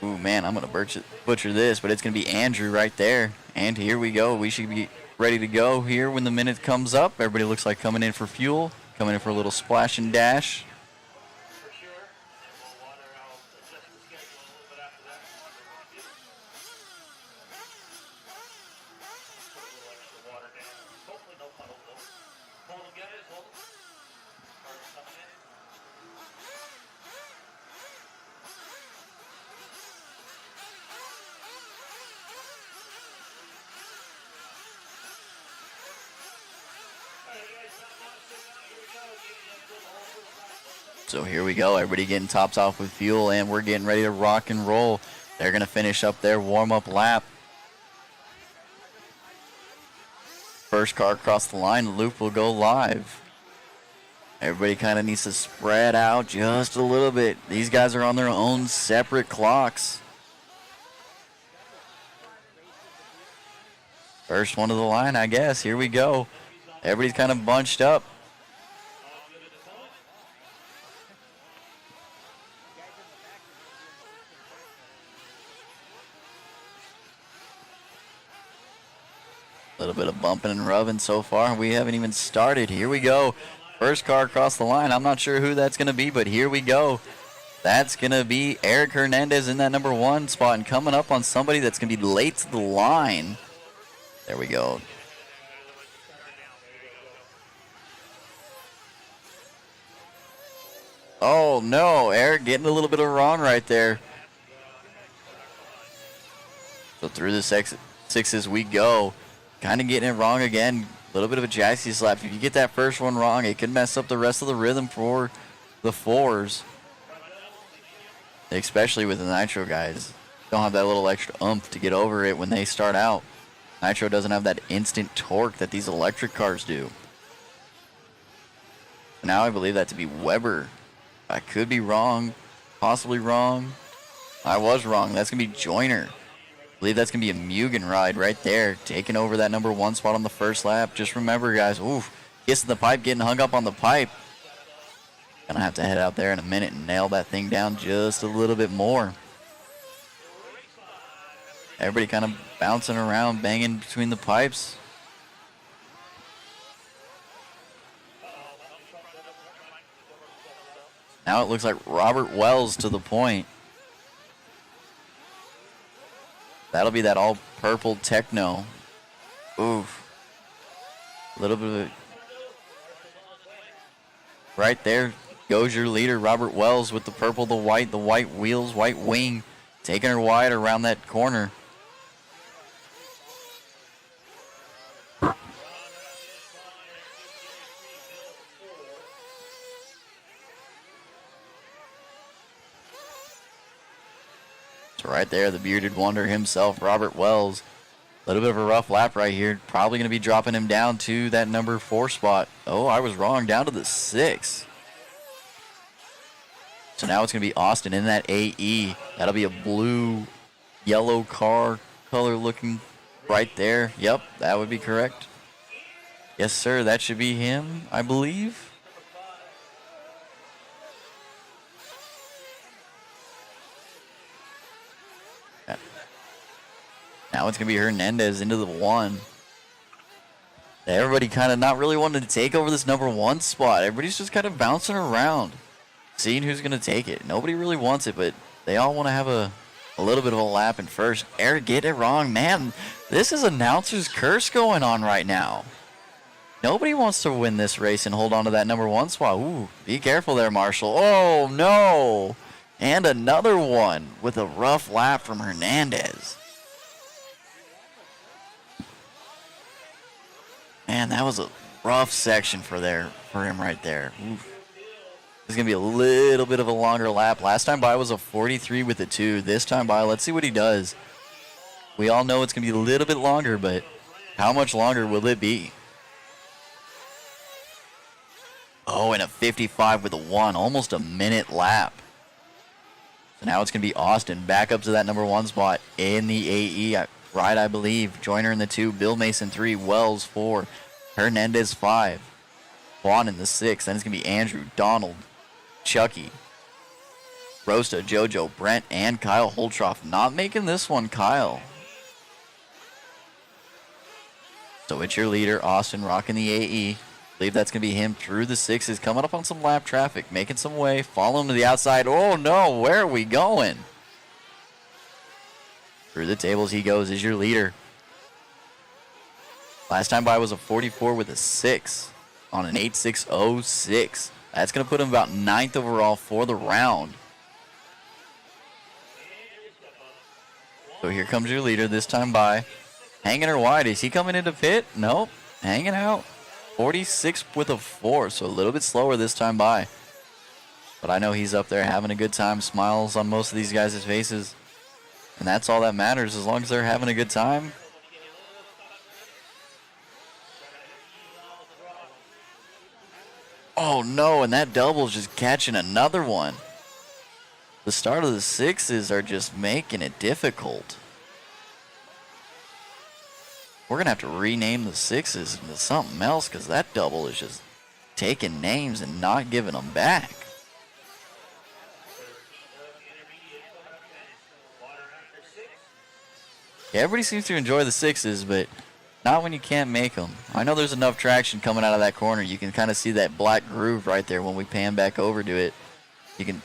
ooh, man, I'm going to butcher this, but it's going to be Andrew right there. And here we go. We should be ready to go here when the minute comes up. Everybody looks like coming in for fuel, coming in for a little splash and dash. So here we go. Everybody getting tops off with fuel, and we're getting ready to rock and roll. They're going to finish up their warm-up lap. First car across the line, the loop will go live. Everybody kind of needs to spread out just a little bit. These guys are on their own separate clocks. First one of the line, I guess. Here we go. Everybody's kind of bunched up. A little bit of bumping and rubbing so far. We haven't even started. Here we go. First car across the line. I'm not sure who that's going to be, but here we go. That's going to be Eric Hernandez in that number 1 spot, and coming up on somebody that's going to be late to the line. There we go. Oh, no. Eric getting a little bit of run right there. So through the sixes we go. Kind of getting it wrong again. A little bit of a jassy slap. If you get that first one wrong, it can mess up the rest of the rhythm for the 4s. Especially with the Nitro guys. Don't have that little extra oomph to get over it when they start out. Nitro doesn't have that instant torque that these electric cars do. Now I believe that to be Weber. I could be wrong. Possibly wrong. I was wrong. That's going to be Joyner. I believe that's going to be a Mugen ride right there, taking over that number 1 spot on the first lap. Just remember, guys, oof, kissing the pipe, getting hung up on the pipe. Gonna have to head out there in a minute and nail that thing down just a little bit more. Everybody kind of bouncing around, banging between the pipes. Now it looks like Robert Wells to the point. That'll be that all-purple techno. Oof. A little bit of it. Right there goes your leader, Robert Wells, with the purple, the white wheels, white wing, taking her wide around that corner. So right there, the bearded wonder himself, Robert Wells. A little bit of a rough lap right here. Probably going to be dropping him down to that number 4 spot. Oh, I was wrong. Down to the 6. So now it's going to be Austin in that AE. That'll be a blue, yellow car color looking right there. Yep, that would be correct. Yes, sir. That should be him, I believe. Now it's going to be Hernandez into the 1. Everybody kind of not really wanting to take over this number 1 spot. Everybody's just kind of bouncing around, seeing who's going to take it. Nobody really wants it, but they all want to have a little bit of a lap in first. Eric, get it wrong. Man, this is announcer's curse going on right now. Nobody wants to win this race and hold on to that number 1 spot. Ooh, be careful there, Marshall. Oh, no. And another one with a rough lap from Hernandez. Man, that was a rough section for him right there. Oof. It's going to be a little bit of a longer lap. Last time by was a 43 with a 2. This time by, let's see what he does. We all know it's going to be a little bit longer, but how much longer will it be? Oh, and a 55 with a 1. Almost a minute lap. So now it's going to be Austin back up to that number 1 spot in the AE. Right, I believe. Joyner in the 2. Bill Mason 3. Wells 4. Hernandez 5. Juan in the 6. Then it's going to be Andrew, Donald, Chucky, Rosta, JoJo, Brent, and Kyle Holtroff. Not making this one, Kyle. So it's your leader, Austin, rocking the AE. I believe that's going to be him through the 6s. Coming up on some lap traffic. Making some way. Follow him to the outside. Oh, no. Where are we going? Through the tables he goes as your leader. Last time by was a 44 with a 6 on an 8.606. That's going to put him about 9th overall for the round. So here comes your leader this time by. Hanging her wide. Is he coming into pit? Nope. Hanging out. 46 with a 4, so a little bit slower this time by. But I know he's up there having a good time. Smiles on most of these guys' faces. And that's all that matters, as long as they're having a good time. Oh no, and that double's just catching another one. The start of the 6s are just making it difficult. We're going to have to rename the 6s into something else, because that double is just taking names and not giving them back. Yeah, everybody seems to enjoy the 6s, but not when you can't make them. I know there's enough traction coming out of that corner. You can kind of see that black groove right there when we pan back over to it. You can...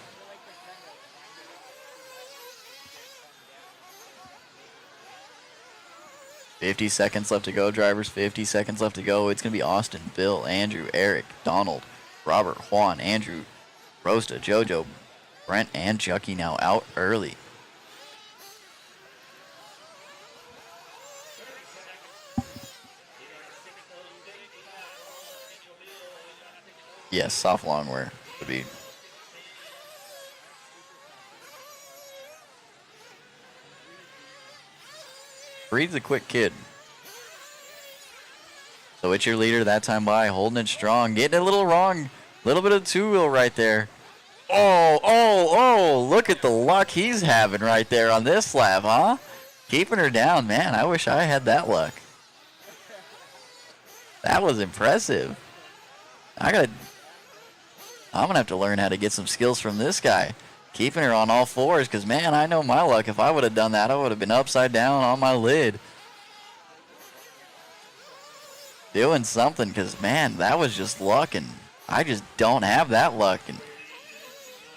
"50 seconds left to go, drivers. 50 seconds left to go." It's going to be Austin, Bill, Andrew, Eric, Donald, Robert, Juan, Andrew, Rosta, JoJo, Brent, and Chucky now out early. Yes, soft long wear would be. Breed's a quick kid. So it's your leader that time by, holding it strong, getting it a little wrong. A little bit of two-wheel right there. Oh, look at the luck he's having right there on this lap, huh? Keeping her down, man. I wish I had that luck. That was impressive. I'm going to have to learn how to get some skills from this guy. Keeping her on all fours, because, man, I know my luck. If I would have done that, I would have been upside down on my lid. Doing something, because, man, that was just luck, and I just don't have that luck. And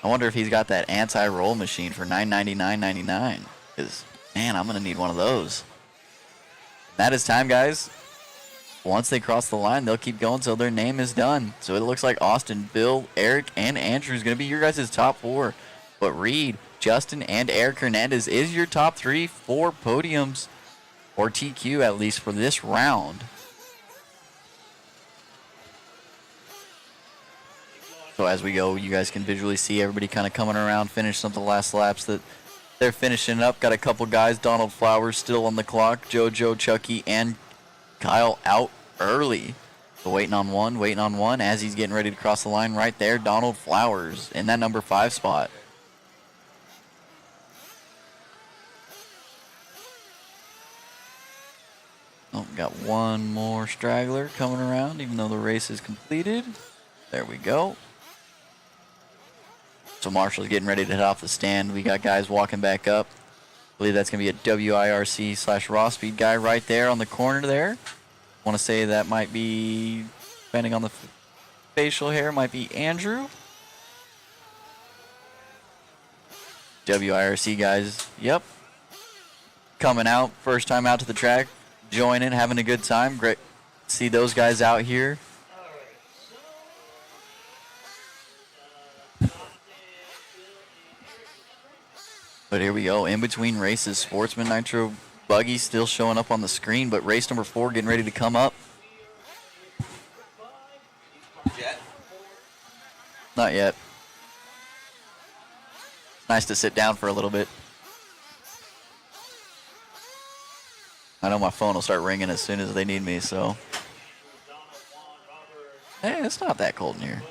I wonder if he's got that anti-roll machine for $999.99, because, man, I'm going to need one of those. That is time, guys. Once they cross the line, they'll keep going until their name is done. So it looks like Austin, Bill, Eric, and Andrew is going to be your guys' top 4. But Reed, Justin, and Eric Hernandez is your top 3 for podiums, or TQ at least for this round. So as we go, you guys can visually see everybody kind of coming around, finish some of the last laps that They're finishing up. Got a couple guys. Donald Flowers still on the clock. JoJo, Chucky, and Kyle out early. So waiting on one as he's getting ready to cross the line right there. Donald Flowers in that number 5 spot. Oh, got one more straggler coming around, even though the race is completed. There we go. So Marshall's getting ready to head off the stand. We got guys walking back up. I believe that's going to be a WIRC/Raw Speed guy right there on the corner there. Want to say that might be, depending on the facial hair, might be Andrew. WIRC guys, yep. Coming out, first time out to the track, joining, having a good time. Great to see those guys out here. But here we go, in between races, Sportsman, Nitro, Buggy still showing up on the screen, but race number 4 getting ready to come up. Jet? Not yet. It's nice to sit down for a little bit. I know my phone will start ringing as soon as they need me, so. Hey, it's not that cold in here.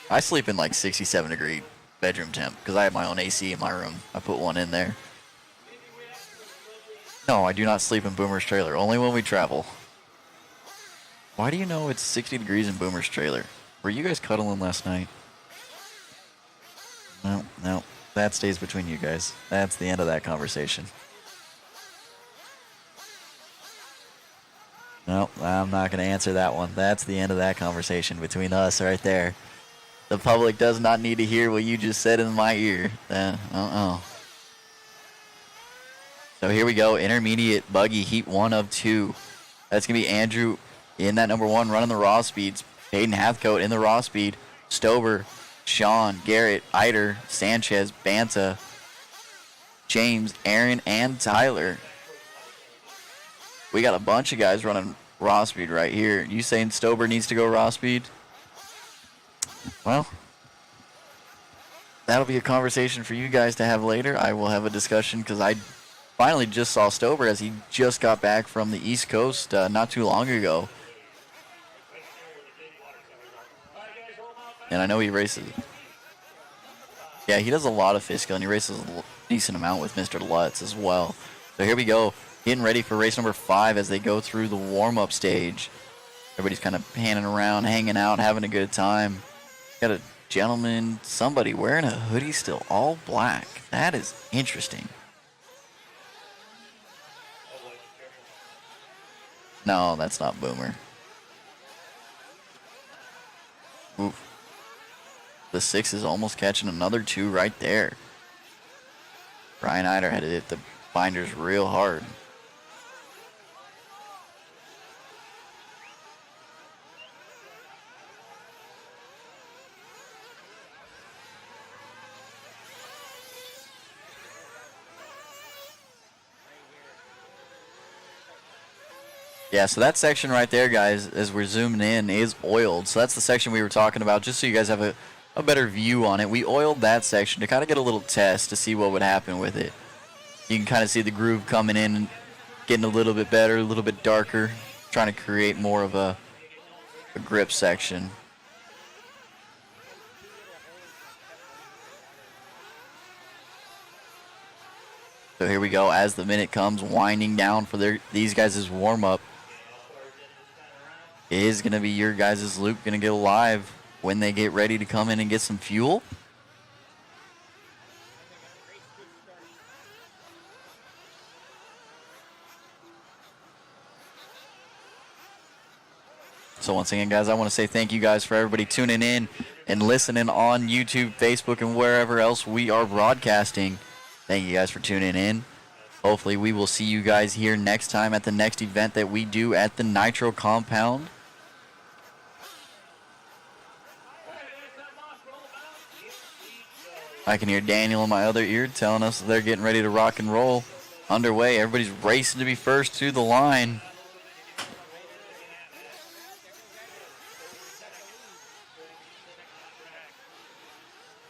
I sleep in like 67-degree bedroom temp because I have my own AC in my room. I put one in there. No, I do not sleep in Boomer's trailer, only when we travel. Why do you know it's 60 degrees in Boomer's trailer? Were you guys cuddling last night? No, that stays between you guys. That's the end of that conversation. No, I'm not going to answer that one. That's the end of that conversation between us right there. The public does not need to hear what you just said in my ear. So here we go. Intermediate Buggy Heat 1 of 2. That's going to be Andrew in that number 1 running the raw speeds. Hayden Hathcote in the raw speed. Stober, Sean, Garrett, Eider, Sanchez, Banta, James, Aaron, and Tyler. We got a bunch of guys running raw speed right here. You saying Stober needs to go raw speed? Well, that'll be a conversation for you guys to have later. I will have a discussion because I finally just saw Stober as he just got back from the East Coast not too long ago. And I know he races. Yeah, he does a lot of physical, and he races a decent amount with Mr. Lutz as well. So here we go. Getting ready for race number 5 as they go through the warm-up stage. Everybody's kind of panning around, hanging out, having a good time. Got a gentleman, somebody wearing a hoodie still, all black. That is interesting. No, that's not Boomer. Oof. The 6 is almost catching another 2 right there. Ryan Eider had to hit the binders real hard. Yeah, so that section right there, guys, as we're zooming in, is oiled. So that's the section we were talking about, just so you guys have a better view on it. We oiled that section to kind of get a little test to see what would happen with it. You can kind of see the groove coming in and getting a little bit better, a little bit darker, trying to create more of a grip section. So here we go as the minute comes, winding down for these guys' warm-up. Is going to be your guys' loop going to get live when they get ready to come in and get some fuel? So once again, guys, I want to say thank you guys for everybody tuning in and listening on YouTube, Facebook, and wherever else we are broadcasting. Thank you guys for tuning in. Hopefully we will see you guys here next time at the next event that we do at the Nitro compound. I can hear Daniel in my other ear telling us they're getting ready to rock and roll. Underway. Everybody's racing to be first to the line.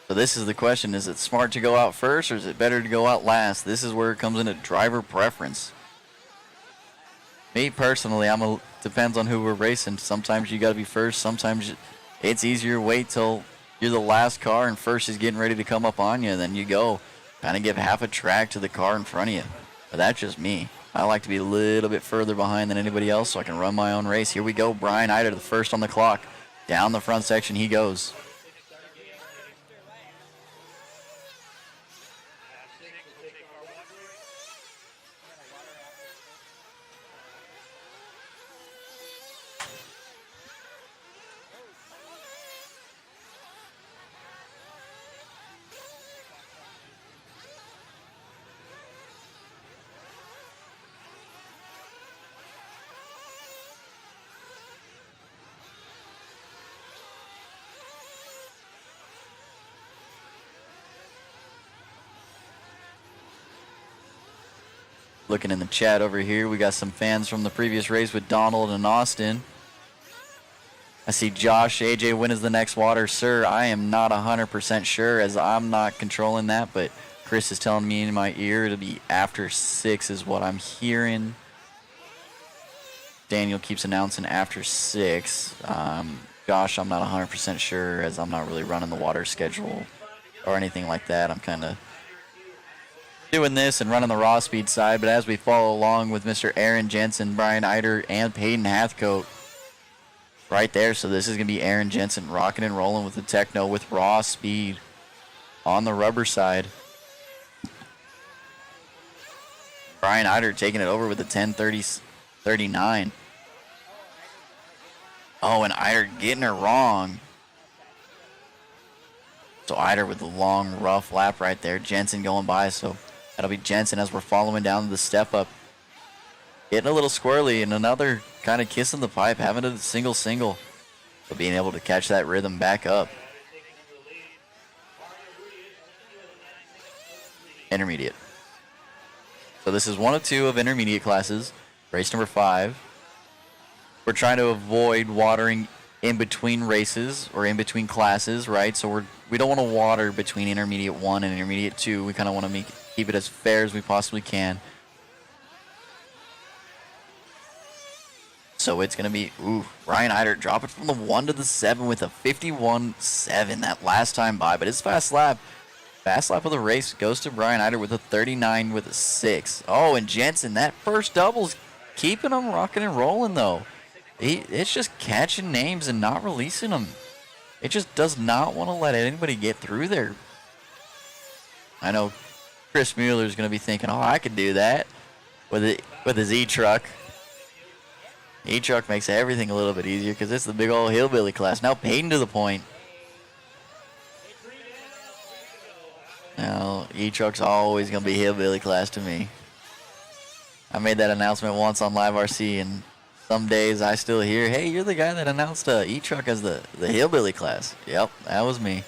So this is the question. Is it smart to go out first or is it better to go out last? This is where it comes into driver preference. Me personally, depends on who we're racing. Sometimes you got to be first. Sometimes it's easier to wait till you're the last car and first is getting ready to come up on you. Then you go kind of give half a track to the car in front of you. But that's just me. I like to be a little bit further behind than anybody else so I can run my own race. Here we go. Brian Eider, the first on the clock. Down the front section he goes. Looking in the chat over here, we got some fans from the previous race with Donald and Austin. I see Josh, AJ, when is the next water? Sir, I am not 100% sure as I'm not controlling that, but Chris is telling me in my ear it'll be after 6 is what I'm hearing. Daniel keeps announcing after 6. Josh, I'm not 100% sure as I'm not really running the water schedule or anything like that. I'm kind of doing this and running the raw speed side, but as we follow along with Mr. Aaron Jensen, Brian Eider, and Peyton Hathcote right there. So this is going to be Aaron Jensen rocking and rolling with the Techno with raw speed on the rubber side. Brian Eider taking it over with a 10:30.39. Oh, and Eider getting her wrong. So Eider with the long, rough lap right there. Jensen going by, so that'll be Jensen as we're following down the step up. Getting a little squirrely and another kind of kissing the pipe, having a single, but being able to catch that rhythm back up. Intermediate. So this is one of two of intermediate classes, race number 5. We're trying to avoid watering in between races or in between classes, right? So we don't want to water between intermediate 1 and intermediate 2. We kind of want to keep it as fair as we possibly can. So it's going to be, Ryan Eider dropping from the 1 to the 7 with a 51.7 that last time by. But his fast lap of the race goes to Brian Eider with a 39 with a 6. Oh, and Jensen, that first double's keeping him rocking and rolling, though. It's just catching names and not releasing them. It just does not want to let anybody get through there. I know Chris Mueller's going to be thinking, oh, I could do that with his E-Truck. E-Truck makes everything a little bit easier because it's the big old hillbilly class. Now Peyton to the point. Now, E-Truck's always going to be hillbilly class to me. I made that announcement once on Live RC, and some days I still hear, hey, you're the guy that announced E-Truck as the hillbilly class. Yep, that was me.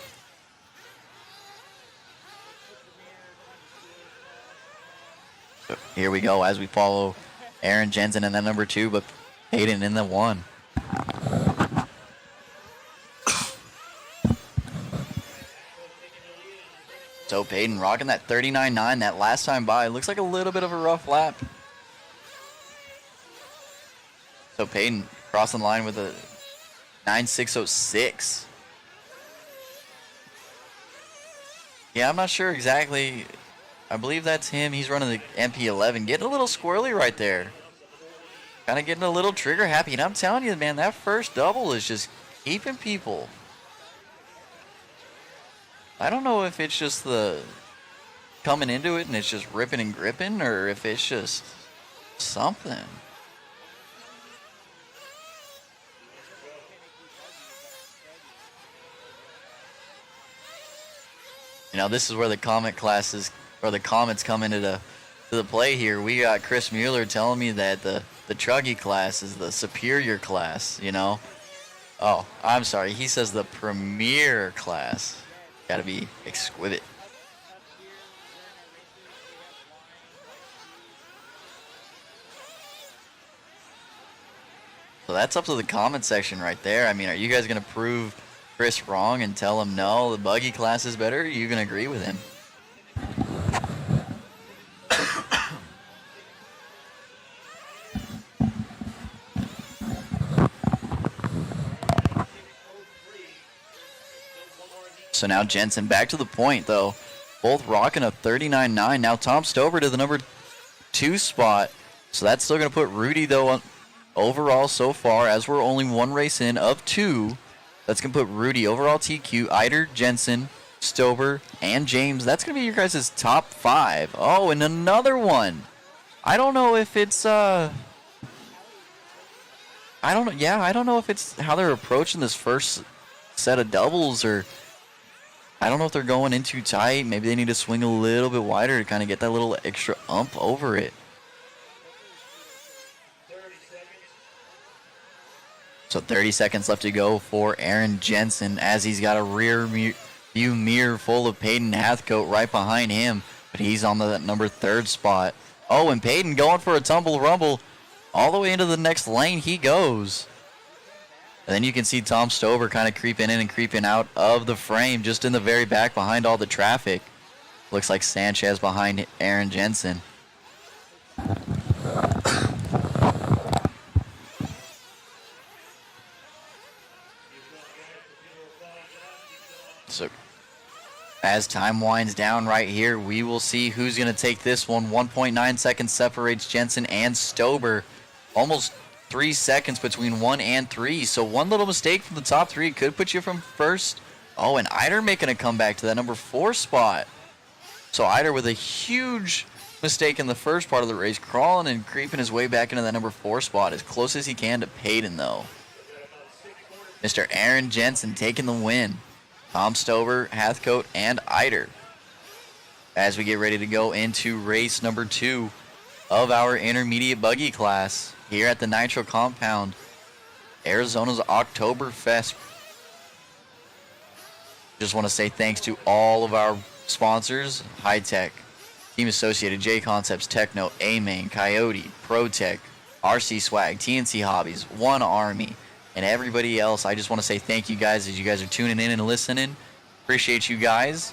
So here we go as we follow Aaron Jensen in that number 2, but Peyton in the 1. So Peyton rocking that 39.9 that last time by. Looks like a little bit of a rough lap. So Peyton crossing the line with a 9.606. Yeah, I'm not sure exactly. I believe that's him. He's running the MP11. Getting a little squirrely right there. Kind of getting a little trigger happy. And I'm telling you, man, that first double is just keeping people. I don't know if it's just the coming into it and it's just ripping and gripping, or if it's just something. You know, this is where the comment classes or the comments come into the play here. We got Chris Mueller telling me that the truggy class is the superior class, you know. Oh, I'm sorry. He says the premier class. Gotta be exquisite. So that's up to the comment section right there. I mean, are you guys gonna prove Chris wrong and tell him no, the buggy class is better, you can agree with him. So now Jensen back to the point, though. Both rocking a 39.9. Now Tom Stover to the number 2 spot. So that's still going to put Rudy, though, on overall so far, as we're only one race in of 2. That's going to put Rudy overall TQ, Eider, Jensen, Stover, and James. That's going to be your guys' top 5. Oh, and another one. I don't know if it's, I don't know. Yeah, I don't know if it's how they're approaching this first set of doubles, or I don't know if they're going in too tight. Maybe they need to swing a little bit wider to kind of get that little extra ump over it. So 30 seconds left to go for Aaron Jensen, as he's got a rear view mirror full of Peyton Hathcote right behind him, but he's on the number 3 spot. Oh, and Peyton going for a tumble rumble. All the way into the next lane he goes. And then you can see Tom Stover kind of creeping in and creeping out of the frame, just in the very back behind all the traffic. Looks like Sanchez behind Aaron Jensen. So as time winds down right here, we will see who's going to take this one. 1.9 seconds separates Jensen and Stober. Almost 3 seconds between 1 and 3. So one little mistake from the top 3 could put you from first. Oh, and Eider making a comeback to that number 4 spot. So Eider with a huge mistake in the first part of the race, crawling and creeping his way back into that number 4 spot as close as he can to Peyton, though. Mr. Aaron Jensen taking the win. Tom Stover, Hathcote, and Eider. As we get ready to go into race number 2 of our intermediate buggy class here at the Nitro compound, Arizona's OctoberFest. Just want to say thanks to all of our sponsors: High Tech, Team Associated, J Concepts, Techno, A-Main, Coyote, ProTech, RC Swag, TNC Hobbies, One Army, and everybody else. I just want to say thank you guys, as you guys are tuning in and listening. Appreciate you guys.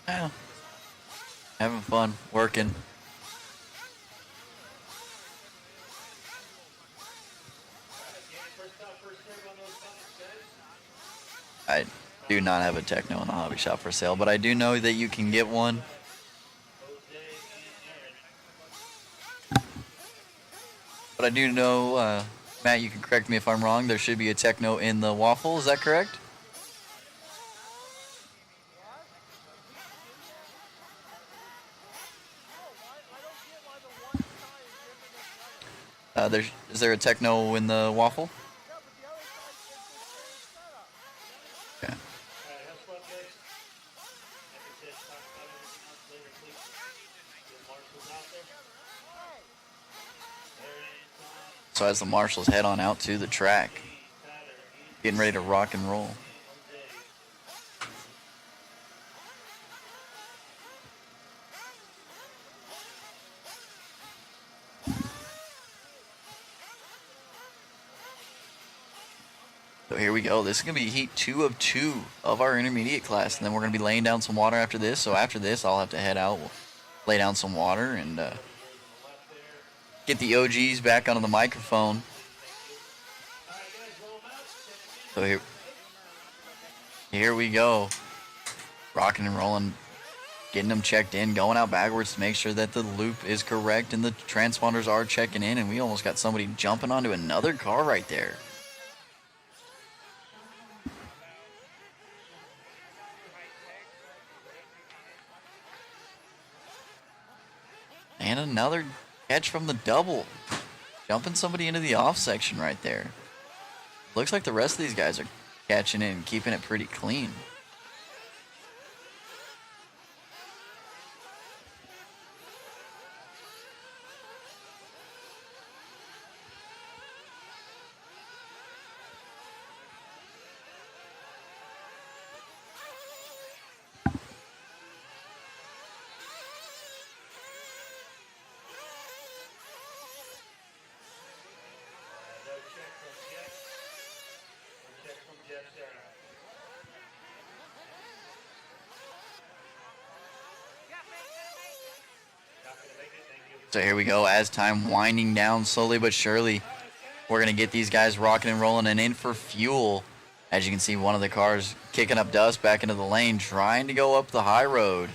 Yeah. Having fun, working. I do not have a Techno in the hobby shop for sale, but I do know that you can get one. But I do know, Matt, you can correct me if I'm wrong, there should be a Techno in the waffle, is that correct? Is there a Techno in the waffle? Okay. So as the marshals head on out to the track, getting ready to rock and roll. So here we go. This is going to be heat 2 of 2 of our intermediate class. And then we're going to be laying down some water after this. So after this, I'll have to head out, we'll lay down some water, and get the OGs back onto the microphone. So here we go. Rocking and rolling. Getting them checked in. Going out backwards to make sure that the loop is correct and the transponders are checking in. And we almost got somebody jumping onto another car right there. And another catch from the double. Jumping somebody into the off section right there. Looks like the rest of these guys are catching it and keeping it pretty clean. So here we go, as time winding down slowly but surely. We're going to get these guys rocking and rolling and in for fuel. As you can see, one of the cars kicking up dust back into the lane, trying to go up the high road.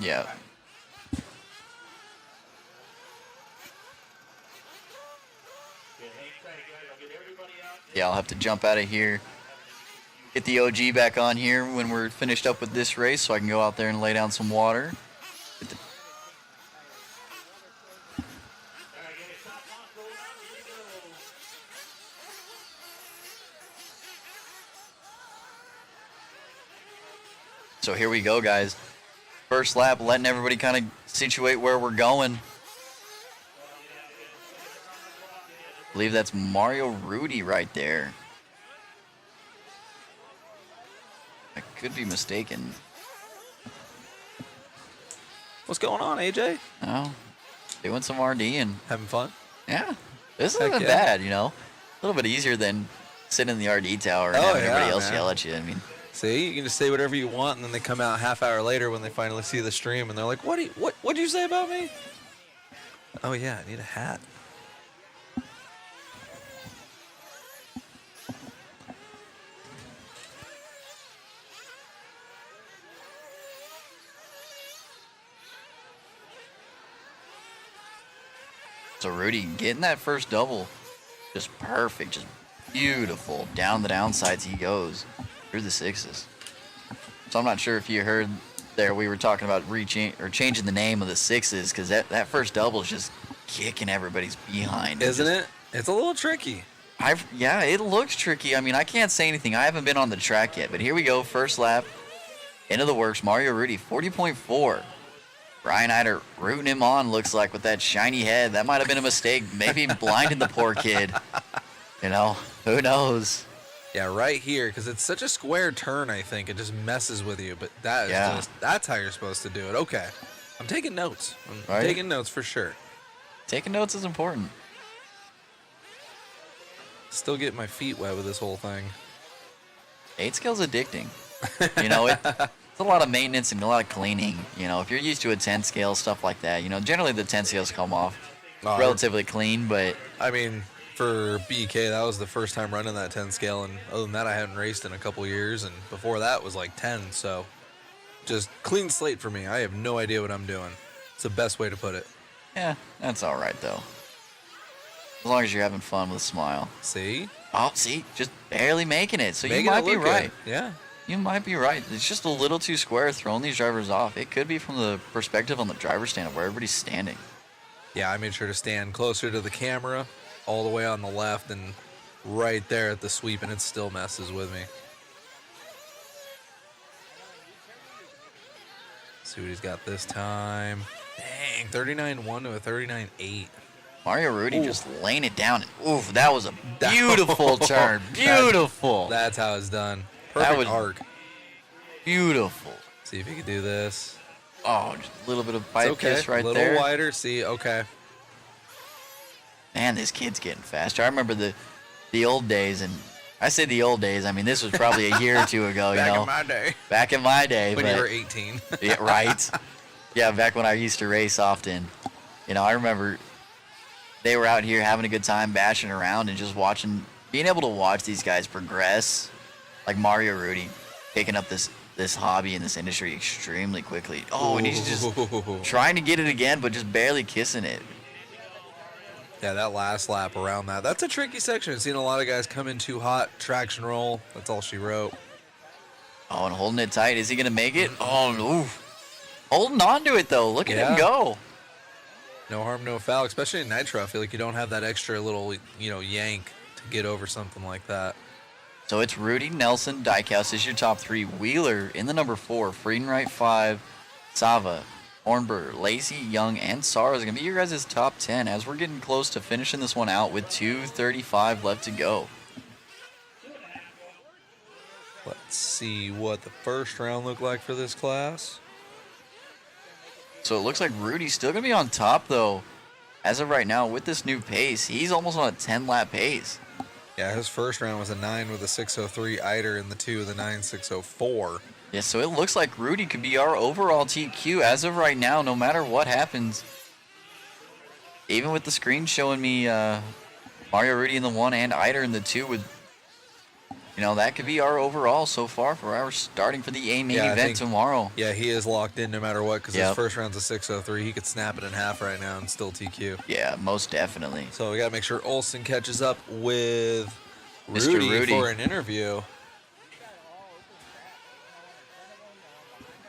Yeah. Yeah, I'll have to jump out of here, get the OG back on here when we're finished up with this race so I can go out there and lay down some water. So here we go, guys. First lap, letting everybody kind of situate where we're going. I believe that's Mario Rudy right there. I could be mistaken. What's going on, AJ? Oh, doing some RD and having fun. Yeah, this isn't bad, you know. A little bit easier than sitting in the RD tower and having everybody else yell at you. I mean, see, you can just say whatever you want, and then they come out half hour later when they finally see the stream, and they're like, "What'd you say about me?" Oh yeah, I need a hat. So Rudy getting that first double, just perfect, just beautiful. Down the downsides he goes through the sixes. So I'm not sure if you heard there, we were talking about changing the name of the sixes, because that first double is just kicking everybody's behind. Isn't it? It's a little tricky. Yeah, it looks tricky. I mean, I can't say anything. I haven't been on the track yet, but here we go. First lap, into the works. Mario Rudy, 40.4. Brian Eider rooting him on, looks like, with that shiny head. That might have been a mistake. Maybe blinding the poor kid. You know, who knows? Yeah, right here, because it's such a square turn, I think. It just messes with you, but that's how you're supposed to do it. Okay. I'm taking notes. I'm taking notes for sure. Taking notes is important. Still getting my feet wet with this whole thing. 8 scale's addicting. You know, it's a lot of maintenance and a lot of cleaning. You know, if you're used to a 10 scale, stuff like that, you know, generally the 10 scales come off relatively clean, but... I mean, for BK, that was the first time running that 10 scale, and other than that, I hadn't raced in a couple years, and before that was like 10, so just clean slate for me. I have no idea what I'm doing. It's the best way to put it. Yeah, that's all right, though. As long as you're having fun with a smile. See? Oh, see? Just barely making it. So Making you might it be look right. good. Yeah. You might be right. It's just a little too square, throwing these drivers off. It could be from the perspective on the driver's stand of where everybody's standing. Yeah, I made sure to stand closer to the camera, all the way on the left, and right there at the sweep, and it still messes with me. See what he's got this time. Dang, 39.1 to a 39.8. Mario Rudy just laying it down. Oof, that was a beautiful turn. Beautiful. That's how it's done. Perfect That was arc. Beautiful. See if you can do this. Oh, just a little bit of bite okay. kiss right there. A there. little wider. See, okay. Man, this kid's getting faster. I remember the old days, and I say the old days. I mean, this was probably a year or two ago. Back you know, in my day. Back in my day. When but, you were 18. Yeah, right. Yeah, back when I used to race often. You know, I remember they were out here having a good time, bashing around, and just watching, being able to watch these guys progress, like Mario Rudy, picking up this this hobby and this industry extremely quickly. Oh, and he's just trying to get it again, but just barely kissing it. Yeah, that last lap around that. That's a tricky section. I've seen a lot of guys come in too hot, traction roll. That's all she wrote. Oh, and holding it tight. Is he going to make it? Oh, no. Holding on to it, though. Look at him go. No harm, no foul, especially in Nitro. I feel like you don't have that extra little, yank to get over something like that. So it's Rudy, Nelson, Dykhouse is your top 3. Wheeler in the number 4. Friedenreich 5. Sava, Hornberger, Lacey, Young, and Sara is going to be your guys' top 10 as we're getting close to finishing this one out with 2:35 left to go. Let's see what the first round looked like for this class. So it looks like Rudy's still going to be on top, though. As of right now, with this new pace, he's almost on a 10-lap pace. Yeah, his first round was a 9 with a 6:03. Eider in the 2 with a 9:6:04. Yeah, so it looks like Rudy could be our overall TQ as of right now, no matter what happens. Even with the screen showing me Mario Rudy in the 1 and Eider in the 2 with, that could be our overall so far for our starting for the A main event tomorrow. Yeah, he is locked in no matter what because his first round's a 6:03. He could snap it in half right now and still TQ. Yeah, most definitely. So we got to make sure Olsen catches up with Mr. Rudy for an interview.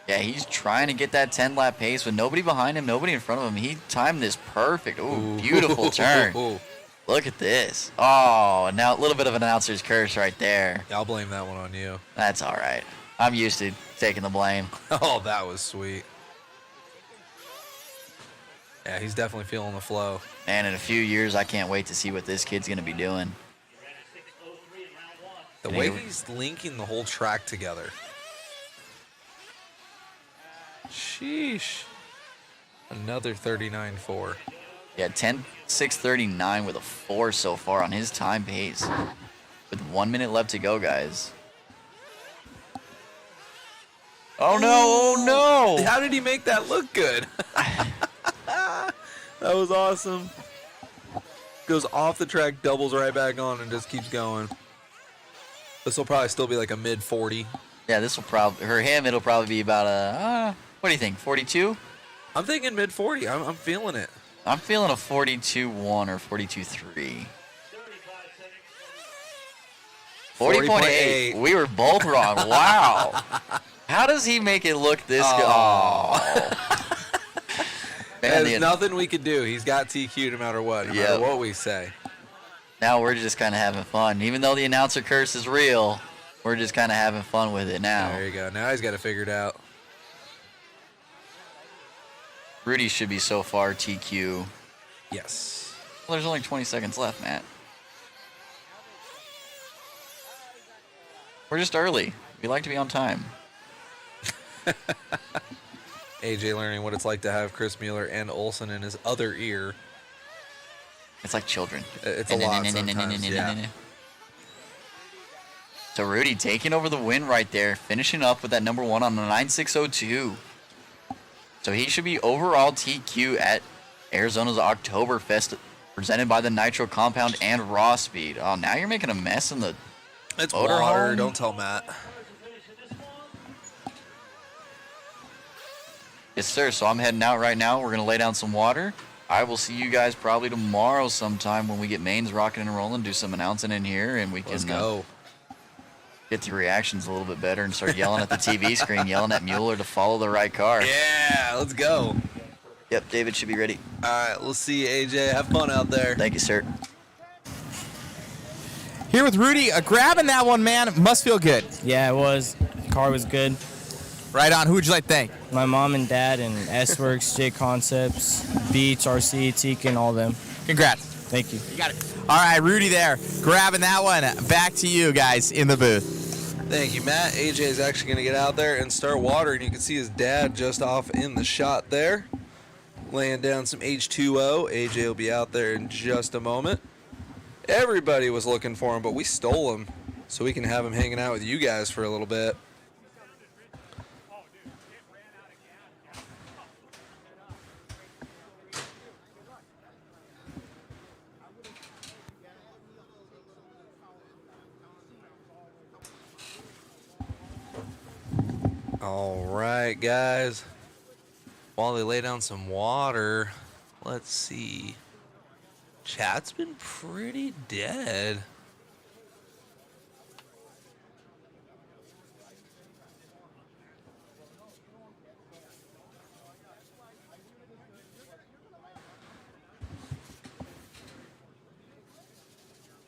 Yeah, he's trying to get that 10-lap pace with nobody behind him, nobody in front of him. He timed this perfect. Ooh, beautiful turn. Look at this. Oh, now a little bit of an announcer's curse right there. Yeah, I'll blame that one on you. That's all right. I'm used to taking the blame. Oh, that was sweet. Yeah, he's definitely feeling the flow. And in a few years, I can't wait to see what this kid's going to be doing. The way he's linking the whole track together. Sheesh. Another 39.4. Yeah, 10.639 with a 4 so far on his time pace. With 1 minute left to go, guys. Oh, no. Oh, no. How did he make that look good? That was awesome. Goes off the track, doubles right back on, and just keeps going. This will probably still be like a mid-40. Yeah, this will probably, for him, it'll probably be about a, what do you think, 42? I'm thinking mid-40. I'm feeling it. I'm feeling a 42.1 or 42.3. 40.8. We were both wrong. Wow. How does he make it look this good? Oh. Man, There's nothing we could do. He's got TQ no matter what, no matter what we say. Now we're just kind of having fun. Even though the announcer curse is real, we're just kind of having fun with it now. There you go. Now he's got it figured out. Rudy should be so far TQ. Yes. Well, there's only 20 seconds left, Matt. We're just early. We like to be on time. AJ learning what it's like to have Chris Mueller and Olsen in his other ear. It's like children. It's a lot sometimes, yeah. So Rudy taking over the win right there, finishing up with that number 1 on the 9.602. So he should be overall TQ at Arizona's OctoberFest, presented by the Nitro Compound and Raw Speed. Oh, now you're making a mess in the It's motor water. home? Don't tell Matt. Yes, sir. So I'm heading out right now. We're going to lay down some water. I will see you guys probably tomorrow sometime when we get mains rocking and rolling, do some announcing in here, and we can go. Get the reactions a little bit better and start yelling at the TV screen, yelling at Mueller to follow the right car. Yeah, let's go. Yep, David should be ready. All right, we'll see you, AJ. Have fun out there. Thank you, sir. Here with Rudy, grabbing that one, man. Must feel good. Yeah, it was. The car was good. Right on. Who would you like to thank? My mom and dad and S-Works, J Concepts, Beats, RC, Tekin, all of them. Congrats. Thank you. You got it. All right, Rudy there, grabbing that one. Back to you guys in the booth. Thank you, Matt. AJ is actually going to get out there and start watering. You can see his dad just off in the shot there, laying down some H2O. AJ will be out there in just a moment. Everybody was looking for him, but we stole him so we can have him hanging out with you guys for a little bit. All right, guys. While they lay down some water, let's see. Chat's been pretty dead.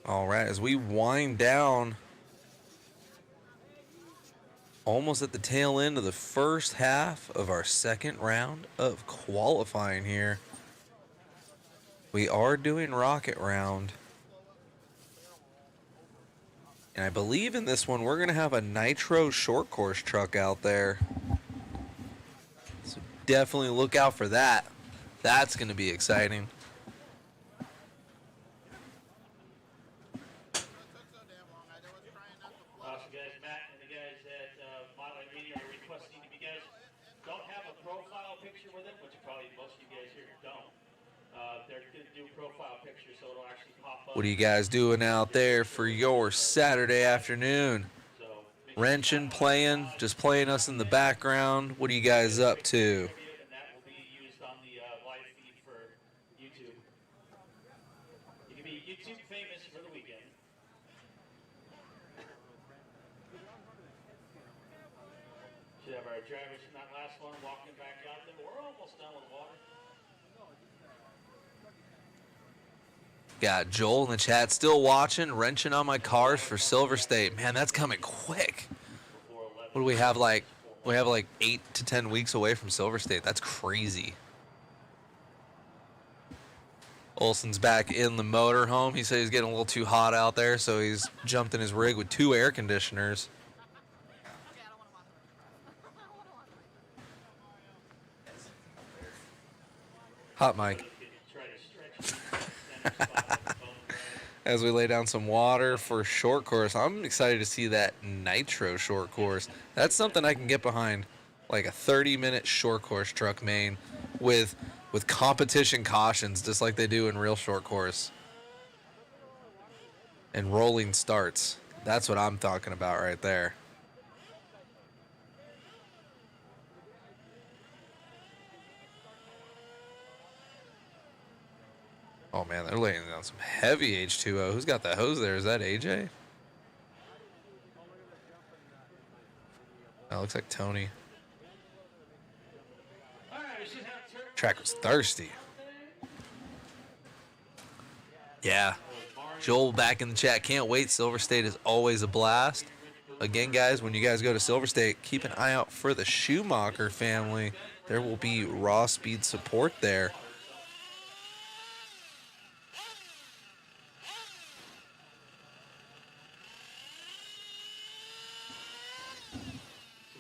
All right, as we wind down almost at the tail end of the first half of our second round of qualifying here. We are doing rocket round. And I believe in this one, we're going to have a Nitro short course truck out there. So definitely look out for that. That's going to be exciting. Awesome, guys. Matt and the guys at Modeling Media are requesting if you guys don't have a profile picture with it, which probably most of you guys here don't. They're going to do profile pictures so it'll actually pop up. What are you guys doing out there for your Saturday afternoon? Wrenching, playing, just playing us in the background. What are you guys up to? And that will be used on the live feed for YouTube. You can be YouTube famous for the weekend. Should have our drivers from that last one walking back out there. We're almost done with water. Got Joel in the chat still watching, wrenching on my cars for Silver State. Man, that's coming quick. What do we have, like? We have like 8 to 10 weeks away from Silver State. That's crazy. Olson's back in the motorhome. He said he's getting a little too hot out there, so he's jumped in his rig with 2 air conditioners. Hot mic. As we lay down some water for short course, I'm excited to see that Nitro short course. That's something I can get behind, like a 30-minute short course truck main with competition cautions, just like they do in real short course. And rolling starts. That's what I'm talking about right there. Oh man, they're laying down some heavy H2O. Who's got that hose there? Is that AJ? That looks like Tony. Track was thirsty. Yeah. Joel back in the chat. Can't wait. Silver State is always a blast. Again, guys, when you guys go to Silver State, keep an eye out for the Schumacher family. There will be raw speed support there.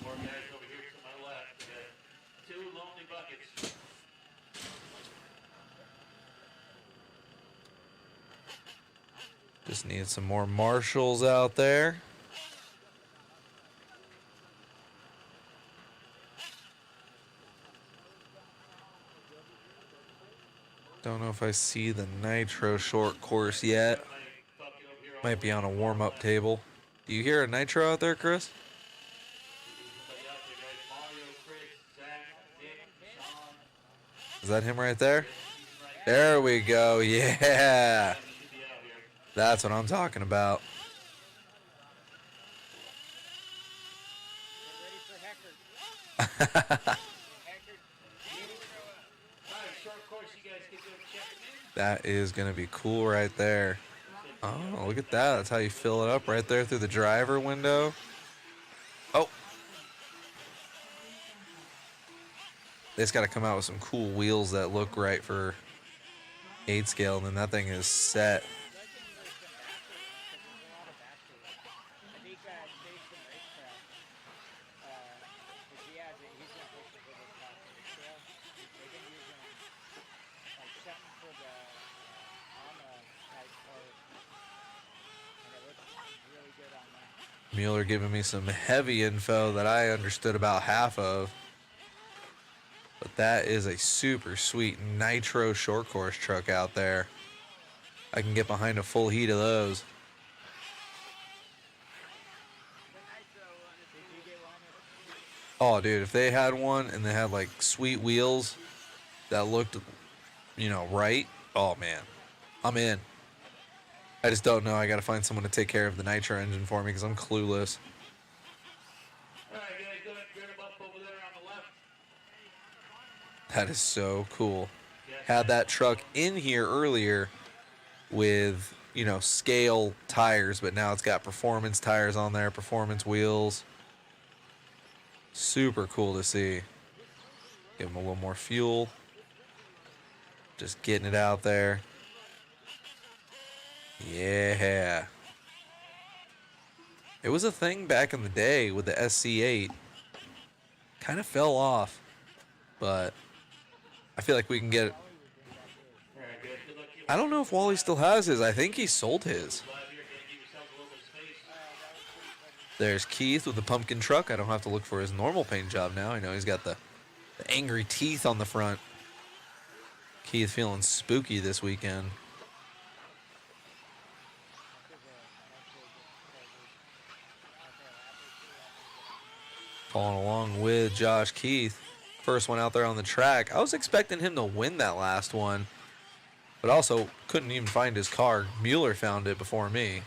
More guys over here to my left. We got 2 lonely buckets. Just need some more marshals out there. Don't know if I see the Nitro short course yet. Might be on a warm-up table. Do you hear a Nitro out there, Chris? Is that him right there? There we go. Yeah. That's what I'm talking about. That is going to be cool right there. Oh, look at that. That's how you fill it up right there through the driver window. Oh. They just got to come out with some cool wheels that look right for 8 scale, and then that thing is set. Mueller giving me some heavy info that I understood about half of. But that is a super sweet Nitro short course truck out there. I can get behind a full heat of those. Oh, dude, if they had one and they had like sweet wheels that looked, right. Oh man, I'm in. I just don't know. I got to find someone to take care of the Nitro engine for me because I'm clueless. That is so cool. Had that truck in here earlier with, scale tires, but now it's got performance tires on there, performance wheels. Super cool to see. Give them a little more fuel. Just getting it out there. Yeah. It was a thing back in the day with the SC8. Kind of fell off, but I feel like we can get it. I don't know if Wally still has his. I think he sold his. There's Keith with the pumpkin truck. I don't have to look for his normal paint job now. I know he's got the angry teeth on the front. Keith feeling spooky this weekend. Following along with Josh Keith. First one out there on the track. I was expecting him to win that last one, but also couldn't even find his car. Mueller found it before me.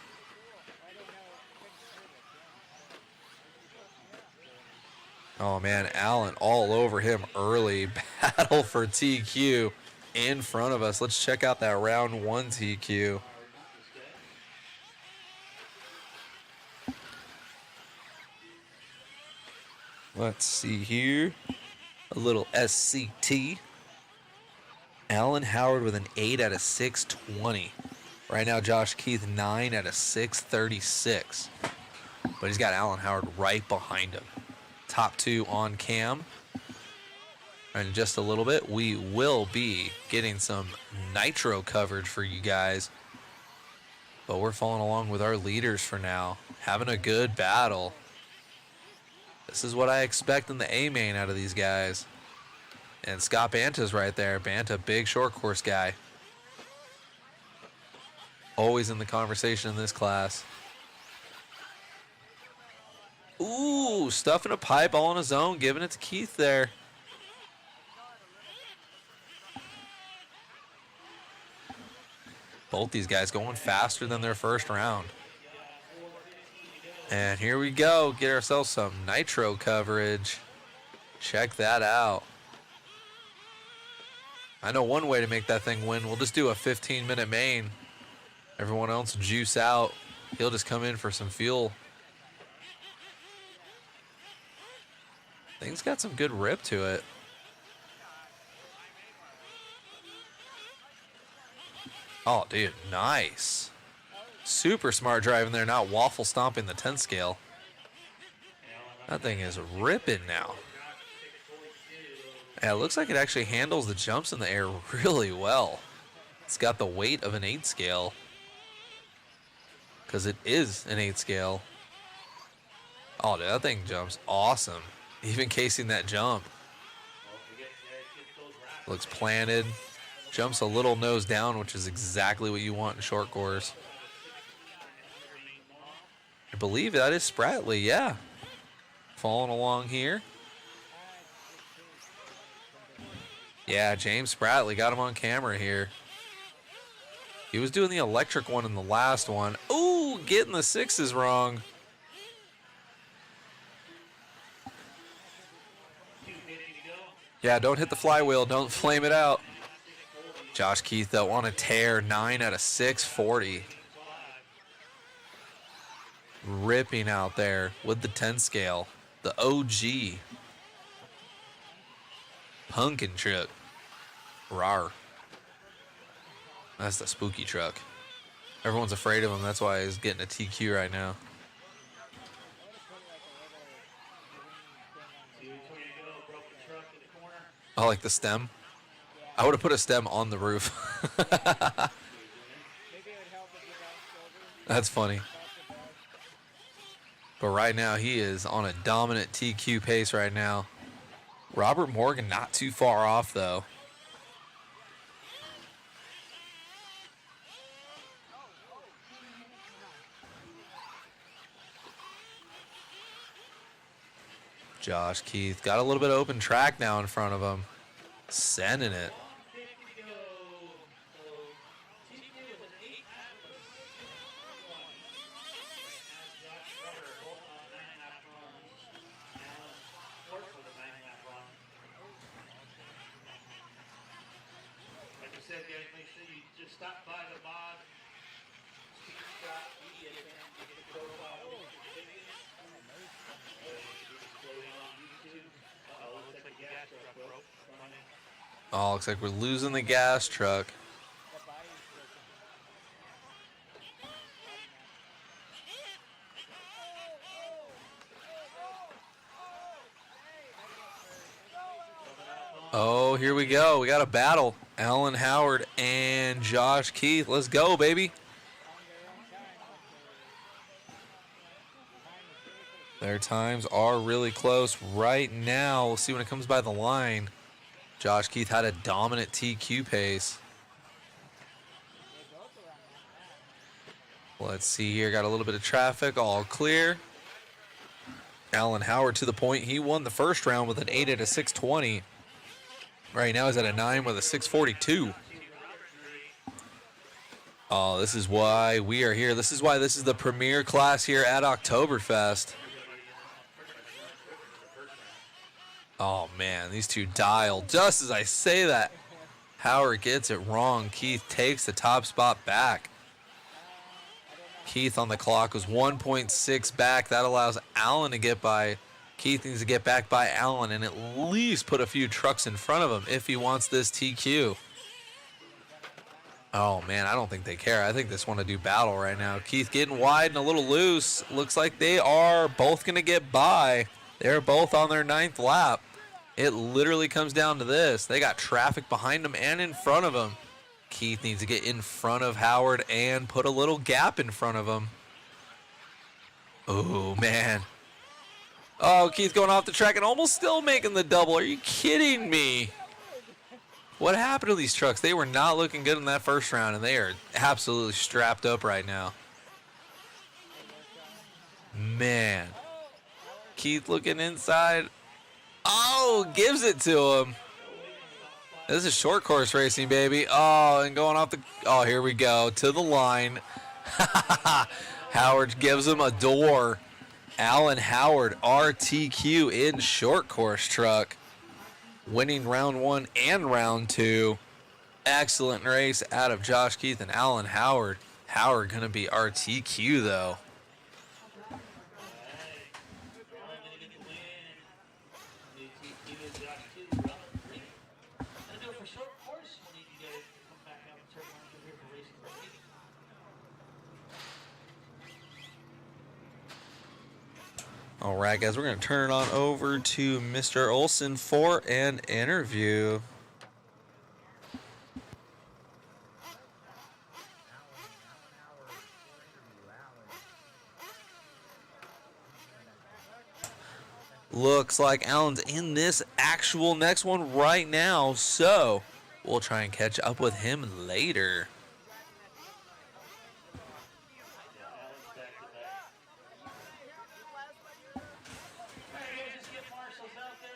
Oh man, Allen all over him early. Battle for TQ in front of us. Let's check out that round 1 TQ. Let's see here. A little SCT. Alan Howard with an 8 out of 620. Right now, Josh Keith 9 out of 636. But he's got Alan Howard right behind him. Top 2 on cam. And in just a little bit, we will be getting some Nitro coverage for you guys. But we're following along with our leaders for now. Having a good battle. This is what I expect in the A main out of these guys. And Scott Banta's right there. Banta, big short course guy. Always in the conversation in this class. Ooh, stuffing a pipe all on his own, giving it to Keith there. Both these guys going faster than their first round. And here we go. Get ourselves some Nitro coverage. Check that out. I know one way to make that thing win. We'll just do a 15-minute main. Everyone else juice out. He'll just come in for some fuel. Thing's got some good rip to it. Oh, dude, nice. Super smart driving there, not waffle stomping the 10 scale. That thing is ripping now. Yeah, it looks like it actually handles the jumps in the air really well. It's got the weight of an 8 scale. Because it is an 8 scale. Oh, dude, that thing jumps awesome. Even casing that jump. Looks planted. Jumps a little nose down, which is exactly what you want in short course. I believe that is Spratley, yeah. Following along here. Yeah, James Spratley got him on camera here. He was doing the electric one in the last one. Ooh, getting the 6s wrong. Yeah, don't hit the flywheel. Don't flame it out. Josh Keith, though, on a tear. 9 out of 640. Ripping out there with the 10 scale. The OG. Pumpkin truck. Rawr. That's the spooky truck. Everyone's afraid of him. That's why he's getting a TQ right now. I like the stem. I would have put a stem on the roof. That's funny. But right now, he is on a dominant TQ pace right now. Robert Morgan not too far off, though. Josh Keith got a little bit of open track now in front of him. Sending it. Make sure you just stop by the mod. Oh, looks like we're losing the gas truck. Oh, here we go. We got a battle. Alan Howard and Josh Keith. Let's go, baby. Their times are really close right now. We'll see when it comes by the line. Josh Keith had a dominant TQ pace. Let's see here. Got a little bit of traffic. All clear. Alan Howard to the point. He won the first round with an 8 at a 620. Right now he's at a 9 with a 642. Oh, this is why we are here. This is why this is the premier class here at OctoberFest. Oh, man, these two dial. Just as I say that, Howard gets it wrong. Keith takes the top spot back. Keith on the clock was 1.6 back. That allows Allen to get by. Keith needs to get back by Allen and at least put a few trucks in front of him if he wants this TQ. Oh, man, I don't think they care. I think they just want to do battle right now. Keith getting wide and a little loose. Looks like they are both going to get by. They're both on their 9th lap. It literally comes down to this. They got traffic behind them and in front of them. Keith needs to get in front of Howard and put a little gap in front of him. Oh, man. Oh, Keith going off the track and almost still making the double. Are you kidding me? What happened to these trucks? They were not looking good in that first round, and they are absolutely strapped up right now. Man. Keith looking inside. Oh, gives it to him. This is short course racing, baby. Oh, and going off the... Oh, here we go. To the line. Howard gives him a door. Alan Howard, RTQ in short course truck. Winning round 1 and round 2. Excellent race out of Josh Keith and Alan Howard. Howard going to be RTQ, though. All right, guys, we're going to turn it on over to Mr. Olson for an interview. Looks like Alan's in this actual next one right now, so we'll try and catch up with him later.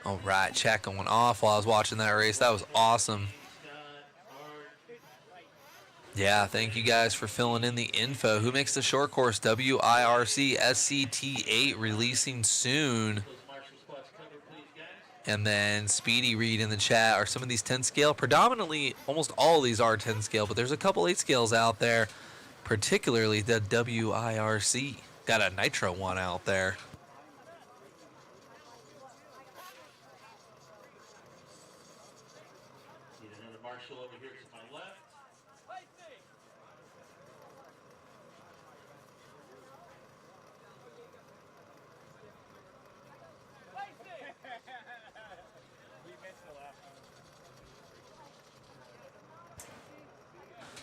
All right, chat going off while I was watching that race. That was awesome. Yeah, thank you guys for filling in the info. Who makes the short course? WIRC SCT8 releasing soon. And then Speedy Reed in the chat. Are some of these 10 scale? Predominantly, almost all of these are 10 scale, but there's a couple 8 scales out there, particularly the WIRC. Got a Nitro one out there. Over here to my left.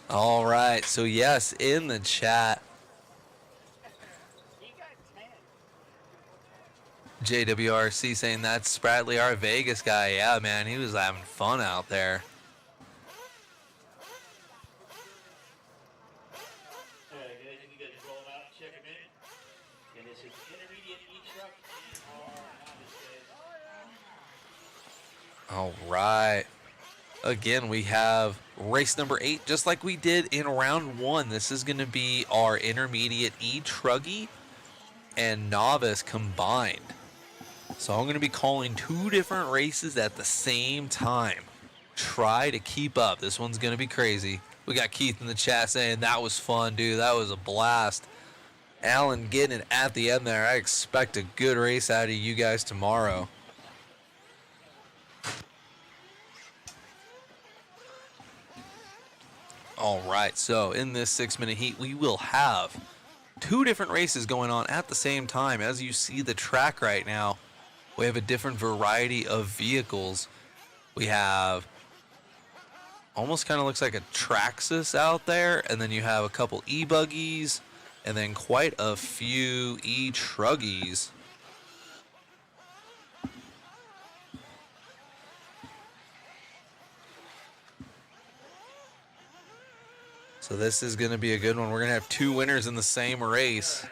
All right, so yes, in the chat, JWRC saying that's Spradley, our Vegas guy. Yeah, man, he was having fun out there. All right. Again, we have race number 8, just like we did in round 1. This is going to be our intermediate truggy and novice combined. So I'm going to be calling 2 different races at the same time. Try to keep up. This one's going to be crazy. We got Keith in the chat saying that was fun, dude. That was a blast. Alan getting it at the end there. I expect a good race out of you guys tomorrow. All right, so in this 6-minute heat, we will have 2 different races going on at the same time. As you see the track right now, we have a different variety of vehicles. We have almost kind of looks like a Traxxas out there, and then you have a couple e-buggies, and then quite a few e-truggies. So this is going to be a good one. We're going to have 2 winners in the same race.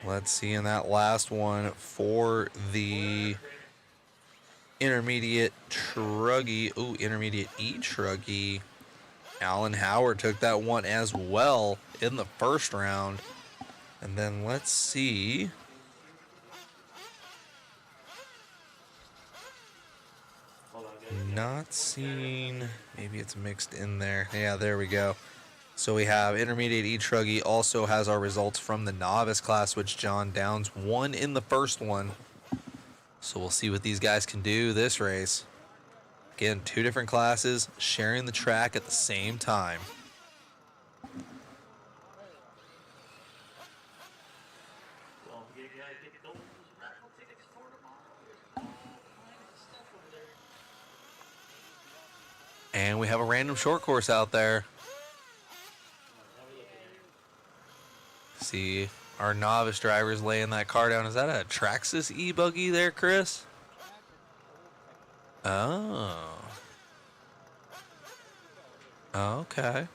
Let's see in that last one for the intermediate truggy. Ooh, intermediate e-truggy. Alan Howard took that one as well in the first round. And then let's see. Not seeing, maybe it's mixed in there. Yeah, there we go. So we have intermediate e-truggy also has our results from the novice class, which John Downs won in the first one. So we'll see what these guys can do this race. Again, 2 different classes sharing the track at the same time. And we have a random short course out there. See our novice drivers laying that car down. Is that a Traxxas e-buggy there, Chris? Oh. Okay.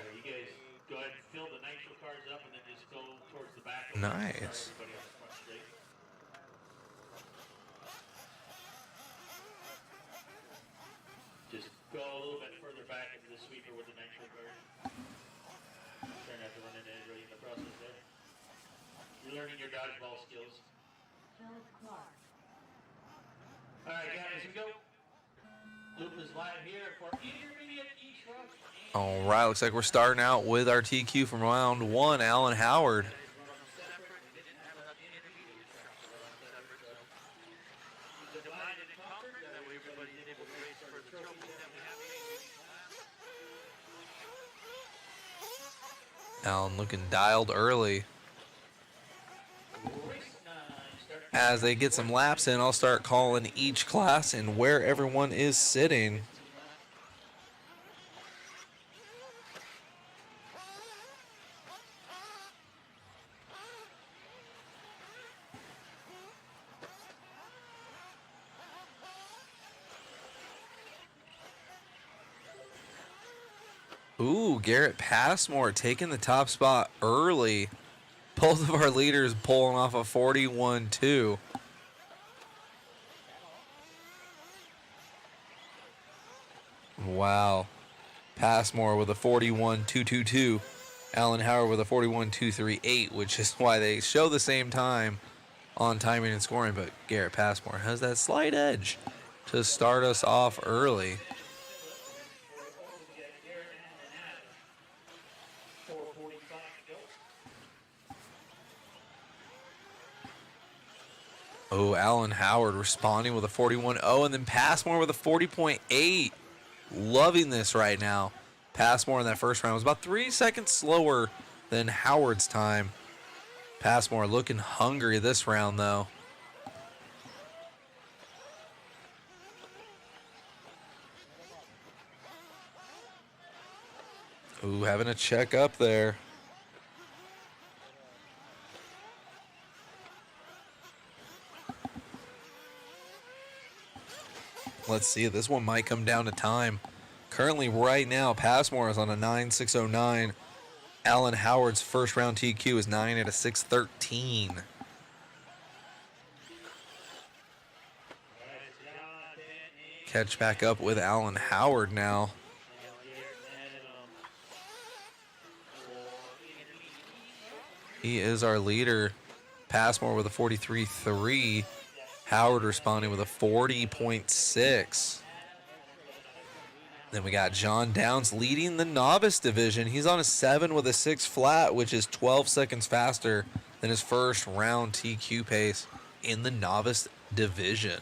You guys go ahead and fill the Nitro cars up and then just go towards the back. Nice. Everybody on the front straight. Just go a little bit further back into the sweeper with the Nitro cars. Try not to run into anybody in the process there. You're learning your dodgeball skills. All right, guys, here we go. Loop is live here for intermediate e-truck. All right, looks like we're starting out with our TQ from round 1, Alan Howard. Alan looking dialed early. As they get some laps in, I'll start calling each class and where everyone is sitting. Ooh, Garrett Passmore taking the top spot early. Both of our leaders pulling off a 41-2. Wow. Passmore with a 41-222. Alan Howard with a 41-238, which is why they show the same time on timing and scoring. But Garrett Passmore has that slight edge to start us off early. Oh, Alan Howard responding with a 41-0, and then Passmore with a 40.8. Loving this right now. Passmore in that first round was about 3 seconds slower than Howard's time. Passmore looking hungry this round, though. Ooh, having a check up there. Let's see. This one might come down to time. Currently, right now, Passmore is on a 9.609. Alan Howard's first round TQ is 9 at a 6.13. Catch back up with Alan Howard now. He is our leader. Passmore with a 43.3. Howard responding with a 40.6. Then we got John Downs leading the novice division. He's on a 7 with a 6 flat, which is 12 seconds faster than his first round TQ pace in the novice division.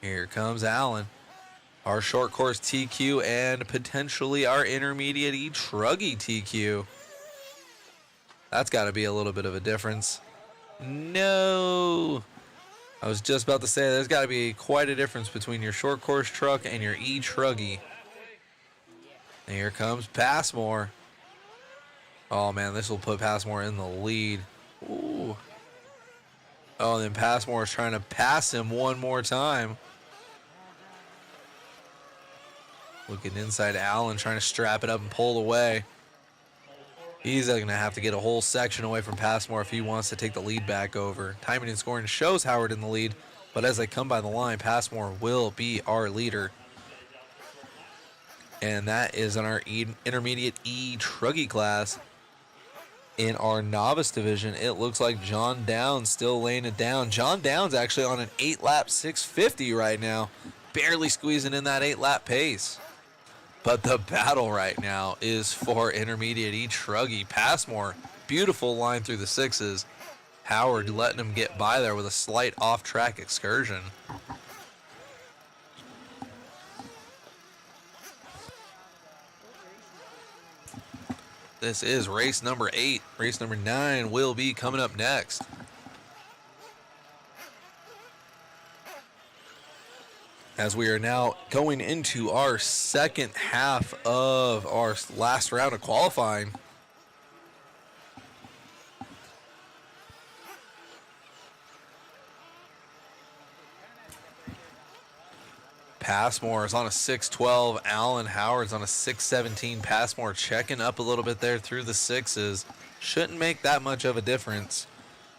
Here comes Allen, our short course TQ and potentially our intermediate truggy TQ. That's got to be a little bit of a difference. No. I was just about to say there's got to be quite a difference between your short course truck and your truggy. And here comes Passmore. Oh man, this will put Passmore in the lead. Ooh. Oh, and then Passmore is trying to pass him one more time. Looking inside Allen, trying to strap it up and pull away. He's going to have to get a whole section away from Passmore if he wants to take the lead back over. Timing and scoring shows Howard in the lead, but as they come by the line, Passmore will be our leader. And that is in our intermediate truggy class. In our novice division, it looks like John Downs still laying it down. John Downs actually on an 8-lap 650 right now, barely squeezing in that 8-lap pace. But the battle right now is for intermediate truggy. Passmore, beautiful line through the 6s. Howard letting him get by there with a slight off-track excursion. This is race number 8. Race number 9 will be coming up next. As we are now going into our second half of our last round of qualifying. Passmore is on a 6.12. Alan Howard's on a 6.17. Passmore checking up a little bit there through the 6s. Shouldn't make that much of a difference.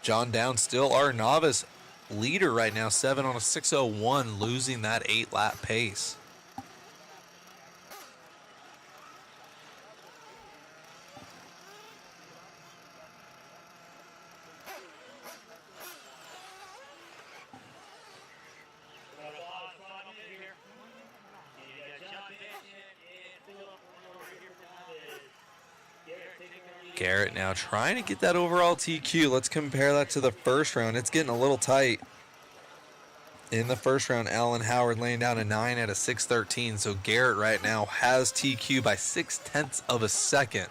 John Downs still our novice leader right now, 7 on a 6.01, losing that 8-lap pace. Garrett now trying to get that overall TQ. Let's compare that to the first round. It's getting a little tight. In the first round, Alan Howard laying down a 9 at a 6.13. So Garrett right now has TQ by 0.6 of a second.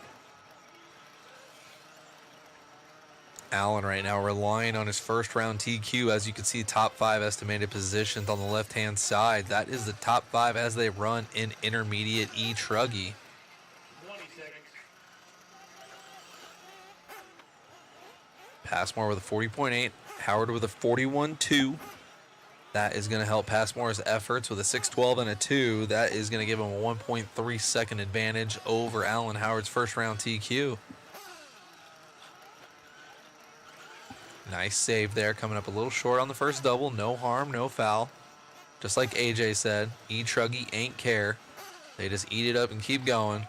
Allen right now relying on his first round TQ. As you can see, top 5 estimated positions on the left-hand side. That is the top 5 as they run in intermediate truggy. Passmore with a 40.8, Howard with a 41.2. That is going to help Passmore's efforts with a 6.12 and a 2. That is going to give him a 1.3 second advantage over Alan Howard's first round TQ. Nice save there, coming up a little short on the first double. No harm, no foul. Just like AJ said, truggy ain't care. They just eat it up and keep going.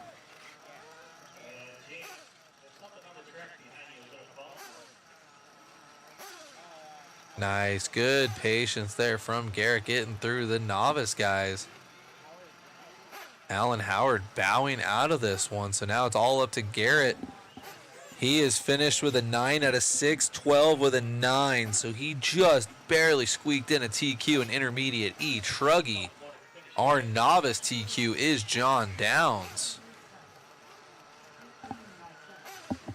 Nice, good patience there from Garrett getting through the novice guys. Alan Howard bowing out of this one, so now it's all up to Garrett. He is finished with a 9 out of 6, 12 with a 9, so he just barely squeaked in a TQ in intermediate truggy. Our novice TQ is John Downs.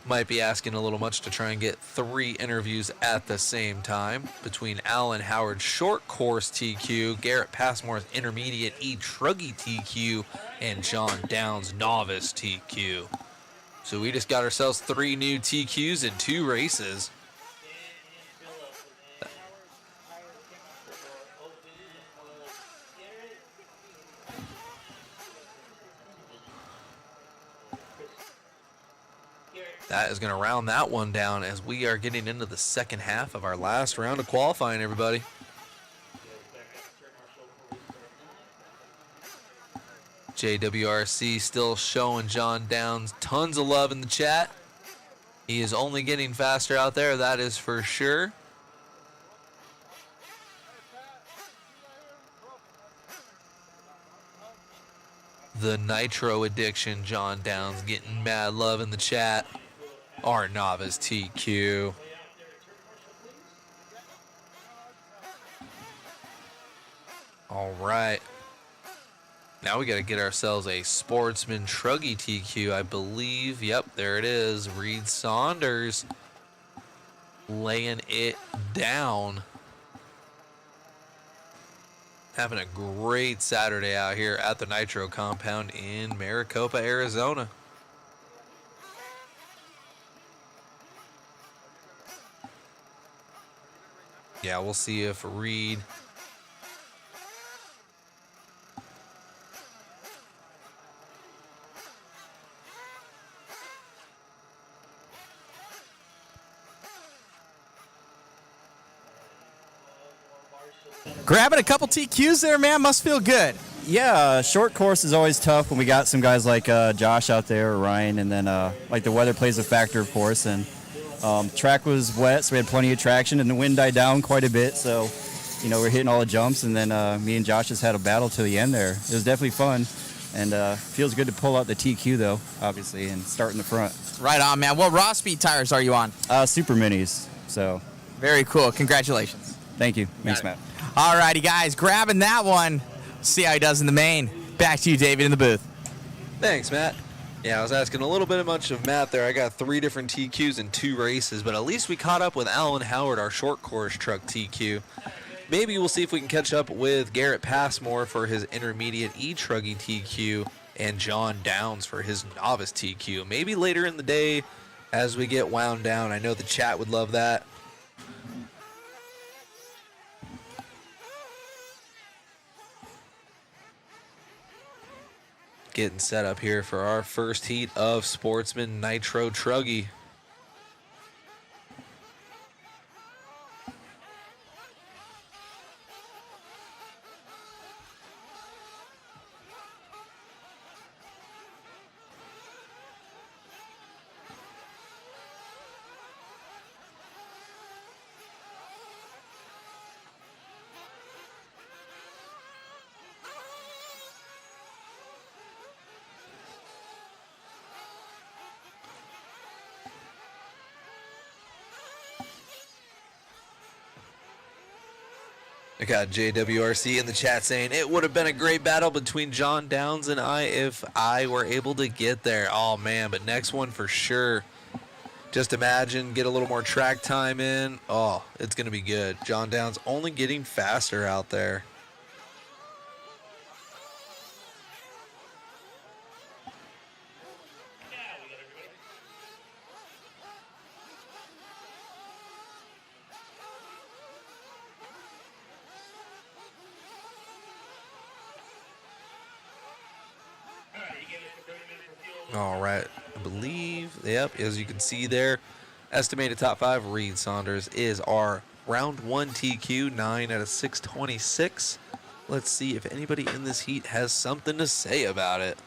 Might be asking a little much to try and get 3 interviews at the same time between Alan Howard's short course TQ, Garrett Passmore's intermediate truggy TQ, and John Downs' novice TQ. So we just got ourselves 3 new TQs in 2 races. That is going to round that one down as we are getting into the second half of our last round of qualifying, everybody. JWRC still showing John Downs tons of love in the chat. He is only getting faster out there, that is for sure. The Nitro addiction, John Downs getting mad love in the chat. Our novice TQ. All right. Now we got to get ourselves a Sportsman truggy TQ, I believe. Yep, there it is. Reed Saunders laying it down. Having a great Saturday out here at the Nitro compound in Maricopa, Arizona. Yeah, we'll see if Reed Grabbing a couple TQs there, man, must feel good. Yeah, short course is always tough when we got some guys like Josh out there or Ryan, and then like the weather plays a factor, of course. And track was wet, so we had plenty of traction, and the wind died down quite a bit. So, you know, we're hitting all the jumps, and then me and Josh just had a battle to the end there. It was definitely fun, and feels good to pull out the TQ though, obviously, and start in the front. Right on, man. What raw speed tires are you on? Super minis. So. Very cool. Congratulations. Thank you. Thanks, Matt. All righty, guys, grabbing that one. See how he does in the main. Back to you, David, in the booth. Thanks, Matt. Yeah, I was asking a little bit much of Matt there. I got 3 different TQs in 2 races, but at least we caught up with Alan Howard, our short course truck TQ. Maybe we'll see if we can catch up with Garrett Passmore for his intermediate E-Truggy TQ and John Downs for his novice TQ. Maybe later in the day as we get wound down. I know the chat would love that. Getting set up here for our first heat of Sportsman Nitro Truggy. I got JWRC in the chat saying it would have been a great battle between John Downs and I if I were able to get there. Oh man, but next one for sure. Just imagine, get a little more track time in. Oh, it's going to be good. John Downs only getting faster out there. All right, I believe, yep, as you can see there, estimated top 5, Reed Saunders is our round 1 TQ, 9 out of 626. Let's see if anybody in this heat has something to say about it.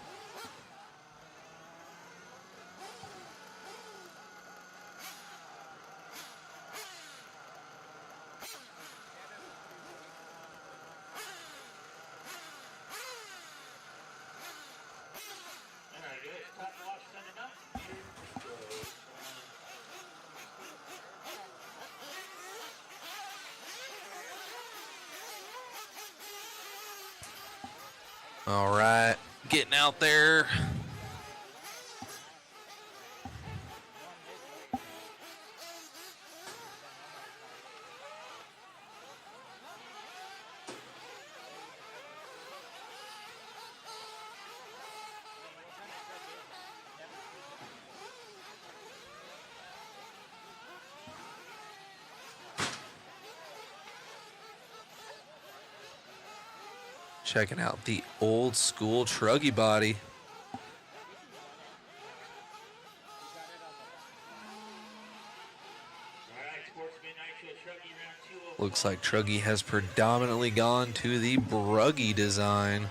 All right, getting out there. Checking out the old school truggy body. Looks like Truggy has predominantly gone to the bruggy design.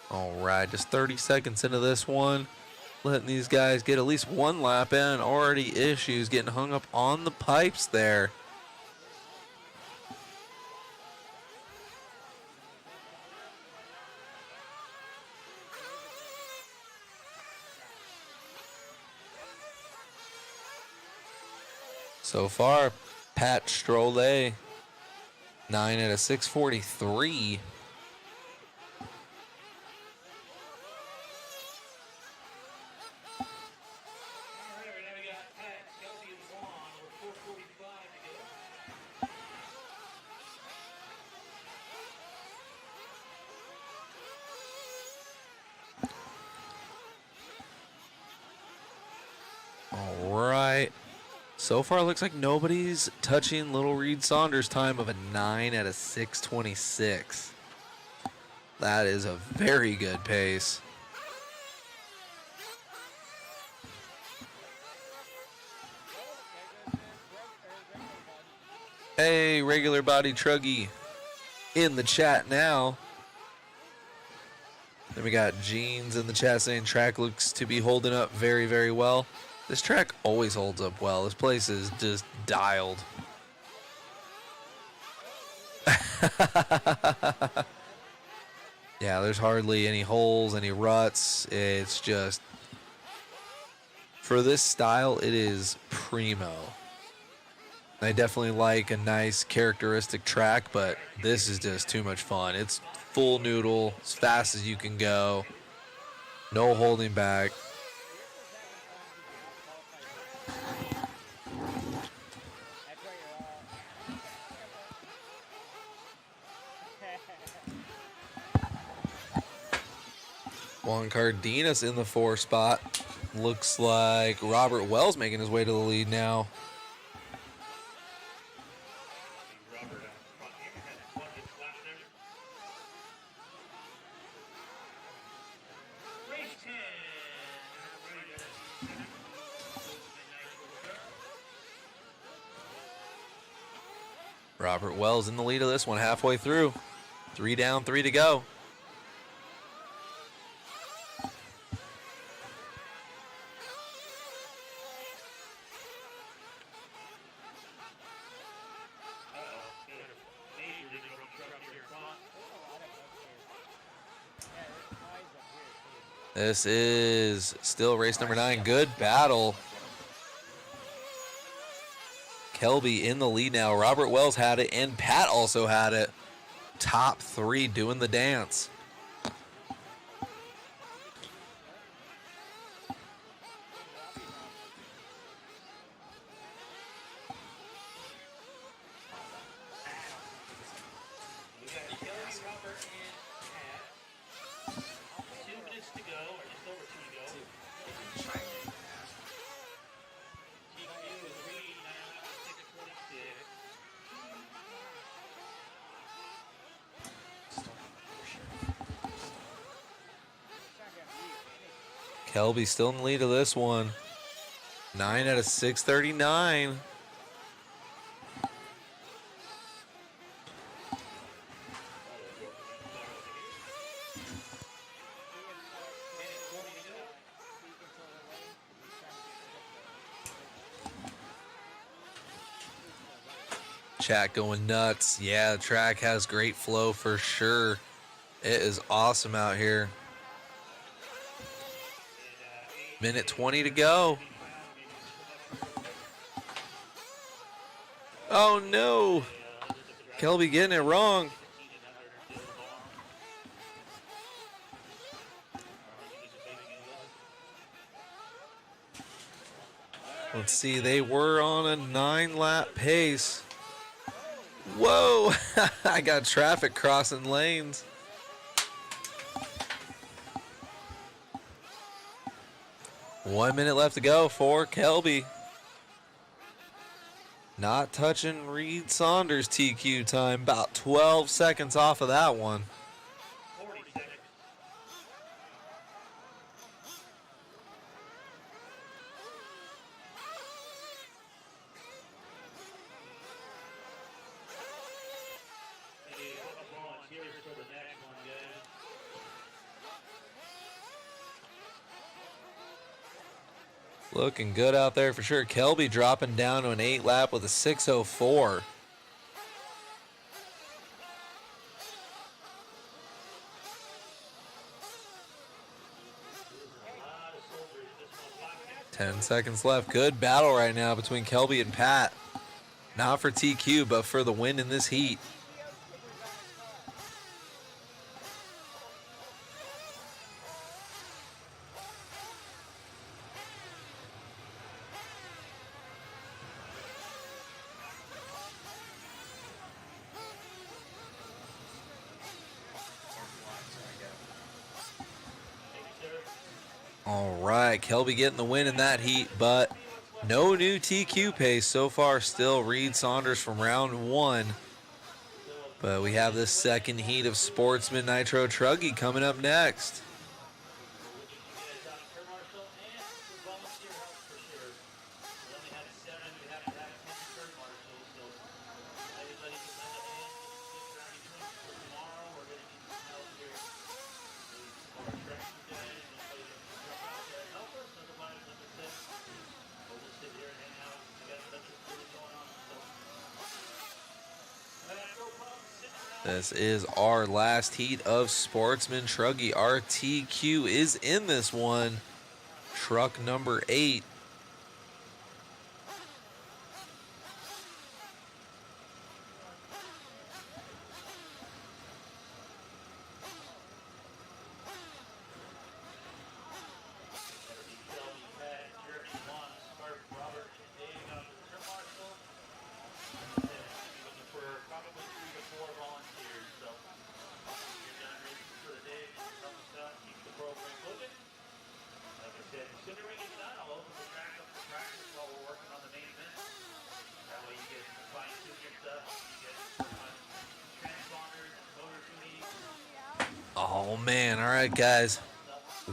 All right, just 30 seconds into this one. Letting these guys get at least one lap in. Already issues getting hung up on the pipes there. So far, Pat Strollet, 9 out of 643. All right. So far, it looks like nobody's touching Little Reed Saunders' time of a 9 out of 626. That is a very good pace. Hey, regular body Truggy in the chat now. Then we got Jeans in the chat saying track looks to be holding up very, very well. This track always holds up well. This place is just dialed. Yeah, there's hardly any holes, any ruts. It's just, for this style, it is primo. I definitely like a nice characteristic track, but this is just too much fun. It's full noodle, as fast as you can go. No holding back. Juan Cardenas in the 4 spot. Looks like Robert Wells making his way to the lead now. Robert Wells in the lead of this one halfway through. 3 down, 3 to go. This is still race number 9. Good battle. Kelby in the lead now. Robert Wells had it, and Pat also had it. Top 3 doing the dance. Kelby still in the lead of this one. 9 out of 639. Chat going nuts. Yeah, the track has great flow for sure. It is awesome out here. Minute 20 to go. Oh no. Kelby getting it wrong. Let's see, they were on a 9-lap pace. Whoa! I got traffic crossing lanes. One minute left to go for Kelby. Not touching Reed Saunders' TQ time. About 12 seconds off of that one. 40 seconds. Hey, volunteers for the next one, guys. Looking good out there for sure. Kelby dropping down to an 8 lap with a 6:04. A lot of soldiers in this one. 10 seconds left. Good battle right now between Kelby and Pat. Not for TQ, but for the win in this heat. All right, Kelby getting the win in that heat, but no new TQ pace so far. Still Reed Saunders from round 1. But we have this second heat of Sportsman Nitro Truggy coming up next. This is our last heat of Sportsman Truggy. Our TQ is in this one. Truck number 8. Oh man, all right guys.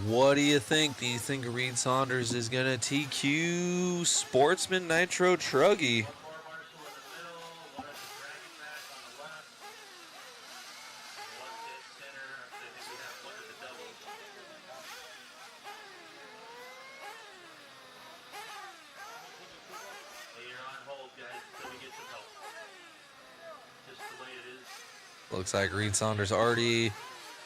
What do you think? Do you think Reed Saunders is going to TQ Sportsman Nitro Truggy? Looks like Reed Saunders already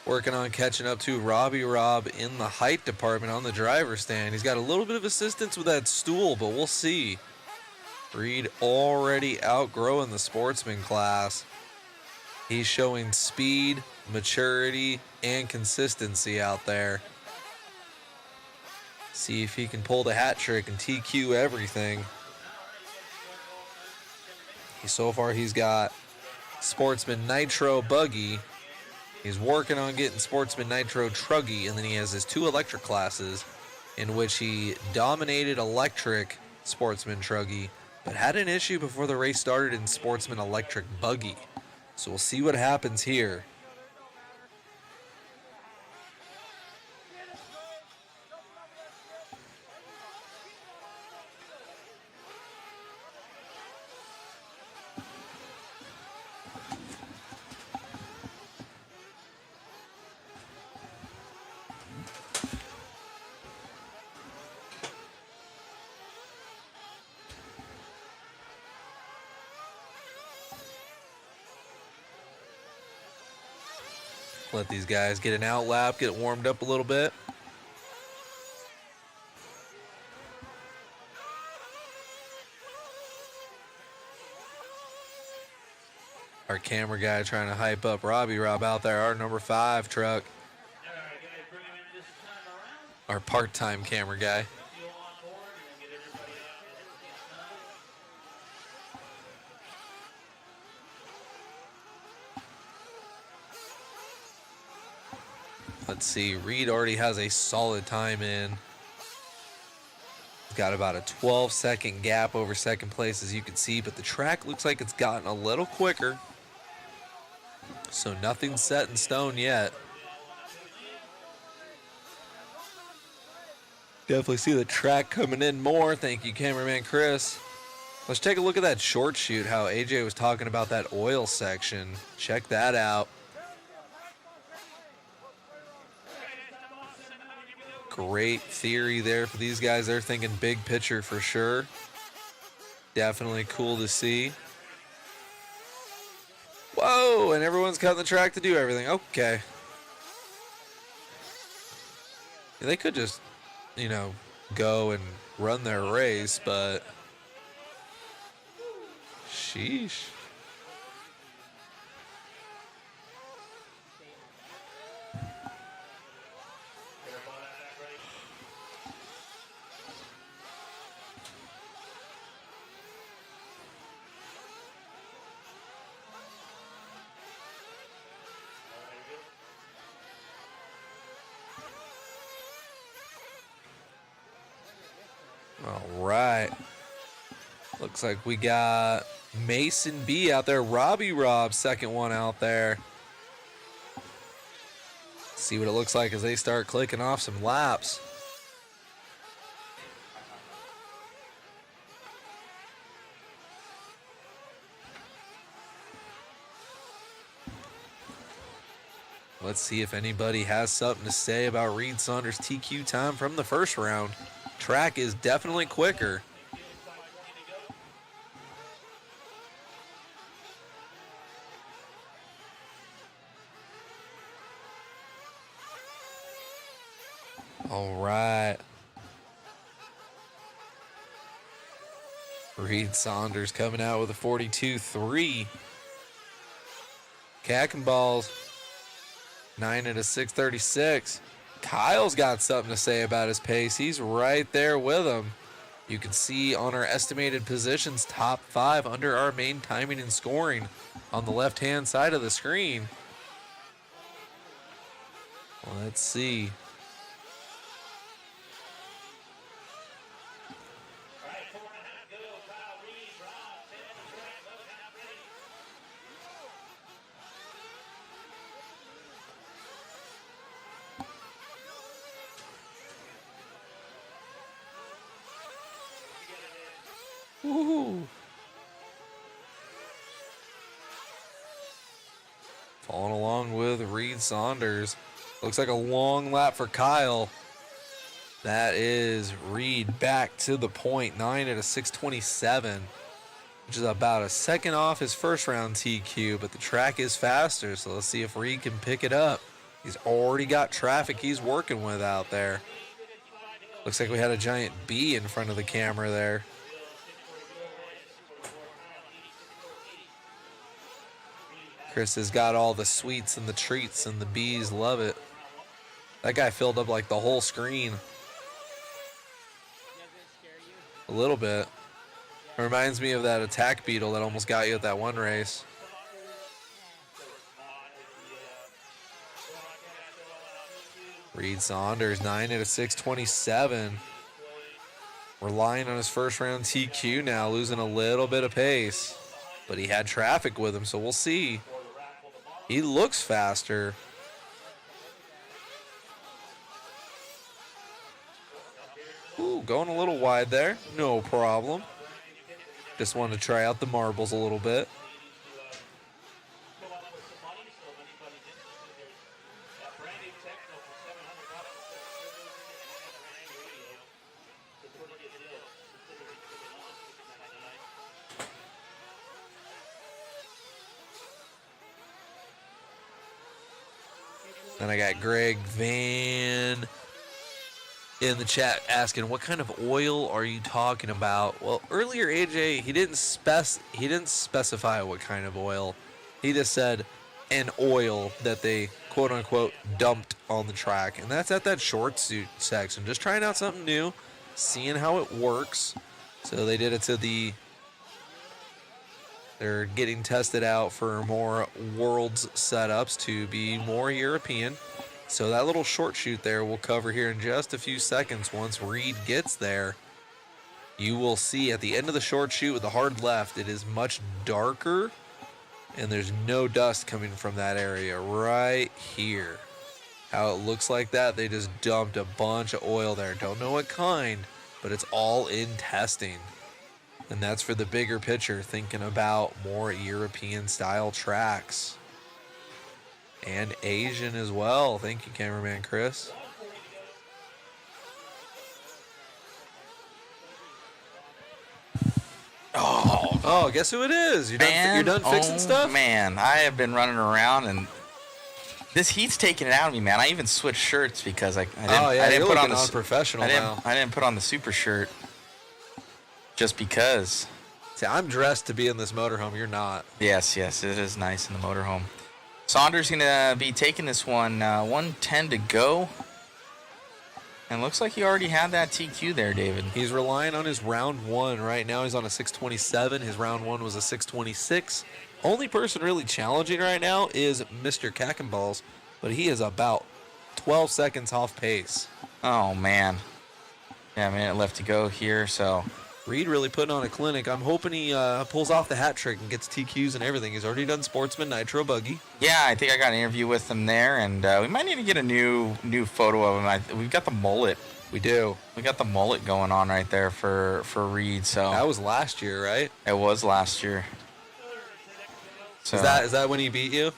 working on catching up to Robbie Rob in the height department on the driver's stand. He's got a little bit of assistance with that stool, but we'll see. Reed already outgrowing the sportsman class. He's showing speed, maturity, and consistency out there. See if he can pull the hat trick and TQ everything. So far he's got Sportsman Nitro Buggy. He's working on getting Sportsman Nitro Truggy, and then he has his 2 electric classes in which he dominated electric Sportsman Truggy, but had an issue before the race started in Sportsman Electric Buggy. So we'll see what happens here. Let these guys get an out lap, get warmed up a little bit. Our camera guy trying to hype up Robbie Rob out there, our number 5 truck. Our part-time camera guy. Let's see. Reed already has a solid time in. He's got about a 12-second gap over second place, as you can see, but the track looks like it's gotten a little quicker. So nothing's set in stone yet. Definitely see the track coming in more. Thank you, cameraman Chris. Let's take a look at that short shoot, how AJ was talking about that oil section. Check that out. Great theory there for these guys. They're thinking big picture for sure. Definitely cool to see. Whoa, and everyone's cutting the track to do everything. Okay. They could just, you know, go and run their race, but sheesh. All right. Looks like we got Mason B out there. Robbie Rob, second one out there. See what it looks like as they start clicking off some laps. Let's see if anybody has something to say about Reed Saunders' TQ time from the first round. Track is definitely quicker. All right. Reed Saunders coming out with a 42.3. Cack and balls. 9 at a 6:36. Kyle's got something to say about his pace. He's right there with him. You can see on our estimated positions, top 5 under our main timing and scoring on the left-hand side of the screen. Let's see. Woo-hoo. Following along with Reed Saunders. Looks like a long lap for Kyle. That is Reed back to the point. 9 at a 6:27, which is about a second off his first round TQ, but the track is faster, so let's see if Reed can pick it up. He's already got traffic he's working with out there. Looks like we had a giant bee in front of the camera there. Chris has got all the sweets and the treats, and the bees love it. That guy filled up like the whole screen. A little bit. It reminds me of that attack beetle that almost got you at that one race. Reed Saunders, 9 at a 6:27. Relying on his first round TQ now, losing a little bit of pace. But he had traffic with him, so we'll see. He looks faster. Ooh, going a little wide there. No problem. Just wanted to try out the marbles a little bit. Then I got Greg Van in the chat asking, what kind of oil are you talking about? Well, earlier AJ, he didn't specify what kind of oil. He just said an oil that they quote unquote dumped on the track, and that's at that short suit section. Just trying out something new, seeing how it works. So they did it to they're getting tested out for more Worlds setups to be more European. So that little short shoot there we'll cover here in just a few seconds. Once Reed gets there, you will see at the end of the short shoot with the hard left, it is much darker, and there's no dust coming from that area right here. How it looks like that, they just dumped a bunch of oil there. Don't know what kind, but it's all in testing. And that's for the bigger picture, thinking about more European-style tracks. And Asian as well. Thank you, cameraman Chris. Oh, guess who it is? You're done fixing stuff? Man, I have been running around, and this heat's taking it out of me, man. I even switched shirts because I didn't put on the unprofessional now. I didn't put on the super shirt just because. See, I'm dressed to be in this motorhome. You're not. Yes, it is nice in the motorhome. Saunders going to be taking this one, 1:10 to go. And looks like he already had that TQ there, David. He's relying on his round one. Right now he's on a 627. His round one was a 626. Only person really challenging right now is Mr. Cackenballs, but he is about 12 seconds off pace. Oh, man. Yeah, a minute left to go here, so... Reed really putting on a clinic. I'm hoping he pulls off the hat trick and gets TQs and everything. He's already done Sportsman, Nitro, buggy. Yeah, I think I got an interview with him there, and we might need to get a new photo of him. We've got the mullet. We do. We got the mullet going on right there for Reed. So that was last year, right? It was last year. So is that when he beat you?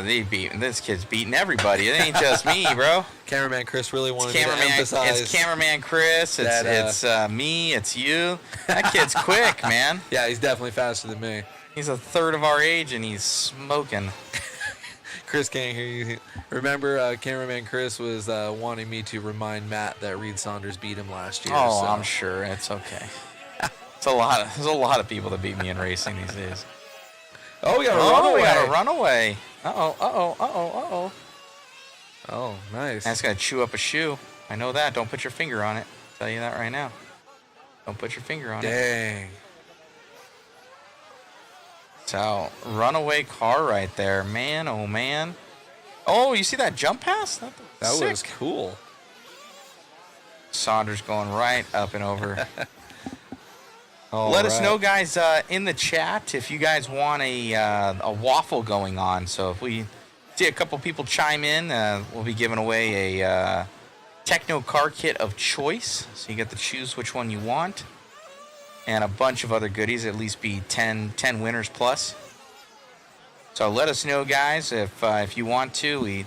This kid's beating everybody. It ain't just me, bro. Cameraman Chris really wanted to emphasize. It's cameraman Chris. It's me. It's you. That kid's quick, man. Yeah, he's definitely faster than me. He's a third of our age, and he's smoking. Chris can't hear you. Remember, cameraman Chris was wanting me to remind Matt that Reed Saunders beat him last year. Oh, so. I'm sure. It's okay. There's a lot of people that beat me in racing these days. Oh, we got a runaway. We got a runaway. Uh-oh. Oh, nice. That's going to chew up a shoe. I know that. Don't put your finger on it. I'll tell you that right now. Don't put your finger on it. Dang. So, runaway car right there. Man, oh, man. Oh, you see that jump pass? That was cool. Saunders going right up and over. Let us know, guys, in the chat if you guys want a waffle going on. So if we see a couple people chime in, we'll be giving away a Techno car kit of choice. So you get to choose which one you want. And a bunch of other goodies, at least be 10 winners plus. So let us know, guys, if you want to. We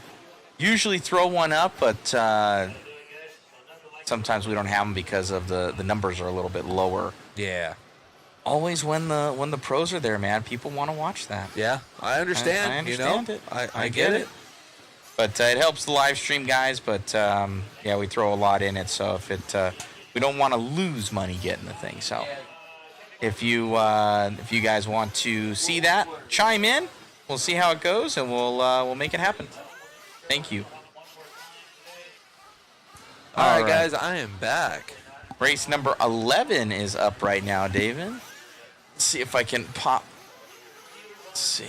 usually throw one up, but sometimes we don't have them because of the numbers are a little bit lower. Yeah. Always when the pros are there, man, people want to watch that. Yeah, I understand. I understand it. I get it. But it helps the live stream, guys. But yeah, we throw a lot in it, so if we don't want to lose money getting the thing. So if you guys want to see that, chime in. We'll see how it goes, and we'll make it happen. Thank you. All right, guys, I am back. Race number 11 is up right now, David. Let's see if I can pop. Let's see.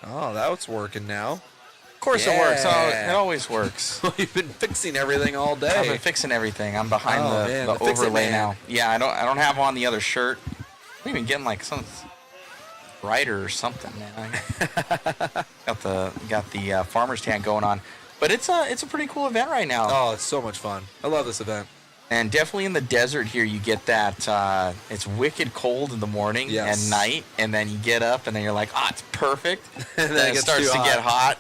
Oh, that's working now. Of course it works. Oh, it always works. You've been fixing everything all day. I've been fixing everything. I'm behind the overlay now. Yeah, I don't have on the other shirt. I'm even getting like some brighter or something, man. got the farmer's tan going on. But it's a pretty cool event right now. Oh, it's so much fun. I love this event. And definitely in the desert here, you get that, it's wicked cold in the morning and night, and then you get up, and then you're like, it's perfect. And then it starts to get hot.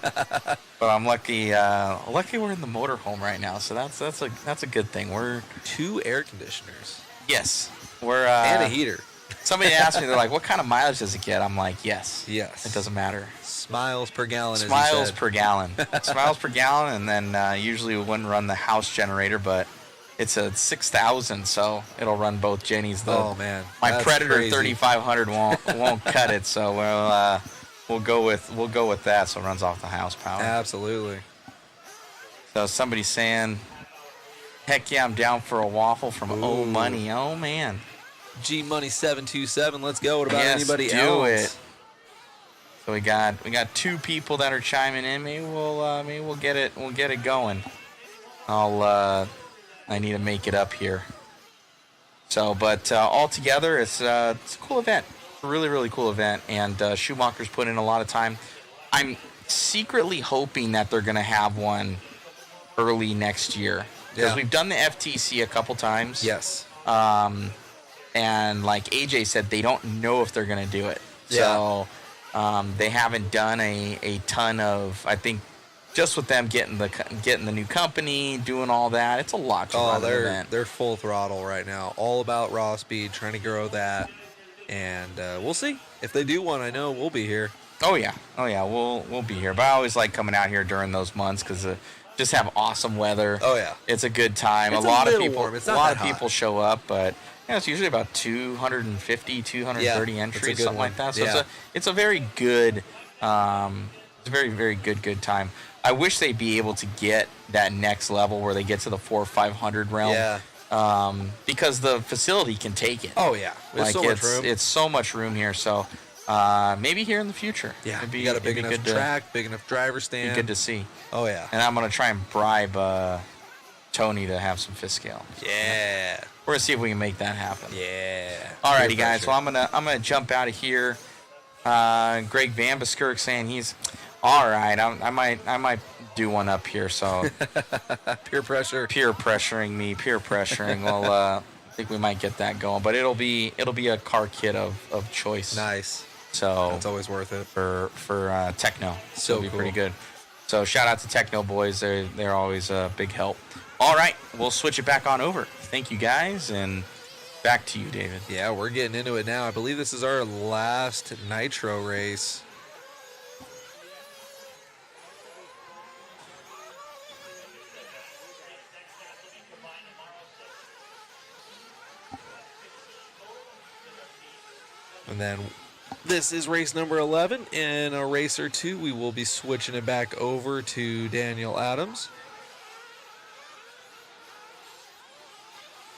But I'm lucky we're in the motorhome right now, so that's a good thing. We're 2 air conditioners. Yes. We're and a heater. Somebody asked me, they're like, what kind of mileage does it get? I'm like, yes. It doesn't matter. Miles per gallon. Smiles per gallon. Smiles per gallon, and then usually we wouldn't run the house generator, but it's a 6,000, so it'll run both Jennies. Oh man, my Predator crazy. 3500 won't cut it, so we'll go with that. So it runs off the house power. Absolutely. So somebody's saying, heck yeah, I'm down for a waffle from O Money. Oh man, G Money 727. Let's go. What about yes, anybody do else? It. So we got 2 people that are chiming in. Maybe we'll get it going. I need to make it up here. So, but all together, it's a cool event. It's a really, really cool event, and Schumacher's put in a lot of time. I'm secretly hoping that they're going to have one early next year, because we've done the FTC a couple times. Yes. And like AJ said, they don't know if they're going to do it. Yeah. So they haven't done a ton of, I think, just with them getting the new company, doing all that, it's a lot to run an event. They're full throttle right now. All about raw speed, trying to grow that. And we'll see. If they do one, I know we'll be here. Oh yeah, we'll be here. But I always like coming out here during those months because just have awesome weather. Oh yeah, it's a good time. It's a lot of little people, warm. It's a not lot that of people hot. show up, but it's usually about 250, 230 entries, something like that. So it's a very good, it's a very, very good time. I wish they'd be able to get that next level where they get to the 400 or 500 realm. Yeah. Because the facility can take it. Oh yeah, there's so much room. It's so much room here. So maybe here in the future. Yeah, you got a big enough track, big enough driver stand. Be good to see. Oh yeah. And I'm gonna try and bribe Tony to have some fish scale. Yeah. We're gonna see if we can make that happen. Yeah. Alrighty, guys. Well, I'm gonna jump out of here. Greg Van Buskirk saying he's all right. I might do one up here. So peer pressuring me. Well, I think we might get that going, but it'll be a car kit of choice. Nice. So it's always worth it for Techno. So it'll be cool. pretty good. So shout out to Techno boys. They're always a big help. All right, we'll switch it back on over. Thank you guys, and back to you, David. Yeah, we're getting into it now. I believe this is our last Nitro race. And then this is race number 11. In a race or two, we will be switching it back over to Daniel Adams.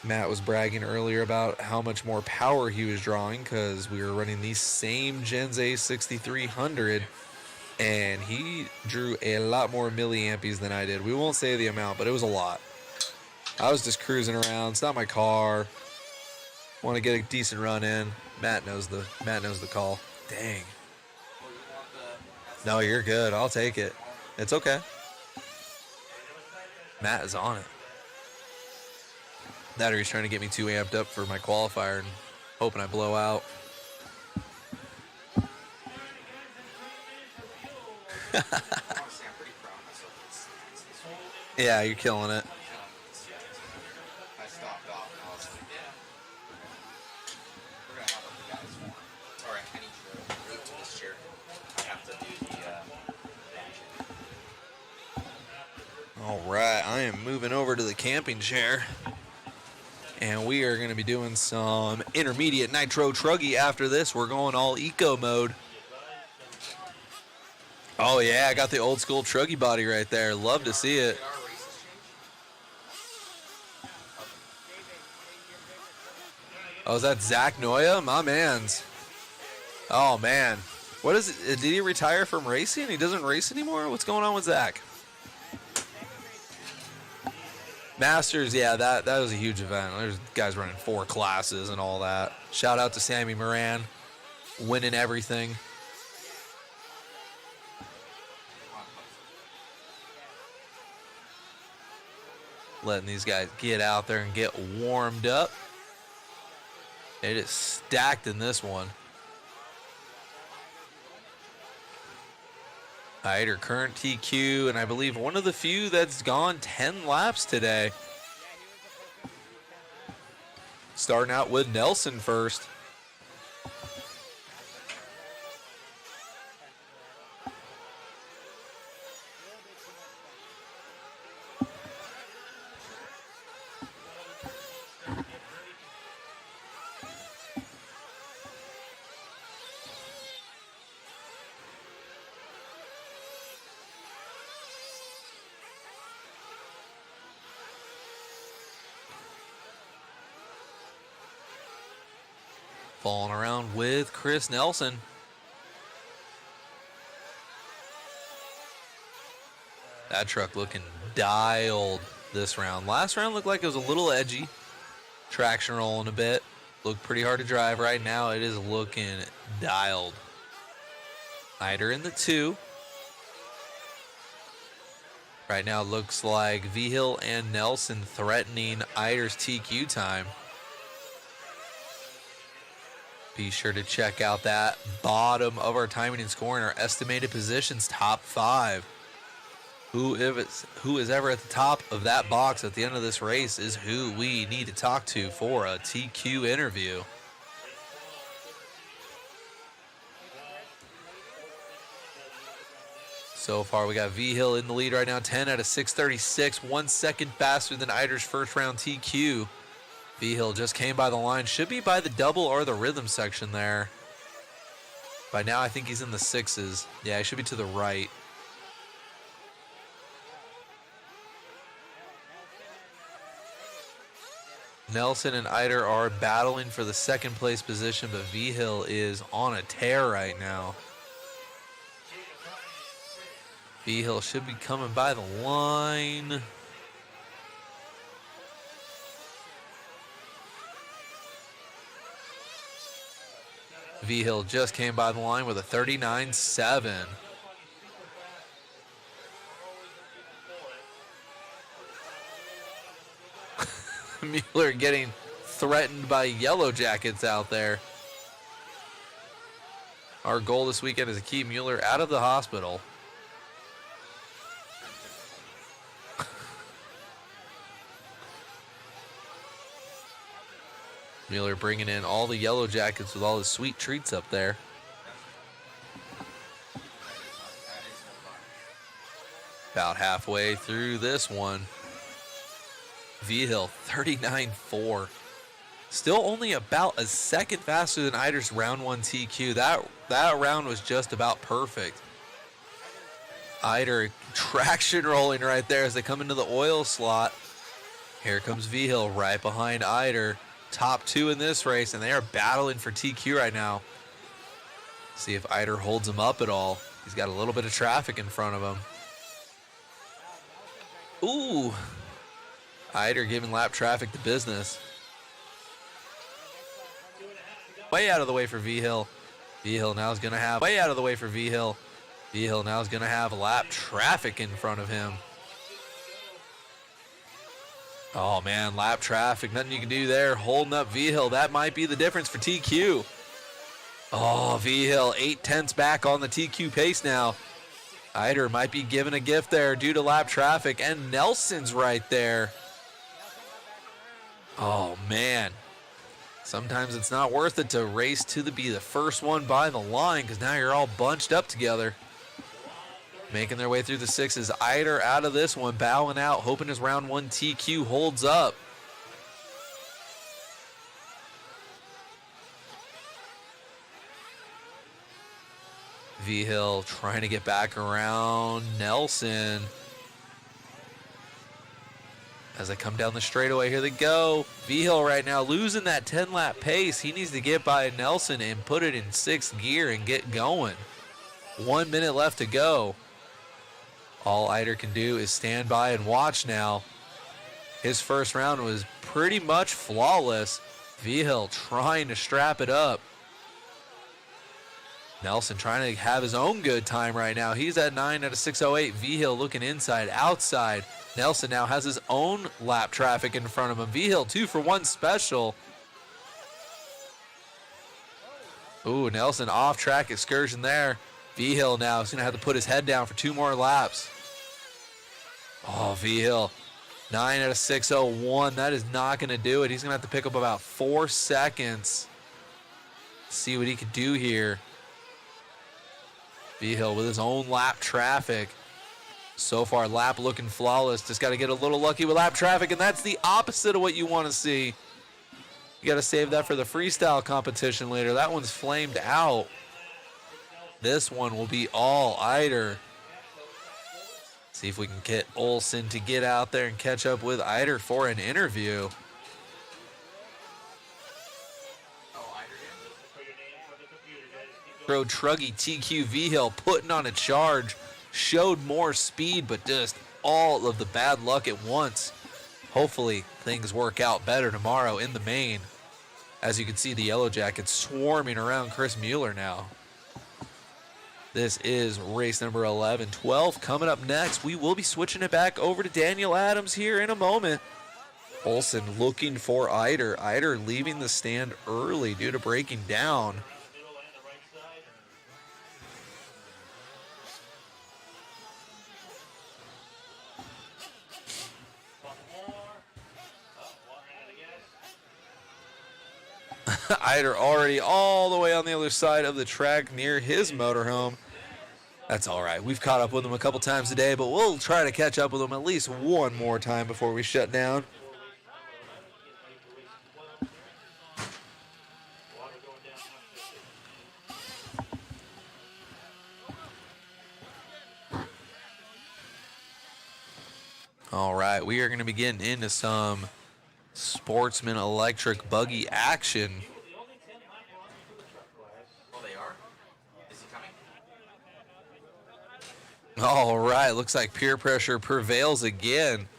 Matt was bragging earlier about how much more power he was drawing because we were running the same Gens A 6300, and he drew a lot more milliamperes than I did. We won't say the amount, but it was a lot. I was just cruising around. It's not my car. Want to get a decent run in. Matt knows the call. Dang. No, you're good. I'll take it. It's okay. Matt is on it. That or he's trying to get me too amped up for my qualifier and hoping I blow out. Yeah, you're killing it. All right, I am moving over to the camping chair. And we are going to be doing some intermediate nitro truggy after this. We're going all eco mode. Oh, yeah, I got the old school truggy body right there. Love to see it. Oh, is that Zach Noya? My man's. Oh, man. What is it? Did he retire from racing? He doesn't race anymore? What's going on with Zach? Masters, yeah, that was a huge event. There's guys running 4 classes and all that. Shout out to Sammy Moran, winning everything. Letting these guys get out there and get warmed up. It is stacked in this one. Right, her current TQ, and I believe one of the few that's gone 10 laps today. Starting out with Nelson first. Falling around with Chris Nelson. That truck looking dialed this round. Last round looked like it was a little edgy. Traction rolling a bit. Looked pretty hard to drive. Right now it is looking dialed. Eider in the 2. Right now it looks like V-Hill and Nelson threatening Eider's TQ time. Be sure to check out that bottom of our timing and scoring, our estimated positions, top 5. Who is ever at the top of that box at the end of this race is who we need to talk to for a TQ interview. So far, we got V-Hill in the lead right now, 10 out of 636, 1 second faster than Eider's first round TQ. V-Hill just came by the line, should be by the double or the rhythm section there. By now, I think he's in the 6s. Yeah, he should be to the right. Nelson and Eider are battling for the second place position, but V-Hill is on a tear right now. V-Hill should be coming by the line. V-Hill just came by the line with a 39.7. Mueller getting threatened by Yellow Jackets out there. Our goal this weekend is to keep Mueller out of the hospital. Mueller bringing in all the Yellow Jackets with all his sweet treats up there. About halfway through this one. V-Hill 39.4. Still only about a second faster than Eider's round 1 TQ. That round was just about perfect. Eider traction rolling right there as they come into the oil slot. Here comes V-Hill right behind Eider. Top 2 in this race, and they are battling for TQ right now. See if Eider holds him up at all. He's got a little bit of traffic in front of him. Ooh. Eider giving lap traffic the business. Way out of the way for V-Hill. V-Hill now is going to have, way out of the way for V-Hill. V-Hill now is going to have lap traffic in front of him. Oh man, lap traffic, nothing you can do there. Holding up V-Hill, that might be the difference for TQ. Oh, V-Hill 8/10 back on the TQ pace now. Eider might be given a gift there due to lap traffic, and Nelson's right there. Oh man, sometimes it's not worth it to race to be the first one by the line because now you're all bunched up together. Making their way through the 6s. Eider out of this one, bowing out, hoping his round 1 TQ holds up. V-Hill trying to get back around Nelson. As they come down the straightaway, here they go. V-Hill right now losing that 10-lap pace. He needs to get by Nelson and put it in 6th gear and get going. 1 minute left to go. All Eider can do is stand by and watch now. His first round was pretty much flawless. V-Hill trying to strap it up. Nelson trying to have his own good time right now. He's at 9 out of 608. V-Hill looking inside, outside. Nelson now has his own lap traffic in front of him. V-Hill 2 for 1 special. Ooh, Nelson off-track excursion there. V-Hill now is going to have to put his head down for 2 more laps. Oh, V-Hill, 9 out of 601. That is not going to do it. He's going to have to pick up about 4 seconds. See what he can do here. V-Hill with his own lap traffic. So far, lap looking flawless. Just got to get a little lucky with lap traffic, and that's the opposite of what you want to see. You got to save that for the freestyle competition later. That one's flamed out. This one will be all Eider. See if we can get Olsen to get out there and catch up with Eider for an interview. Truggy TQ V-Hill putting on a charge. Showed more speed, but just all of the bad luck at once. Hopefully things work out better tomorrow in the main. As you can see, the Yellow Jackets swarming around Chris Mueller now. This is race number 11. 12 coming up next. We will be switching it back over to Daniel Adams here in a moment. Olsen looking for Eider. Eider leaving the stand early due to breaking down. Eider already all the way on the other side of the track near his motorhome. That's all right. We've caught up with him a couple times today, but we'll try to catch up with him at least one more time before we shut down. All right, we are going to be getting into some Sportsman electric buggy action. All right, looks like peer pressure prevails again.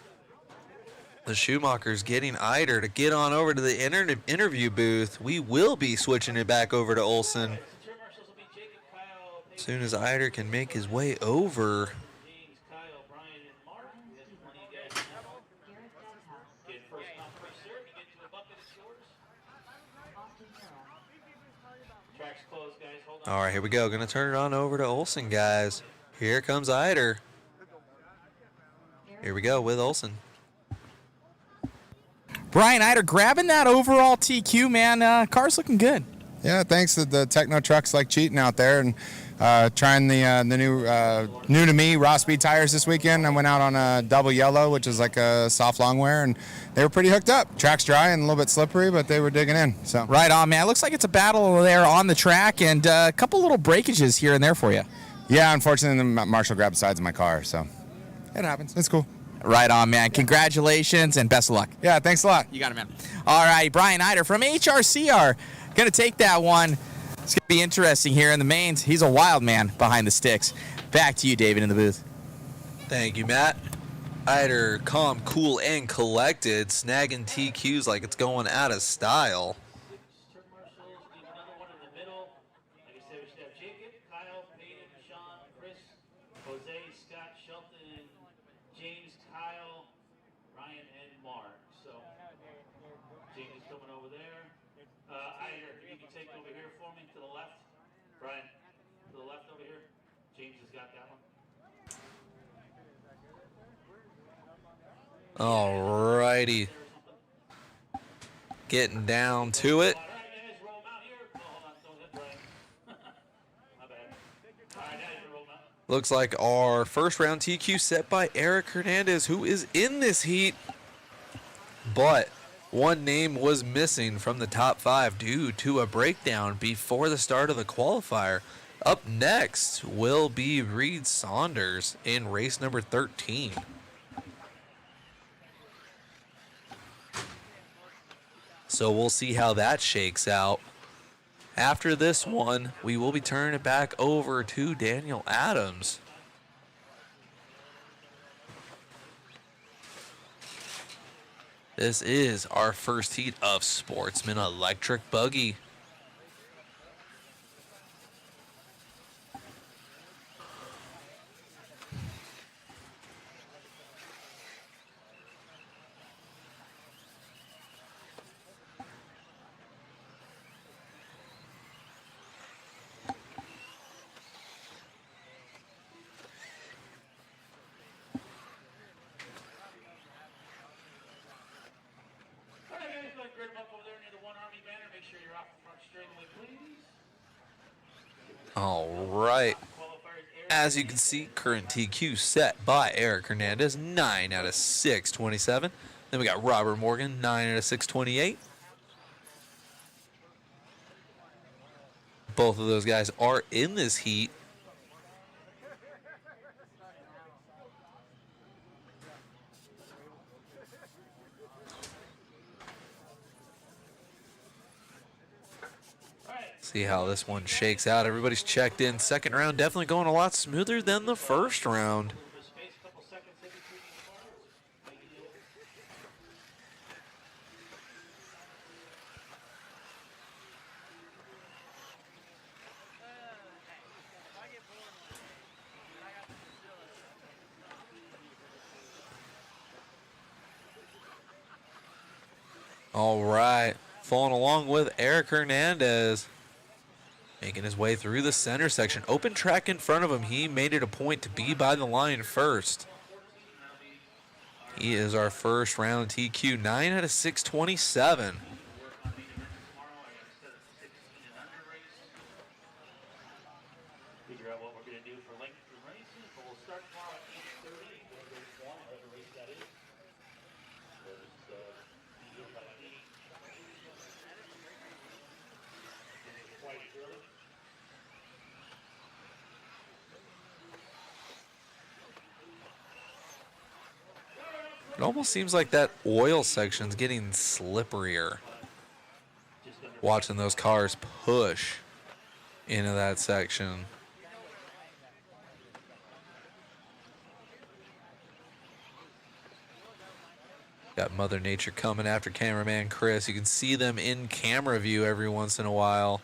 The Schumacher's getting Eider to get on over to the interview booth. We will be switching it back over to Olsen as soon as Eider can make his way over. All right, here we go. Going to turn it on over to Olsen, guys. Here comes Eider. Here we go with Olsen. Brian Eider grabbing that overall TQ, man. Car's looking good. Yeah, thanks to the Techno trucks like cheating out there and trying the new to me raw speed tires this weekend. I went out on a double yellow, which is like a soft long wear, and they were pretty hooked up. Track's dry and a little bit slippery, but they were digging in. So right on, man. Looks like it's a battle there on the track and a couple little breakages here and there for you. Yeah, unfortunately, Marshall grabbed the sides of my car, so it happens. It's cool. Right on, man. Congratulations and best of luck. Yeah, thanks a lot. You got it, man. All right, Brian Eider from HRCR. Going to take that one. It's going to be interesting here in the mains. He's a wild man behind the sticks. Back to you, David, in the booth. Thank you, Matt. Eider, calm, cool, and collected, snagging TQs like it's going out of style. All righty. Getting down to it. Looks like our first round TQ set by Eric Hernandez, who is in this heat. But one name was missing from the top 5 due to a breakdown before the start of the qualifier. Up next will be Reed Saunders in race number 13. So we'll see how that shakes out. After this one, we will be turning it back over to Daniel Adams. This is our first heat of Sportsman Electric Buggy. All right. As you can see, current TQ set by Eric Hernandez, 9 out of 627. Then we got Robert Morgan, 9 out of 628. Both of those guys are in this heat. See how this one shakes out. Everybody's checked in. Second round definitely going a lot smoother than the first round. All right. Following along with Eric Hernandez. Making his way through the center section. Open track in front of him. He made it a point to be by the line first. He is our first round TQ, 9 out of 627. Figure out what we're going to do for length of races, but we'll start tomorrow at 8:30. We'll go to one, whatever race that is. Quite early. It almost seems like that oil section's getting slipperier. Watching those cars push into that section. Got Mother Nature coming after cameraman Chris. You can see them in camera view every once in a while,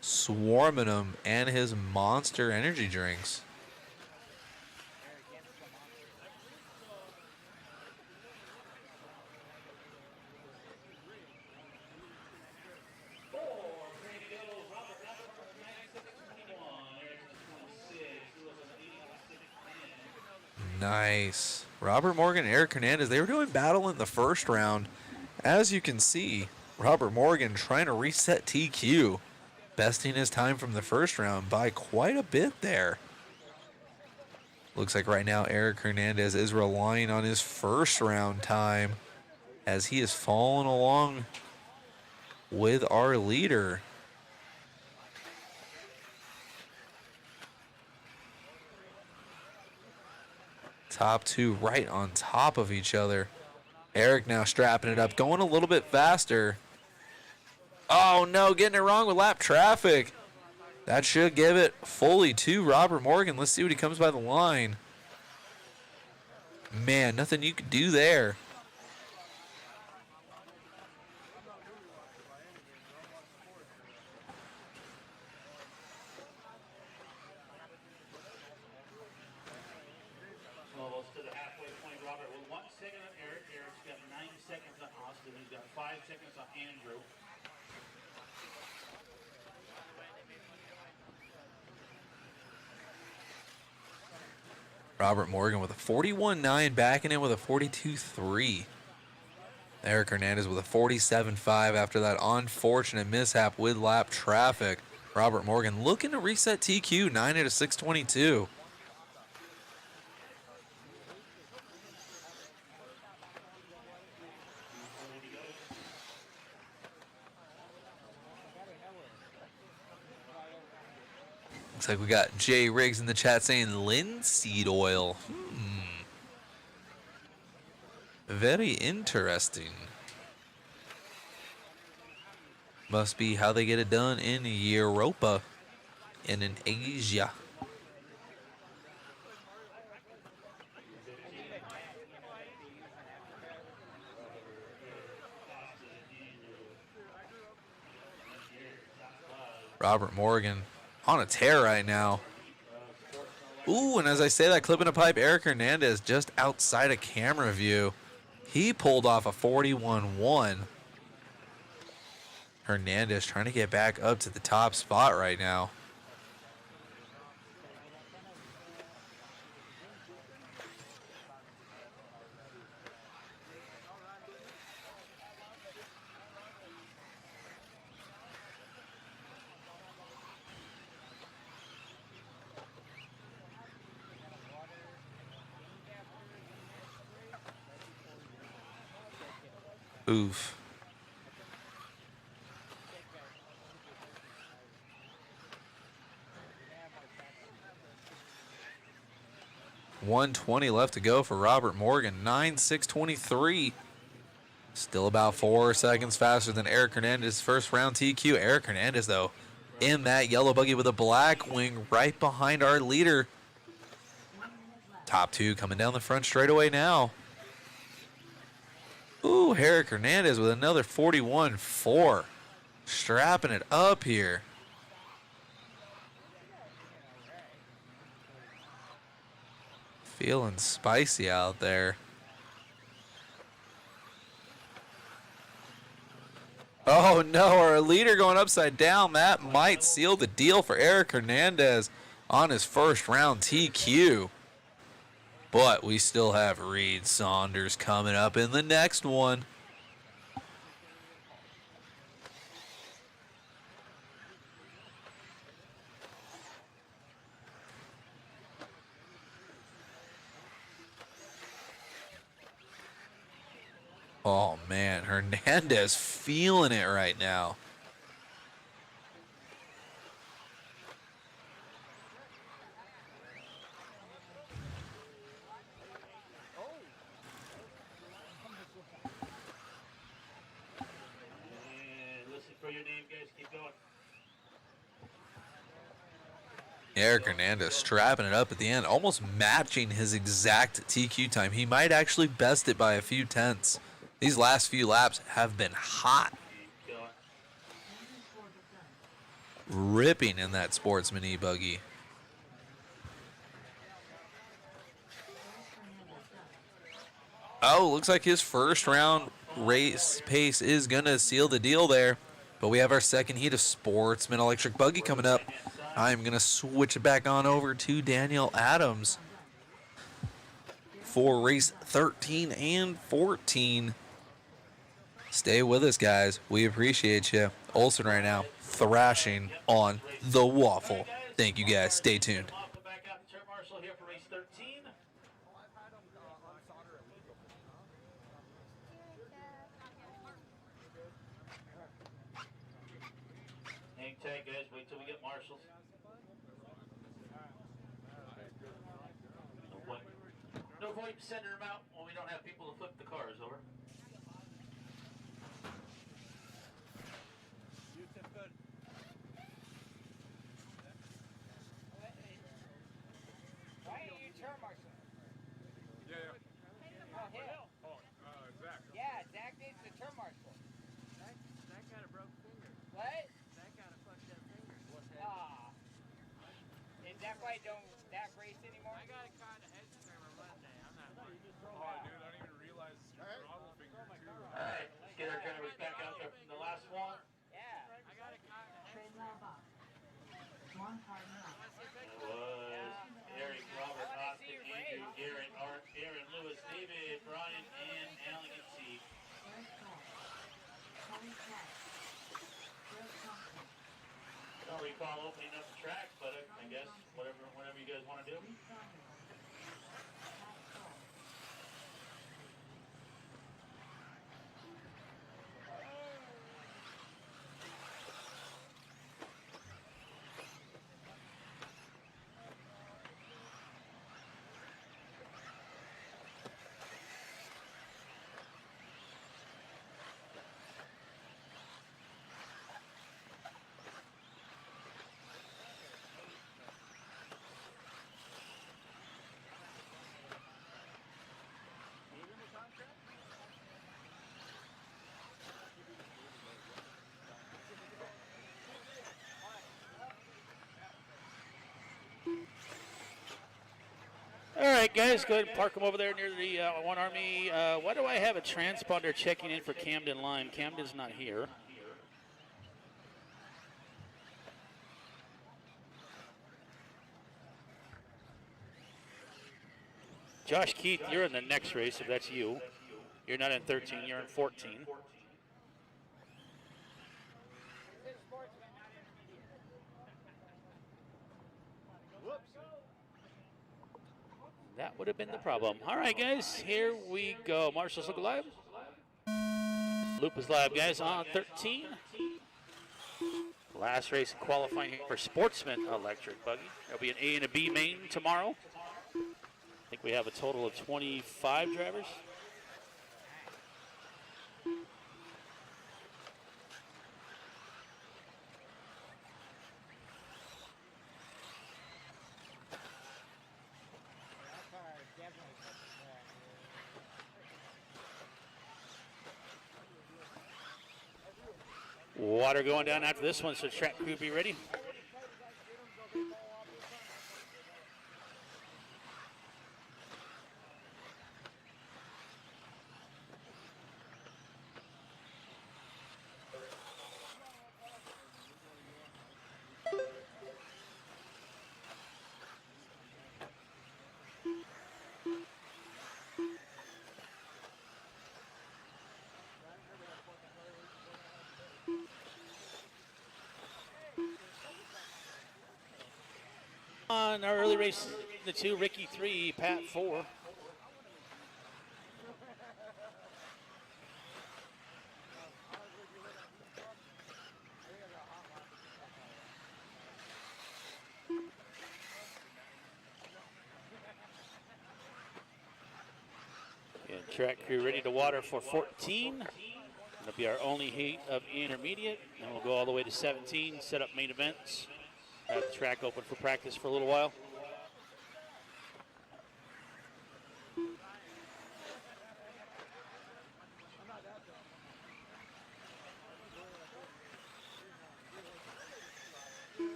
swarming him and his Monster energy drinks. Nice. Robert Morgan, Eric Hernandez, they were doing battle in the first round. As you can see, Robert Morgan trying to reset TQ, besting his time from the first round by quite a bit there. Looks like right now Eric Hernandez is relying on his first round time as he is following along with our leader. Top two right on top of each other. Eric now strapping it up, going a little bit faster. Oh no, getting it wrong with lap traffic. That should give it fully to Robert Morgan. Let's see what he comes by the line. Man, nothing you could do there. Almost to the halfway point, Robert, with 1 second on Eric. Eric's got 9 seconds on Austin. He's got 5 seconds on Andrew. Robert Morgan with a 41.9, backing in with a 42.3. Eric Hernandez with a 47.5 after that unfortunate mishap with lap traffic. Robert Morgan looking to reset TQ, 9 out of 622. Looks like we got Jay Riggs in the chat saying linseed oil. Very interesting. Must be how they get it done in Europa and in Asia. Robert Morgan on a tear right now. Ooh, and as I say that, clipping a pipe, Eric Hernandez just outside of camera view. He pulled off a 41.1. Hernandez trying to get back up to the top spot right now. Oof. $120 left to go for Robert Morgan. 9.623. Still about 4 seconds faster than Eric Hernandez' first round TQ. Eric Hernandez, though, in that yellow buggy with a black wing right behind our leader. Top two coming down the front straightaway now. Ooh, Eric Hernandez with another 41.4. Strapping it up here. Feeling spicy out there. Oh no, our leader going upside down. That might seal the deal for Eric Hernandez on his first round TQ. But we still have Reed Saunders coming up in the next one. Oh man, Hernandez feeling it right now. And listen for your name, guys. Keep going. Eric Hernandez strapping it up at the end, almost matching his exact TQ time. He might actually best it by a few tenths. These last few laps have been hot. Ripping in that Sportsman e-buggy. Oh, looks like his first round race pace is going to seal the deal there. But we have our second heat of Sportsman electric buggy coming up. I'm going to switch it back on over to Daniel Adams for race 13 and 14. Stay with us, guys. We appreciate you. Olsen right now thrashing on the waffle. Thank you, guys. Stay tuned. Back out to Turn Marshall here for race 13. Hang tight, guys. Wait till we get marshals. No point in sending them out when we don't have people to flip the cars over. Why are you turn marshal? Yeah. Oh, hell. Zach. Yeah, Zach needs the turn marshal. Zach got a broke finger. What? Zach got a fucked up finger. Ah. Is that why you don't that race anymore? I got a caught in a head scrammer Monday. I'm not funny. Oh, dude, I didn't even realize it's your throttle finger, too. All right, let's get our drivers back out there from the last one. Yeah. I got a caught in a head scrammer. It was Eric, Robert, Austin, Andrew, Garrett, Art, Aaron, Lewis, David, Brian, and Alan and C. I don't recall opening up the track, but I guess whatever you guys want to do. All right, guys, go ahead and park them over there near the One Army. Why do I have a transponder checking in for Camden Lime? Camden's not here. Josh Keith, you're in the next race, if that's you. You're not in 13, you're in 14. That would have been the problem. All right, guys, here we go. Marshall's look live. Loop is live, guys, on 13. Last race qualifying for Sportsman electric buggy. There'll be an A and a B main tomorrow. I think we have a total of 25 drivers. Water going down after this one, so track crew be ready. 1, our early race, the 2, Ricky 3, Pat 4. And track crew ready to water for 14. That'll be our only heat of intermediate. And we'll go all the way to 17, set up main events. Have the track open for practice for a little while.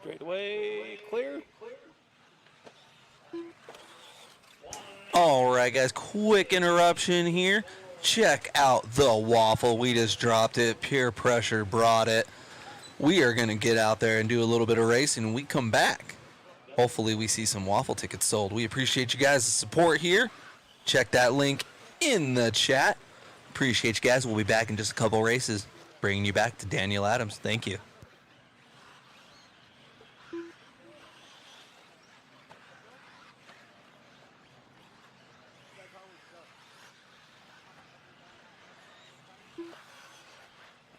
Straight away, clear. All right, guys, quick interruption here. Check out the waffle. We just dropped it. Peer pressure brought it. We are going to get out there and do a little bit of racing. When we come back, hopefully we see some waffle tickets sold. We appreciate you guys' support here. Check that link in the chat. Appreciate you guys. We'll be back in just a couple races, bringing you back to Daniel Adams. Thank you.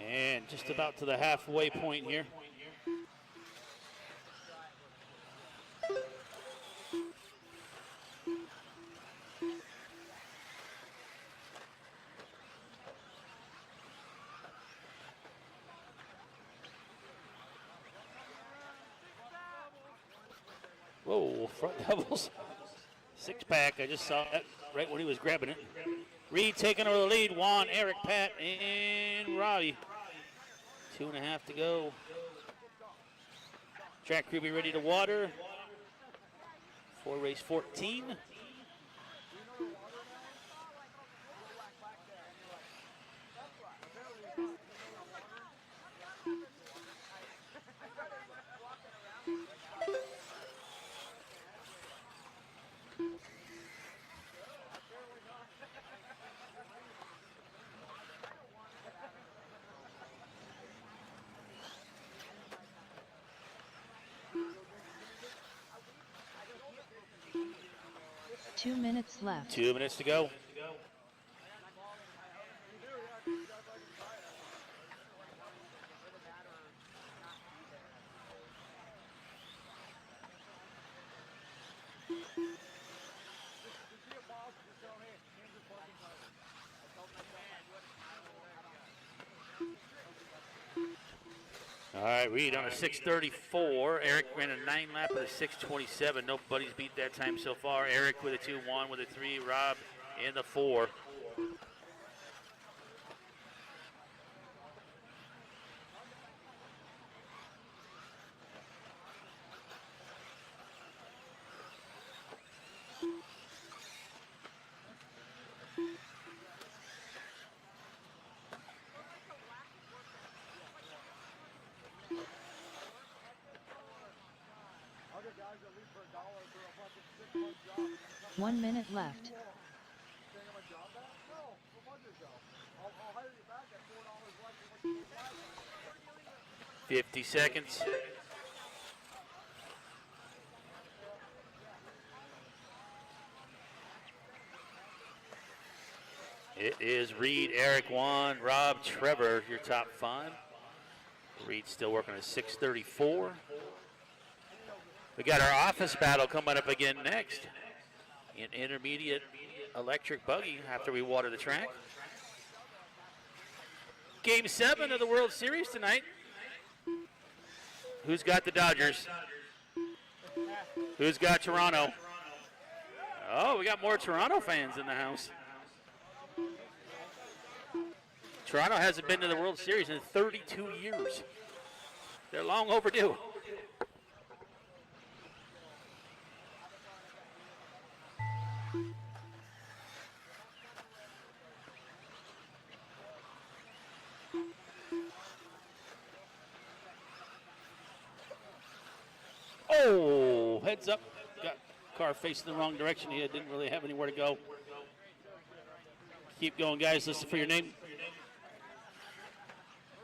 And just about to the halfway point here. Whoa, front doubles. Six pack, I just saw that right when he was grabbing it. Reed taking over the lead. Juan, Eric, Pat, and Robbie. 2.5 to go. Track crew be ready to water for race 14. Two minutes left. 2 minutes to go. All right, Reed on a 6:34. Eric ran a 9-lap at a 6:27. Nobody's beat that time so far. Eric with a 2, Juan with a 3, Rob in the 4. One minute left. 50 seconds. It is Reed, Eric, Juan, Rob, Trevor, your top 5. Reed still working at 6:34. We got our office battle coming up again next. An intermediate electric buggy after we water the track. Game 7 of the World Series tonight. Who's got the Dodgers? Who's got Toronto? Oh, we got more Toronto fans in the house. Toronto hasn't been to the World Series in 32 years. They're long overdue. heads up. Got car facing the wrong direction. He didn't really have anywhere to go. Keep going, guys. Listen for your name.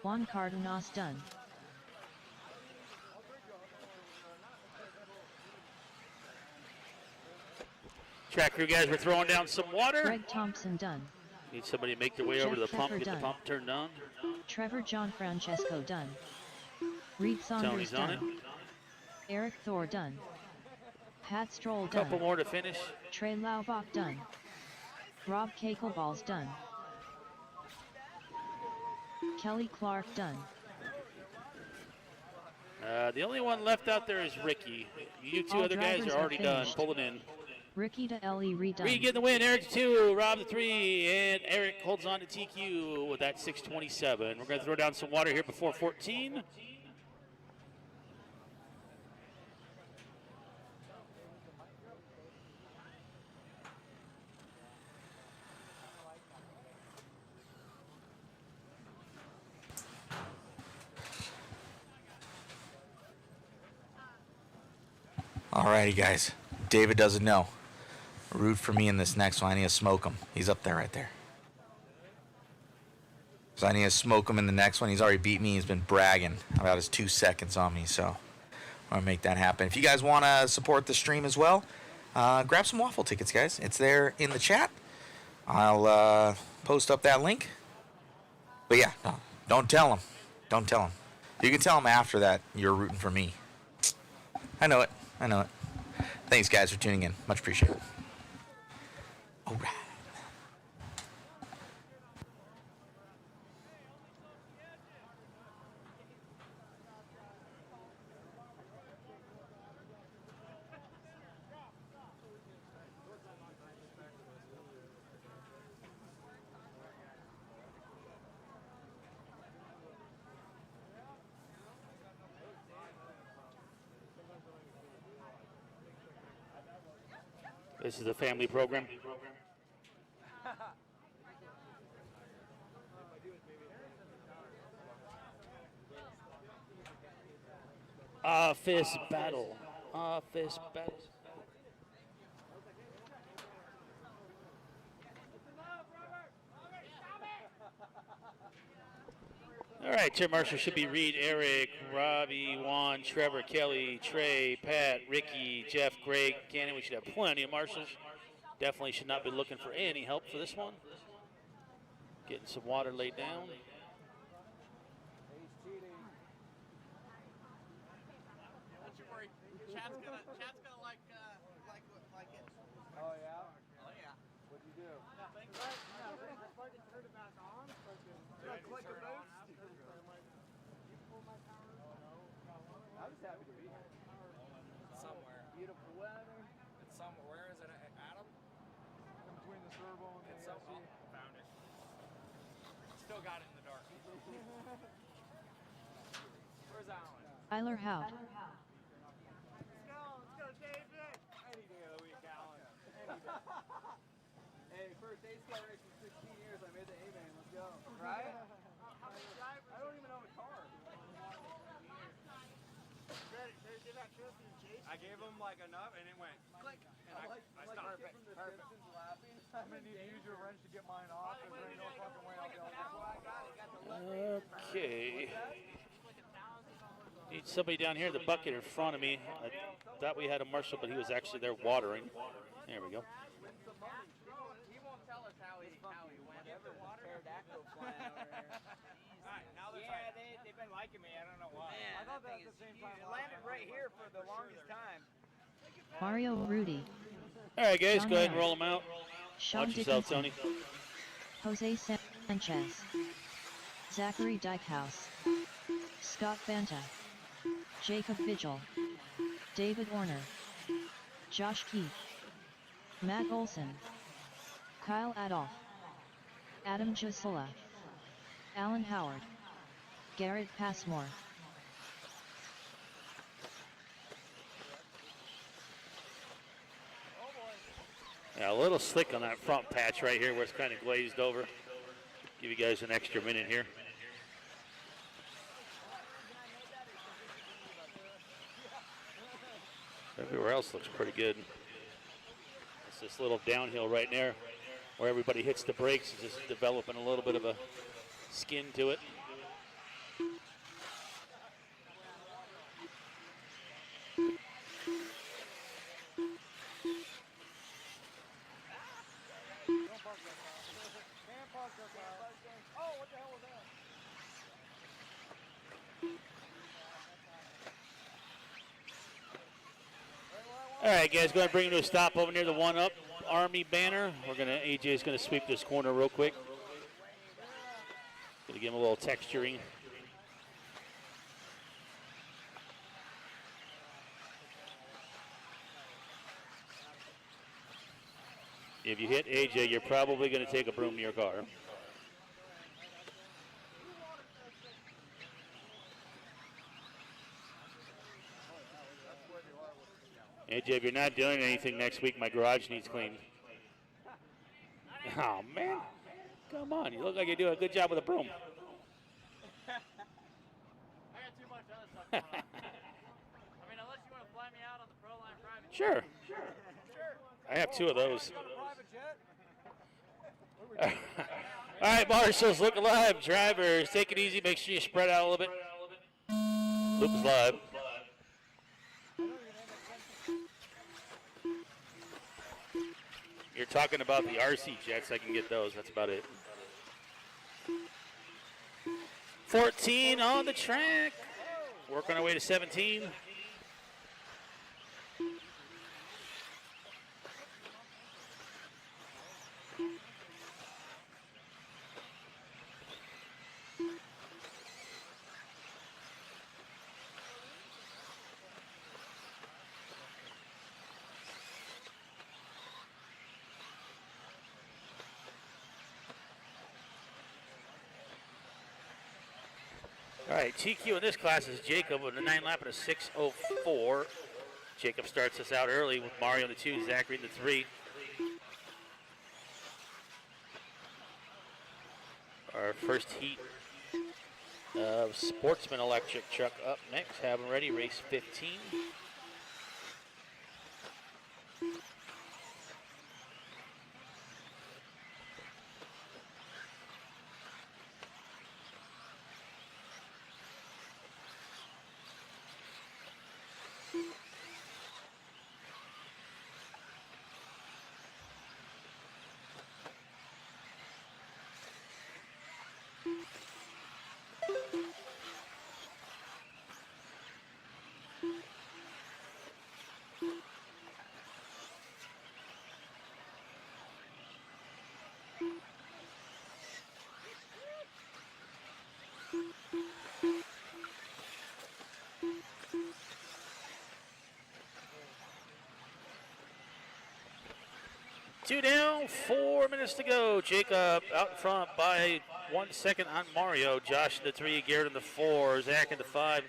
Juan Cardenas done. Track crew guys, we're throwing down some water. Greg Thompson done. Need somebody to make their way over to the pump, get the pump turned on. Trevor John Francesco done. Reed Saunders Tony's on done. it. Eric Thor done. Pat Stroll done. Couple more to finish. Trey Laubach done. Rob Kakelballs done. Kelly Clark done. The only one left out there is Ricky. You two All other guys drivers are already done. finished. Pulling in. Ricky to Ellie redone. Reed getting the win. Eric 2, Rob the 3, and Eric holds on to TQ with that 6:27. We're going to throw down some water here before 14. Alrighty, guys. David doesn't know. Root for me in this next one. I need to smoke him. He's up there right there. So I need to smoke him in the next one. He's already beat me. He's been bragging about his 2 seconds on me. So I'm going to make that happen. If you guys want to support the stream as well, grab some waffle tickets, guys. It's there in the chat. I'll post up that link. But yeah, no, don't tell him. Don't tell him. You can tell him after that you're rooting for me. I know it. I know it. Thanks, guys, for tuning in. Much appreciated. All right. This is a family program. Office battle. Office battle. All right, Chair Marshal should be Reed, Eric, Robbie, Juan, Trevor, Kelly, Trey, Pat, Ricky, Jeff, Greg, Cannon. We should have plenty of marshals. Definitely should not be looking for any help for this one. Getting some water laid down. Don't you worry. Chad's gonna like it. Oh yeah? Oh yeah. What'd you do? Nothing. Turn it back on. Click a boost. I'm just happy to be here. Somewhere. Beautiful weather. It's somewhere. Where is it, Adam? In between the servo and the It's ASC. found it. Still got it in the dark. Where's Alan? Tyler Hout. Let's go, David! Any day of the week, Alan. Any day. Hey, first A-Scale race in 16 years, I made the A-Main. Let's go. Right? I don't even own a car. I gave him like enough and it went click. And I stopped. Perfect. Laughing. I'm going to need to use your wrench to get mine off. There's no fucking way I'll be able to. Okay. Need somebody down here, the bucket in front of me. I thought we had a marshal, but he was actually there watering. There we go. He won't tell us how he went. Pterodactyl flying over here. Yeah, they've been liking me. I don't know why. Man, I thought that was the same time. It landed right here for the longest time. Mario Rudy. All right, guys, Sean go ahead and Harris. roll them out. Sean Watch yourself, Tony. Dickinson. Jose Sanchez. Zachary Dykehouse. Scott Banta. Jacob Vigil. David Warner. Josh Keith. Matt Olson. Kyle Adolph. Adam Josula. Alan Howard. Garrett Passmore. Yeah, a little slick on that front patch right here where it's kind of glazed over. Give you guys an extra minute here. Everywhere else looks pretty good. It's this little downhill right there where everybody hits the brakes. It's just developing a little bit of a skin to it. Oh, what the hell was that? All right, guys, going to bring you to a stop over near the one-up Army banner. AJ's going to sweep this corner real quick. Going to give him a little texturing. If you hit AJ, you're probably going to take a broom to your car. AJ, if you're not doing anything next week, my garage needs cleaned. Oh, man. Come on. You look like you do a good job with a broom. I got too much other stuff going on. I mean, unless you want to fly me out on the Pro Line private jet. Sure. Sure. I have two of those. You got a private jet? All right, Marshals, look alive. Drivers, take it easy. Make sure you spread out a little bit. Loop is live. You're talking about the RC jets. I can get those. That's about it. 14 on the track. Working our way to 17. All right, TQ in this class is Jacob with a 9 lap and a 6:04. Jacob starts us out early with Mario in the 2, Zachary in the 3. Our first heat of Sportsman electric truck up next. Have them ready, race 15. Two down, 4 minutes to go. Jacob out in front by 1 second on Mario. Josh in the 3, Garrett in the 4, Zach in the 5.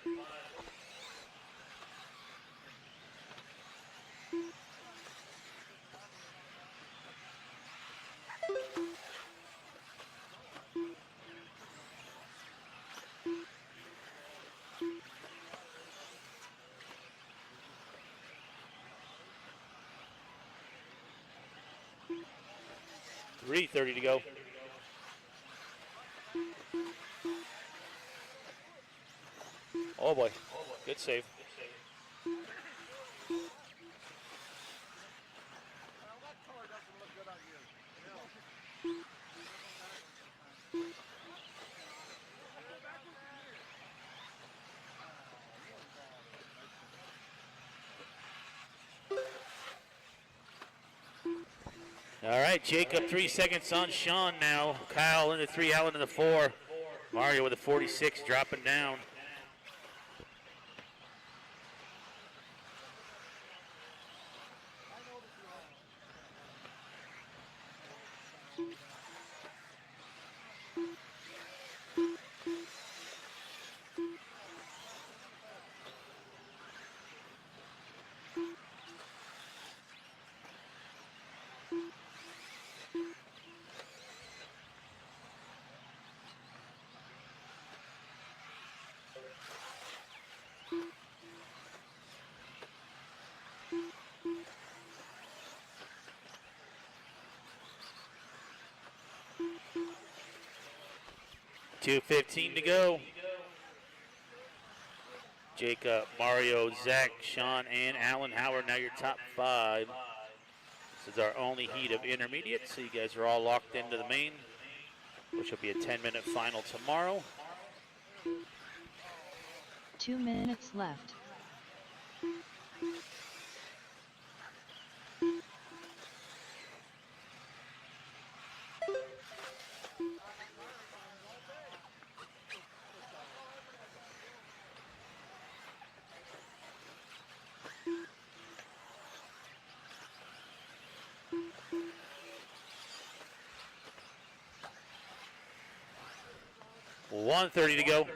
.330 to go. Oh boy, good save. All right, Jacob 3 seconds on Sean now. Kyle in the 3, Allen in the 4. Mario with a 46 dropping down. 2:15 to go. Jacob, Mario, Zach, Sean, and Alan Howard, now your top 5. This is our only heat of intermediate, so you guys are all locked into the main, which will be a 10-minute final tomorrow. 2 minutes left. $1:30 to go.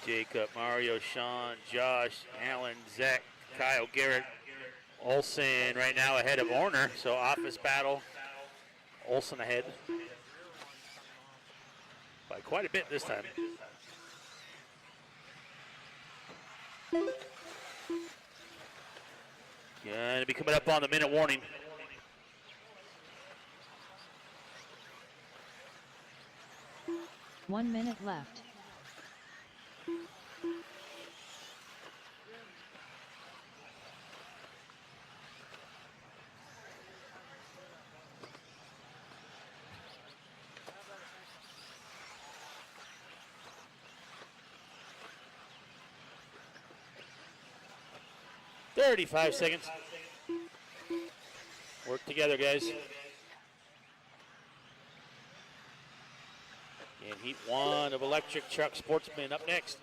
Jacob, Mario, Sean, Josh, Alan, Zach, Kyle, Garrett, Olson right now ahead of Orner. So office battle. Olson ahead by quite a bit this time. Gonna be coming up on the minute warning. One minute left. $35 seconds. Work together, guys. And heat 1 of electric truck Sportsman up next.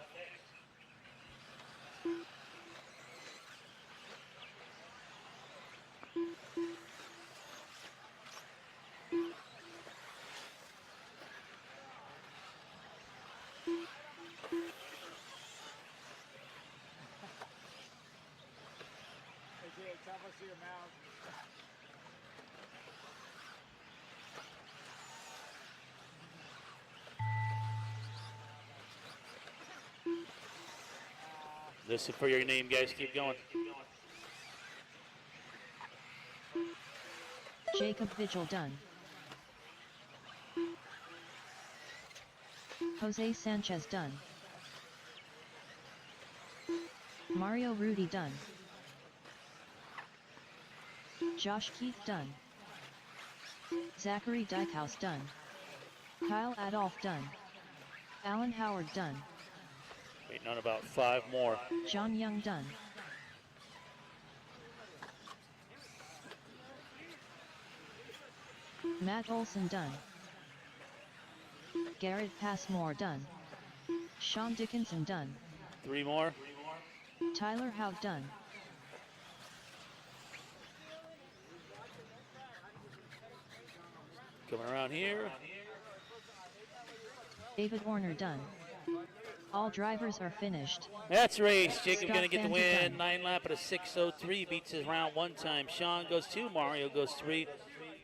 Listen for your name, guys. Keep going. Jacob Vigil done. Jose Sanchez done. Mario Rudy done. Josh Keith done. Zachary Dykhouse done. Kyle Adolph done. Alan Howard done. Waiting on about 5 more. John Young done. Matt Olson done. Garrett Passmore done. Sean Dickinson done. 3 more. Tyler Howe done. Coming around here. David Warner done. All drivers are finished. That's race. Jacob Scott going to get the Fanta win. done. 9 lap at a 6:03. Beats his round 1 time. Sean goes 2. Mario goes 3.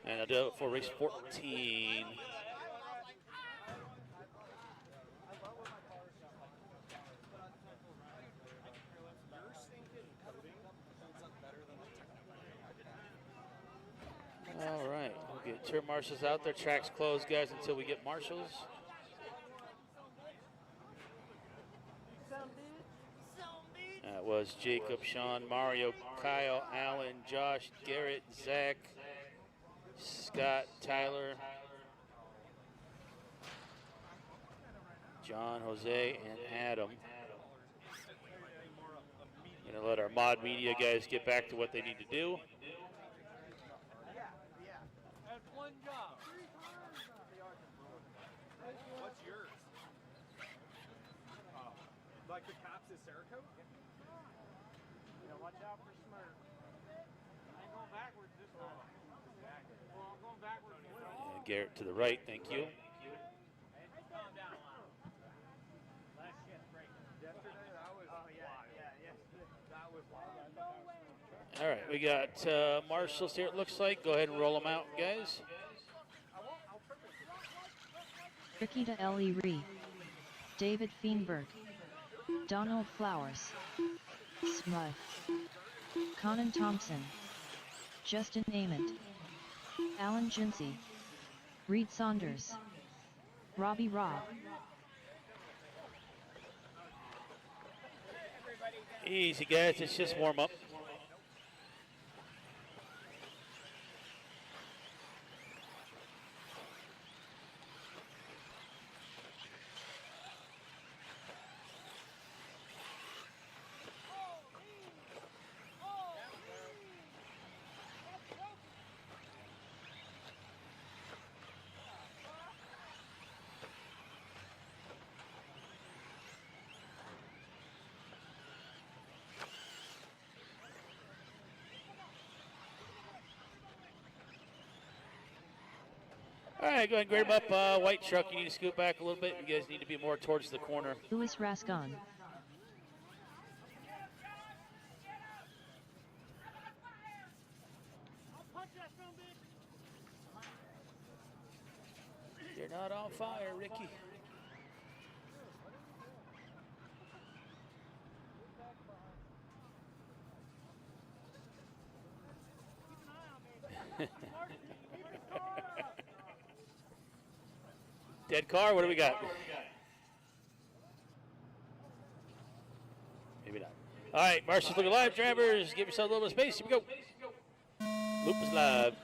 And I'll do it for race 14. All right. We'll get turn marshals out there. Track's closed, guys, until we get marshals. That was Jacob, Sean, Mario, Kyle, Alan, Josh, Garrett, Zach, Scott, Tyler, John, Jose, and Adam. Gonna let our mod media guys get back to what they need to do. That's one job. What's yours? Like the cops at Cerakote? Yeah, watch out for Smurf. I ain't going backwards this time. Exactly. Well, I'm going backwards. And Garrett to the right, thank you. Calm down. Last shift break. Yesterday, that was yesterday. That was wild. All right, we got marshals here, it looks like. Go ahead and roll them out, guys. Rikita L.E. Ree. David Feenberg. Donald Flowers. Smythe. Conan Thompson. Justin Ament. Alan Jinsey. Reed Saunders. Robbie Robb. Easy, guys. It's just warm up. All right, go ahead and grade them up. White truck, you need to scoot back a little bit. You guys need to be more towards the corner. Louis Rascon. You're not on fire, Ricky. Dead car, what do we got? Maybe not. All right, Marshall's looking live, drivers. Give yourself a little bit of space. Here we go. Loop is live.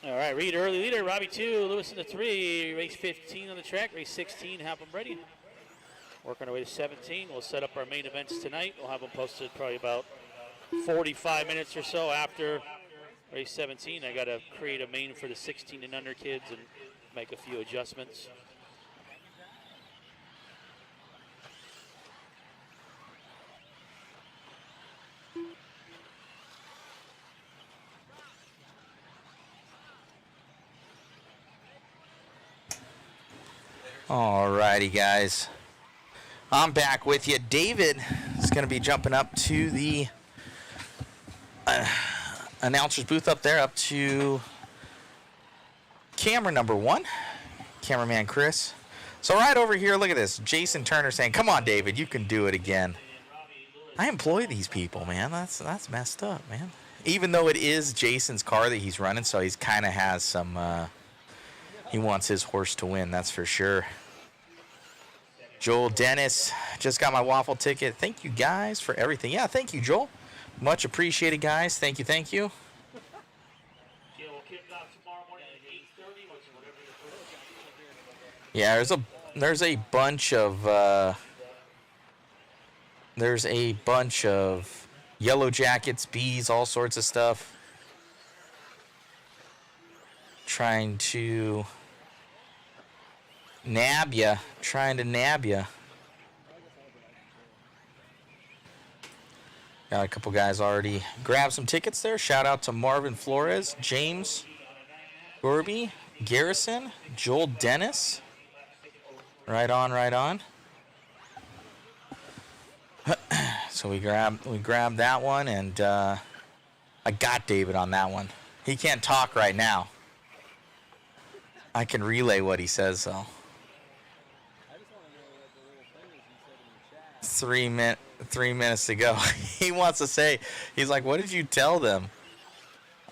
All right, Reed early leader, Robbie 2, Lewis in the 3, race 15 on the track, race 16, have them ready. Working our way to 17, we'll set up our main events tonight. We'll have them posted probably about 45 minutes or so after race 17. I got to create a main for the 16 and under kids and make a few adjustments. All righty, guys. I'm back with you. David is going to be jumping up to the announcer's booth up there, up to camera number 1, cameraman Chris. So right over here, look at this. Jason Turner saying, "Come on, David, you can do it again." I employ these people, man. That's messed up, man. Even though it is Jason's car that he's running, so he's kind of has some... he wants his horse to win, that's for sure. Joel Dennis, just got my waffle ticket. Thank you guys for everything. Yeah, thank you, Joel. Much appreciated, guys. Thank you, thank you. Yeah, there's a bunch of yellow jackets, bees, all sorts of stuff. Trying to nab ya. Got a couple guys already grabbed some tickets there. Shout out to Marvin Flores, James Gorby, Garrison, Joel Dennis. Right on, right on. So we grabbed that one, and I got David on that one. He can't talk right now. I can relay what he says, though. 3 minutes to go. He wants to say, he's like, "What did you tell them?"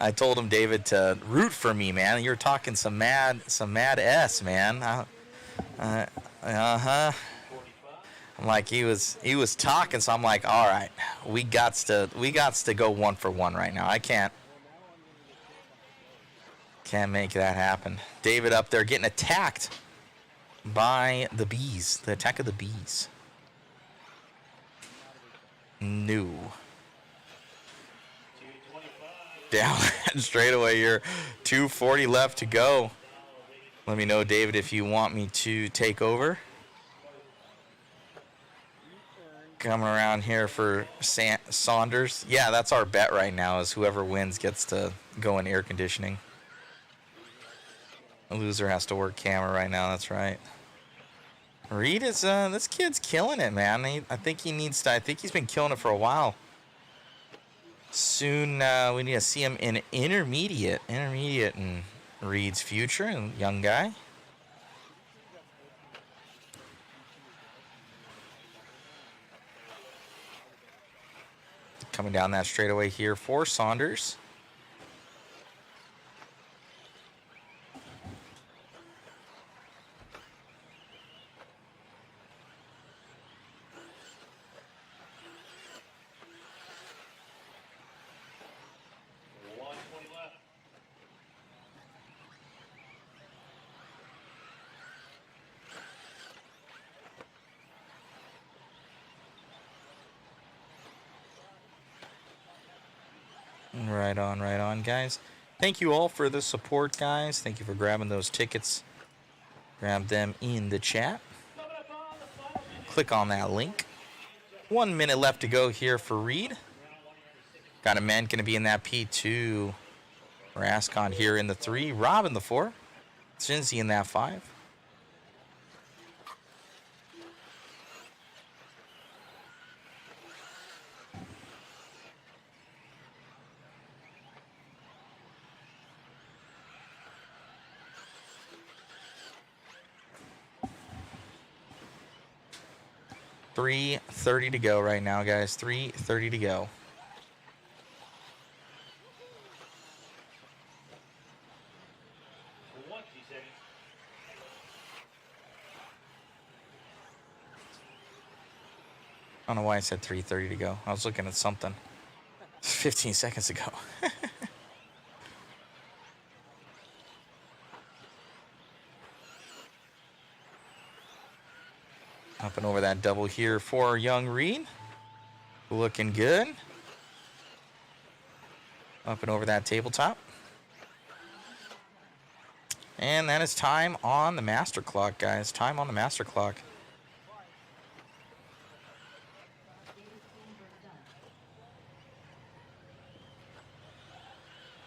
I told him, David, to root for me, man. You're talking some mad S, man. I'm like, he was talking, so I'm like, all right, we gots to go 1 for 1 right now. I can't make that happen. David up there getting attacked by the bees. The attack of the bees. No. down that straightaway here. 2:40 left to go. Let me know, David, if you want me to take over. Coming around here for Saunders. Yeah, that's our bet right now, is whoever wins gets to go in air conditioning. The loser has to work camera right now, that's right. Reed is, this kid's killing it, man. I think he's been killing it for a while. Soon, we need to see him in intermediate in Reed's future, and young guy. Coming down that straightaway here for Saunders. Right on, guys. Thank you all for the support, guys. Thank you for grabbing those tickets. Grab them in the chat. Click on that link. 1 minute left to go here for Reed. Got a man going to be in that P2. Rascon here in the 3. Rob in the 4. Cincy in that 5. $3:30 to go right now, guys. $3:30 to go. I don't know why I said 3:30 to go. I was looking at something 15 seconds ago. Up and over that double here for young Reed. Looking good. Up and over that tabletop. And that is time on the master clock, guys. Time on the master clock.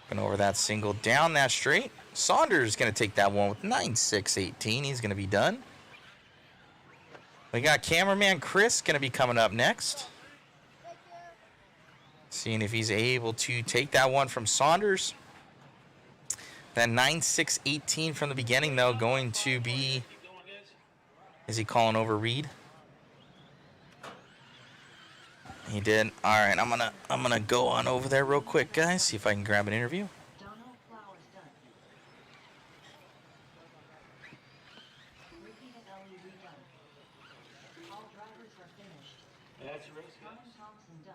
Up and over that single down that straight. Saunders is going to take that one with 9.618. He's going to be done. We got cameraman Chris going to be coming up next. Seeing if he's able to take that one from Saunders. That 9.618 from the beginning, though, going to be... Is he calling over Reed? He did. All right, I'm gonna go on over there real quick, guys. See if I can grab an interview. That's the race, guys.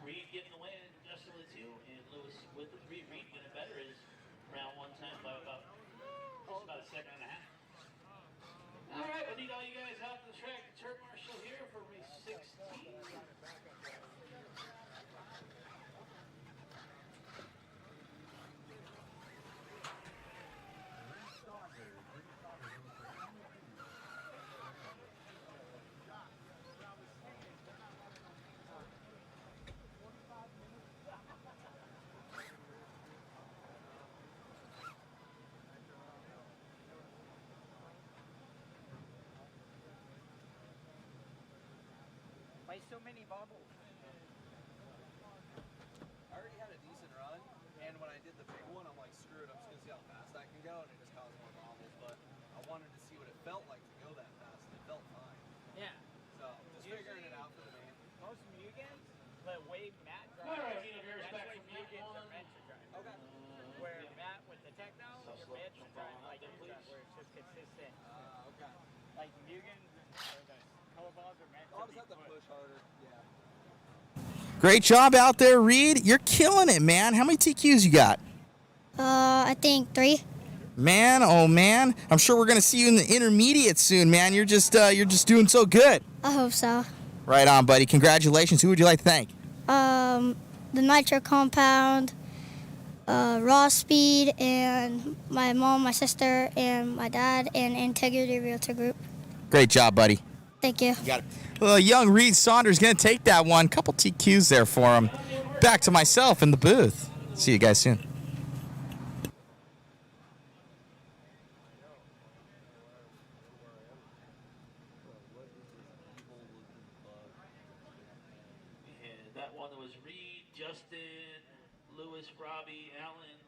Reed getting the win, Justin with 2, and Lewis with the 3. Reed getting better is round 1 time by about a second and a half. All right, we need all you guys out to the track. Turn marshal here for race 16. Why so many bubbles? I already had a decent run, and when I did the big one, I'm like, screw it, I'm just gonna see how fast I can go, and it just caused more bobbles. But I wanted to see what it felt like to go that fast, and it felt fine. Yeah. So just figuring it out for the man. Most Mugans, the way Matt drives, All right, need a very that's respect way from Mugans Matt are meant to drive. Okay. Where Matt with the techno, you're meant to drive like you drive, where it's just consistent. Okay. Like Mugans or the color balls are meant I'll to just have to push harder. Yeah. Great job out there, Reed. You're killing it, man. How many TQs you got? I think 3. Man, oh man. I'm sure we're gonna see you in the intermediate soon, man. You're just doing so good. I hope so. Right on, buddy. Congratulations. Who would you like to thank? The Nitro compound, Raw Speed, and my mom, my sister, and my dad, and Integrity Realtor Group. Great job, buddy. Thank you. Got it. Well, young Reed Saunders going to take that one. Couple TQs there for him. Back to myself in the booth. See you guys soon. And that one was Reed, Justin, Lewis, Robbie, Allen,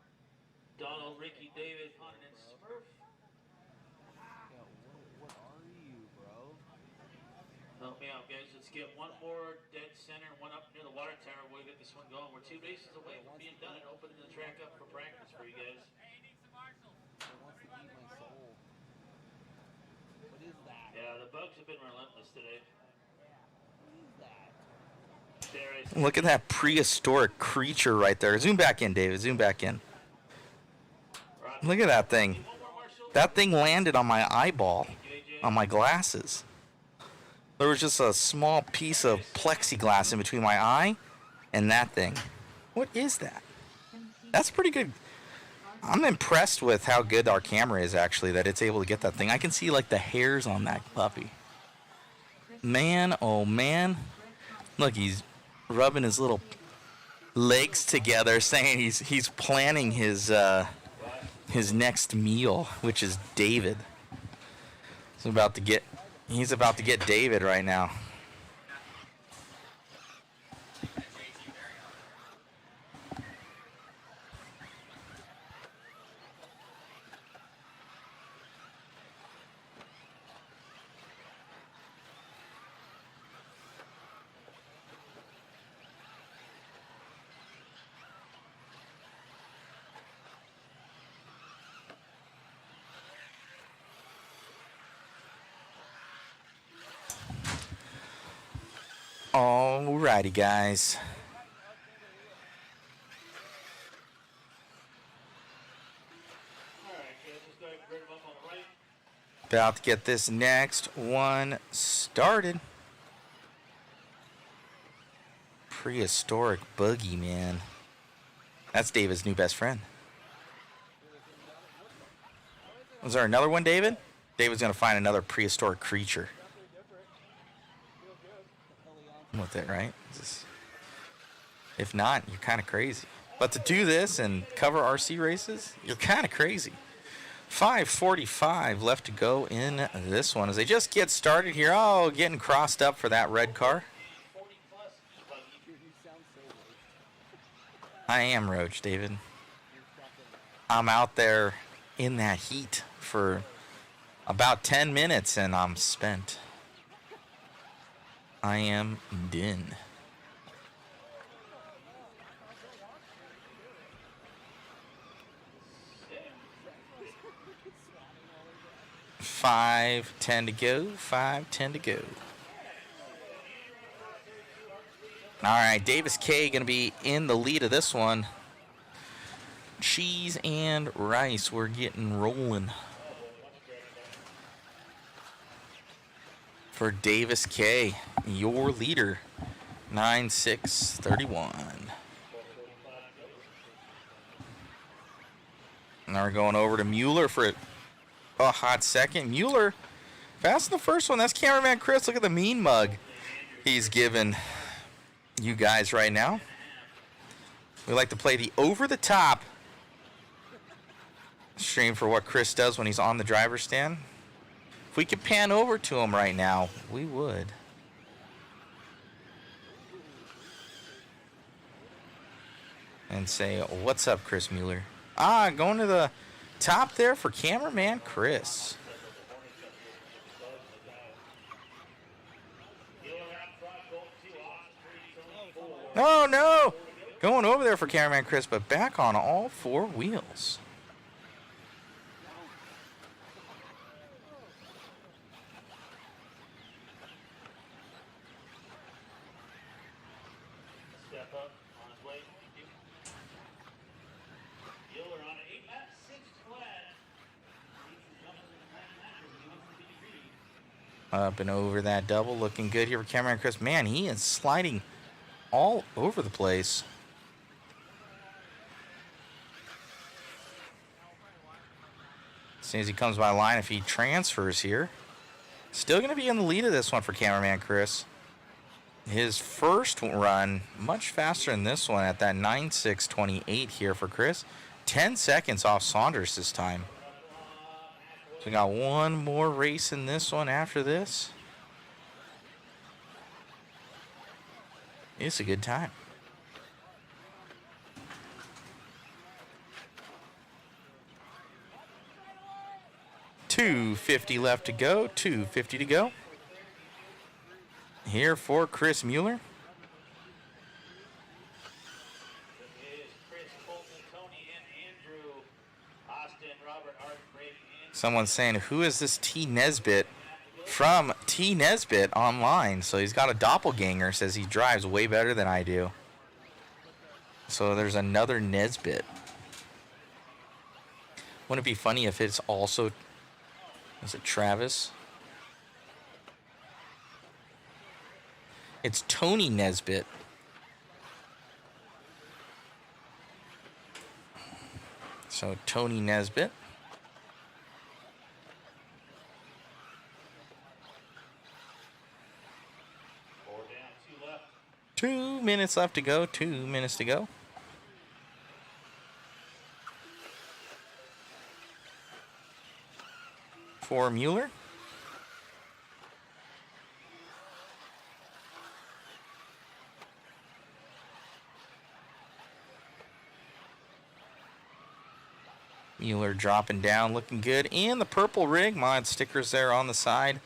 Donald, Ricky, David, Hunter, and Smurf. Help me out, guys. Let's get one more dead center, one up near the water tower. We'll get this one going. We're 2 bases away from being done and opening the track up for practice for you guys. Yeah, the bugs have been relentless today. Look at that prehistoric creature right there. Zoom back in, David. Zoom back in. Look at that thing. That thing landed on my eyeball, on my glasses. There was just a small piece of plexiglass in between my eye and that thing. What is that? That's pretty good. I'm impressed with how good our camera is, actually, that it's able to get that thing. I can see, like, the hairs on that puppy. Man, oh, man. Look, he's rubbing his little legs together, saying he's planning his next meal, which is David. He's about to get David right now. Alrighty, guys. About to get this next one started. Prehistoric buggy, man. That's David's new best friend. Was there another one, David? David's gonna find another prehistoric creature. With it, right? If not, you're kind of crazy. But to do this and cover RC races, you're kind of crazy. 5:45 left to go in this one as they just get started here. Oh, getting crossed up for that red car. I am Roach, David. I'm out there in that heat for about 10 minutes and I'm spent. I am done. $5:10 to go. 5:10 to go. All right, Davis K going to be in the lead of this one. Cheese and rice. We're getting rolling. For Davis K, your leader, 9-6-31. Now we're going over to Mueller for a hot second. Mueller, fast in the first one. That's cameraman Chris. Look at the mean mug he's giving you guys right now. We like to play the over-the-top stream for what Chris does when he's on the driver's stand. If we could pan over to him right now, we would. And say, what's up, Chris Mueller? Going to the top there for cameraman Chris. Oh, no! Going over there for cameraman Chris, but back on all four wheels. Up and over that double, looking good here for Cameron Chris. Man, he is sliding all over the place. soon as he comes by line, if he transfers here. Still going to be in the lead of this one for cameraman Chris. His first run, much faster than this one at that 9:6:28 here for Chris. 10 seconds off Saunders this time. So we got one more race in this one after this. It's a good time. $250 left to go. $250 to go. Here for Chris Mueller. Someone's saying, who is this T. Nesbitt? From T. Nesbitt online. So he's got a doppelganger. Says he drives way better than I do. So there's another Nesbitt. Wouldn't it be funny if it's also... Is it Travis? It's Tony Nesbitt. So Tony Nesbitt. Two minutes left to go. 2 minutes to go. For Mueller. Mueller dropping down, looking good. And the purple rig mod stickers there on the side.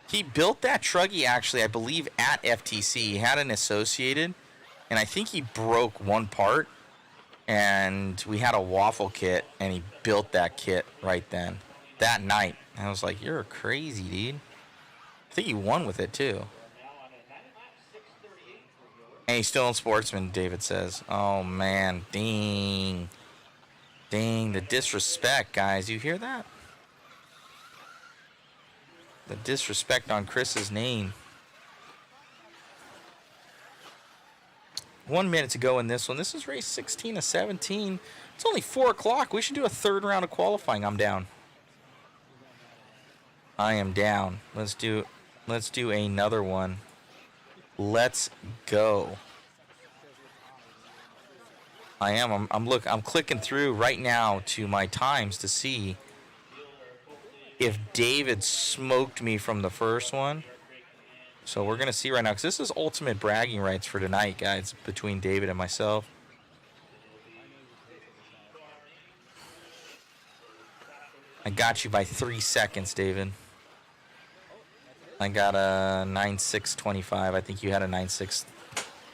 He built that truggy, actually, I believe, at FTC. He had an associated, and I think he broke one part. And we had a waffle kit, and he built that kit right then, that night. And I was like, you're crazy, dude. I think he won with it, too. And he's still in Sportsman, David says. Oh, man. Dang. Dang, the disrespect, guys. You hear that? The disrespect on Chris's name. 1 minute to go in this one. This is race 16 of 17. It's only 4 o'clock. We should do a third round of qualifying. I'm down. I am down. Let's do another one. Let's go. I am. I'm clicking through right now to my times to see if David smoked me from the first one. So we're going to see right now, because this is ultimate bragging rights for tonight, guys, between David and myself. I got you by 3 seconds, David. I got a 9.625. I think you had a 9.6.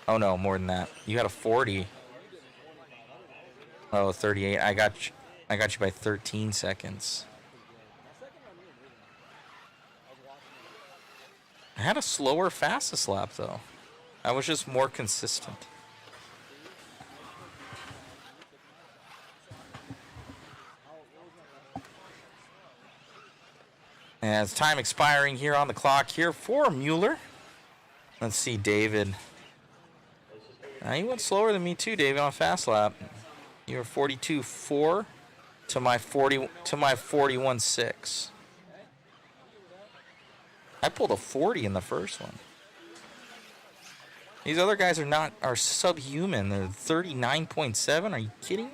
Oh, no, more than that. You had a 40. Oh, 38. I got you by 13 seconds. I had a slower fastest lap, though. I was just more consistent. And it's time expiring here on the clock here for Mueller. Let's see, David. You went slower than me too, David, on fast lap. You were 42.4 to my 41.6. I pulled a 40 in the first one. These other guys are subhuman. They're 39.7. Are you kidding me?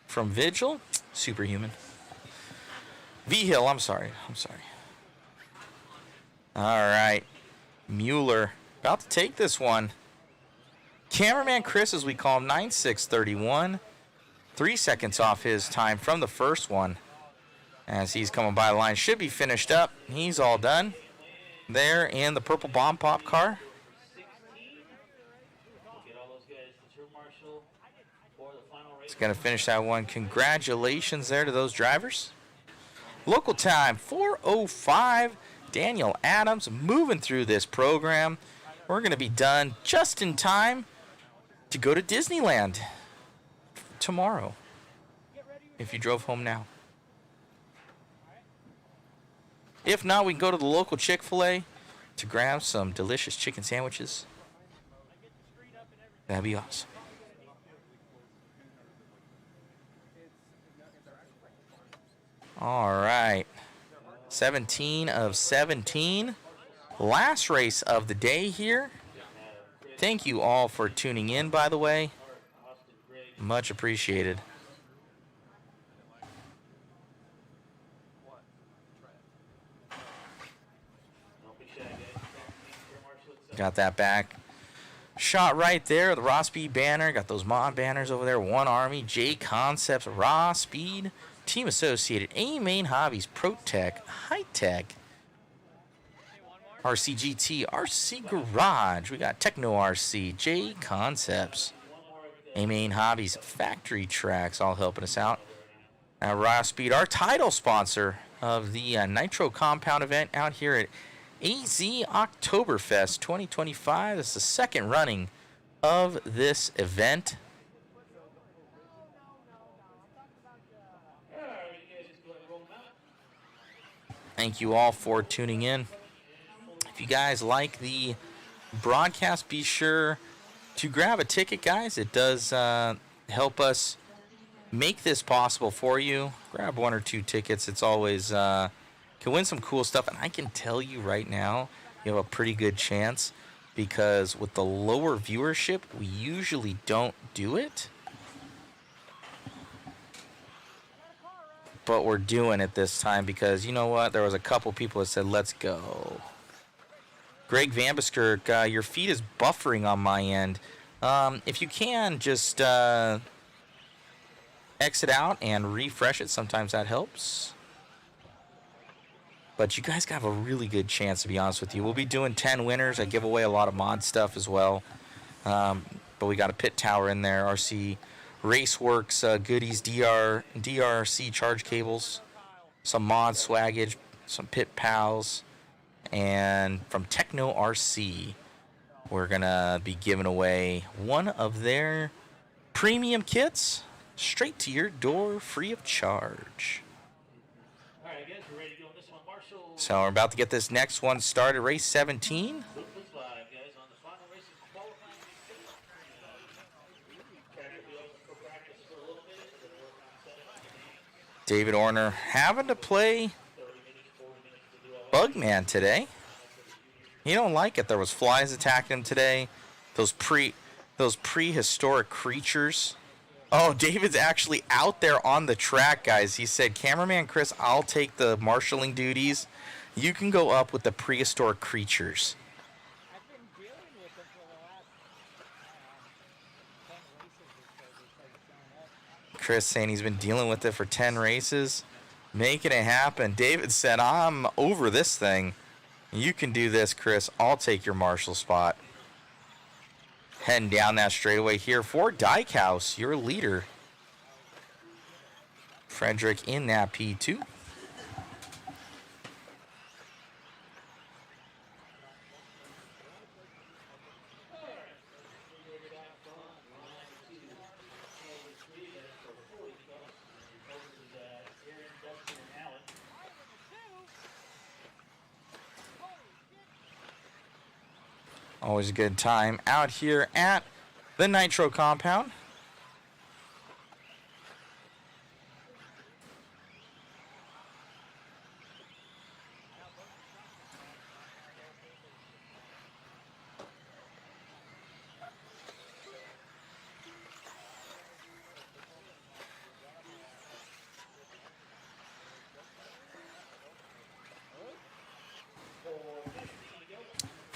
From Vigil, superhuman. V-Hill, I'm sorry. All right. Mueller about to take this one. Cameraman Chris, as we call him, 9.631. 3 seconds off his time from the first one. As he's coming by the line. Should be finished up. He's all done. There in the purple bomb pop car. He's going to finish that one. Congratulations there to those drivers. Local time, 4:05. Daniel Adams moving through this program. We're going to be done just in time to go to Disneyland tomorrow, if you drove home now. If not, we can go to the local Chick-fil-A to grab some delicious chicken sandwiches. That'd be awesome. All right. 17 of 17. Last race of the day here. Thank you all for tuning in, by the way. Much appreciated. Got that back shot right there. The Raw Speed banner. Got those mod banners over there. One Army, J Concepts, Raw Speed, Team Associated, A Main Hobbies, ProTech, High Tech, RCGT, RC Garage. We got Techno RC, J Concepts, A Main Hobbies, Factory Tracks, all helping us out. Raw Speed, our title sponsor of the Nitro Compound event out here at AZ OctoberFest 2025. This is the second running of this event. Thank you all for tuning in. If you guys like the broadcast, be sure to grab a ticket, guys. It does help us make this possible for you. Grab 1 or 2 tickets. It's always can win some cool stuff, and I can tell you right now, you have a pretty good chance, because with the lower viewership, we usually don't do it. But we're doing it this time because, you know what, there was a couple people that said, let's go. Greg Vambuskirk, your feed is buffering on my end. If you can, just exit out and refresh it. Sometimes that helps. But you guys have a really good chance, to be honest with you. We'll be doing 10 winners. I give away a lot of mod stuff as well. But we got a pit tower in there, RC Raceworks goodies, DRC charge cables, some mod swaggage, some pit pals, and from Techno RC, we're going to be giving away one of their premium kits straight to your door free of charge. So we're about to get this next one started, race 17. David Orner having to play Bugman today. He don't like it. There was flies attacking him today. Those prehistoric creatures. Oh, David's actually out there on the track, guys. He said, "Cameraman Chris, I'll take the marshalling duties. You can go up with the prehistoric creatures." Chris saying he's been dealing with it for 10 races. Making it happen. David said, "I'm over this thing. You can do this, Chris. I'll take your marshal spot." Heading down that straightaway here for Dyke House, your leader. Frederick in that P2. Always a good time out here at the Nitro Compound.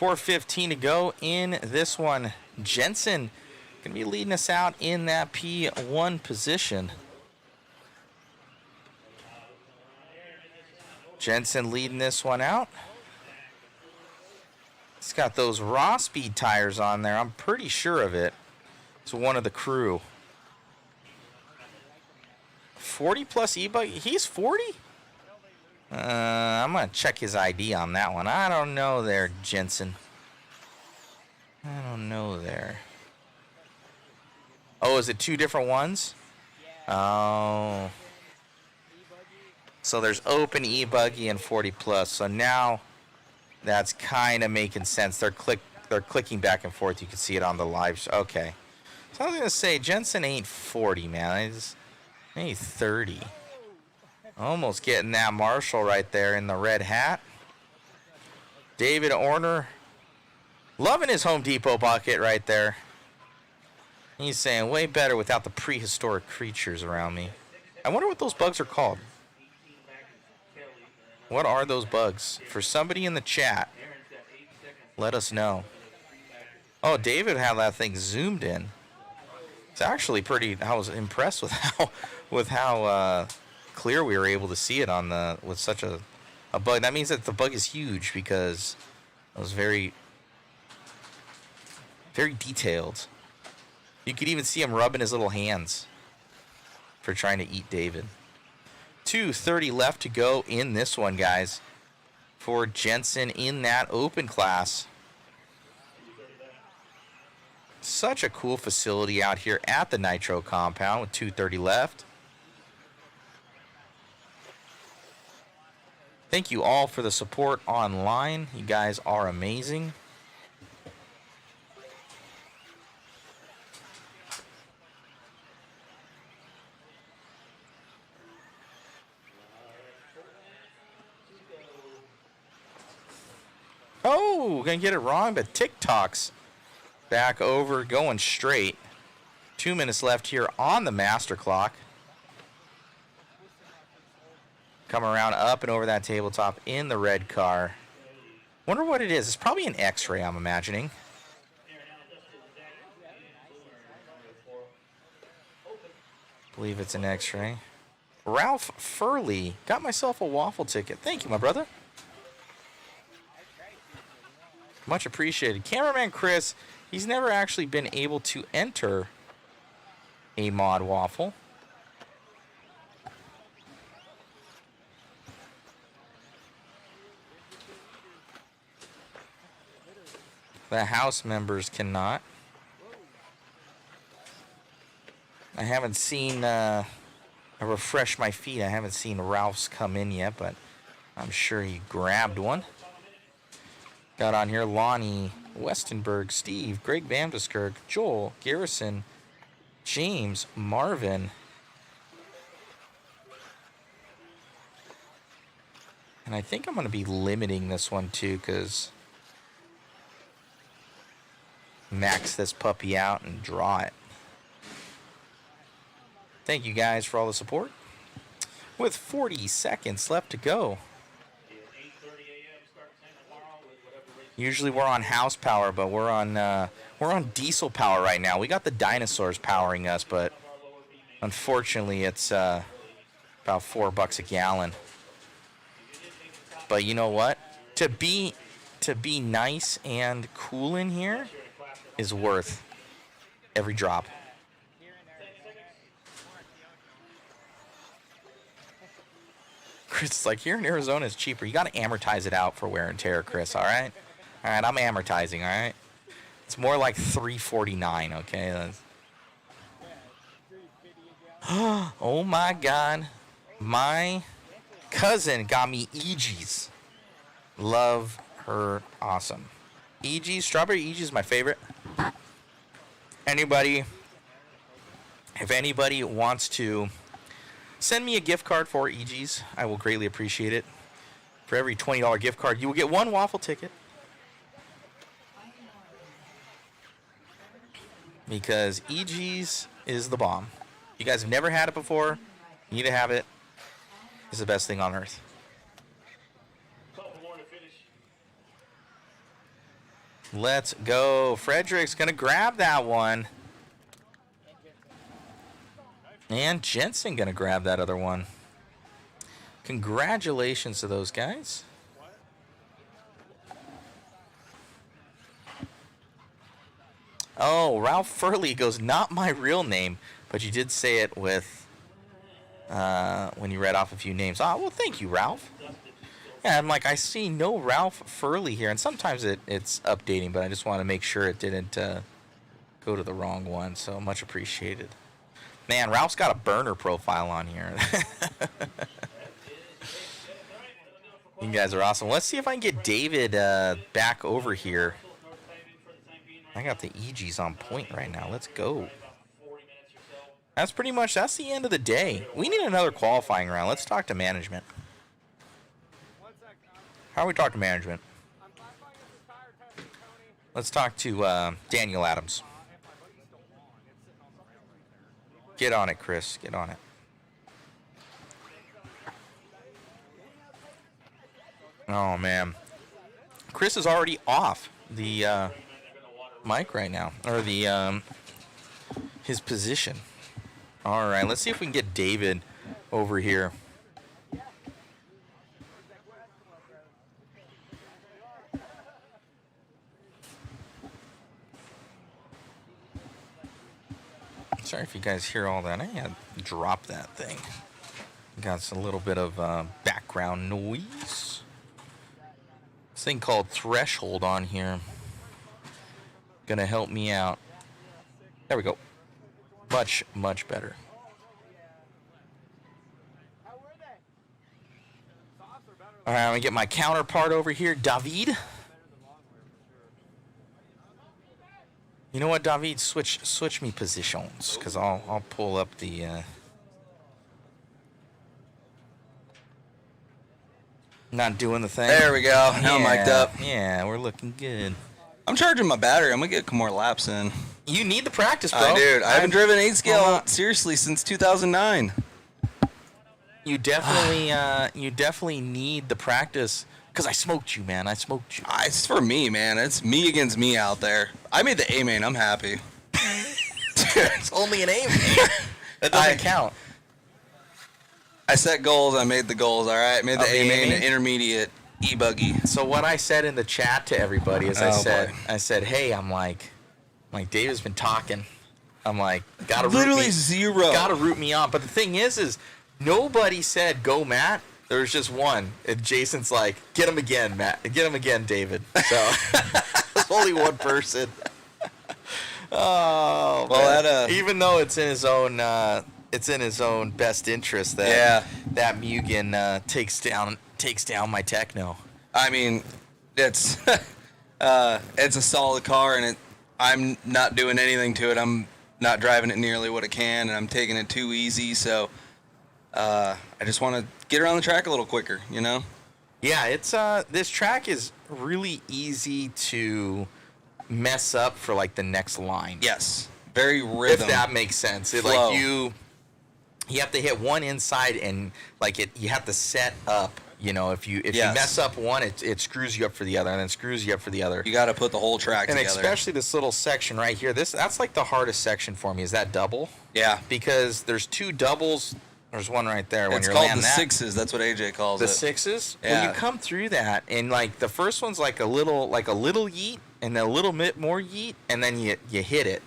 .4:15 to go in this one. Jensen going to be leading us out in that P1 position. Jensen leading this one out. He's got those Raw Speed tires on there. I'm pretty sure of it. It's one of the crew. 40 plus e-bike. He's 40? I'm going to check his ID on that one. I don't know there, Jensen. I don't know there. Oh, is it 2 different ones? Oh. So there's open e-buggy and 40 plus. So now that's kind of making sense. They're clicking back and forth. You can see it on the live. Okay. So I was going to say, Jensen ain't 40, man. He's 30. Almost getting that Marshall right there in the red hat. David Orner loving his Home Depot bucket right there. He's saying way better without the prehistoric creatures around me. I wonder what those bugs are called. What are those bugs? For somebody in the chat, let us know. Oh, David had that thing zoomed in. It's actually pretty. I was impressed with how clear we were able to see it on with such a bug. That means that the bug is huge because it was very, very detailed. You could even see him rubbing his little hands for trying to eat David. 2:30 left to go in this one, guys, for Jensen in that open class. Such a cool facility out here at the Nitro compound with 2:30 left. Thank you all for the support online. You guys are amazing. Oh, gonna get it wrong, but TikTok's back over, going straight. 2 minutes left here on the master clock. Come around up and over that tabletop in the red car. Wonder what it is. It's probably an X-ray, I'm imagining. Believe it's an X-ray. Ralph Furley. Got myself a waffle ticket. Thank you, my brother. Much appreciated. Cameraman Chris, he's never actually been able to enter a mod waffle. The house members cannot. I haven't seen, I refresh my feed. I haven't seen Ralph's come in yet, but I'm sure he grabbed one. Got on here Lonnie, Westenberg, Steve, Greg Vanderskirk, Joel, Garrison, James, Marvin. And I think I'm going to be limiting this one too, because max this puppy out and draw it. Thank you guys for all the support. With 40 seconds left to go. Usually we're on house power, but we're on diesel power right now. We got the dinosaurs powering us, but unfortunately it's about $4 a gallon. But you know what? To be nice and cool in here is worth every drop. Chris is like, here in Arizona it's cheaper. You got to amortize it out for wear and tear, Chris, all right? All right, I'm amortizing, all right? It's more like $3.49, okay? Oh, my God. My cousin got me EGs. Love her. Awesome. EGs, strawberry EGs is my favorite. If anybody wants to send me a gift card for EGs, I will greatly appreciate it. For every $20 gift card, you will get one waffle ticket. Because EGs is the bomb. You guys have never had it before. You need to have it. It's the best thing on earth. Let's go. Frederick's going to grab that one. And Jensen going to grab that other one. Congratulations to those guys. Oh, Ralph Furley goes, not my real name, but you did say it with, when you read off a few names. Ah, well, thank you, Ralph. Yeah, I'm like, I see no Ralph Furley here, and sometimes it's updating, but I just want to make sure it didn't go to the wrong one, so much appreciated. Man, Ralph's got a burner profile on here. You guys are awesome. Let's see if I can get David back over here. I got the EGs on point right now. Let's go. That's the end of the day. We need another qualifying round. Let's talk to management. How do we talk to management? Let's talk to Daniel Adams. Get on it, Chris. Get on it. Oh, man. Chris is already off the mic right now, or the his position. All right, let's see if we can get David over here. Sorry if you guys hear all that. I had to drop that thing. Got a little bit of background noise. This thing called Threshold on here. Gonna help me out. There we go. Much, much better. All right, I'm gonna get my counterpart over here, David. You know what, David? Switch me positions, because I'll pull up the. Not doing the thing. There we go. Now I'm mic'd up. Yeah, we're looking good. I'm charging my battery. I'm gonna get more laps in. You need the practice, bro. Dude, I haven't driven 8 scale seriously since 2009. You definitely need the practice. Because I smoked you, man. I smoked you. It's for me, man. It's me against me out there. I made the A main. I'm happy. It's only an A main. That doesn't count. I set goals. I made the goals. All right. Made the A main intermediate e-buggy. So what I said in the chat to everybody is I said, hey, I'm like David's been talking. I'm like, gotta literally zero. Gotta root me on. But the thing is nobody said go Matt. There was just one. And Jason's like, get him again, Matt. Get him again, David. So there's only one person. Oh, well, even though it's in his own best interest that Mugen takes down my techno. I mean, it's it's a solid car, and I'm not doing anything to it. I'm not driving it nearly what it can, and I'm taking it too easy. So I just want to get around the track a little quicker, you know? Yeah, it's this track is really easy to mess up for like the next line. Yes, very rhythm. If that makes sense. It, like you have to hit one inside and you have to set up. You know, if you mess up one, it screws you up for the other, and then screws you up for the other. You got to put the whole track together. And especially this little section right here. That's like the hardest section for me. Is that double? Yeah. Because there's two doubles. There's one right there. It's called the sixes. That's what AJ calls it. The sixes. Yeah. When you come through that, and like the first one's like a little yeet, and then a little bit more yeet, and then you hit it,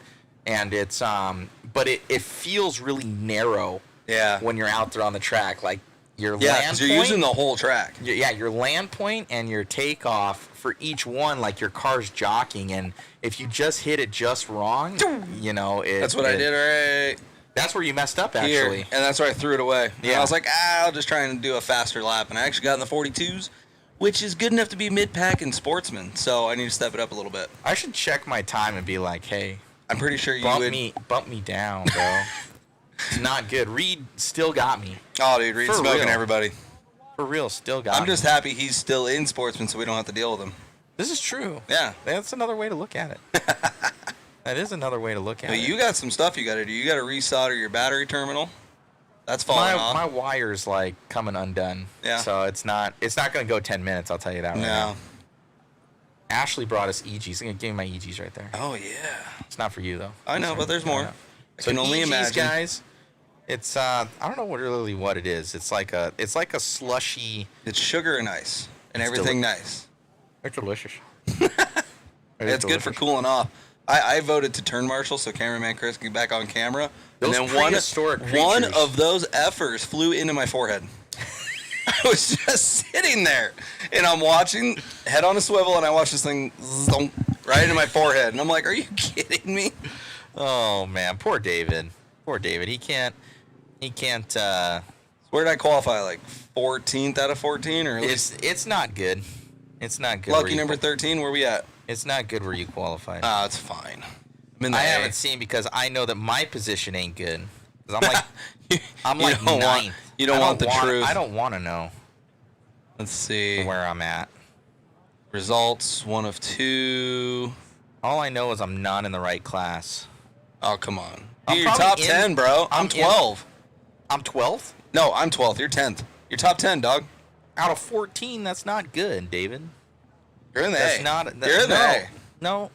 and it's but it feels really narrow. Yeah. When you're out there on the track, like your land because you're using the whole track. Yeah, your land point and your takeoff for each one, like your car's jockeying, and if you just hit it just wrong, you know that's what I did. Right. That's where you messed up, actually. Here, and that's where I threw it away. Yeah. And I was like, I'll just try and do a faster lap. And I actually got in the 42s, which is good enough to be mid-pack in Sportsman. So I need to step it up a little bit. I should check my time and be like, hey. I'm pretty sure you bump me down, bro. It's not good. Reed still got me. Oh, dude, Reed's smoking everybody. For real, still got me. I'm just happy he's still in Sportsman so we don't have to deal with him. This is true. Yeah. That's another way to look at it. That is another way to look at it. You got some stuff you got to do. You got to resolder your battery terminal. That's falling off. My wire's like coming undone. Yeah. So it's not going to go 10 minutes. I'll tell you that right now. No. Ashley brought us EGs. I'm going to give you my EGs right there. Oh yeah. It's not for you though. I know, but there's more. I can only EGs, imagine. Guys, it's I don't know really what it is. It's like a slushy. It's sugar and ice and everything nice. It's delicious. It's good for cooling off. I voted to turn marshal so cameraman Chris can get back on camera. Those and then one of those effers flew into my forehead. I was just sitting there, and I'm watching, head on a swivel, and I watch this thing right into my forehead. And I'm like, are you kidding me? Oh, man. Poor David. He can't. Where did I qualify? Like 14th out of 14? Or it's not good. It's not good. Lucky number 13, where we at? It's not good where you qualified. Oh, it's fine. I haven't seen because I know that my position ain't good. 'Cause I'm like ninth. You don't want the truth. I don't want to know. Let's see where I'm at. Results 1 of 2. All I know is I'm not in the right class. Oh, come on. I'm You're probably top in- 10, bro. I'm 12. I'm 12th? No, I'm 12th. You're 10th. You're top 10, dog. Out of 14, that's not good, David. You're in the That's A. not. You're in the A. No.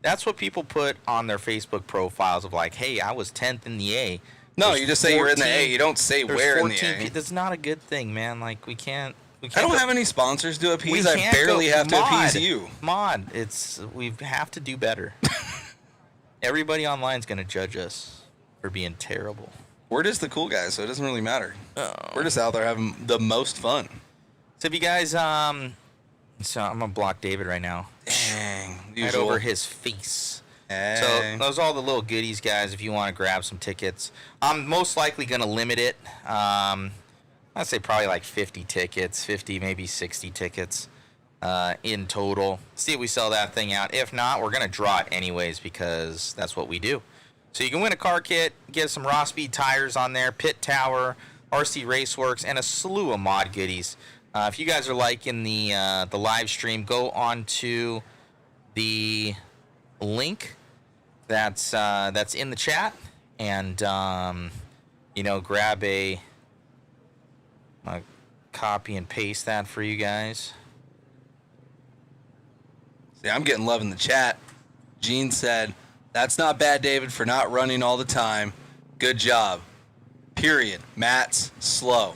That's what people put on their Facebook profiles of like, hey, I was 10th in the A. No, There's you just say you're in the A. You don't say there's where in the 14 A. That's not a good thing, man. Like, we can't I don't have any sponsors to appease. I can't barely go- have to Mod, appease you. Mod, we have to do better. Everybody online is going to judge us for being terrible. We're just the cool guys, so it doesn't really matter. Oh. We're just out there having the most fun. So if you guys, so I'm going to block David right now. Dang. Right Usual. over his face. Hey. So those are all the little goodies, guys, if you want to grab some tickets. I'm most likely going to limit it. I'd say probably like 50 tickets, 50, maybe 60 tickets in total. See if we sell that thing out. If not, we're going to draw it anyways because that's what we do. So you can win a car kit, get some raw speed tires on there, Pit Tower, RC Raceworks, and a slew of mod goodies. If you guys are liking the live stream, go on to the link that's in the chat and grab a copy and paste that for you guys. See, I'm getting love in the chat. Gene said, "That's not bad, David, for not running all the time. Good job. Period. Matt's slow."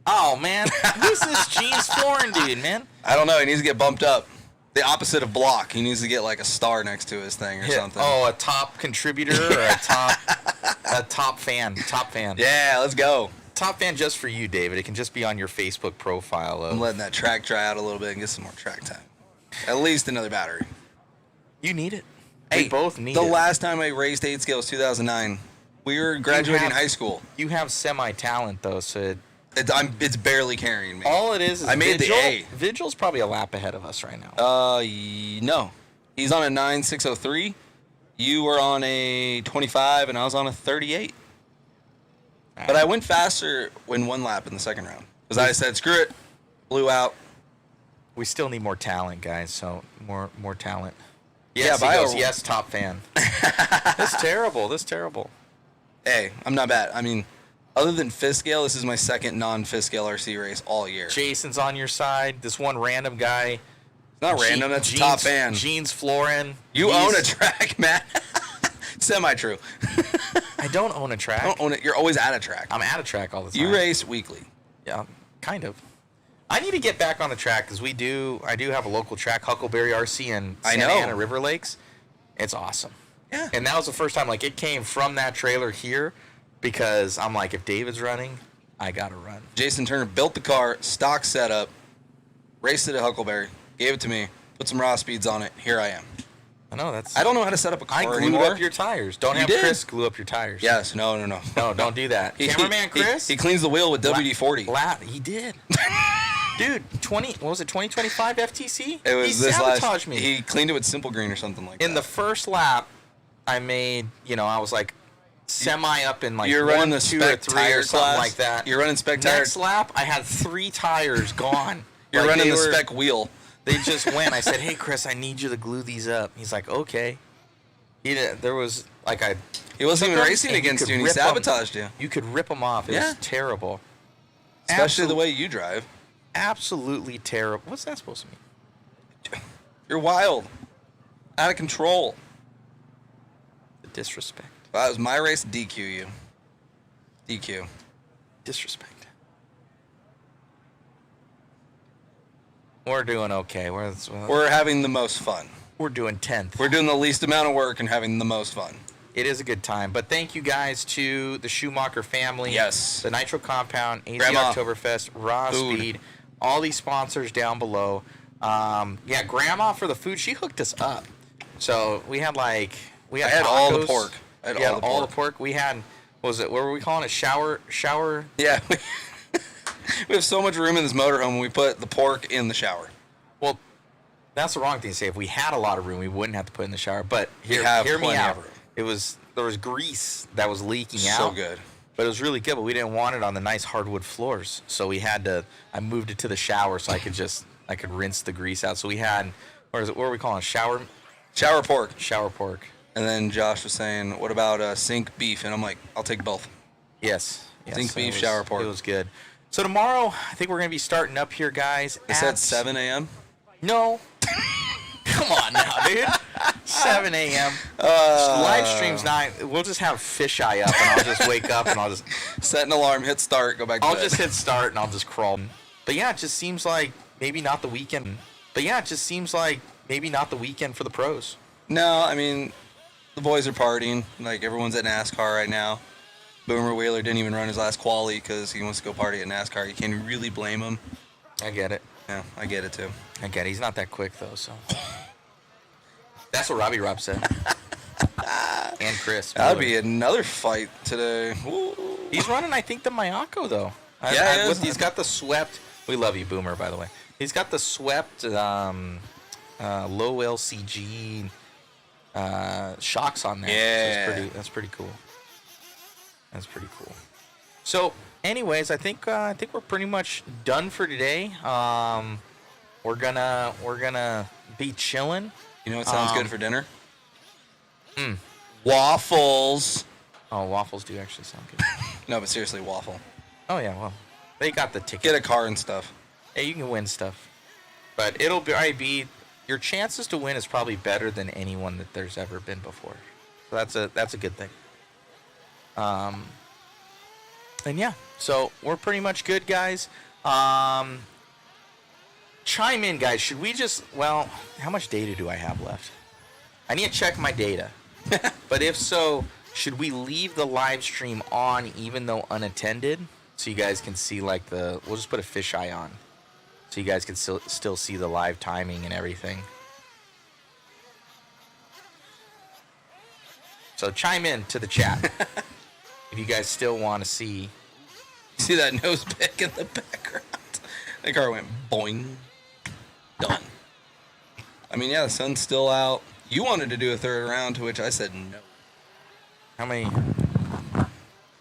Oh, man. Who's this Gene's Florin dude, man? I don't know. He needs to get bumped up. The opposite of block. He needs to get like a star next to his thing or something. Oh, a top contributor or a top fan. Top fan. Yeah, let's go. Top fan just for you, David. It can just be on your Facebook profile. I'm letting that track dry out a little bit and get some more track time. At least another battery. You need it. Hey, we both need the it. last time I raced 8 scale was 2009. We were graduating high school. You have semi-talent, though, so it's barely carrying me. all it is I made Vigil. the A. Vigil's probably a lap ahead of us right now. No. He's on a 9.603. You were on a 25, and I was on a 38. But I went faster when one lap in the second round. Because I said, screw it. Blew out. We still need more talent, guys, so more talent. Yeah, Yes, but he goes, yes, top fan. That's terrible. That's terrible. Hey, I'm not bad. I mean, other than fifth scale, this is my second non-fifth scale RC race all year. Jason's on your side. This one random guy. It's not random. That's a top fan. Gene's Florin. You own a track, Matt. Semi-true. I don't own a track. I don't own it. You're always at a track. I'm at a track all the time. You race weekly. Yeah, kind of. I need to get back on the track because I do have a local track, Huckleberry RC in Santa Ana River Lakes. It's awesome. Yeah. And that was the first time, like, it came from that trailer here because I'm like, if David's running, I got to run. Jason Turner built the car, stock setup, raced it at Huckleberry, gave it to me, put some raw speeds on it. Here I am. I know that's. I don't know how to set up a car I glued anymore. up your tires. Don't You have did? Chris glue up your tires. Yes. No. No, don't do that. Cameraman Chris. He cleans the wheel with WD-40. He did. Dude, 2025 FTC? It was he this sabotaged last. me. He cleaned it with Simple Green or something like that. In the first lap, I made, I was like semi up in like You're 1, running the 2, spec or 3 tire or something class? like that. You're running spec tire. Next lap, I had 3 tires gone. You're running the they were- spec wheel. They just went. I said, "Hey, Chris, I need you to glue these up." He's like, "Okay." There was like He wasn't even took 'em racing and against could you, and he rip 'em. sabotaged you. You could rip them off. It Yeah. was terrible. Especially the way you drive. Absolutely terrible. What's that supposed to mean? You're wild. Out of control. The disrespect. If that was my race, DQ you. DQ. Disrespect. We're doing okay. We're having the most fun. We're doing 10th. We're doing the least amount of work and having the most fun. It is a good time. But thank you guys to the Schumacher family. Yes. The Nitro Compound, AZ Grandma. OctoberFest, Raw Food. Speed, all these sponsors down below. Grandma for the food, she hooked us up. So we had I had all the tacos. pork. I had We had all the pork. We had, what were we calling it? Shower? Yeah. We have so much room in this motorhome, we put the pork in the shower. Well, that's the wrong thing to say. If we had a lot of room, we wouldn't have to put it in the shower. But We hear have me plenty out. of room. there was grease that was leaking out. So good. But it was really good, but we didn't want it on the nice hardwood floors. So I moved it to the shower so I could rinse the grease out. So we had, what are we calling it? Shower pork. Shower pork. And then Josh was saying, what about sink beef? And I'm like, I'll take both. Yes. Sink so beef, shower pork. It was good. So tomorrow, I think we're going to be starting up here, guys. Is that 7 a.m.? No. Come on now, dude. 7 a.m. Live stream's 9. We'll just have fisheye up, and I'll just wake up, and I'll just set an alarm, hit start, go back to bed. I'll just hit start, and I'll just crawl. But yeah, it just seems like maybe not the weekend. For the pros. No, I mean, the boys are partying. Like, everyone's at NASCAR right now. Boomer Wheeler didn't even run his last quali because he wants to go party at NASCAR. You can't really blame him. I get it. Yeah, I get it too. I get it. He's not that quick, though, so. That's what Robbie Rob said. And Chris. That'll be another fight today. Ooh. He's running, I think, the Mayako, though. He's got the swept. We love you, Boomer, by the way. He's got the swept low LCG shocks on there. Yeah. So that's pretty cool. That's pretty cool. So, anyways, I think we're pretty much done for today. We're gonna be chilling. You know what sounds good for dinner? Waffles. Oh, waffles do actually sound good. No, but seriously, waffle. Oh yeah, well, they got the ticket. Get a car and stuff. Hey, you can win stuff, but it'll be your chances to win is probably better than anyone that there's ever been before. So that's a good thing. And yeah, so we're pretty much good, guys. Chime in, guys. Should we how much data do I have left? I need to check my data. But if so, should we leave the live stream on even though unattended? So you guys can see we'll just put a fisheye on. So you guys can still see the live timing and everything. So chime in to the chat. If you guys still want to see. You see that nose pick in the background? The car went boing. Done. I mean, yeah, the sun's still out. You wanted to do a third round, to which I said no. How many?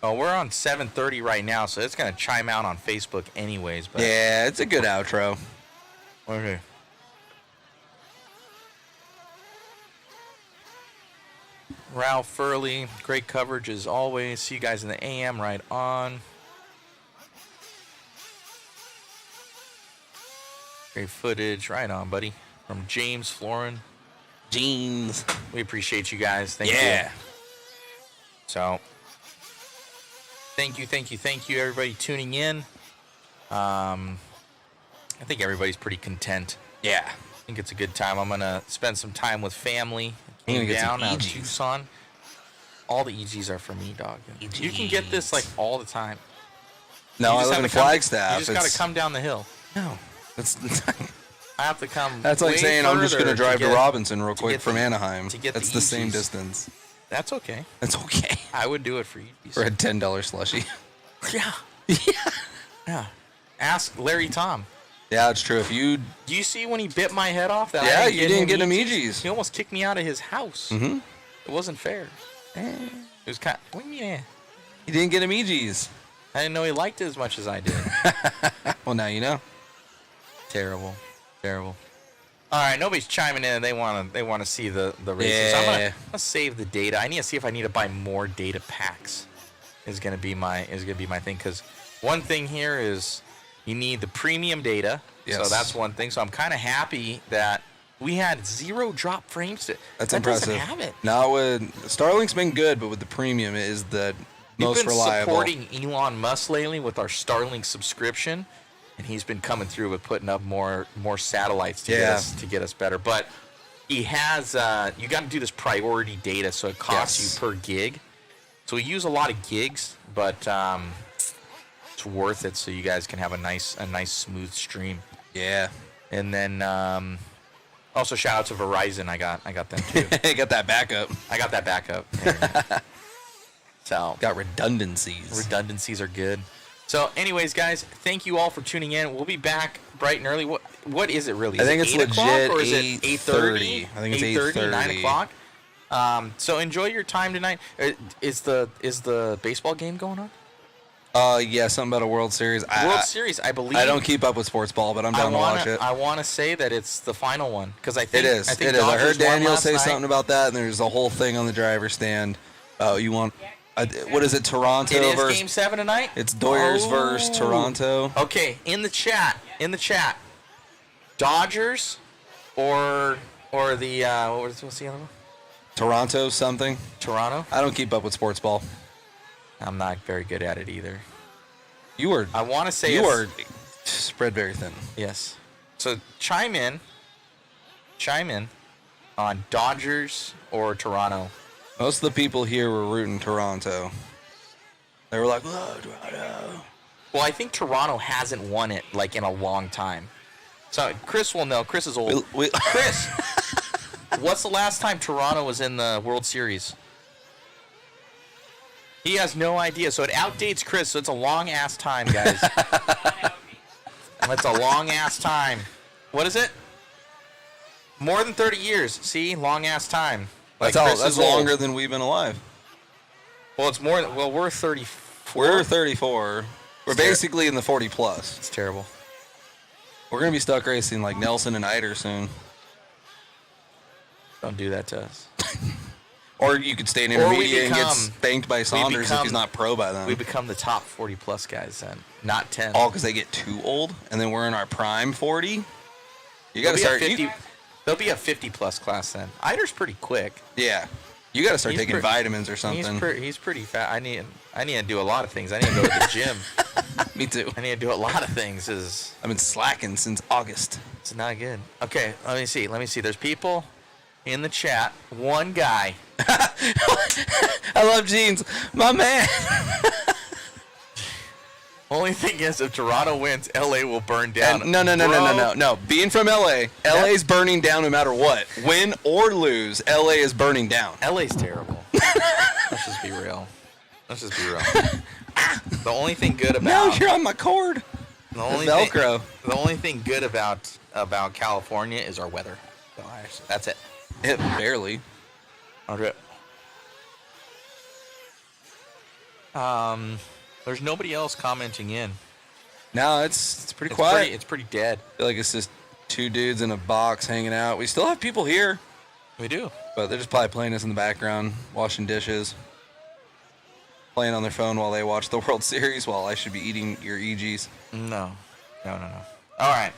Oh, we're on 7:30 right now, so it's going to chime out on Facebook anyways. But yeah, it's a good outro. Okay. Ralph Furley, great coverage as always. See you guys in the AM right on. Great footage. Right on, buddy. From James Florin. James. We appreciate you guys. Thank you. So, thank you, everybody tuning in. I think everybody's pretty content. Yeah. I think it's a good time. I'm going to spend some time with family. I'm gonna get some down out EGs. Tucson. All the EGs are for me, dog. You can get this all the time. No, I live in Flagstaff. You just got to come down the hill. No. I have to come. That's like way saying I'm just going to drive to get- Robinson real to quick get from the- Anaheim. to get That's the the same EGs. distance. That's okay. That's okay. I would do it for you. For a $10 slushie. Yeah. Yeah. Ask Larry Tom. Yeah, it's true. If you Do you see when he bit my head off? That Yeah, I you didn't get him EGs. He almost kicked me out of his house. Mm-hmm. It wasn't fair. It was kind of, yeah. You didn't get him EGs. I didn't know he liked it as much as I did. Well, now you know. Terrible. All right, nobody's chiming in. They want to see the races. Yeah. I'm gonna save the data. I need to see if I need to buy more data packs. Is gonna be my thing, because one thing here is you need the premium data. Yes. So that's one thing. So I'm kind of happy that we had 0 drop frames. That's that impressive. Doesn't have it. No, Starlink's been good, but with the premium, it is the most We've been reliable. supporting Elon Musk lately with our Starlink subscription, and he's been coming through with putting up more satellites to get us better. But he has you got to do this priority data, so it costs you per gig. So we use a lot of gigs, but it's worth it, so you guys can have a nice smooth stream. Yeah. And then also shout out to Verizon. I got them too. I got that backup. Yeah. So got redundancies. Redundancies are good. So, anyways, guys, thank you all for tuning in. We'll be back bright and early. What is it really? I think it's it 8 o'clock legit or is it 8:30? I think it's 8:30. 9 o'clock. So enjoy your time tonight. Is the baseball game going on? Yeah, something about a World Series. World Series, I believe. I don't keep up with sports ball, but I'm down to watch it. I want to say that it's the final one because I think It is. I think It is. I Dodgers heard Daniel won last say night. something about that, and there's a whole thing on the driver's stand. Oh, you want? What is it? Toronto It is versus Game 7 tonight. It's Doyers versus Toronto. Okay, in the chat, Dodgers or the what's the other one? Toronto something. Toronto. I don't keep up with sports ball. I'm not very good at it either. You were. I want to say you are spread very thin. Yes. So chime in on Dodgers or Toronto. Most of the people here were rooting Toronto. They were like, "Oh, Toronto." Well, I think Toronto hasn't won it like in a long time. So Chris will know. Chris is old. Chris, what's the last time Toronto was in the World Series? He has no idea. So it outdates Chris. So it's a long ass time, guys. That's a long ass time. What is it? More than 30 years. See, long ass time. Like That's longer than we've been alive. Well, it's more. Well, we're 34. We're 34. We're basically in the 40 plus. It's terrible. We're gonna be stuck racing like Nelson and Eider soon. Don't do that to us. Or you could stay in intermediate and get spanked by Saunders if he's not pro by then. We become the top 40 plus guys then, not 10. All because they get too old, and then we're in our prime 40. You gotta start. There'll be a 50 plus class then. Eider's pretty quick. Yeah, you gotta start taking vitamins or something. He's pretty fat. I need to do a lot of things. I need to go to the gym. Me too. I need to do a lot of things. I've been slacking since August. It's not good. Okay, let me see. There's people in the chat. One guy. I love jeans. My man. Only thing is, if Toronto wins, LA will burn down. And no. Being from LA, LA's burning down no matter what. Win or lose, LA is burning down. LA's terrible. Let's just be real. The only thing good about No, you're on my cord. the only Velcro. the only thing good about California is our weather. So that's it. It barely. Okay. There's nobody else commenting in. No, it's pretty quiet. It's pretty dead. I feel like it's just two dudes in a box hanging out. We still have people here. We do. But they're just probably playing us in the background, washing dishes, playing on their phone while they watch the World Series while I should be eating your EGs. No. All right.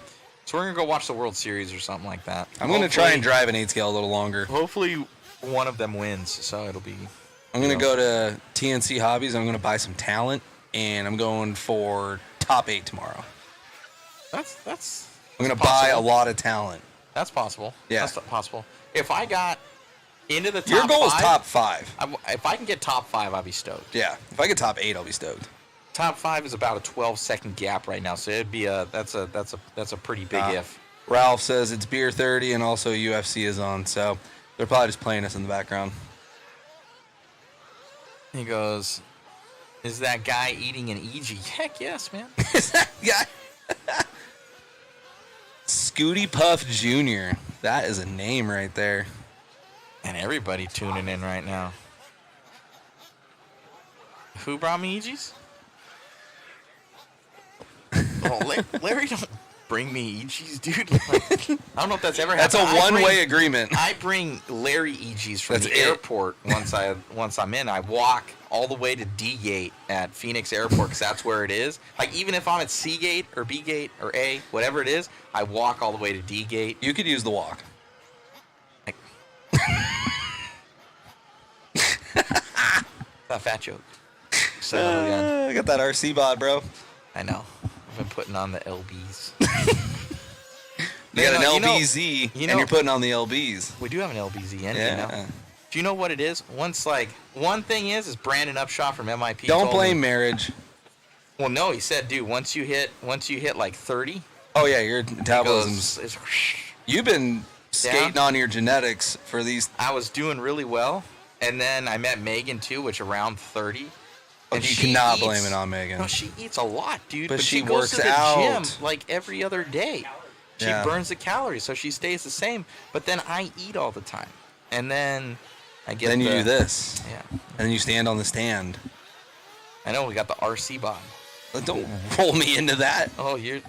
So we're going to go watch the World Series or something like that. I'm going to try and drive an 8 scale a little longer. Hopefully one of them wins, so it'll be... I'm going to go to TNC Hobbies. I'm going to buy some talent, and I'm going for top 8 tomorrow. That's I'm going to buy a lot of talent. That's possible. Yeah. That's possible. If I got into the top Your goal is 5, top 5. If I can get top 5, I'll be stoked. Yeah. If I get top 8, I'll be stoked. Top 5 is about a 12-second gap right now, so it'd be that's a pretty big if. Ralph says it's beer 30 and also UFC is on, so they're probably just playing us in the background. He goes, "Is that guy eating an EG?" Heck yes, man. Is that guy? Scooty Puff Jr. That is a name right there. And everybody tuning in right now. Who brought me EGs? Oh, Larry, don't bring me EGs, dude. Like, I don't know if that's ever happened. That's a one-way agreement. I bring Larry EGs from That's the it. airport once I'm in. I walk all the way to D Gate at Phoenix Airport because that's where it is. Like even if I'm at C Gate or B Gate or A, whatever it is, I walk all the way to D Gate. You could use the walk. That fat joke. So I got that RC bod, bro. I know. I've been putting on the LBs. You got an LBZ, and you're putting on the LBs. We do have an LBZ engine Yeah. now. Do you know what it is? One thing is Brandon Upshaw from MIP. Don't told blame me, marriage. Well, no, he said, dude, once you hit like 30. Oh yeah, your metabolism's. You've been skating on your genetics for these. I was doing really well, and then I met Megan too, which around 30. And you cannot blame it on Megan. No, she eats a lot, dude. But she goes works to the out. gym like every other day. She Yeah. burns the calories, so she stays the same. But then I eat all the time, and then get then you do this. Yeah. And then you stand on the stand. I know, we got the RC bod. Don't roll me into that. Oh, you're...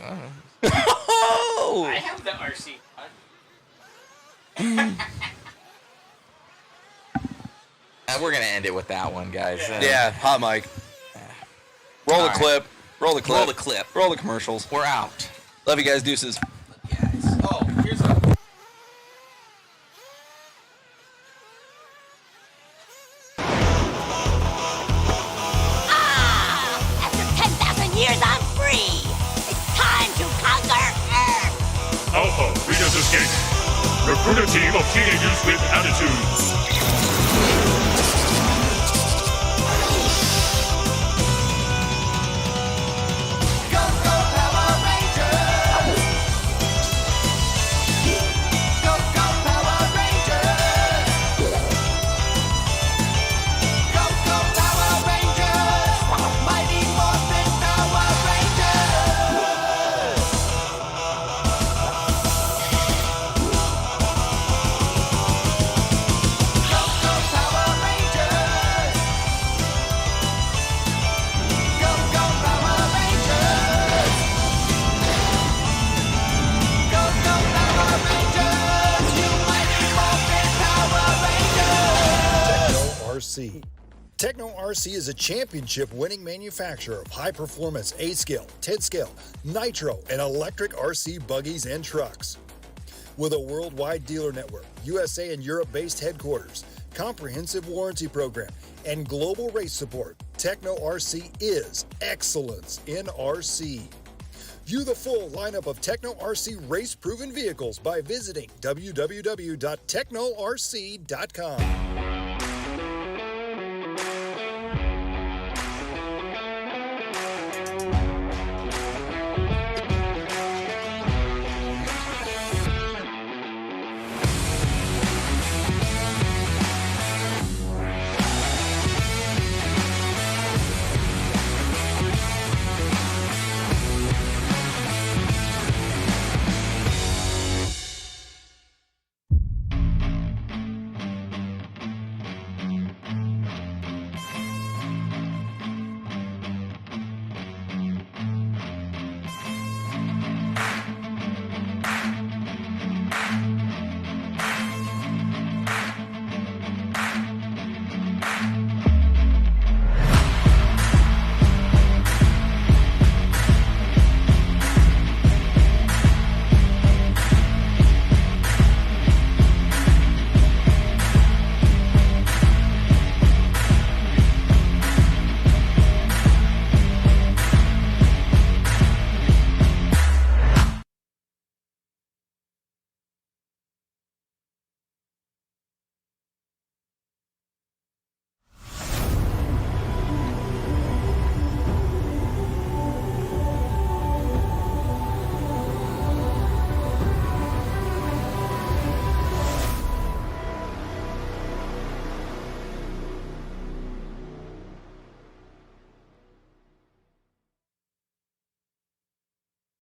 Oh! I have the RC. We're going to end it with that one, guys. Yeah, hot mic. Roll the All clip. Roll the clip. Roll the clip. Roll the commercials. We're out. Love you guys. Deuces. Oh, here's a... After 10,000 years, I'm free. It's time to conquer Earth. Alpha Readers Escape. Recruit a team of teenagers with attitudes. Techno RC is a championship-winning manufacturer of high-performance A-scale, 10-scale, Nitro, and electric RC buggies and trucks. With a worldwide dealer network, USA and Europe-based headquarters, comprehensive warranty program, and global race support, Techno RC is excellence in RC. View the full lineup of Techno RC race-proven vehicles by visiting www.technorc.com.